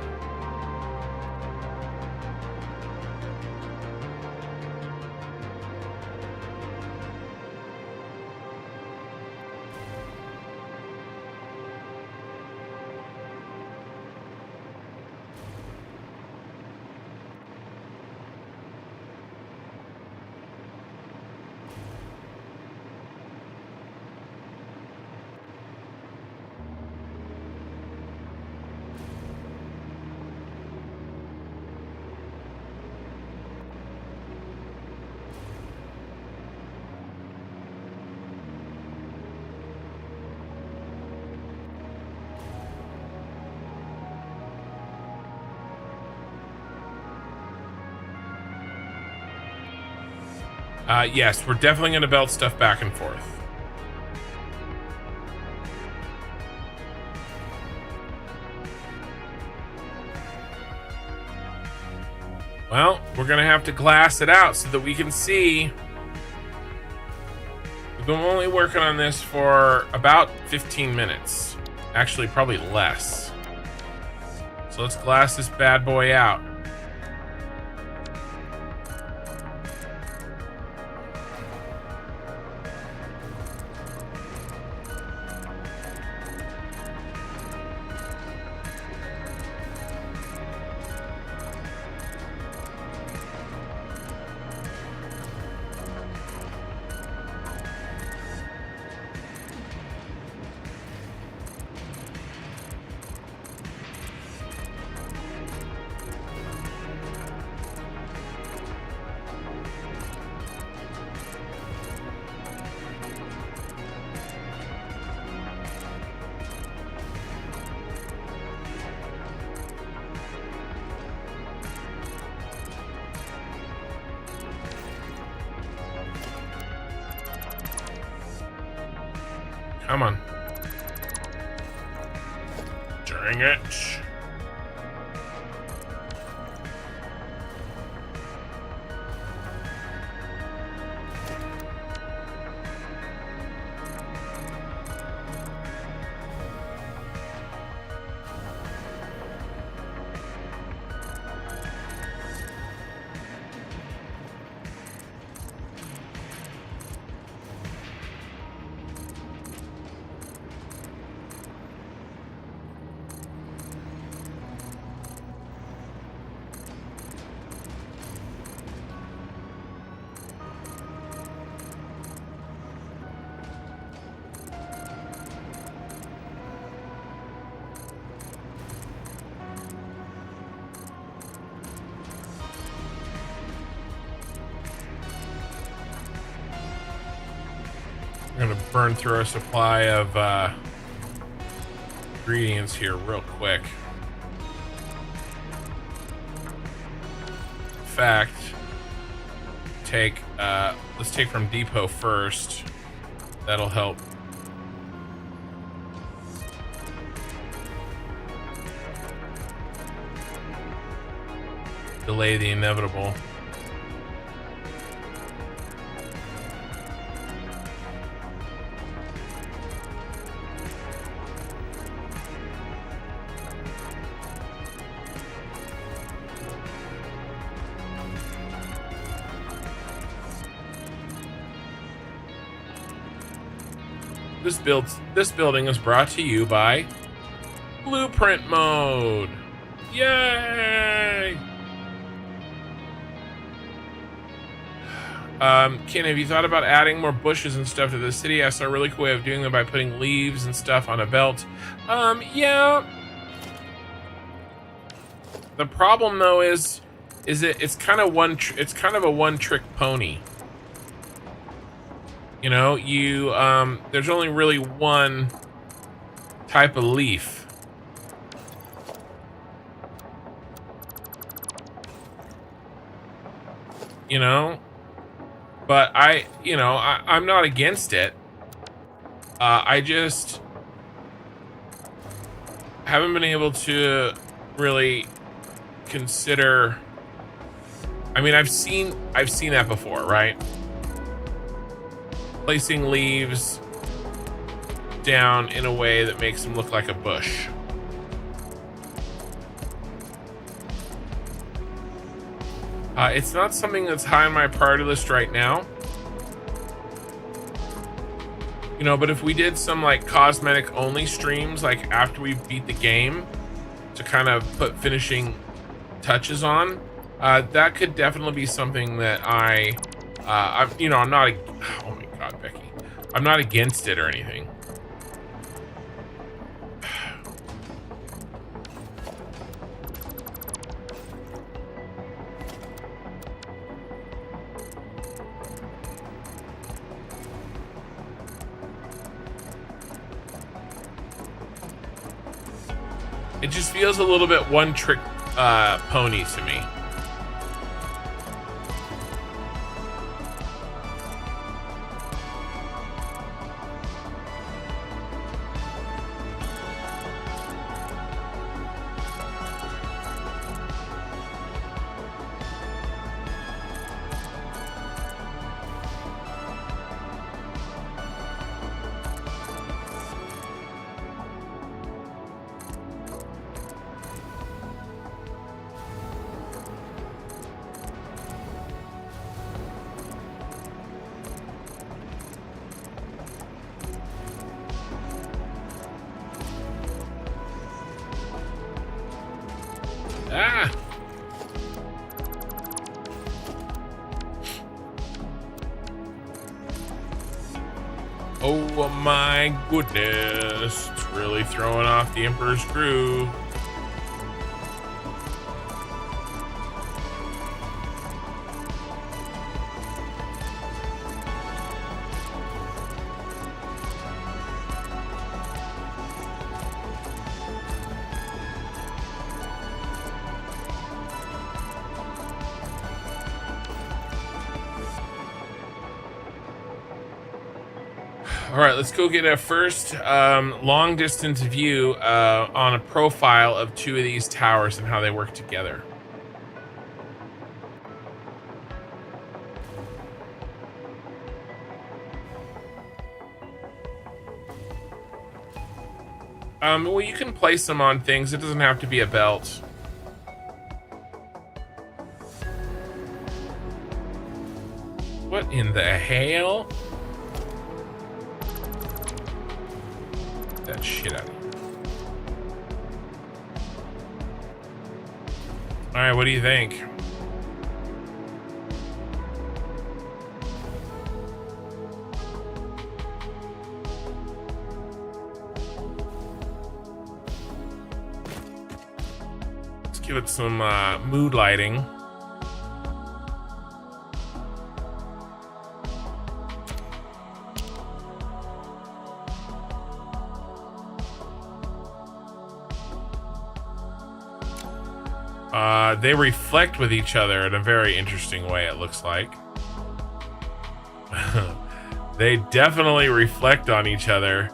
Yes, we're definitely going to belt stuff back and forth. Well, we're going to have to glass it out so that we can see. We've been only working on this for about 15 minutes. Actually, probably less. So let's glass this bad boy out. Come on. Dang it. I'm gonna burn through our supply of ingredients here real quick. In fact, let's take from depot first. That'll help. Delay the inevitable. This building is brought to you by Blueprint Mode. Yay! Ken, have you thought about adding more bushes and stuff to the city? I saw a really cool way of doing them by putting leaves and stuff on a belt. Yeah. The problem though is it's kind of a one-trick pony. You know, there's only really one type of leaf. You know? But I'm not against it. I just haven't been able to really consider. I mean, I've seen that before, right? Placing leaves down in a way that makes them look like a bush. It's not something that's high on my priority list right now. You know, but if we did some like cosmetic only streams, like after we beat the game, to kind of put finishing touches on, that could definitely be something that I'm not. Oh my God, Becky, I'm not against it or anything. It just feels a little bit one-trick pony to me. Oh my goodness. It's really throwing off the Emperor's groove. All right, let's go get a first long distance view on a profile of two of these towers and how they work together. Well, you can place them on things. It doesn't have to be a belt. What in the hell? That shit out of here. All right, what do you think? Let's give it some mood lighting. They reflect with each other in a very interesting way, it looks like. They definitely reflect on each other.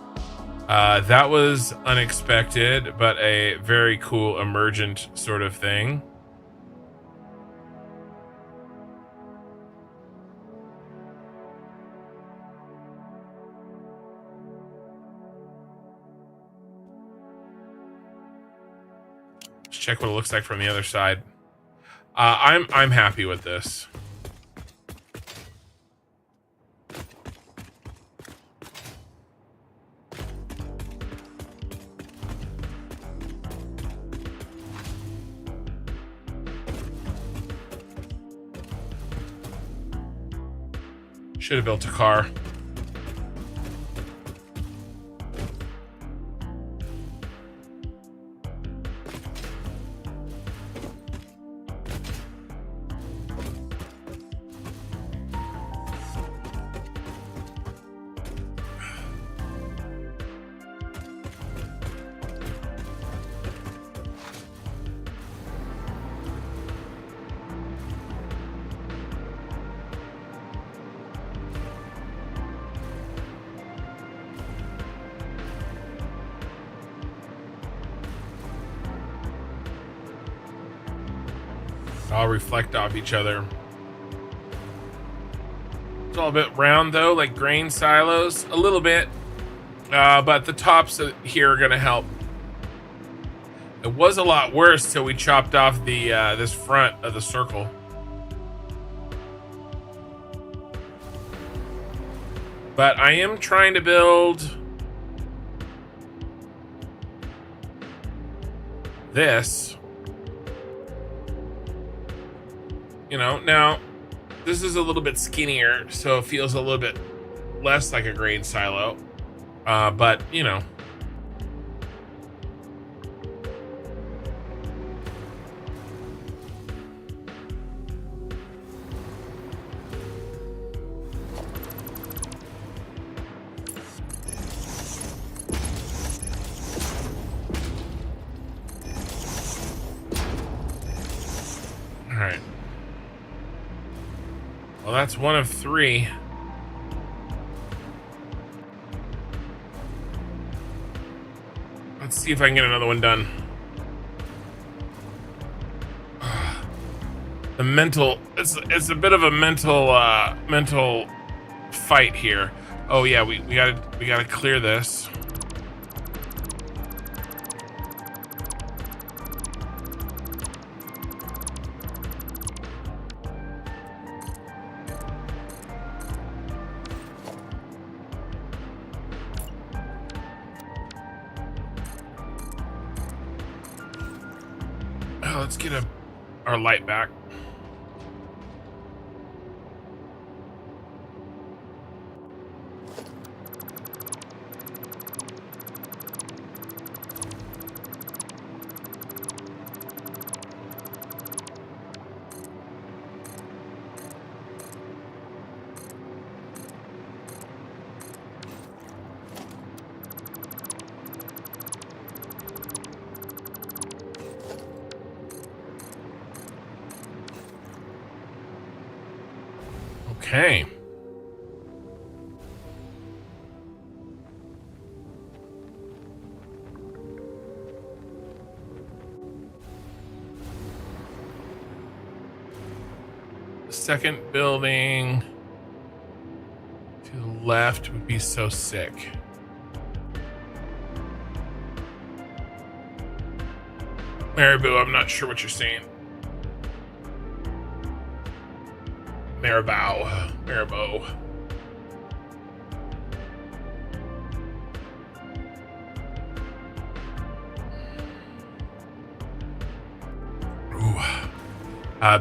That was unexpected, but a very cool emergent sort of thing. Let's check what it looks like from the other side. I'm happy with this. Should have built a car. All reflect off each other. It's all a bit round though, like grain silos, a little bit, but the tops here are gonna help. It was a lot worse till we chopped off the this front of the circle. But I am trying to build this. You know, now this is a little bit skinnier, so it feels a little bit less like a grain silo. But you know. All right. Well, that's one of three. Let's see if I can get another one done. The mental, it's a bit of a mental fight here. Oh yeah, we gotta clear this. Let's get our light back. Okay. The second building to the left would be so sick. Marabou, I'm not sure what you're saying. Marabou. Ooh.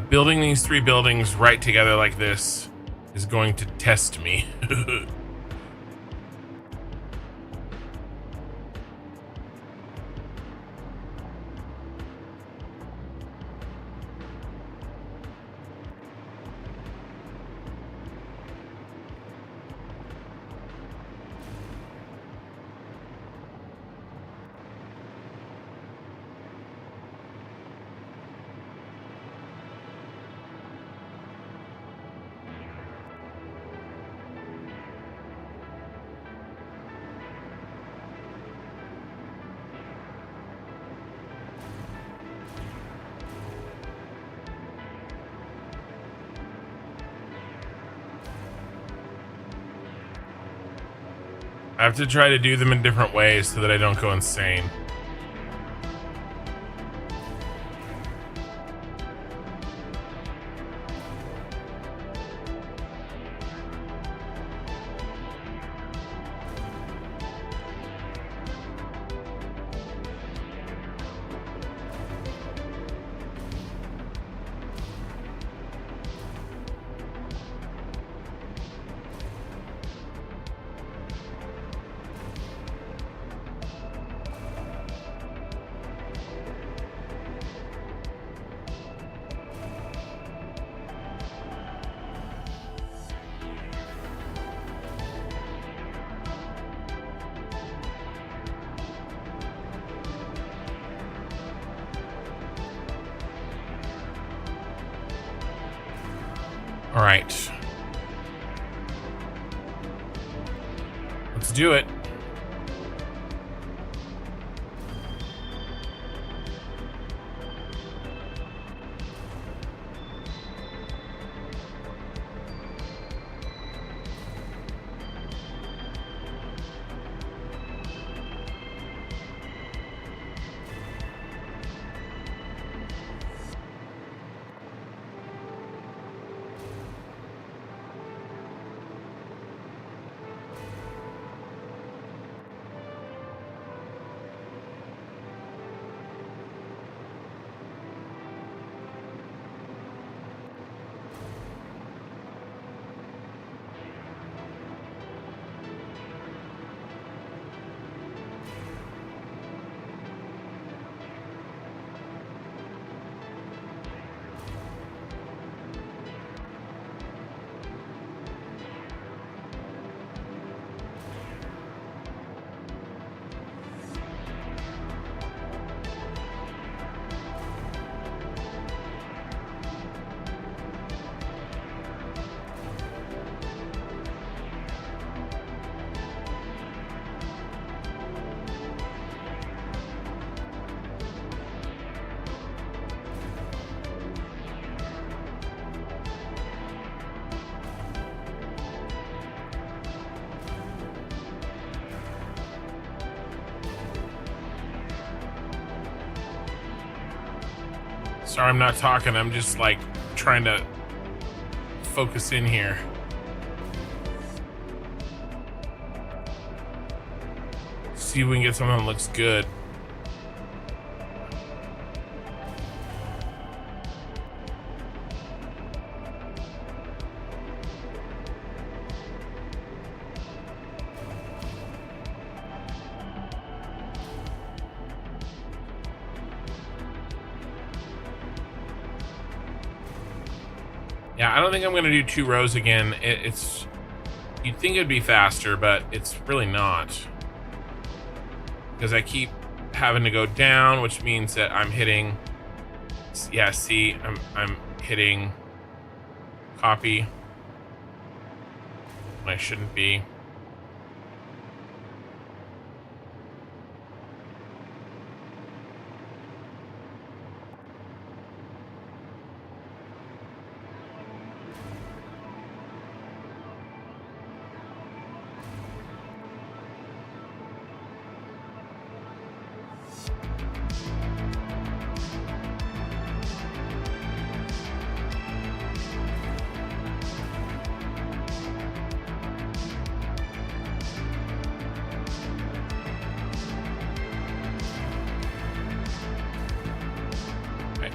Building these 3 buildings right together like this is going to test me. I have to try to do them in different ways so that I don't go insane. All right. Let's do it. Sorry, I'm not talking. I'm just like trying to focus in here. See if we can get something that looks good. Yeah, I don't think I'm going to do 2 rows again. It's you'd think it'd be faster, but it's really not. Because I keep having to go down, which means that I'm hitting, yeah, see, I'm hitting copy. I shouldn't be.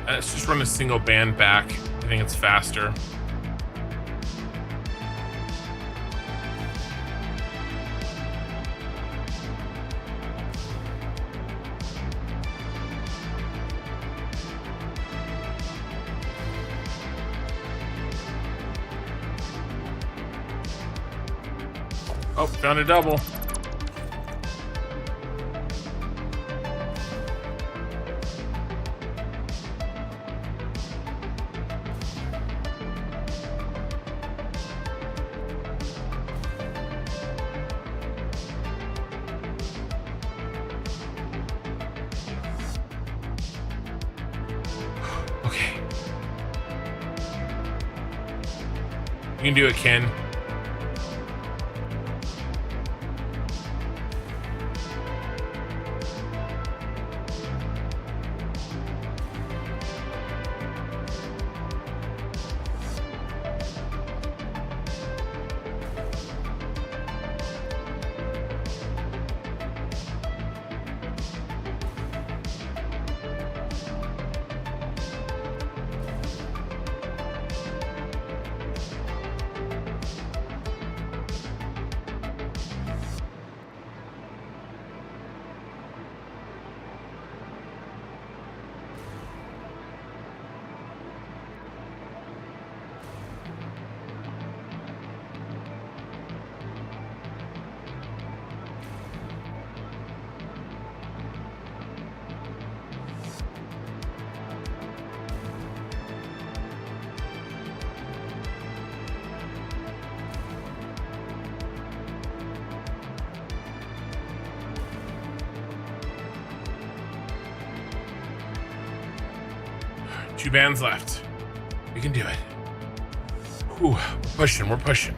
Let's just run a single band back. I think it's faster. Oh, found a double. Okay. You can do it, Ken. Two bands left. We can do it. Whew, we're pushing, we're pushing.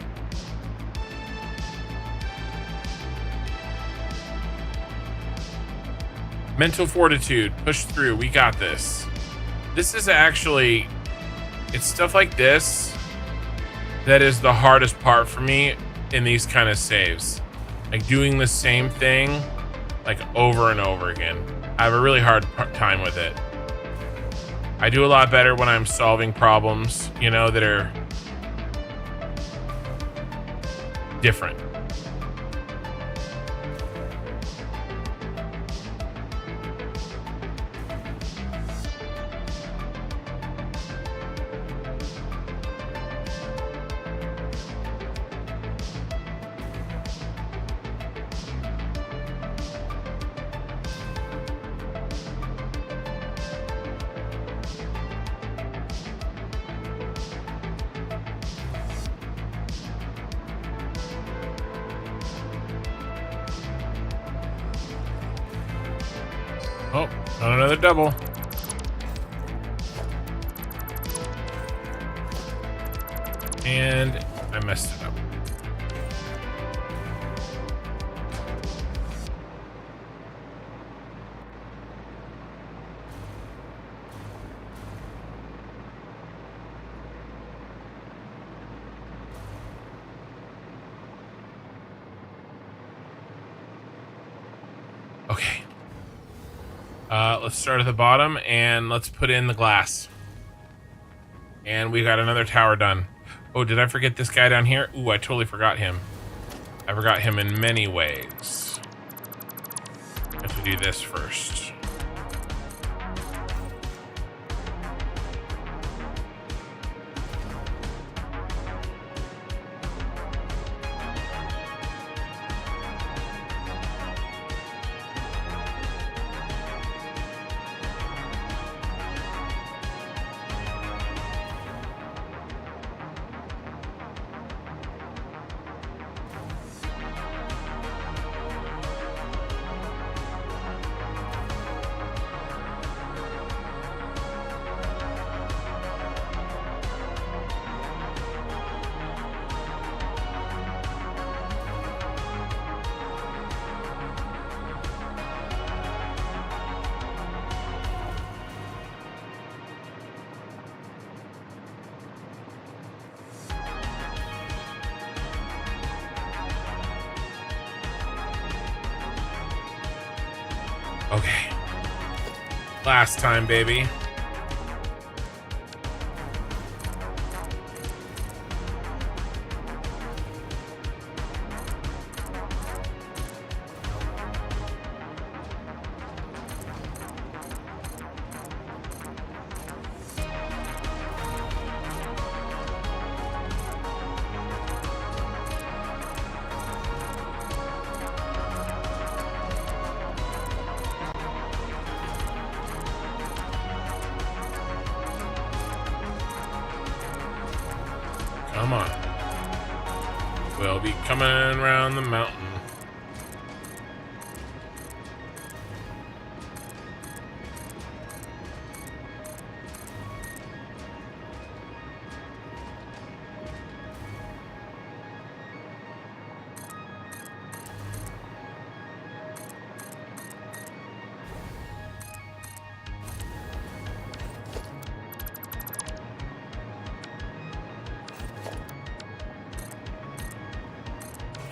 Mental fortitude, push through, we got this. This is actually, it's stuff like this that is the hardest part for me in these kind of saves. Like doing the same thing like over and over again. I have a really hard time with it. I do a lot better when I'm solving problems, you know, that are different. Oh, not another double. And I messed it up. Okay. Let's start at the bottom and let's put in the glass. And we got another tower done. Oh, did I forget this guy down here? Ooh, I totally forgot him. I forgot him in many ways. I have to do this first. Okay. Last time, baby. Come on. We'll be coming around the mountain.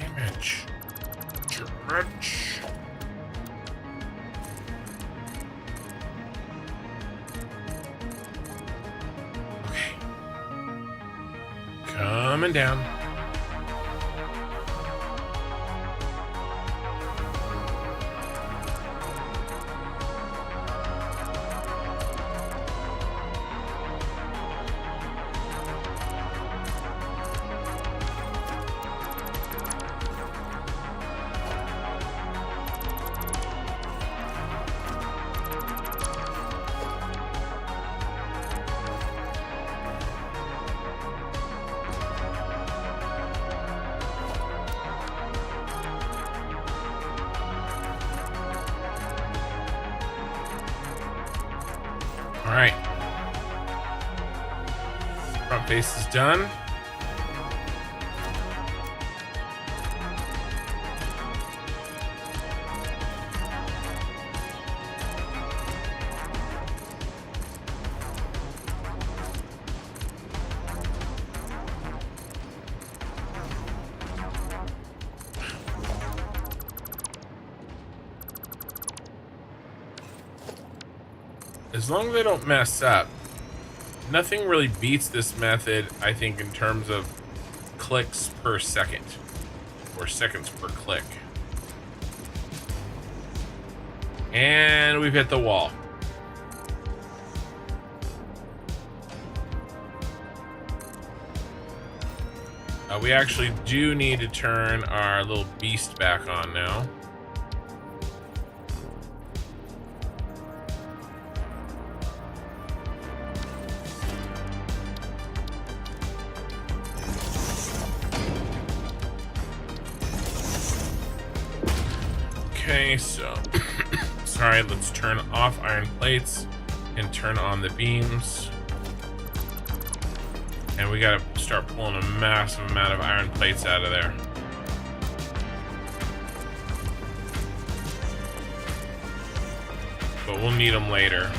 Damage. Okay. Coming down. All right. Front face is done. As long as they don't mess up, nothing really beats this method, I think, in terms of clicks per second or seconds per click. And we've hit the wall. We actually do need to turn our little beast back on now. Okay, so sorry, let's turn off iron plates and turn on the beams. And we gotta start pulling a massive amount of iron plates out of there. But we'll need them later.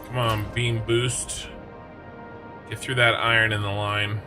Come on, beam boost. Get through that iron in the line.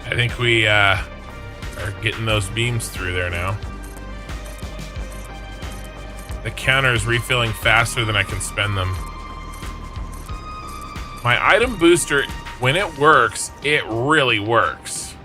I think we are getting those beams through there now. The counter is refilling faster than I can spend them. My item booster, when it works, it really works.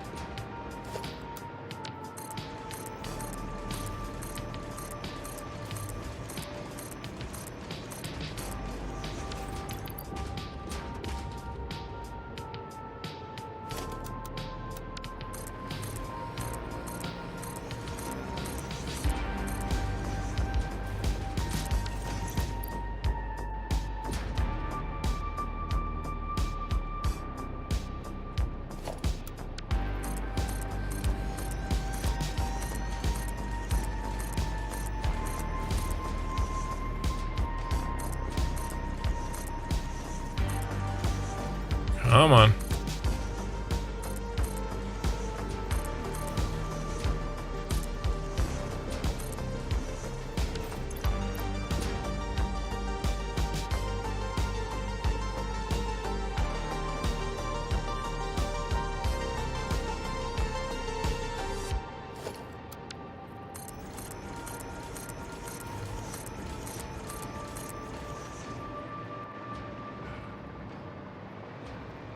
Come on.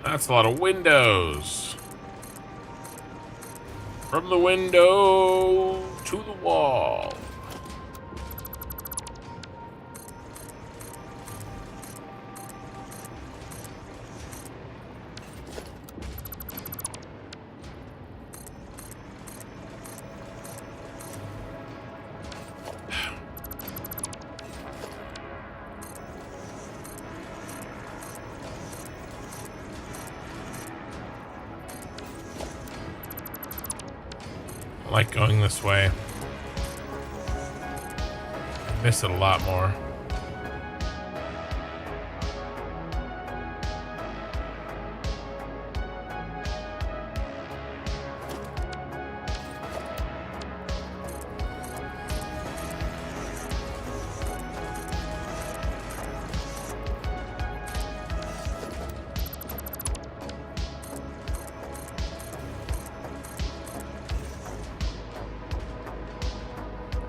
That's a lot of windows. From the window to the wall. I like going this way. I miss it a lot more.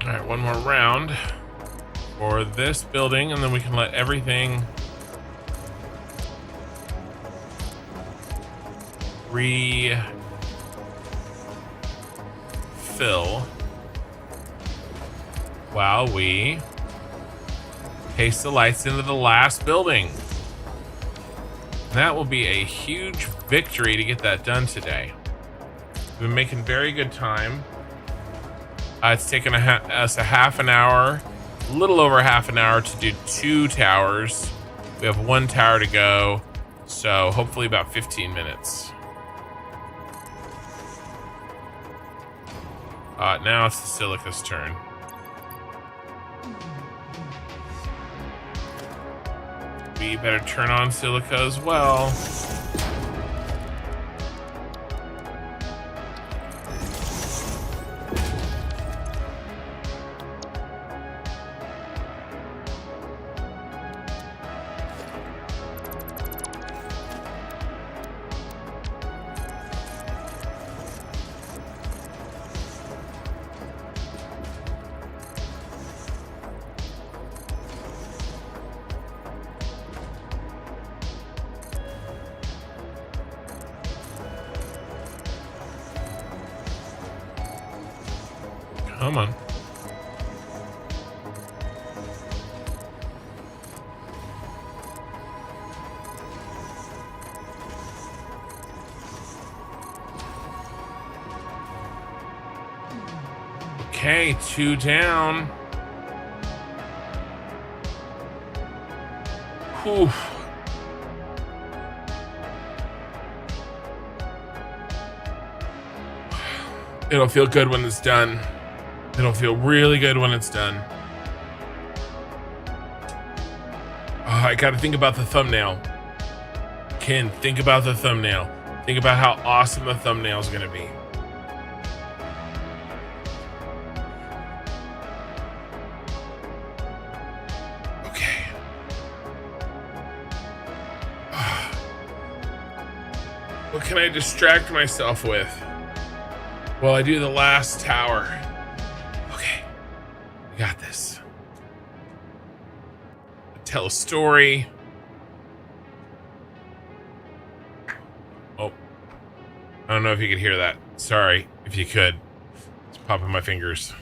All right, one more round for this building, and then we can let everything refill while we paste the lights into the last building. That will be a huge victory to get that done today. We've been making very good time. It's taken us a half an hour, a little over half an hour to do 2 towers. We have 1 tower to go, so hopefully about 15 minutes. Now it's the Silica's turn. We better turn on Silica as well. Come on. Okay, 2 down. Whew. It'll feel good when it's done. It'll feel really good when it's done. Oh, I gotta think about the thumbnail. Ken, think about the thumbnail. Think about how awesome the thumbnail is gonna be. Okay. What can I distract myself with while I do the last tower? We got this. Tell a story. Oh, I don't know if you could hear that. Sorry if you could. It's popping my fingers.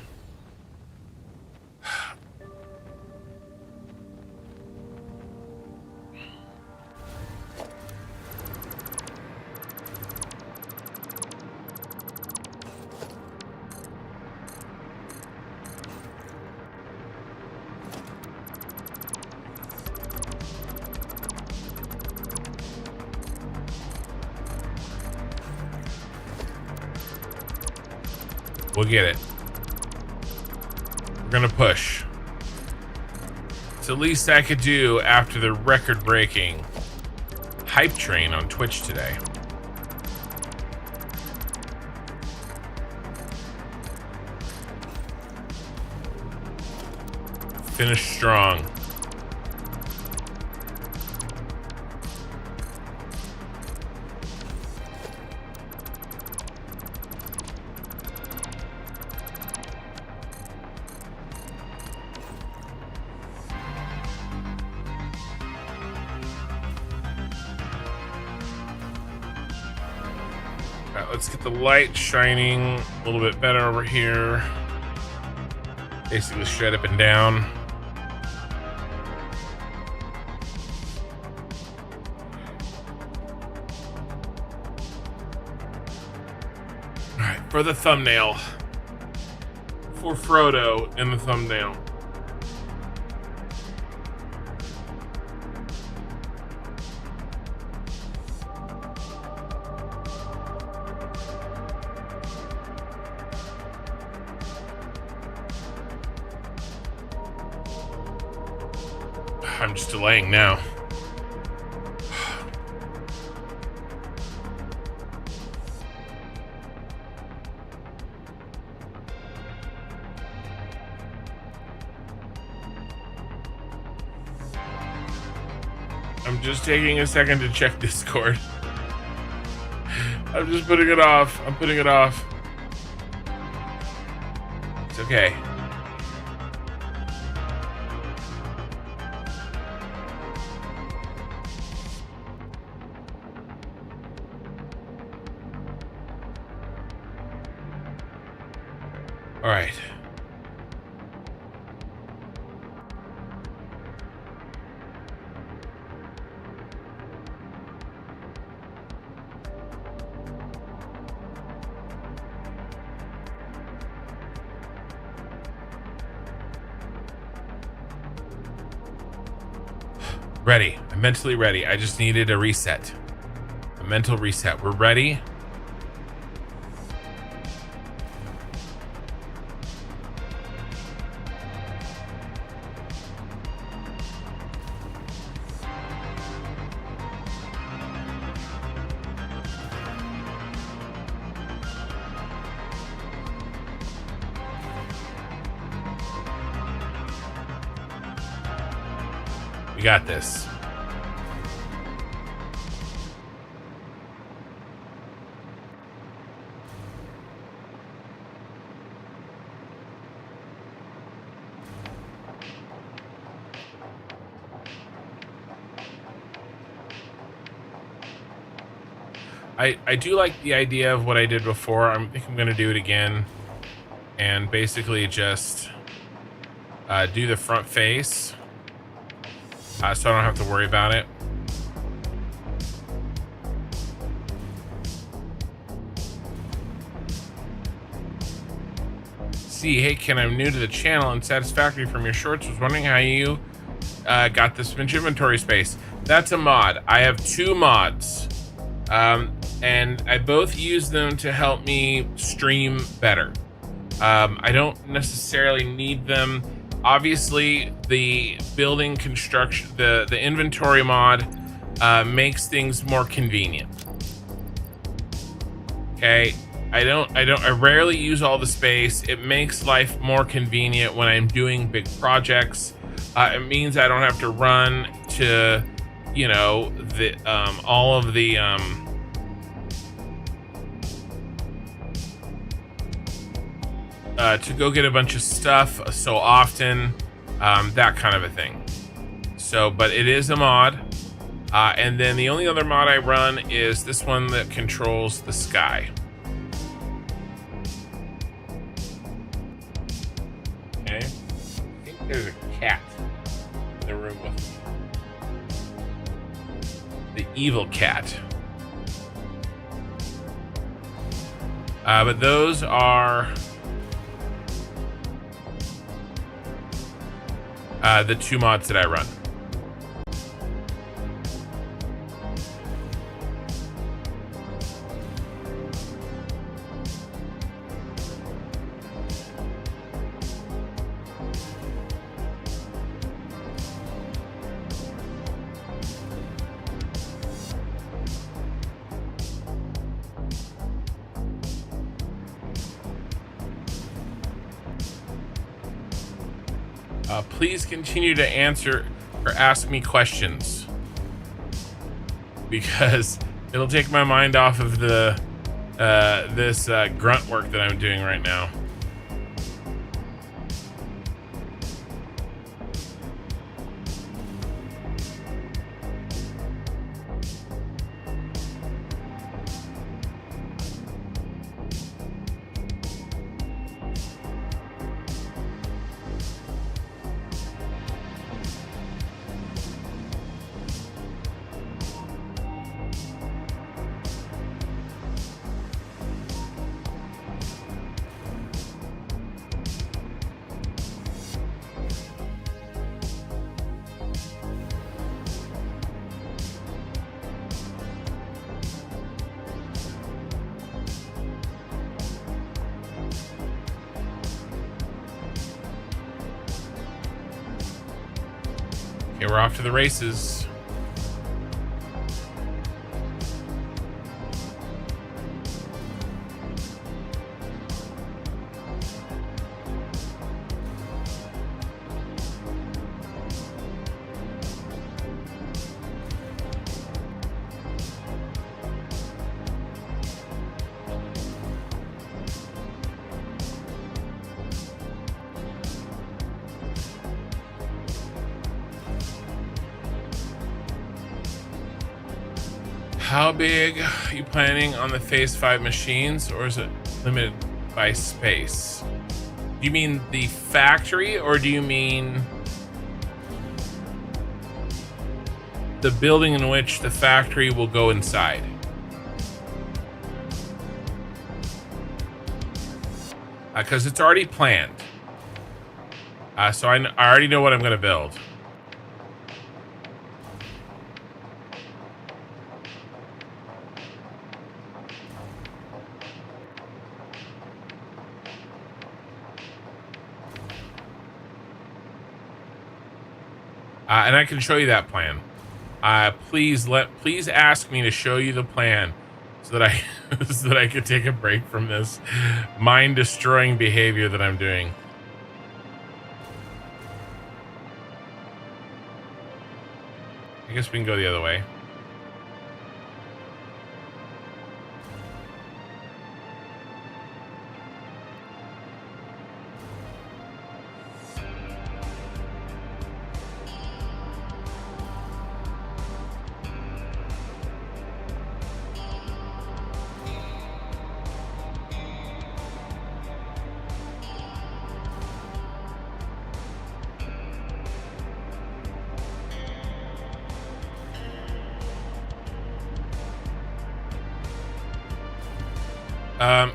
We'll get it. We're gonna push. It's the least I could do after the record-breaking hype train on Twitch today. Finish strong. Alright, let's get the light shining a little bit better over here. Basically straight up and down. Alright, for the thumbnail. For Frodo in the thumbnail. I'm just delaying now. I'm just taking a second to check Discord. I'm just putting it off. I'm putting it off. It's okay. All right. Ready. I'm mentally ready. I just needed a reset. A mental reset. We're ready. We got this. I do like the idea of what I did before. I think I'm going to do it again and basically just do the front face. So I don't have to worry about it. See, hey Ken, I'm new to the channel and Satisfactory from your shorts. Was wondering how you got this much inventory space. That's a mod. I have 2 mods. And I both use them to help me stream better. I don't necessarily need them. Obviously, the building construction, the inventory mod makes things more convenient. Okay, I rarely use all the space. It makes life more convenient when I'm doing big projects. It means I don't have to run to, you know, the all of the to go get a bunch of stuff so often, that kind of a thing. So, but it is a mod. And then the only other mod I run is this one that controls the sky. Okay. I think there's a cat in the room with me. The evil cat. But those are the 2 mods that I run. Please continue to answer or ask me questions, because it'll take my mind off of the this grunt work that I'm doing right now. Okay, we're off to the races. How big are you planning on the Phase 5 machines, or is it limited by space? Do you mean the factory, or do you mean the building in which the factory will go inside? Because it's already planned. So I already know what I'm going to build. And I can show you that plan. Please ask me to show you the plan so that I could take a break from this mind-destroying behavior that I'm doing. I guess we can go the other way.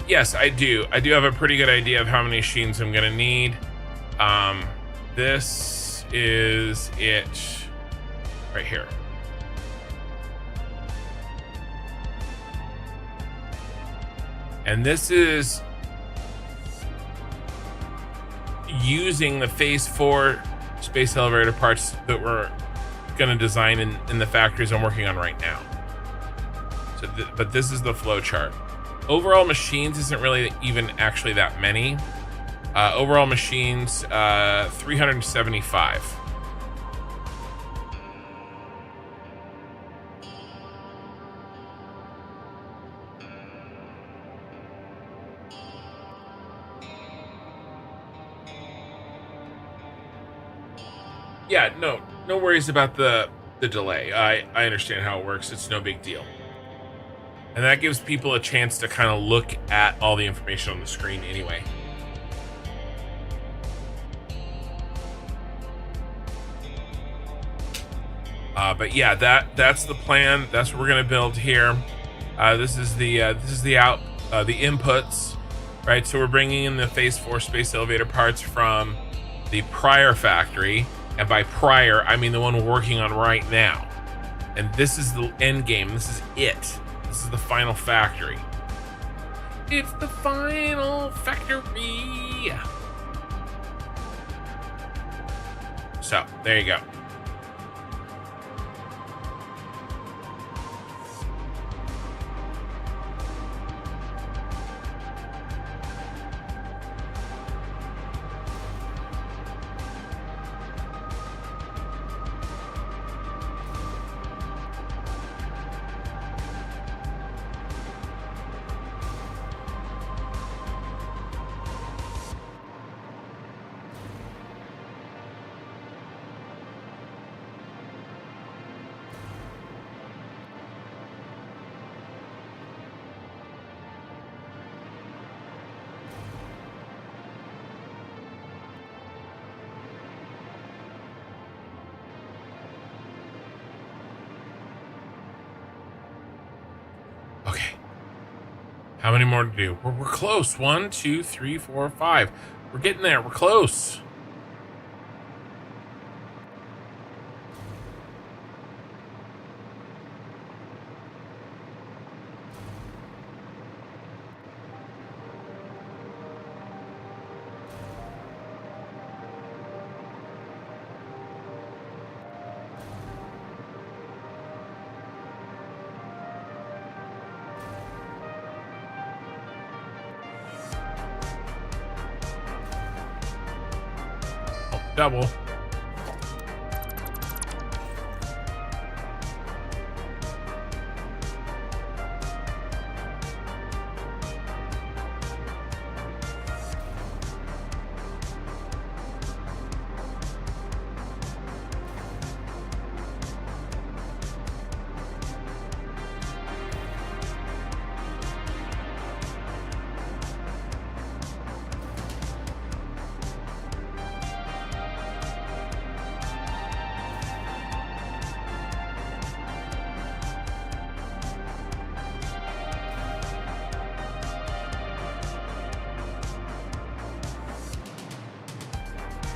Yes, I do. I do have a pretty good idea of how many machines I'm gonna need. This is it right here. And this is using the Phase 4 space elevator parts that we're gonna design in the factories I'm working on right now. So, but this is the flow chart. Overall machines isn't really even actually that many. Overall machines, 375. Yeah, no worries about the delay. I understand how it works. It's no big deal. And that gives people a chance to kind of look at all the information on the screen anyway. But yeah, that's the plan. That's what we're gonna build here. This is the inputs, right? So we're bringing in the Phase 4 space elevator parts from the prior factory, and by prior I mean the one we're working on right now. And this is the end game. This is it. This is the final factory. It's the final factory. So, there you go. How many more to do? We're close. 1, 2, 3, 4, 5. We're getting there. We're close. Double.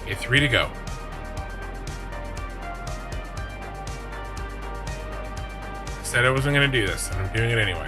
Okay, 3 to go. I said I wasn't going to do this, and I'm doing it anyway.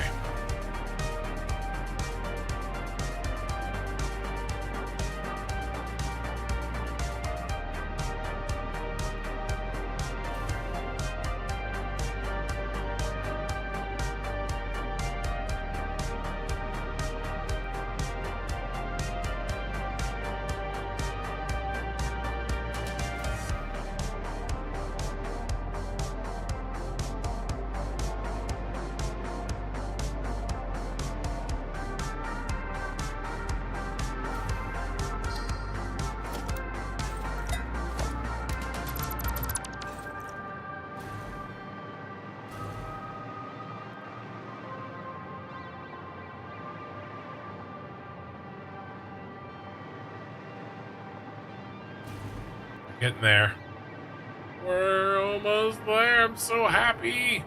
Getting there. We're almost there. I'm so happy.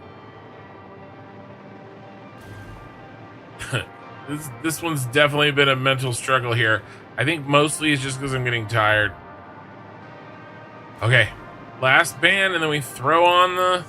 This one's definitely been a mental struggle here. I think mostly it's just because I'm getting tired. Okay, last band, and then we throw on the...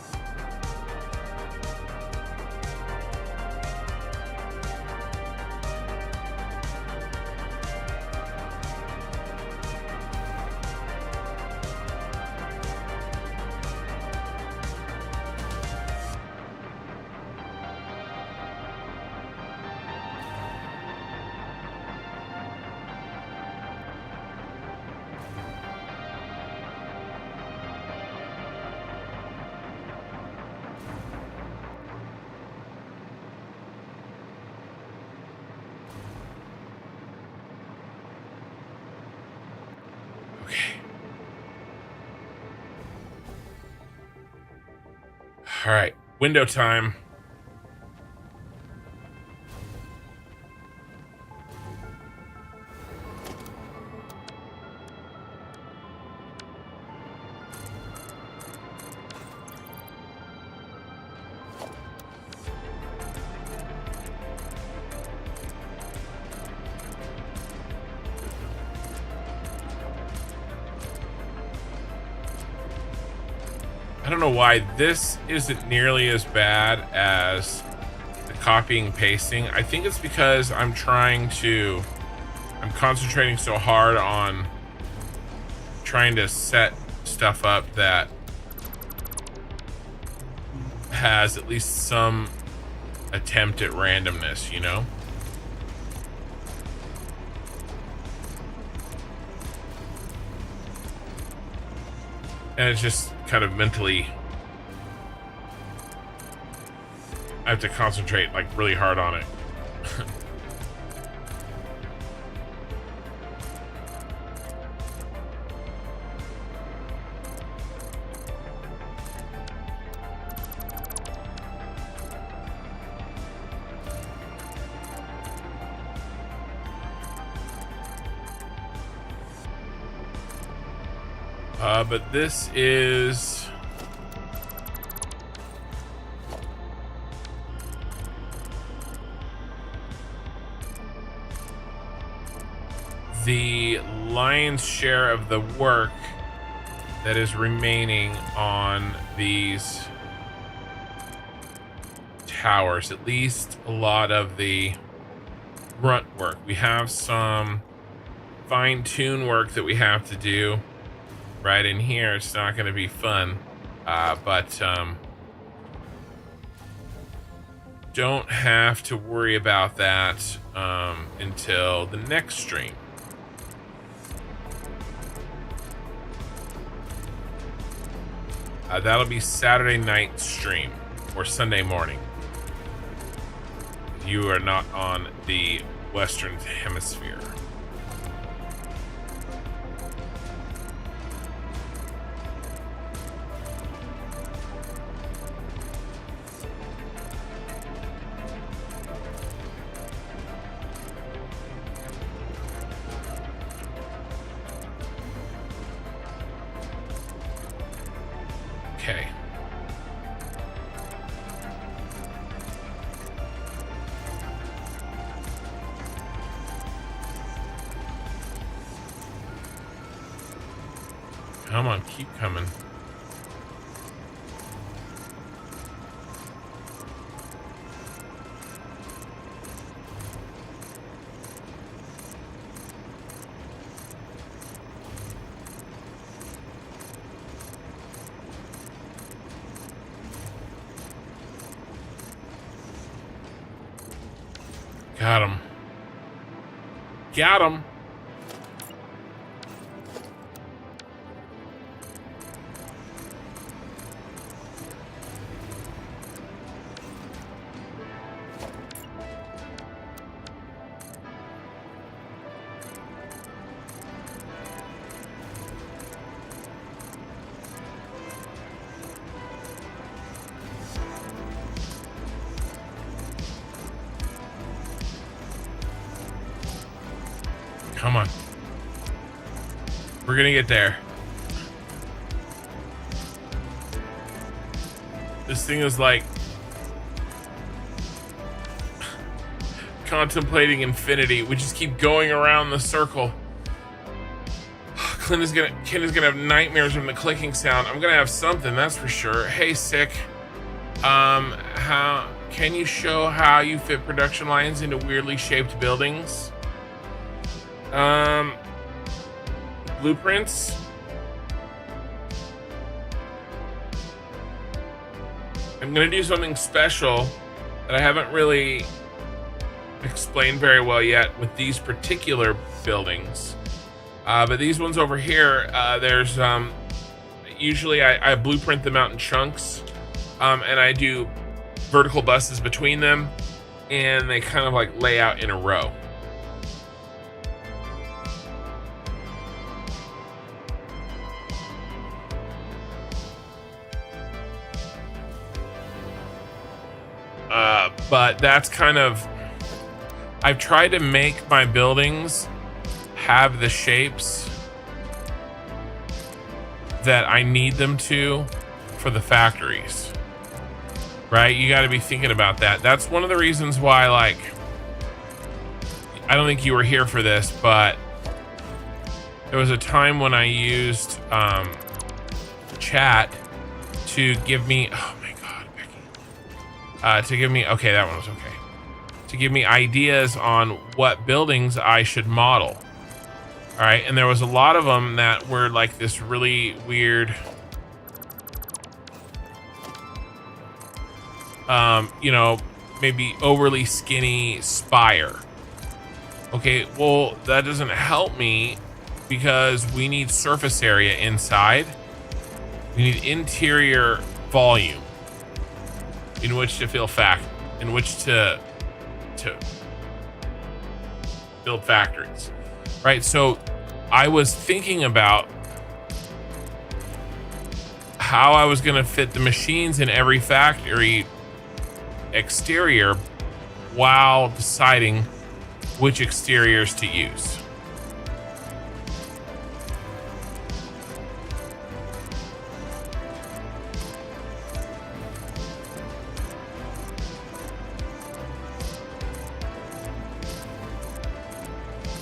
All right, window time. I don't know why this isn't nearly as bad as the copying and pasting. I think it's because I'm concentrating so hard on trying to set stuff up that has at least some attempt at randomness, you know? And it's just kind of mentally, I have to concentrate like really hard on it. But this is... the lion's share of the work that is remaining on these towers, at least a lot of the grunt work. We have some fine-tune work that we have to do right in here. It's not going to be fun, but don't have to worry about that until the next stream. That'll be Saturday night stream or Sunday morning. You are not on the Western Hemisphere. Okay. Come on, keep coming. Got him. Got him. Come on. We're gonna get there. This thing is like contemplating infinity. We just keep going around the circle. Ken is gonna have nightmares from the clicking sound. I'm gonna have something, that's for sure. Hey, Sick. How can you show how you fit production lines into weirdly shaped buildings? Blueprints. I'm gonna do something special that I haven't really explained very well yet with these particular buildings. But these ones over here, there's usually I blueprint them out in chunks, and I do vertical buses between them, and they kind of like lay out in a row. But that's kind of, I've tried to make my buildings have the shapes that I need them to for the factories, right? You got to be thinking about that. That's one of the reasons why, like, I don't think you were here for this, but there was a time when I used chat to give me, oh my God, Becky, to give me, okay, that one was okay, to give me ideas on what buildings I should model. All right, and there was a lot of them that were like this really weird, you know, maybe overly skinny spire. Okay, well, that doesn't help me because we need surface area inside. We need interior volume in which to in which to build factories. Right, so I was thinking about how I was gonna fit the machines in every factory exterior while deciding which exteriors to use.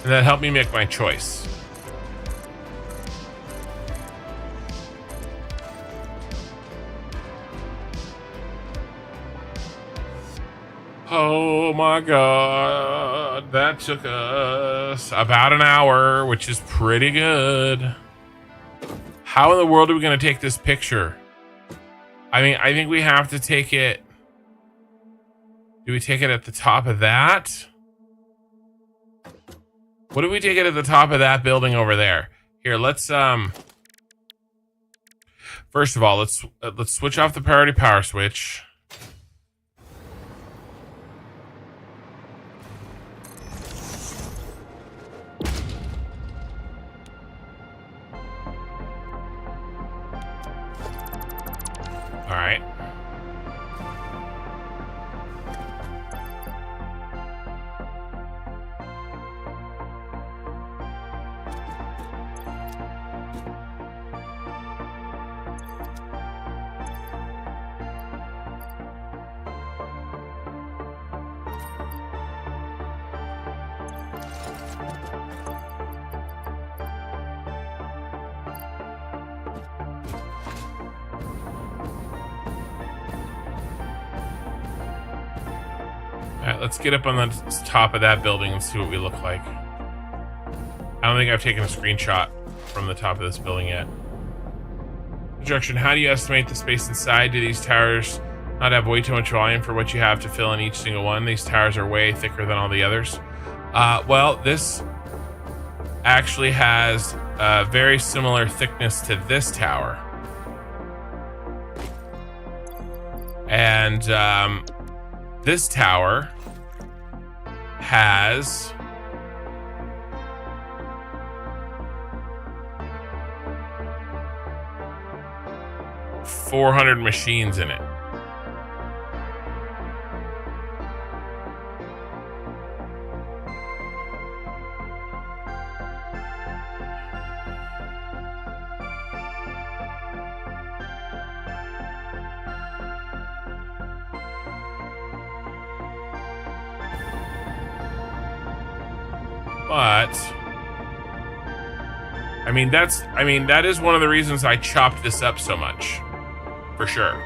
and that helped me make my choice. Oh my god, that took us about an hour, which is pretty good. How in the world are we going to take this picture? I mean, I think we have to take it. Do we take it at the top of that? What do we take it at the top of that building over there? Here, let's first of all, let's switch off the priority power switch. All right. Alright, let's get up on the top of that building and see what we look like. I don't think I've taken a screenshot from the top of this building yet. Instruction, how do you estimate the space inside? Do these towers not have way too much volume for what you have to fill in each single one? These towers are way thicker than all the others. Well, this actually has a very similar thickness to this tower. And this tower has $400 machines in it. But I mean, that is one of the reasons I chopped this up so much, for sure.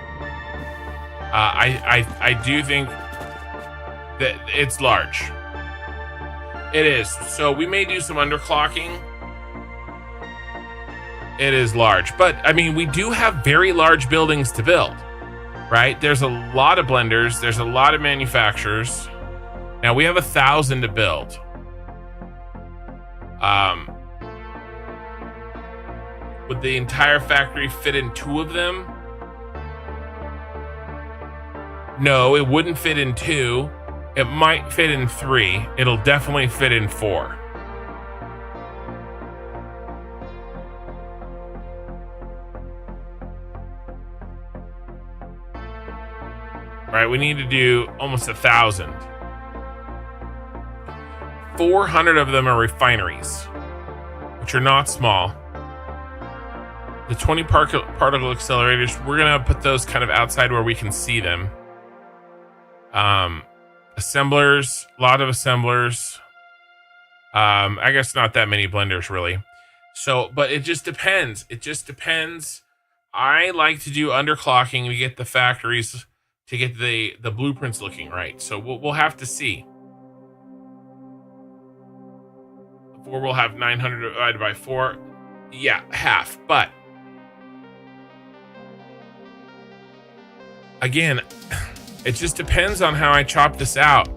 I do think that it's large. It is. So we may do some underclocking. It is large, but I mean, we do have very large buildings to build, right? There's a lot of blenders. There's a lot of manufacturers. Now we have 1,000 to build. Would the entire factory fit in 2 of them? No, it wouldn't fit in 2. It might fit in 3. It'll definitely fit in 4. All right, we need to do almost 1,000. 400 of them are refineries, which are not small. The 20 particle accelerators, we're gonna put those kind of outside where we can see them. Assemblers, a lot of assemblers. I guess not that many blenders really. So, but it just depends. It just depends. I like to do underclocking to get the factories, to get the blueprints looking right. So we'll have to see. Or we'll have 900 divided by 4. Yeah, half. But again, it just depends on how I chop this out.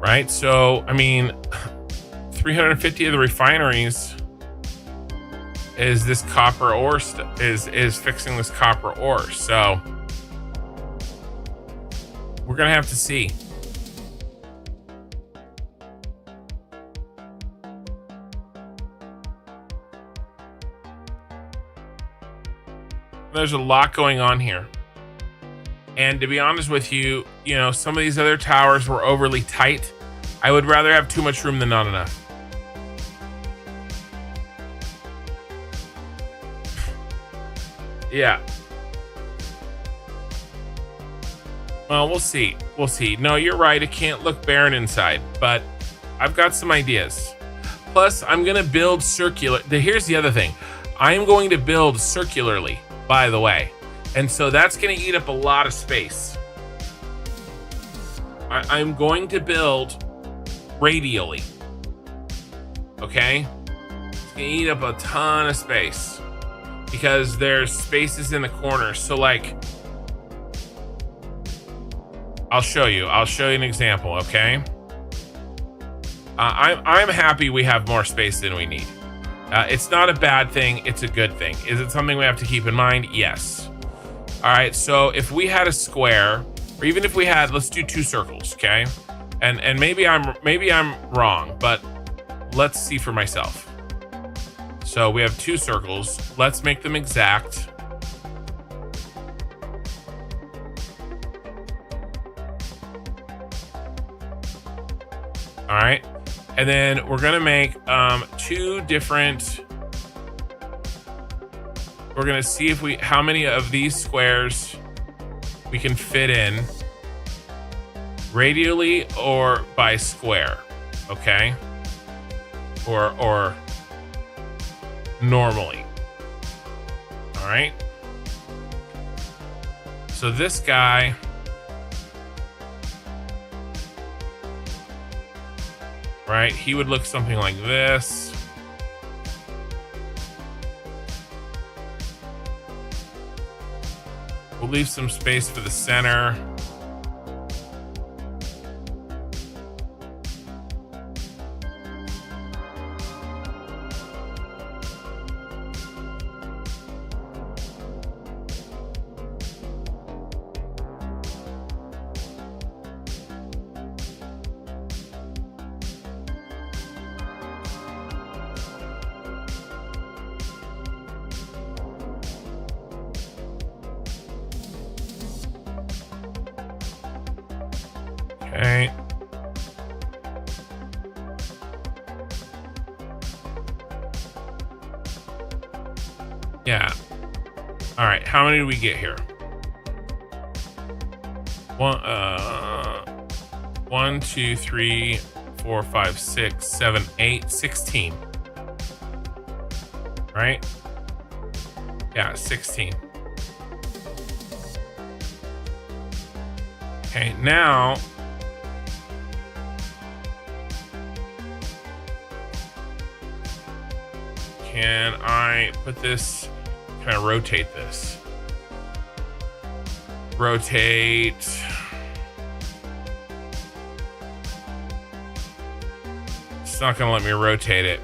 Right? So, I mean, 350 of the refineries is this copper ore is fixing this copper ore. So we're gonna have to see. There's a lot going on here, and to be honest with you, you know, some of these other towers were overly tight. I would rather have too much room than not enough. Yeah. Well, we'll see. We'll see. No, you're right. It can't look barren inside, but I've got some ideas. Plus, I'm going to build circular. Here's the other thing. I am going to build circularly, by the way. And so that's going to eat up a lot of space. I'm going to build radially. Okay? It's going to eat up a ton of space because there's spaces in the corners. So, like, I'll show you an example, okay? I'm happy we have more space than we need. It's not a bad thing, it's a good thing. Is it something we have to keep in mind? Yes. All right, so if we had a square, or even if we had, let's do 2 circles, okay? And maybe I'm wrong, but let's see for myself. So we have 2 circles. Let's make them exact. All right, and then we're gonna make 2 different. We're gonna see if how many of these squares we can fit in radially or by square, okay? Or normally. All right. So this guy. Right, he would look something like this. We'll leave some space for the center. Okay. Yeah. All right. How many do we get here? 1, 2, 3, 4, 5, 6, 7, 8, 16. Right? Yeah, 16. Okay, now can I put this, can I rotate this? Rotate. It's not gonna let me rotate it.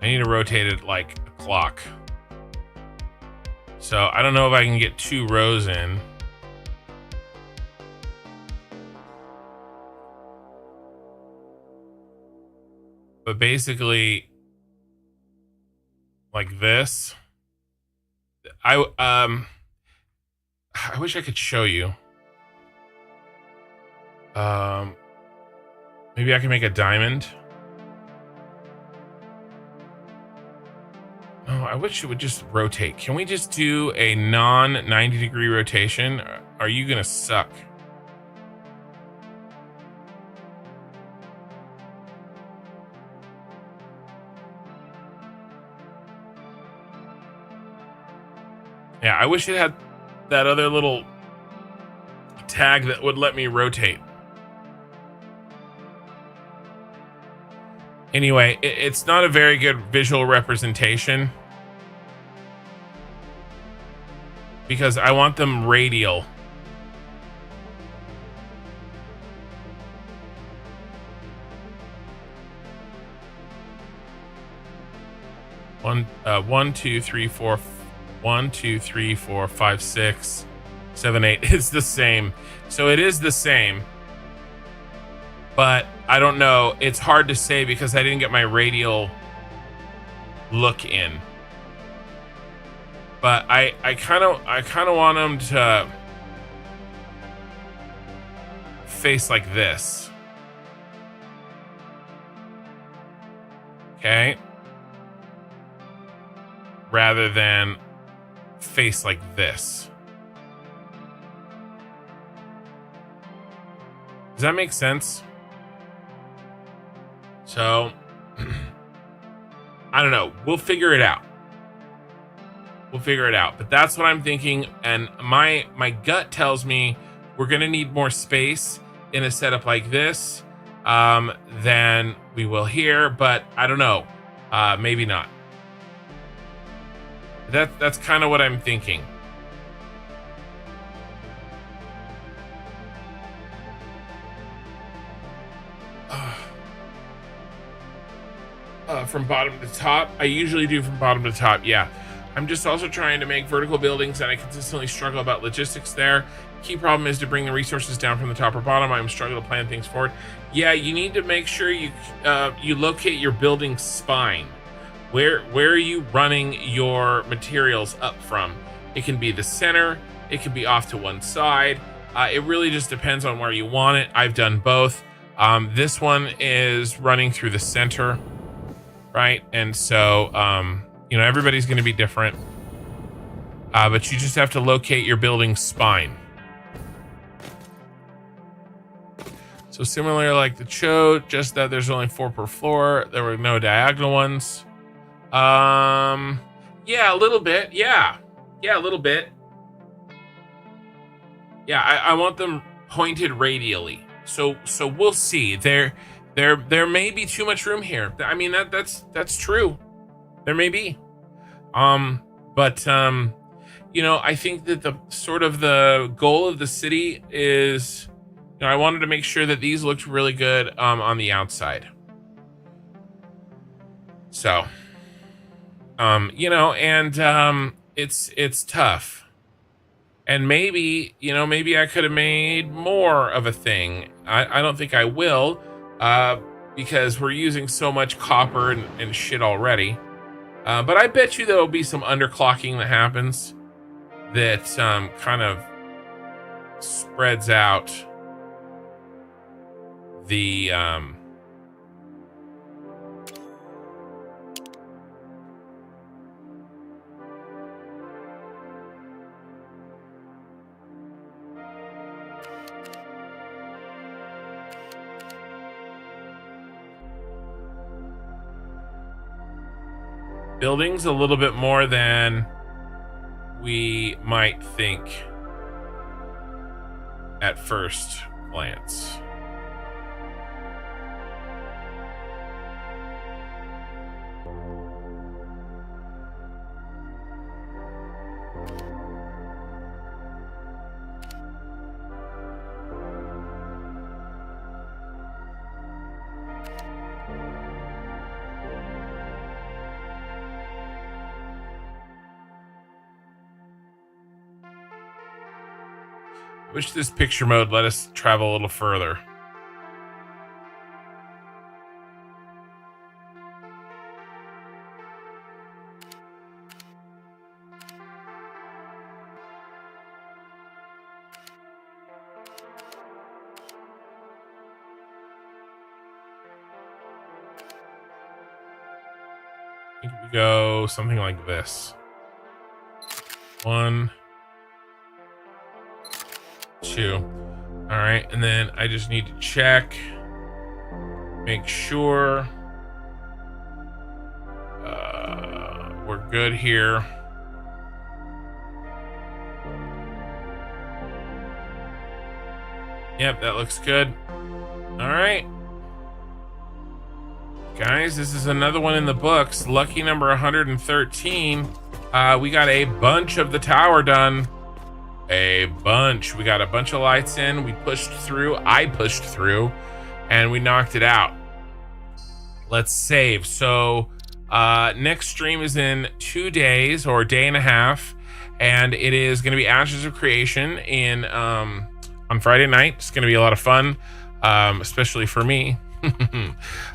I need to rotate it like a clock. So I don't know if I can get 2 rows in. But basically, like this. I wish I could show you. Maybe I can make a diamond. Oh, I wish it would just rotate. Can we just do a non-90 degree rotation? Are you gonna suck? Yeah, I wish it had that other little tag that would let me rotate. Anyway, it's not a very good visual representation because I want them radial. One, 2, 3, 4. 1, 2, 3, 4, 5, 6, 7, 8. It's the same. So it is the same. But I don't know. It's hard to say because I didn't get my radial look in. But I kind of want them to. face like this. Okay. Rather than face like this. Does that make sense? So, I don't know. We'll figure it out. We'll figure it out. But that's what I'm thinking. And my gut tells me we're going to need more space in a setup like this than we will here. But I don't know. Maybe not. That's kind of what I'm thinking. From bottom to top. I usually do from bottom to top. Yeah. I'm just also trying to make vertical buildings, and I consistently struggle about logistics there. Key problem is to bring the resources down from the top or bottom. I'm struggling to plan things forward. Yeah, you need to make sure you locate your building spine. Where are you running your materials up from? It can be the center. It can be off to one side. It really just depends on where you want it. I've done both. This one is running through the center, right? And so, you know, everybody's going to be different. But you just have to locate your building spine. So similar like the Chode, just that there's only 4 per floor. There were no diagonal ones. Yeah, a little bit. Yeah, a little bit. Yeah, I want them pointed radially. So we'll see. There may be too much room here. I mean, that's true. There may be. But you know, I think that the sort of the goal of the city is, you know, I wanted to make sure that these looked really good on the outside. So, you know, and it's tough. And maybe, you know, maybe I could have made more of a thing. I don't think I will, because we're using so much copper and shit already. But I bet you there'll be some underclocking that happens that kind of spreads out the buildings a little bit more than we might think at first glance. Wish this picture mode let us travel a little further. I think we go something like this. 1, 2. All right, and then I just need to check, make sure we're good here. Yep, that looks good. All right, guys, this is another one in the books. Lucky number 113. We got a bunch of the tower done. A bunch. We got a bunch of lights in. We pushed through. I pushed through, and we knocked it out. Let's save. So next stream is in 2 days or a day and a half, and it is going to be Ashes of Creation in on Friday night. It's going to be a lot of fun, especially for me.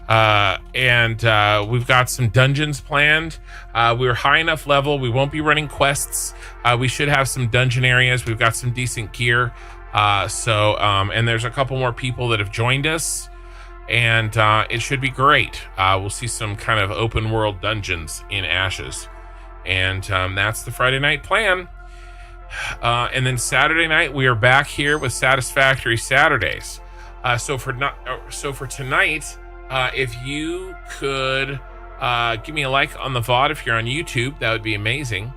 And we've got some dungeons planned. We're high enough level. We won't be running quests. We should have some dungeon areas. We've got some decent gear. And there's a couple more people that have joined us, and it should be great. We'll see some kind of open world dungeons in Ashes, and that's the Friday night plan. And then Saturday night we are back here with Satisfactory Saturdays. So for tonight, if you could give me a like on the VOD if you're on YouTube, that would be amazing.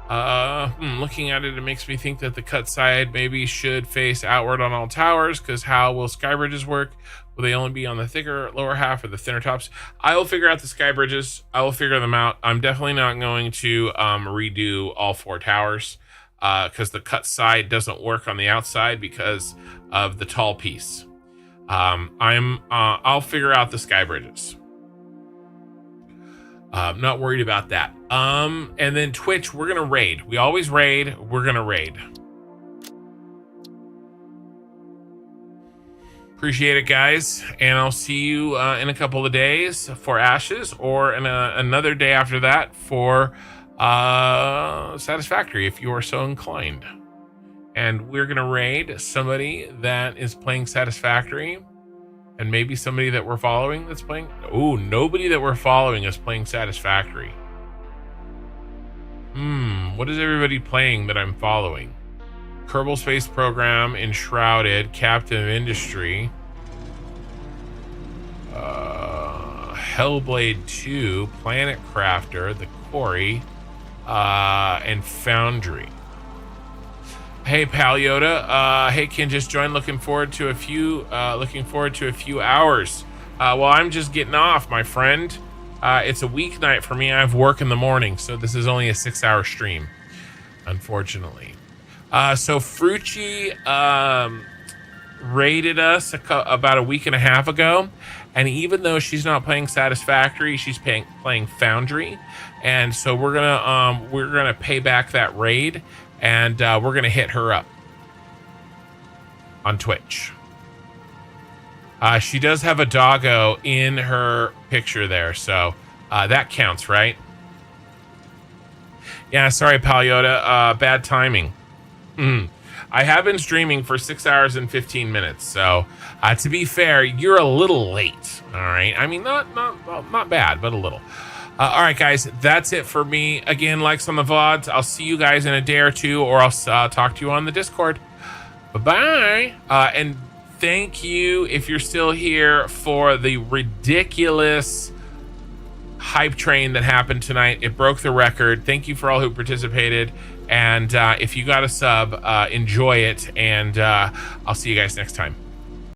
Looking at it, it makes me think that the cut side maybe should face outward on all towers, because how will sky bridges work? Will they only be on the thicker lower half or the thinner tops? I will figure out the sky bridges. I will figure them out. I'm definitely not going to redo all 4 towers, because the cut side doesn't work on the outside because of the tall piece. I'll figure out the sky bridges. Not worried about that. And then Twitch, we're gonna raid. We always raid. We're gonna raid. Appreciate it, guys. And I'll see you in a couple of days for Ashes, or in another day after that for Satisfactory, if you are so inclined. And we're gonna raid somebody that is playing Satisfactory, and maybe somebody that we're following that's playing. Oh, nobody that we're following is playing Satisfactory. What is everybody playing that I'm following? Kerbal Space Program, Enshrouded, Captain of Industry, Hellblade 2, Planet Crafter, The Quarry, and Foundry. Hey, Pal Yoda. Hey, Ken just joined. Looking forward to a few hours. Well, I'm just getting off, my friend. It's a weeknight for me. I have work in the morning, so this is only a 6-hour stream, unfortunately. So Frucci raided us about a week and a half ago, and even though she's not playing Satisfactory, she's playing Foundry, and so we're gonna pay back that raid. And we're going to hit her up on Twitch. She does have a doggo in her picture there, so that counts, right? Yeah, sorry, Pal Yoda. Bad timing. I have been streaming for 6 hours and 15 minutes, so to be fair, you're a little late. All right, I mean, not bad, but a little. All right, guys, that's it for me. Again, likes on the VODs. I'll see you guys in a day or two, or I'll talk to you on the Discord. Bye-bye. And thank you, if you're still here, for the ridiculous hype train that happened tonight. It broke the record. Thank you for all who participated. And if you got a sub, enjoy it. And I'll see you guys next time.